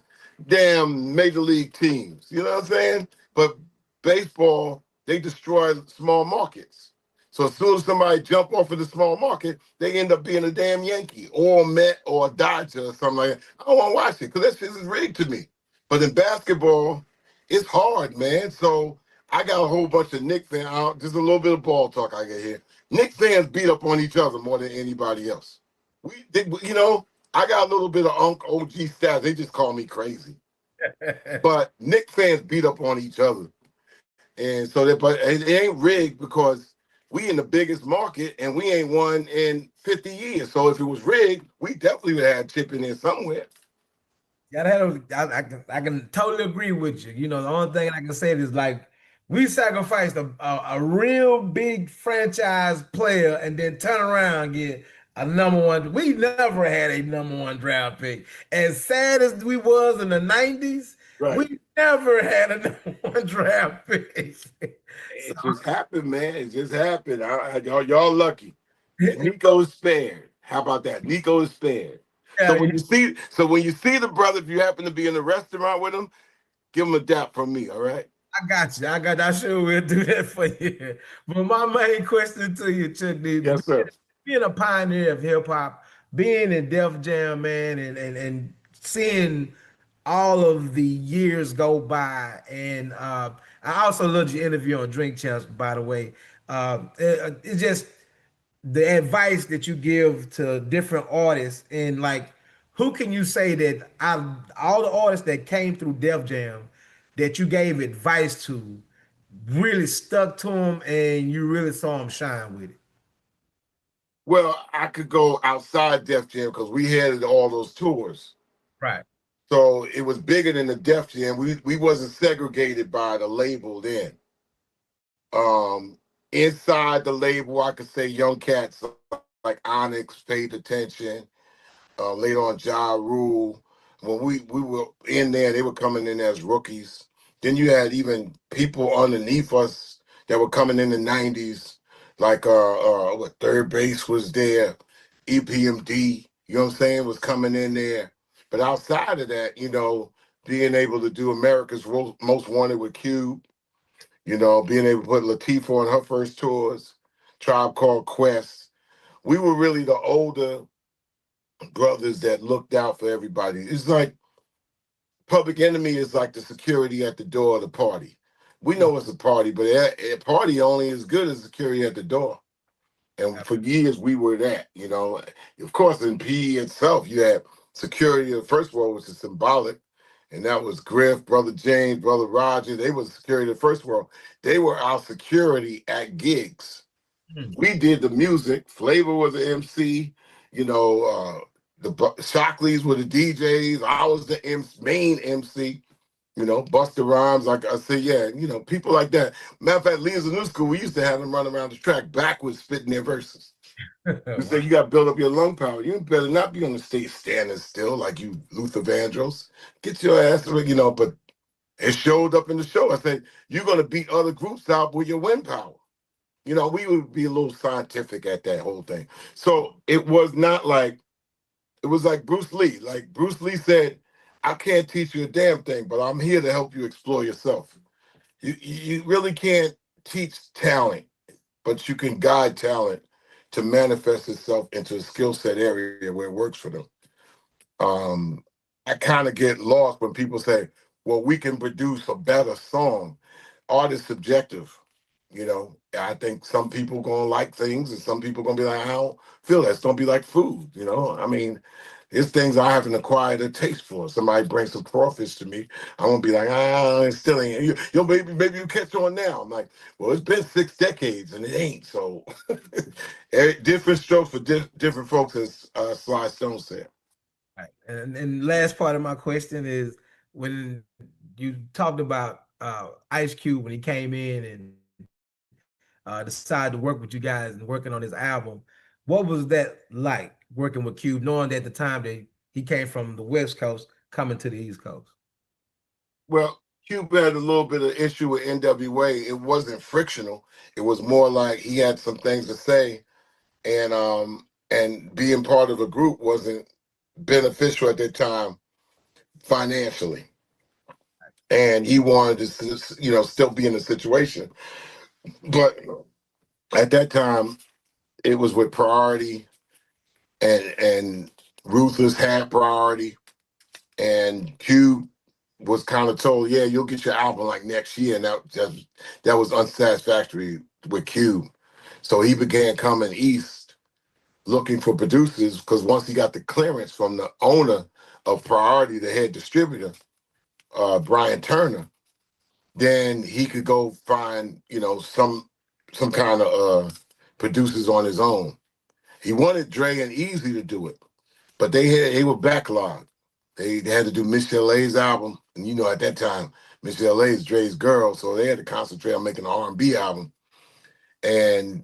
damn major league teams. You know what I'm saying? But baseball, they destroy small markets. So as soon as somebody jump off of the small market, they end up being a damn Yankee or a Met or a Dodger or something like that. I don't want to watch it because that shit is rigged to me. But in basketball, it's hard, man. So I got a whole bunch of Knicks fans out. Just a little bit of ball talk I get here. Knicks fans beat up on each other more than anybody else. You know, I got a little bit of OG stats. They just call me crazy. But Knicks fans beat up on each other. And so but it ain't rigged because we in the biggest market and we ain't won in 50 years. So if it was rigged, we definitely would have chipping in somewhere. Yeah, I can totally agree with you. You know, the only thing I can say is like we sacrificed a real big franchise player and then turn around and get a number one. We never had a number one draft pick. As sad as we was in the 90s, we never had a number one draft pick. It just happened, man. It just happened. Y'all lucky. Nico is spared. How about that? Nico is spared. So when you see the brother, if you happen to be in the restaurant with him, give him a dap from me, all right? I got you. I sure will do that for you. But my main question to you, Chuck D. Yes, sir. Being a pioneer of hip hop, being in Def Jam, man, and seeing all of the years go by, and I also loved your interview on Drink Champs, by the way. It's just the advice that you give to different artists, and like, who can you say that out of all the artists that came through Def Jam that you gave advice to really stuck to them and you really saw them shine with it? Well, I could go outside Def Jam because we had all those tours. Right. So it was bigger than the Def Jam. We wasn't segregated by the label then. Inside the label, I could say young cats like Onyx paid attention. Later on, Ja Rule. When we were in there, they were coming in as rookies. Then you had even people underneath us that were coming in the 90s, like what Third Base was there, EPMD, you know what I'm saying, was coming in there. But outside of that, you know, being able to do America's Most Wanted with Cube, you know, being able to put Latifah on her first tours, Tribe Called Quest. We were really the older brothers that looked out for everybody. It's like Public Enemy is like the security at the door of the party. We know it's a party, but a party only as good as security at the door. And for years, we were that, you know. Of course, in PE itself, you had security. The first world was symbolic, and that was Griff, Brother James, Brother Roger. They were security of the first world. They were our security at gigs. We did the music. Flavor was the MC. You know, the Shockleys were the DJs. I was the main MC. You know, Busta Rhymes, like I said, yeah, you know, people like that. Matter of fact, Leaders of New School, we used to have them run around the track backwards, spitting their verses. You say you got to build up your lung power. You better not be on the stage standing still like you Luther Vandross. Get your ass, you know, but it showed up in the show. I said, you're going to beat other groups out with your wind power. You know, we would be a little scientific at that whole thing. So it was not like, it was like Bruce Lee. Like Bruce Lee said, I can't teach you a damn thing, but I'm here to help you explore yourself. You really can't teach talent, but you can guide talent to manifest itself into a skill set area where it works for them. I kind of get lost when people say, well, we can produce a better song. Art is subjective. You know, I think some people gonna like things and some people gonna be like, I don't feel that. It's gonna be like food, you know? I mean, there's things I haven't acquired a taste for. Somebody brings some crawfish to me, I won't be like, it still ain't. You maybe you catch on now. I'm like, well, it's been 6 decades and it ain't. So different strokes for different folks, as Sly Stone said. Right. And last part of my question is, when you talked about Ice Cube when he came in and decided to work with you guys and working on his album, what was that like working with Cube, knowing that at the time that he came from the West Coast coming to the East Coast? Well, Cube had a little bit of issue with NWA. It wasn't frictional. It was more like he had some things to say, and being part of a group wasn't beneficial at that time financially. And he wanted to, you know, still be in the situation. But at that time, it was with Priority, and Ruthless had Priority, and Cube was kind of told, yeah, you'll get your album like next year. And that was unsatisfactory with Cube. So he began coming east looking for producers, because once he got the clearance from the owner of Priority, the head distributor, Brian Turner, then he could go find, you know, some kind of producers on his own. He wanted Dre and Easy to do it, but they were backlogged. They had to do Miss LA's album, and you know at that time Miss LA is Dre's girl, so they had to concentrate on making an R&B album. And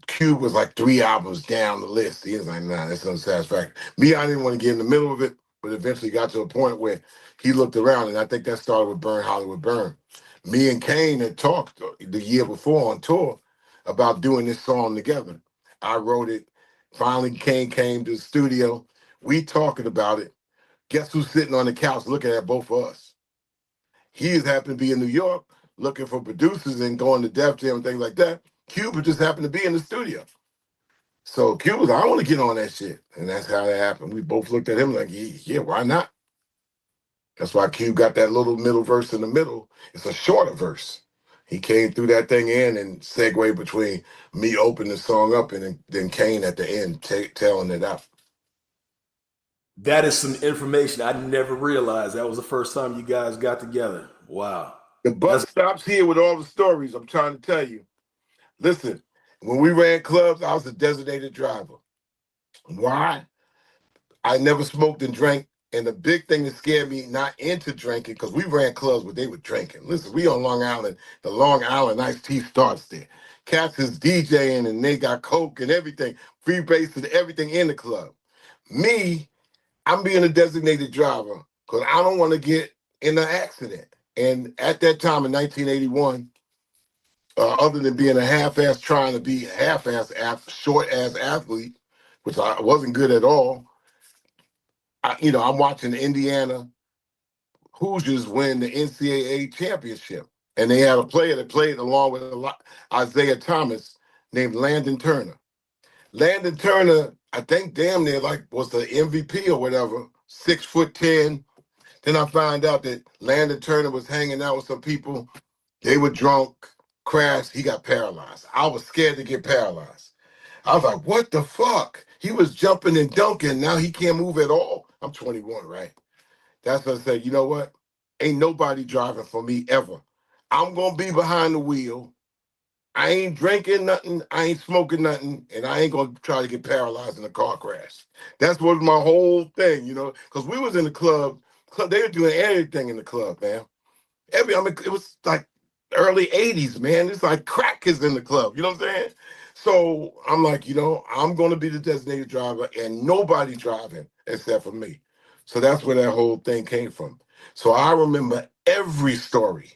Cube was like 3 albums down the list. He was like, nah, that's unsatisfactory. Me, I didn't want to get in the middle of it, but eventually got to a point where he looked around, and I think that started with Burn Hollywood Burn. Me and Kane had talked the year before on tour about doing this song together. I wrote it. Finally, Kane came to the studio. We talking about it. Guess who's sitting on the couch looking at both of us? He has happened to be in New York looking for producers and going to Def Jam and things like that. Cube just happened to be in the studio. So Cube was like, I want to get on that shit. And that's how that happened. We both looked at him like, yeah, why not? That's why Cube got that little middle verse in the middle. It's a shorter verse. He came through that thing in and segued between me opening the song up and then Kane at the end telling it out. That is some information I never realized. That was the first time you guys got together. Wow. The buck stops here with all the stories I'm trying to tell you. Listen, when we ran clubs, I was a designated driver. Why? I never smoked and drank. And the big thing that scared me not into drinking, because we ran clubs where they were drinking. Listen, we on Long Island. The Long Island iced tea starts there. Cats is DJing and they got coke and everything. Free bass and everything in the club. Me, I'm being a designated driver because I don't want to get in an accident. And at that time in 1981, other than being a half-ass, trying to be half-ass, short-ass athlete, which I wasn't good at all, I'm watching the Indiana Hoosiers win the NCAA championship, and they had a player that played along with Isaiah Thomas named Landon Turner. Landon Turner, I think damn near was the MVP or whatever, 6'10". Then I found out that Landon Turner was hanging out with some people. They were drunk, crashed. He got paralyzed. I was scared to get paralyzed. I was like, what the fuck? He was jumping and dunking. Now he can't move at all. I'm 21, right? That's what I said. You know what? Ain't nobody driving for me ever. I'm going to be behind the wheel. I ain't drinking nothing. I ain't smoking nothing. And I ain't going to try to get paralyzed in a car crash. That's what my whole thing, because we was in the club. They were doing everything in the club, man. It was like early 80s, man. It's like crack is in the club. You know what I'm saying? So I'm like, I'm going to be the designated driver and nobody driving except for me. So that's where that whole thing came from. So I remember every story.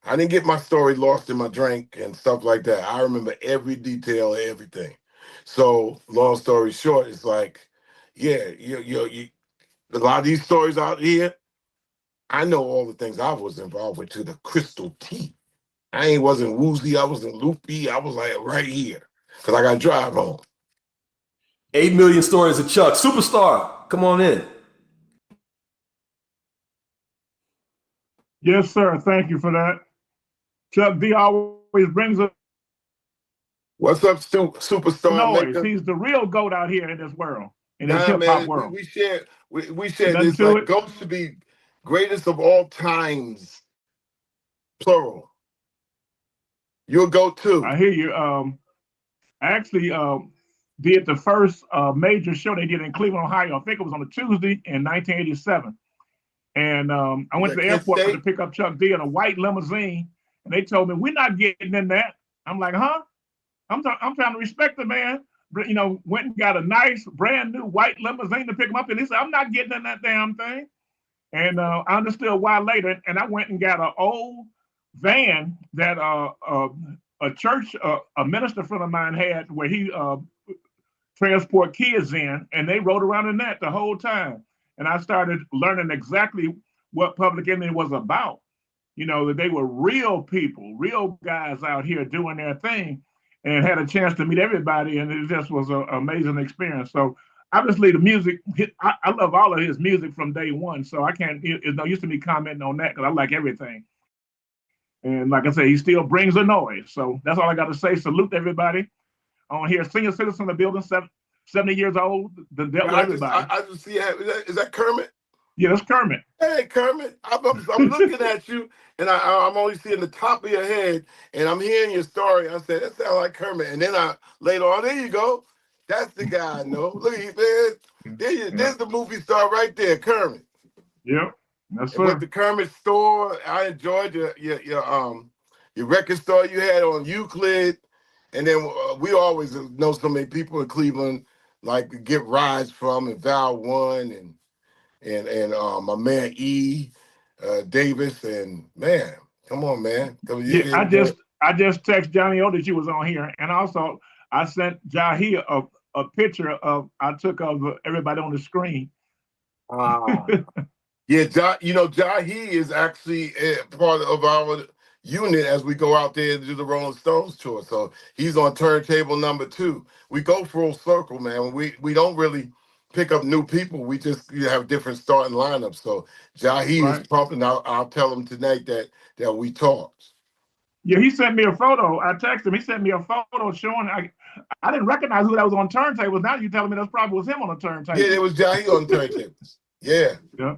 I didn't get my story lost in my drink and stuff like that. I remember every detail of everything. So long story short, it's like, yeah, a lot of these stories out here, I know all the things I was involved with to the crystal T. I wasn't woozy, I wasn't loopy, I was like right here because I got to drive home. 8 million stories of Chuck. Superstar, come on in. Yes, sir. Thank you for that. Chuck D always brings up What's up, superstar noise. maker? He's the real GOAT out here in this world, in this Nah, hip hop man, world. we share Nothing this to like it. GOAT should be greatest of all times, plural. You're a GOAT too. I hear you. I actually did the first major show they did in Cleveland, Ohio. I think it was on a Tuesday in 1987. And I went to the airport to pick up Chuck D in a white limousine, and they told me, we're not getting in that. I'm like, huh? I'm trying to respect the man. Went and got a nice brand new white limousine to pick him up, and he said, I'm not getting in that damn thing. And I understood why later, and I went and got an old van that a church, a minister friend of mine had, where he transport kids in, and they rode around in that the whole time. And I started learning exactly what Public Enemy was about. That they were real people, real guys out here doing their thing, and had a chance to meet everybody, and it just was an amazing experience. So obviously the music, I love all of his music from day one, so I can't, it's no use to me commenting on that because I like everything. And like I said, he still brings a noise. So that's all I got to say. Salute everybody on here. Senior citizen in the building, 70 years old, the dealt with everybody. I just see, is that Kermit? Yeah, that's Kermit. Hey, Kermit, I'm looking at you, and I'm only seeing the top of your head, and I'm hearing your story. I said, that sounds like Kermit. And then later on, there you go. That's the guy I know. Look at you, man. There's the movie star right there, Kermit. Yep. That's and with the Kermit store, I enjoyed your record store you had on Euclid. And then we always know so many people in Cleveland, like get rides from, and Val One, and my man Davis, and man, come on, man. I just text Johnny O that you was on here, and also I sent Jahi a picture I took of everybody on the screen. Yeah, Jahi is actually part of our unit as we go out there to do the Rolling Stones tour. So he's on turntable number 2. We go full circle, man. We don't really pick up new people. We just have different starting lineups. So Jahi is pumping. I'll tell him tonight that we talked. Yeah, he sent me a photo. I texted him. He sent me a photo showing. I didn't recognize who that was on turntables. Now you're telling me that probably was him on the turntable. Yeah, it was Jahi on turntables. Yeah. Yeah.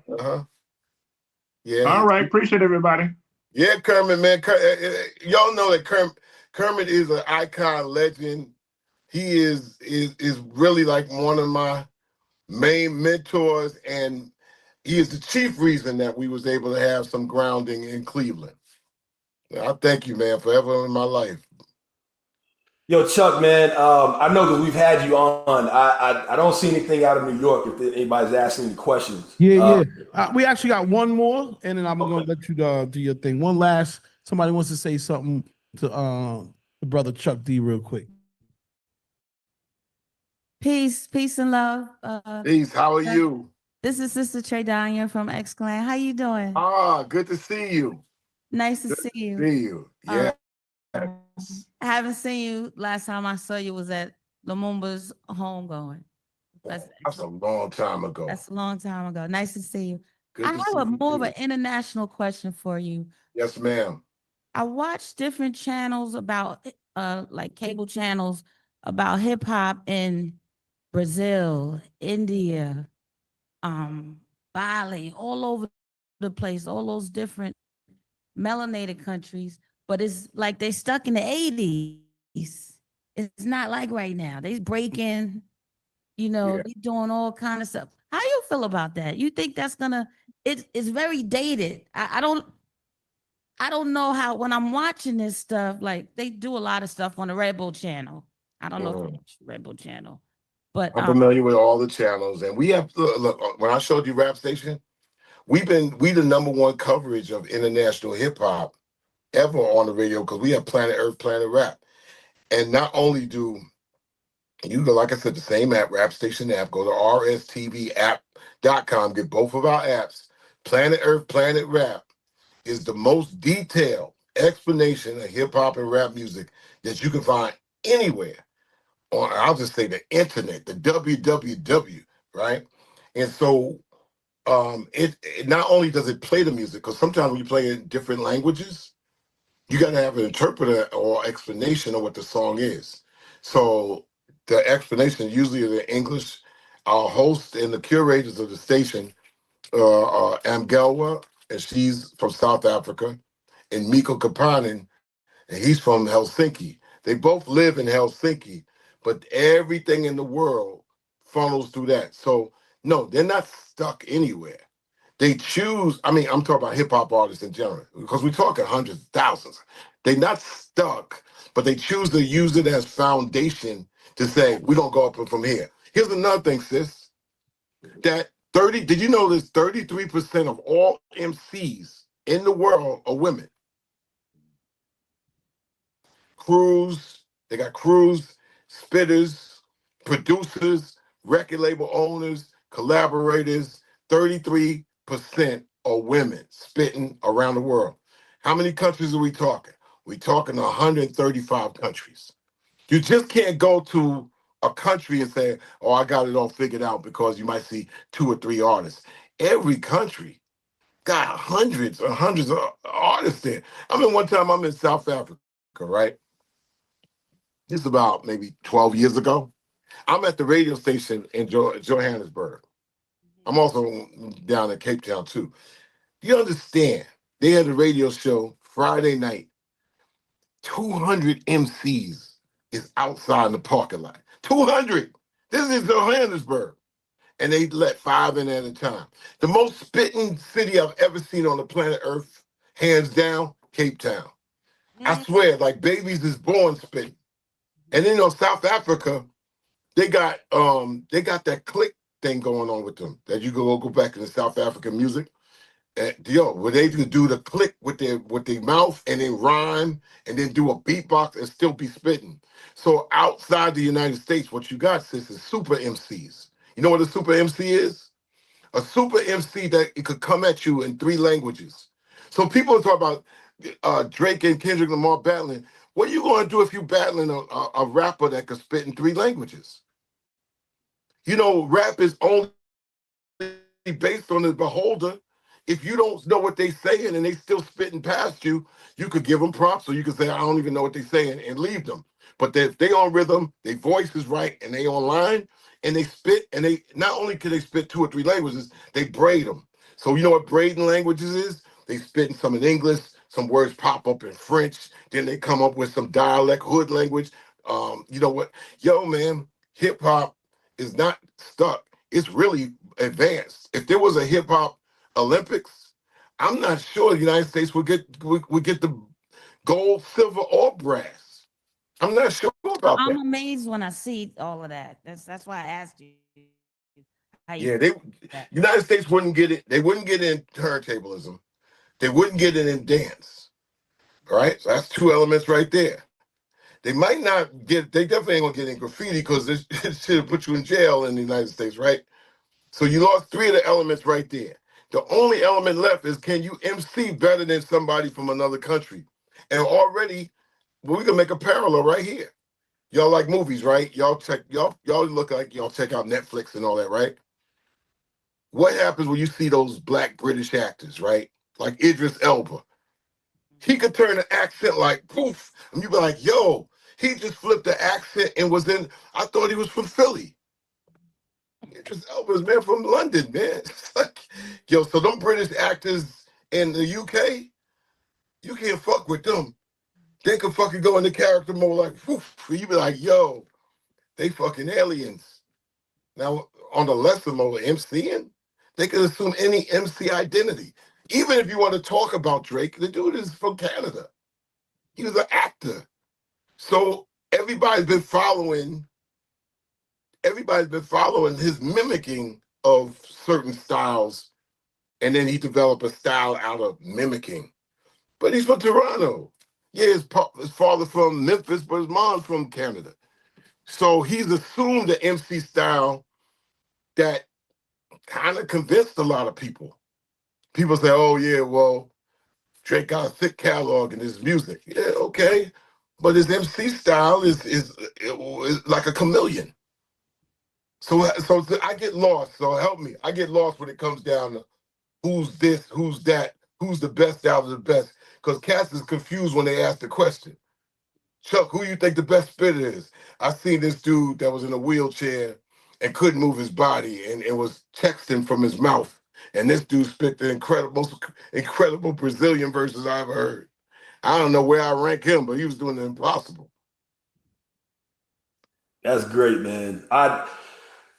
Yeah. All right. Appreciate everybody. Yeah, Kermit, man. Y'all know that Kermit is an icon, legend. He is really like one of my main mentors, and he is the chief reason that we was able to have some grounding in Cleveland. I thank you, man, forever in my life. Yo, Chuck, man, I know that we've had you on. I don't see anything out of New York if anybody's asking any questions. Yeah. We actually got one more, and then I'm going to let you do your thing. One last, somebody wants to say something to the brother Chuck D real quick. Peace and love. Peace. How are you? This is Sister Trey Danya from X Clan. How you doing? Ah, good to see you. Nice to Good see you. See you. Yeah. I haven't seen you. Last time I saw you was at Lumumba's homegoing. That's a long time ago. That's a long time ago. Nice to see you. Good I to have see a you more of too. an international question for you. Yes, ma'am. I watch different channels about like cable channels about hip hop in Brazil, India, Bali, all over the place, all those different melanated countries, but it's like they stuck in the 80s. It's not like right now. They breaking, they doing all kind of stuff. How you feel about that? You think that's gonna it's very dated. I don't know how when I'm watching this stuff, like they do a lot of stuff on the Red Bull channel. I don't know if you watch Red Bull channel, but I'm familiar with all the channels, and we have look. When I showed you Rap Station, we the #1 coverage of international hip hop ever on the radio because we have Planet Earth, Planet Rap, and not only do you go, like I said, the same app, Rap Station app. Go to rstvapp.com, get both of our apps. Planet Earth, Planet Rap is the most detailed explanation of hip hop and rap music that you can find anywhere on, I'll just say the internet, the www, right? And so it not only does it play the music, because sometimes when you play in different languages, you got to have an interpreter or explanation of what the song is. So the explanation usually is in English. Our host and the curators of the station are Amgelwa, and she's from South Africa, and Miko Kapanen, and he's from Helsinki. They both live in Helsinki, but everything in the world funnels through that. So no, they're not stuck anywhere. They choose, I mean, I'm talking about hip hop artists in general, because we're talking hundreds, thousands. They're not stuck, but they choose to use it as foundation to say, we're gonna go up from here. Here's another thing, sis. Did you know this 33% of all MCs in the world are women? They got crews, spitters, producers, record label owners, collaborators. 33% are women spitting around the world. How many countries are we talking? We're talking 135 countries. You just can't go to a country and say, oh, I got it all figured out, because you might see 2 or 3 artists. Every country got hundreds and hundreds of artists there. I mean, one time I'm in South Africa, right? This is about maybe 12 years ago. I'm at the radio station in Johannesburg. I'm also down in Cape Town too. You understand? They had a radio show Friday night. 200 MCs is outside in the parking lot. 200. This is Johannesburg. And they let 5 in at a time. The most spitting city I've ever seen on the planet Earth, hands down, Cape Town. I swear, like babies is born spitting. And then South Africa, they got that click thing going on with them that you go back into South African music. Where they could do the click with their mouth and then rhyme and then do a beatbox and still be spitting. So outside the United States, what you got, sis, is super MCs. You know what a super MC is? A super MC that it could come at you in 3 languages. So people talk about Drake and Kendrick Lamar battling. What are you going to do if you battling a rapper that could spit in 3 languages? Rap is only based on the beholder. If you don't know what they saying and they still spitting past you, you could give them props, or you could say, I don't even know what they're saying, and leave them. But if they on rhythm, their voice is right, and they online, and they spit, and they not only can they spit 2 or 3 languages, they braid them. So you know what braiding languages is? They spit in some in English, some words pop up in French, then they come up with some dialect, hood language. You know what? Yo, man, hip hop is not stuck. It's really advanced. If there was a hip hop Olympics, I'm not sure the United States would get the gold, silver, or brass. I'm not sure about I'm that. amazed when I see all of that. That's why I asked you. United States wouldn't get it. They wouldn't get in turntablism. They wouldn't get it in dance. All right, so that's 2 elements right there. They might not get. They definitely ain't gonna get in graffiti, because this should put you in jail in the United States, right? So you lost 3 of the elements right there. The only element left is, can you MC better than somebody from another country? And already, well, we can make a parallel right here. Y'all like movies, right? Y'all look like y'all check out Netflix and all that, right? What happens when you see those black British actors, right? Like Idris Elba. He could turn an accent like poof, and you be like, yo, he just flipped the accent and was in, I thought he was from Philly. Idris Elba's man from London, man. Like, yo, so them British actors in the UK, you can't fuck with them. They can fucking go into character mode like, poof, you be like, yo, they fucking aliens. Now, on the lesser mode, MCing, they can assume any MC identity. Even if you want to talk about Drake, the dude is from Canada. He was an actor. So everybody's been following his mimicking of certain styles, and then he developed a style out of mimicking. But he's from Toronto. Yeah, his father from Memphis, but his mom's from Canada. So he's assumed the MC style that kind of convinced a lot of people. People say, oh yeah, well, Drake got a thick catalog in his music. Yeah, okay. But his MC style is like a chameleon. So I get lost. So help me. I get lost when it comes down to who's this, who's that, who's the best out of the best. Because cats is confused when they ask the question. Chuck, who you think the best spitter is? I seen this dude that was in a wheelchair and couldn't move his body and was texting from his mouth. And this dude spit the most incredible Brazilian verses I ever heard. I don't know where I rank him, but he was doing the impossible. That's great, man.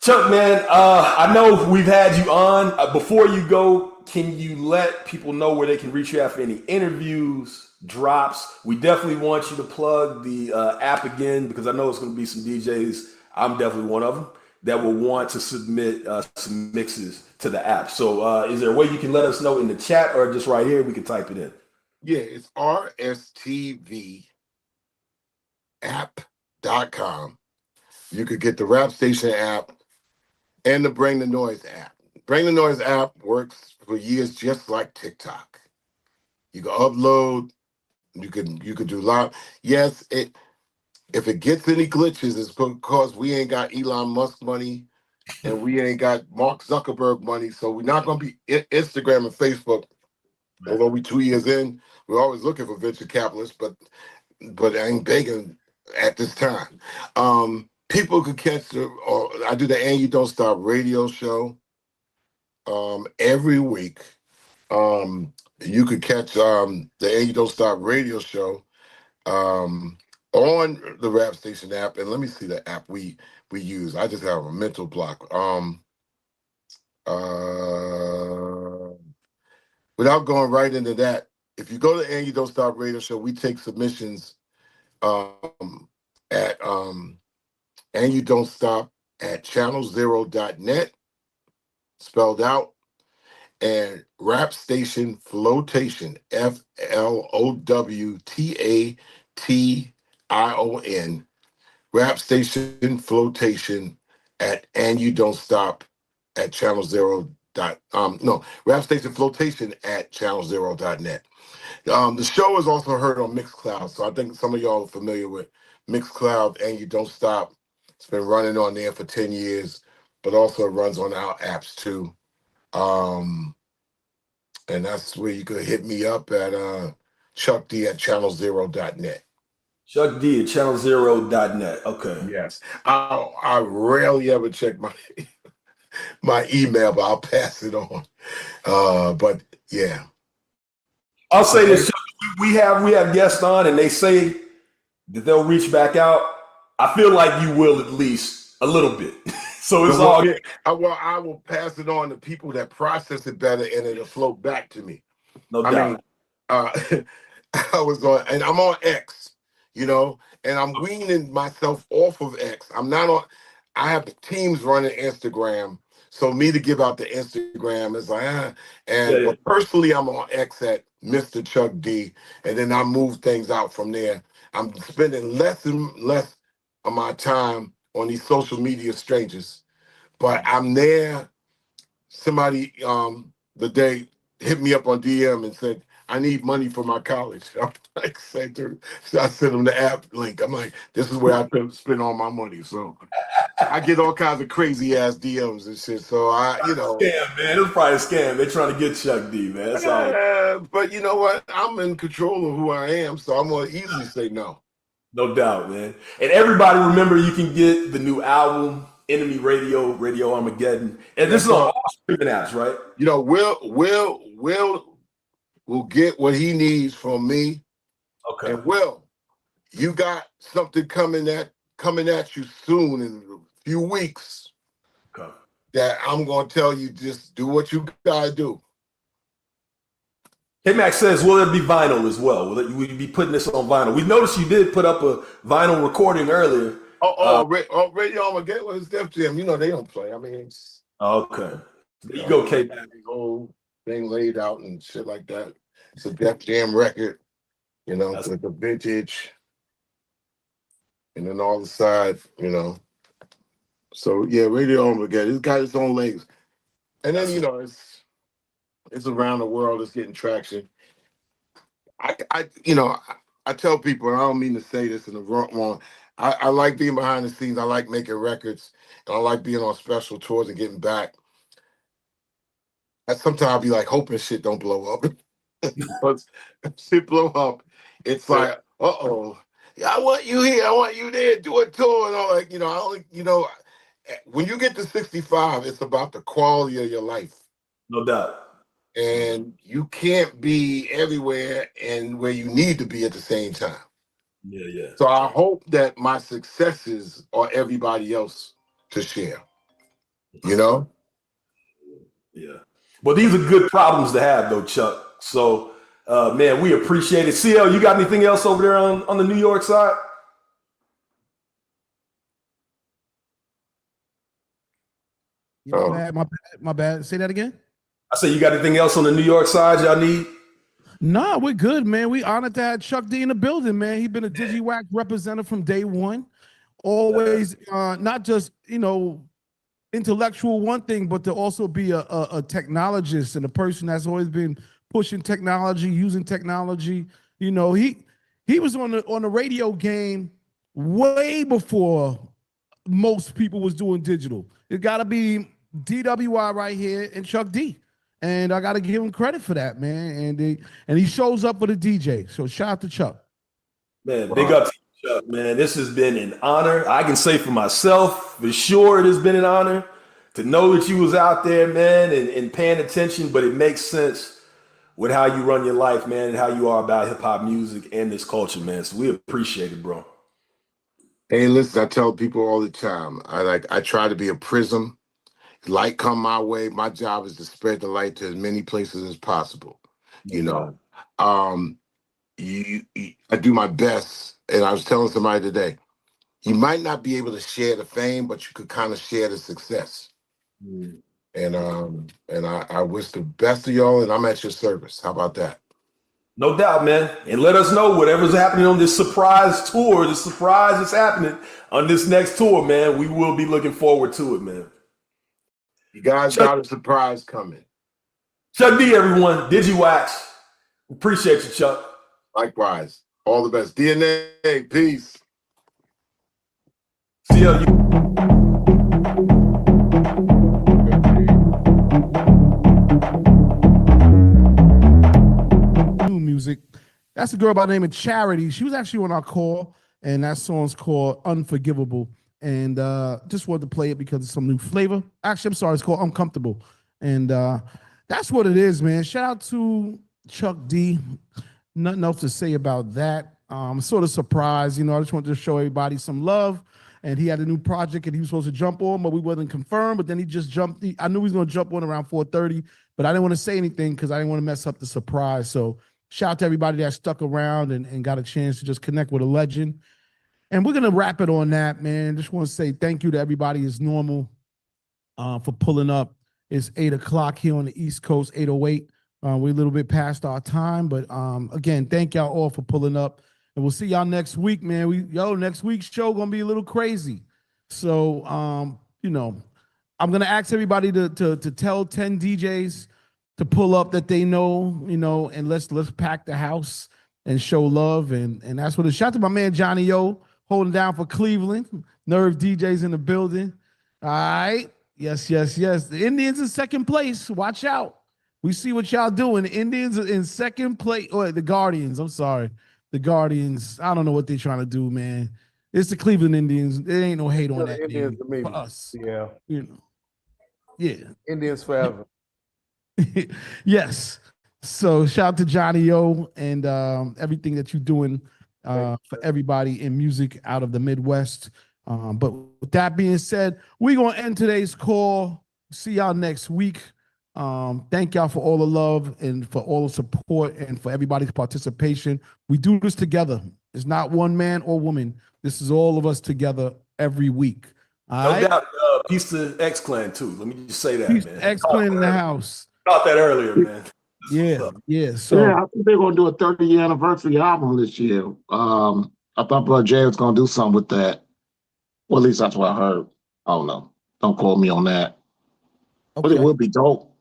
Chuck, man, I know we've had you on. Before you go, can you let people know where they can reach you after any interviews, drops? We definitely want you to plug the app again, because I know it's going to be some DJs, I'm definitely one of them, that will want to submit some mixes to the app. So is there a way you can let us know in the chat, or just right here, we can type it in? Yeah, it's rstvapp.com. You could get the Rap Station app and the Bring the Noise app. Bring the Noise app works for years just like TikTok. You can upload, you can do live. Yes, if it gets any glitches, it's because we ain't got Elon Musk money and we ain't got Mark Zuckerberg money. So we're not gonna be Instagram and Facebook. Although we 2 years in, we're always looking for venture capitalists, but I ain't begging at this time. People could catch I do the And You Don't Stop radio show every week. You could catch the And You Don't Stop radio show on the Rap Station app. And let me see the app we use. I just have a mental block. Without going right into that, if you go to And You Don't Stop radio show, we take submissions at And You Don't Stop at channelzero.net, spelled out, and Rap Station Flotation, FLOWTATION, Rap Station Flotation at And You Don't Stop at channelzero. Rap Station Flotation at channelzero.net. The show is also heard on Mixcloud, so I think some of y'all are familiar with Mixcloud, And You Don't Stop. It's been running on there for 10 years, but also it runs on our apps too. And that's where you could hit me up at Chuck D at channelzero.net. Chuck D at channelzero.net. Okay. Yes. I rarely ever check my email, but I'll pass it on. But yeah. I'll say this: we have guests on, and they say that they'll reach back out. I feel like you will, at least a little bit. So it's all. Yeah, I will pass it on to people that process it better, and it'll float back to me. No doubt. I was on, and I'm on X, and I'm weaning myself off of X. I'm not on. I have teams running Instagram, so me to give out the Instagram is like, but personally, I'm on X at Mr. Chuck D, and then I move things out from there. I'm spending less and less of my time on these social media strangers, but I'm there somebody the day hit me up on DM and said, I need money for my college. I'm like, so I sent them the app link. I'm like, this is where I spend all my money. So I get all kinds of crazy ass DMs and shit. So scam, man. It was probably a scam. They're trying to get Chuck D, man. That's all. But you know what? I'm in control of who I am, so I'm gonna easily say no. No doubt, man. And everybody remember you can get the new album, Enemy Radio, Radio Armageddon. And this is on all streaming apps, right? You know, will get what he needs from me. Okay. And Will, you got something coming at you soon in a few weeks. Okay. That I'm gonna tell you, just do what you gotta do. K-Max says, will there be vinyl as well? Will you be putting this on vinyl? We noticed you did put up a vinyl recording earlier. Radio Armageddon was Def Jam. You know they don't play. I mean, okay. There you go, K-Max. Whole thing laid out and shit like that. It's a Def Jam record, you know, with the vintage, and then all the side, you know. So yeah, Radio Armageddon. It's got its own legs, and then you know it's around the world. It's getting traction. I tell people, and I don't mean to say this in the wrong. I like being behind the scenes. I like making records, and I like being on special tours and getting back. And sometimes I'll be like hoping shit don't blow up. But shit blow up, it's like, I want you here, I want you there, do a tour, and all like, when you get to 65, it's about the quality of your life. No doubt. And you can't be everywhere and where you need to be at the same time. Yeah. So I hope that my successes are everybody else to share. You know? Yeah. Well, these are good problems to have, though, Chuck. So, man, we appreciate it. CL, you got anything else over there on the New York side? My bad. Say that again. I say, you got anything else on the New York side y'all need? Nah, we're good, man. We honored to have Chuck D in the building, man. He's been a Digiwaxx representative from day one. Always, not just, intellectual one thing, but to also be a technologist and a person that's always been pushing technology, using technology. You know, he was on the radio game way before most people was doing digital. It got to be DWI right here and Chuck D. And I got to give him credit for that, man. And he shows up with a DJ. So shout out to Chuck. Man, big up to you, Chuck, man. This has been an honor. I can say for myself, for sure, it has been an honor to know that you was out there, man, and paying attention. But it makes sense with how you run your life, man, and how you are about hip hop music and this culture, man. So we appreciate it, bro. Hey, listen, I tell people all the time, I try to be a prism. Light come my way. My job is to spread the light to as many places as possible. I do my best. And I was telling somebody today, you might not be able to share the fame, but you could kind of share the success. And I wish the best of y'all, and I'm at your service. How about that? No doubt, man. And let us know whatever's happening on this surprise tour, the surprise is happening on this next tour, man. We will be looking forward to it, man. You guys got a surprise coming. Chuck D, everyone. Digiwaxx. Appreciate you, Chuck. Likewise. All the best. DNA. Peace. See you. New music. That's a girl by the name of Charity. She was actually on our call, and that song's called Unforgivable. And just wanted to play it because it's some new flavor. Actually, I'm sorry, it's called Uncomfortable. And that's what it is, man. Shout out to Chuck D. Nothing else to say about that. Sort of surprised, I just wanted to show everybody some love. And he had a new project and he was supposed to jump on, but we wasn't confirmed. But then he just jumped. I knew he was going to jump on around 4:30, but I didn't want to say anything because I didn't want to mess up the surprise. So shout out to everybody that stuck around and got a chance to just connect with a legend. And we're going to wrap it on that, man. Just want to say thank you to everybody as normal for pulling up. It's 8 o'clock here on the East Coast, 8:08. We're a little bit past our time, but again, thank y'all all for pulling up. And we'll see y'all next week, man. Next week's show going to be a little crazy. So, I'm gonna ask everybody to tell 10 DJs to pull up that they know, and let's pack the house and show love, and that's what it. Shout out to my man Johnny O holding down for Cleveland. Nerve DJs in the building. All right. Yes. The Indians in second place. Watch out. We see what y'all doing. The Indians are in second place. Or the Guardians. I'm sorry. The Guardians. I don't know what they're trying to do, man. It's the Cleveland Indians. There ain't no hate on that Indians name to me. for us. Yeah. Yeah. Indians forever. Yes. So shout out to Johnny O and everything that you're doing for everybody in music out of the Midwest. But with that being said, we're going to end today's call. See y'all next week. Thank y'all for all the love and for all the support and for everybody's participation. We do this together. It's not one man or woman. This is all of us together every week. No doubt. Peace to X Clan too. Let me just say that, Peace man. to X Clan in the house. Thought that earlier, man. Yeah. So I think they're gonna do a 30-year anniversary album this year. I thought Brother Jay was gonna do something with that. Well, at least that's what I heard. I don't know. Don't quote me on that. Okay. But it would be dope.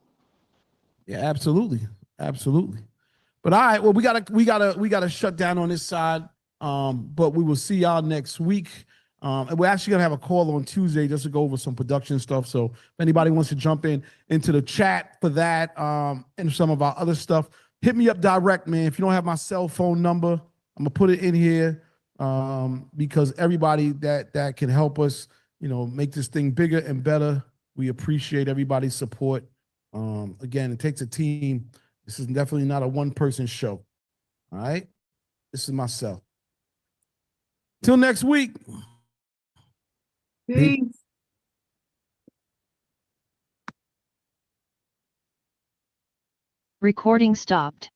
Yeah, absolutely. But all right, well, we gotta shut down on this side. But we will see y'all next week. And we're actually gonna have a call on Tuesday just to go over some production stuff. So if anybody wants to jump into the chat for that, and some of our other stuff, hit me up direct, man. If you don't have my cell phone number, I'm gonna put it in here. Because everybody that can help us, make this thing bigger and better. We appreciate everybody's support. Again, it takes a team. This is definitely not a one-person show. All right? This is myself. Till next week. Peace. Recording stopped.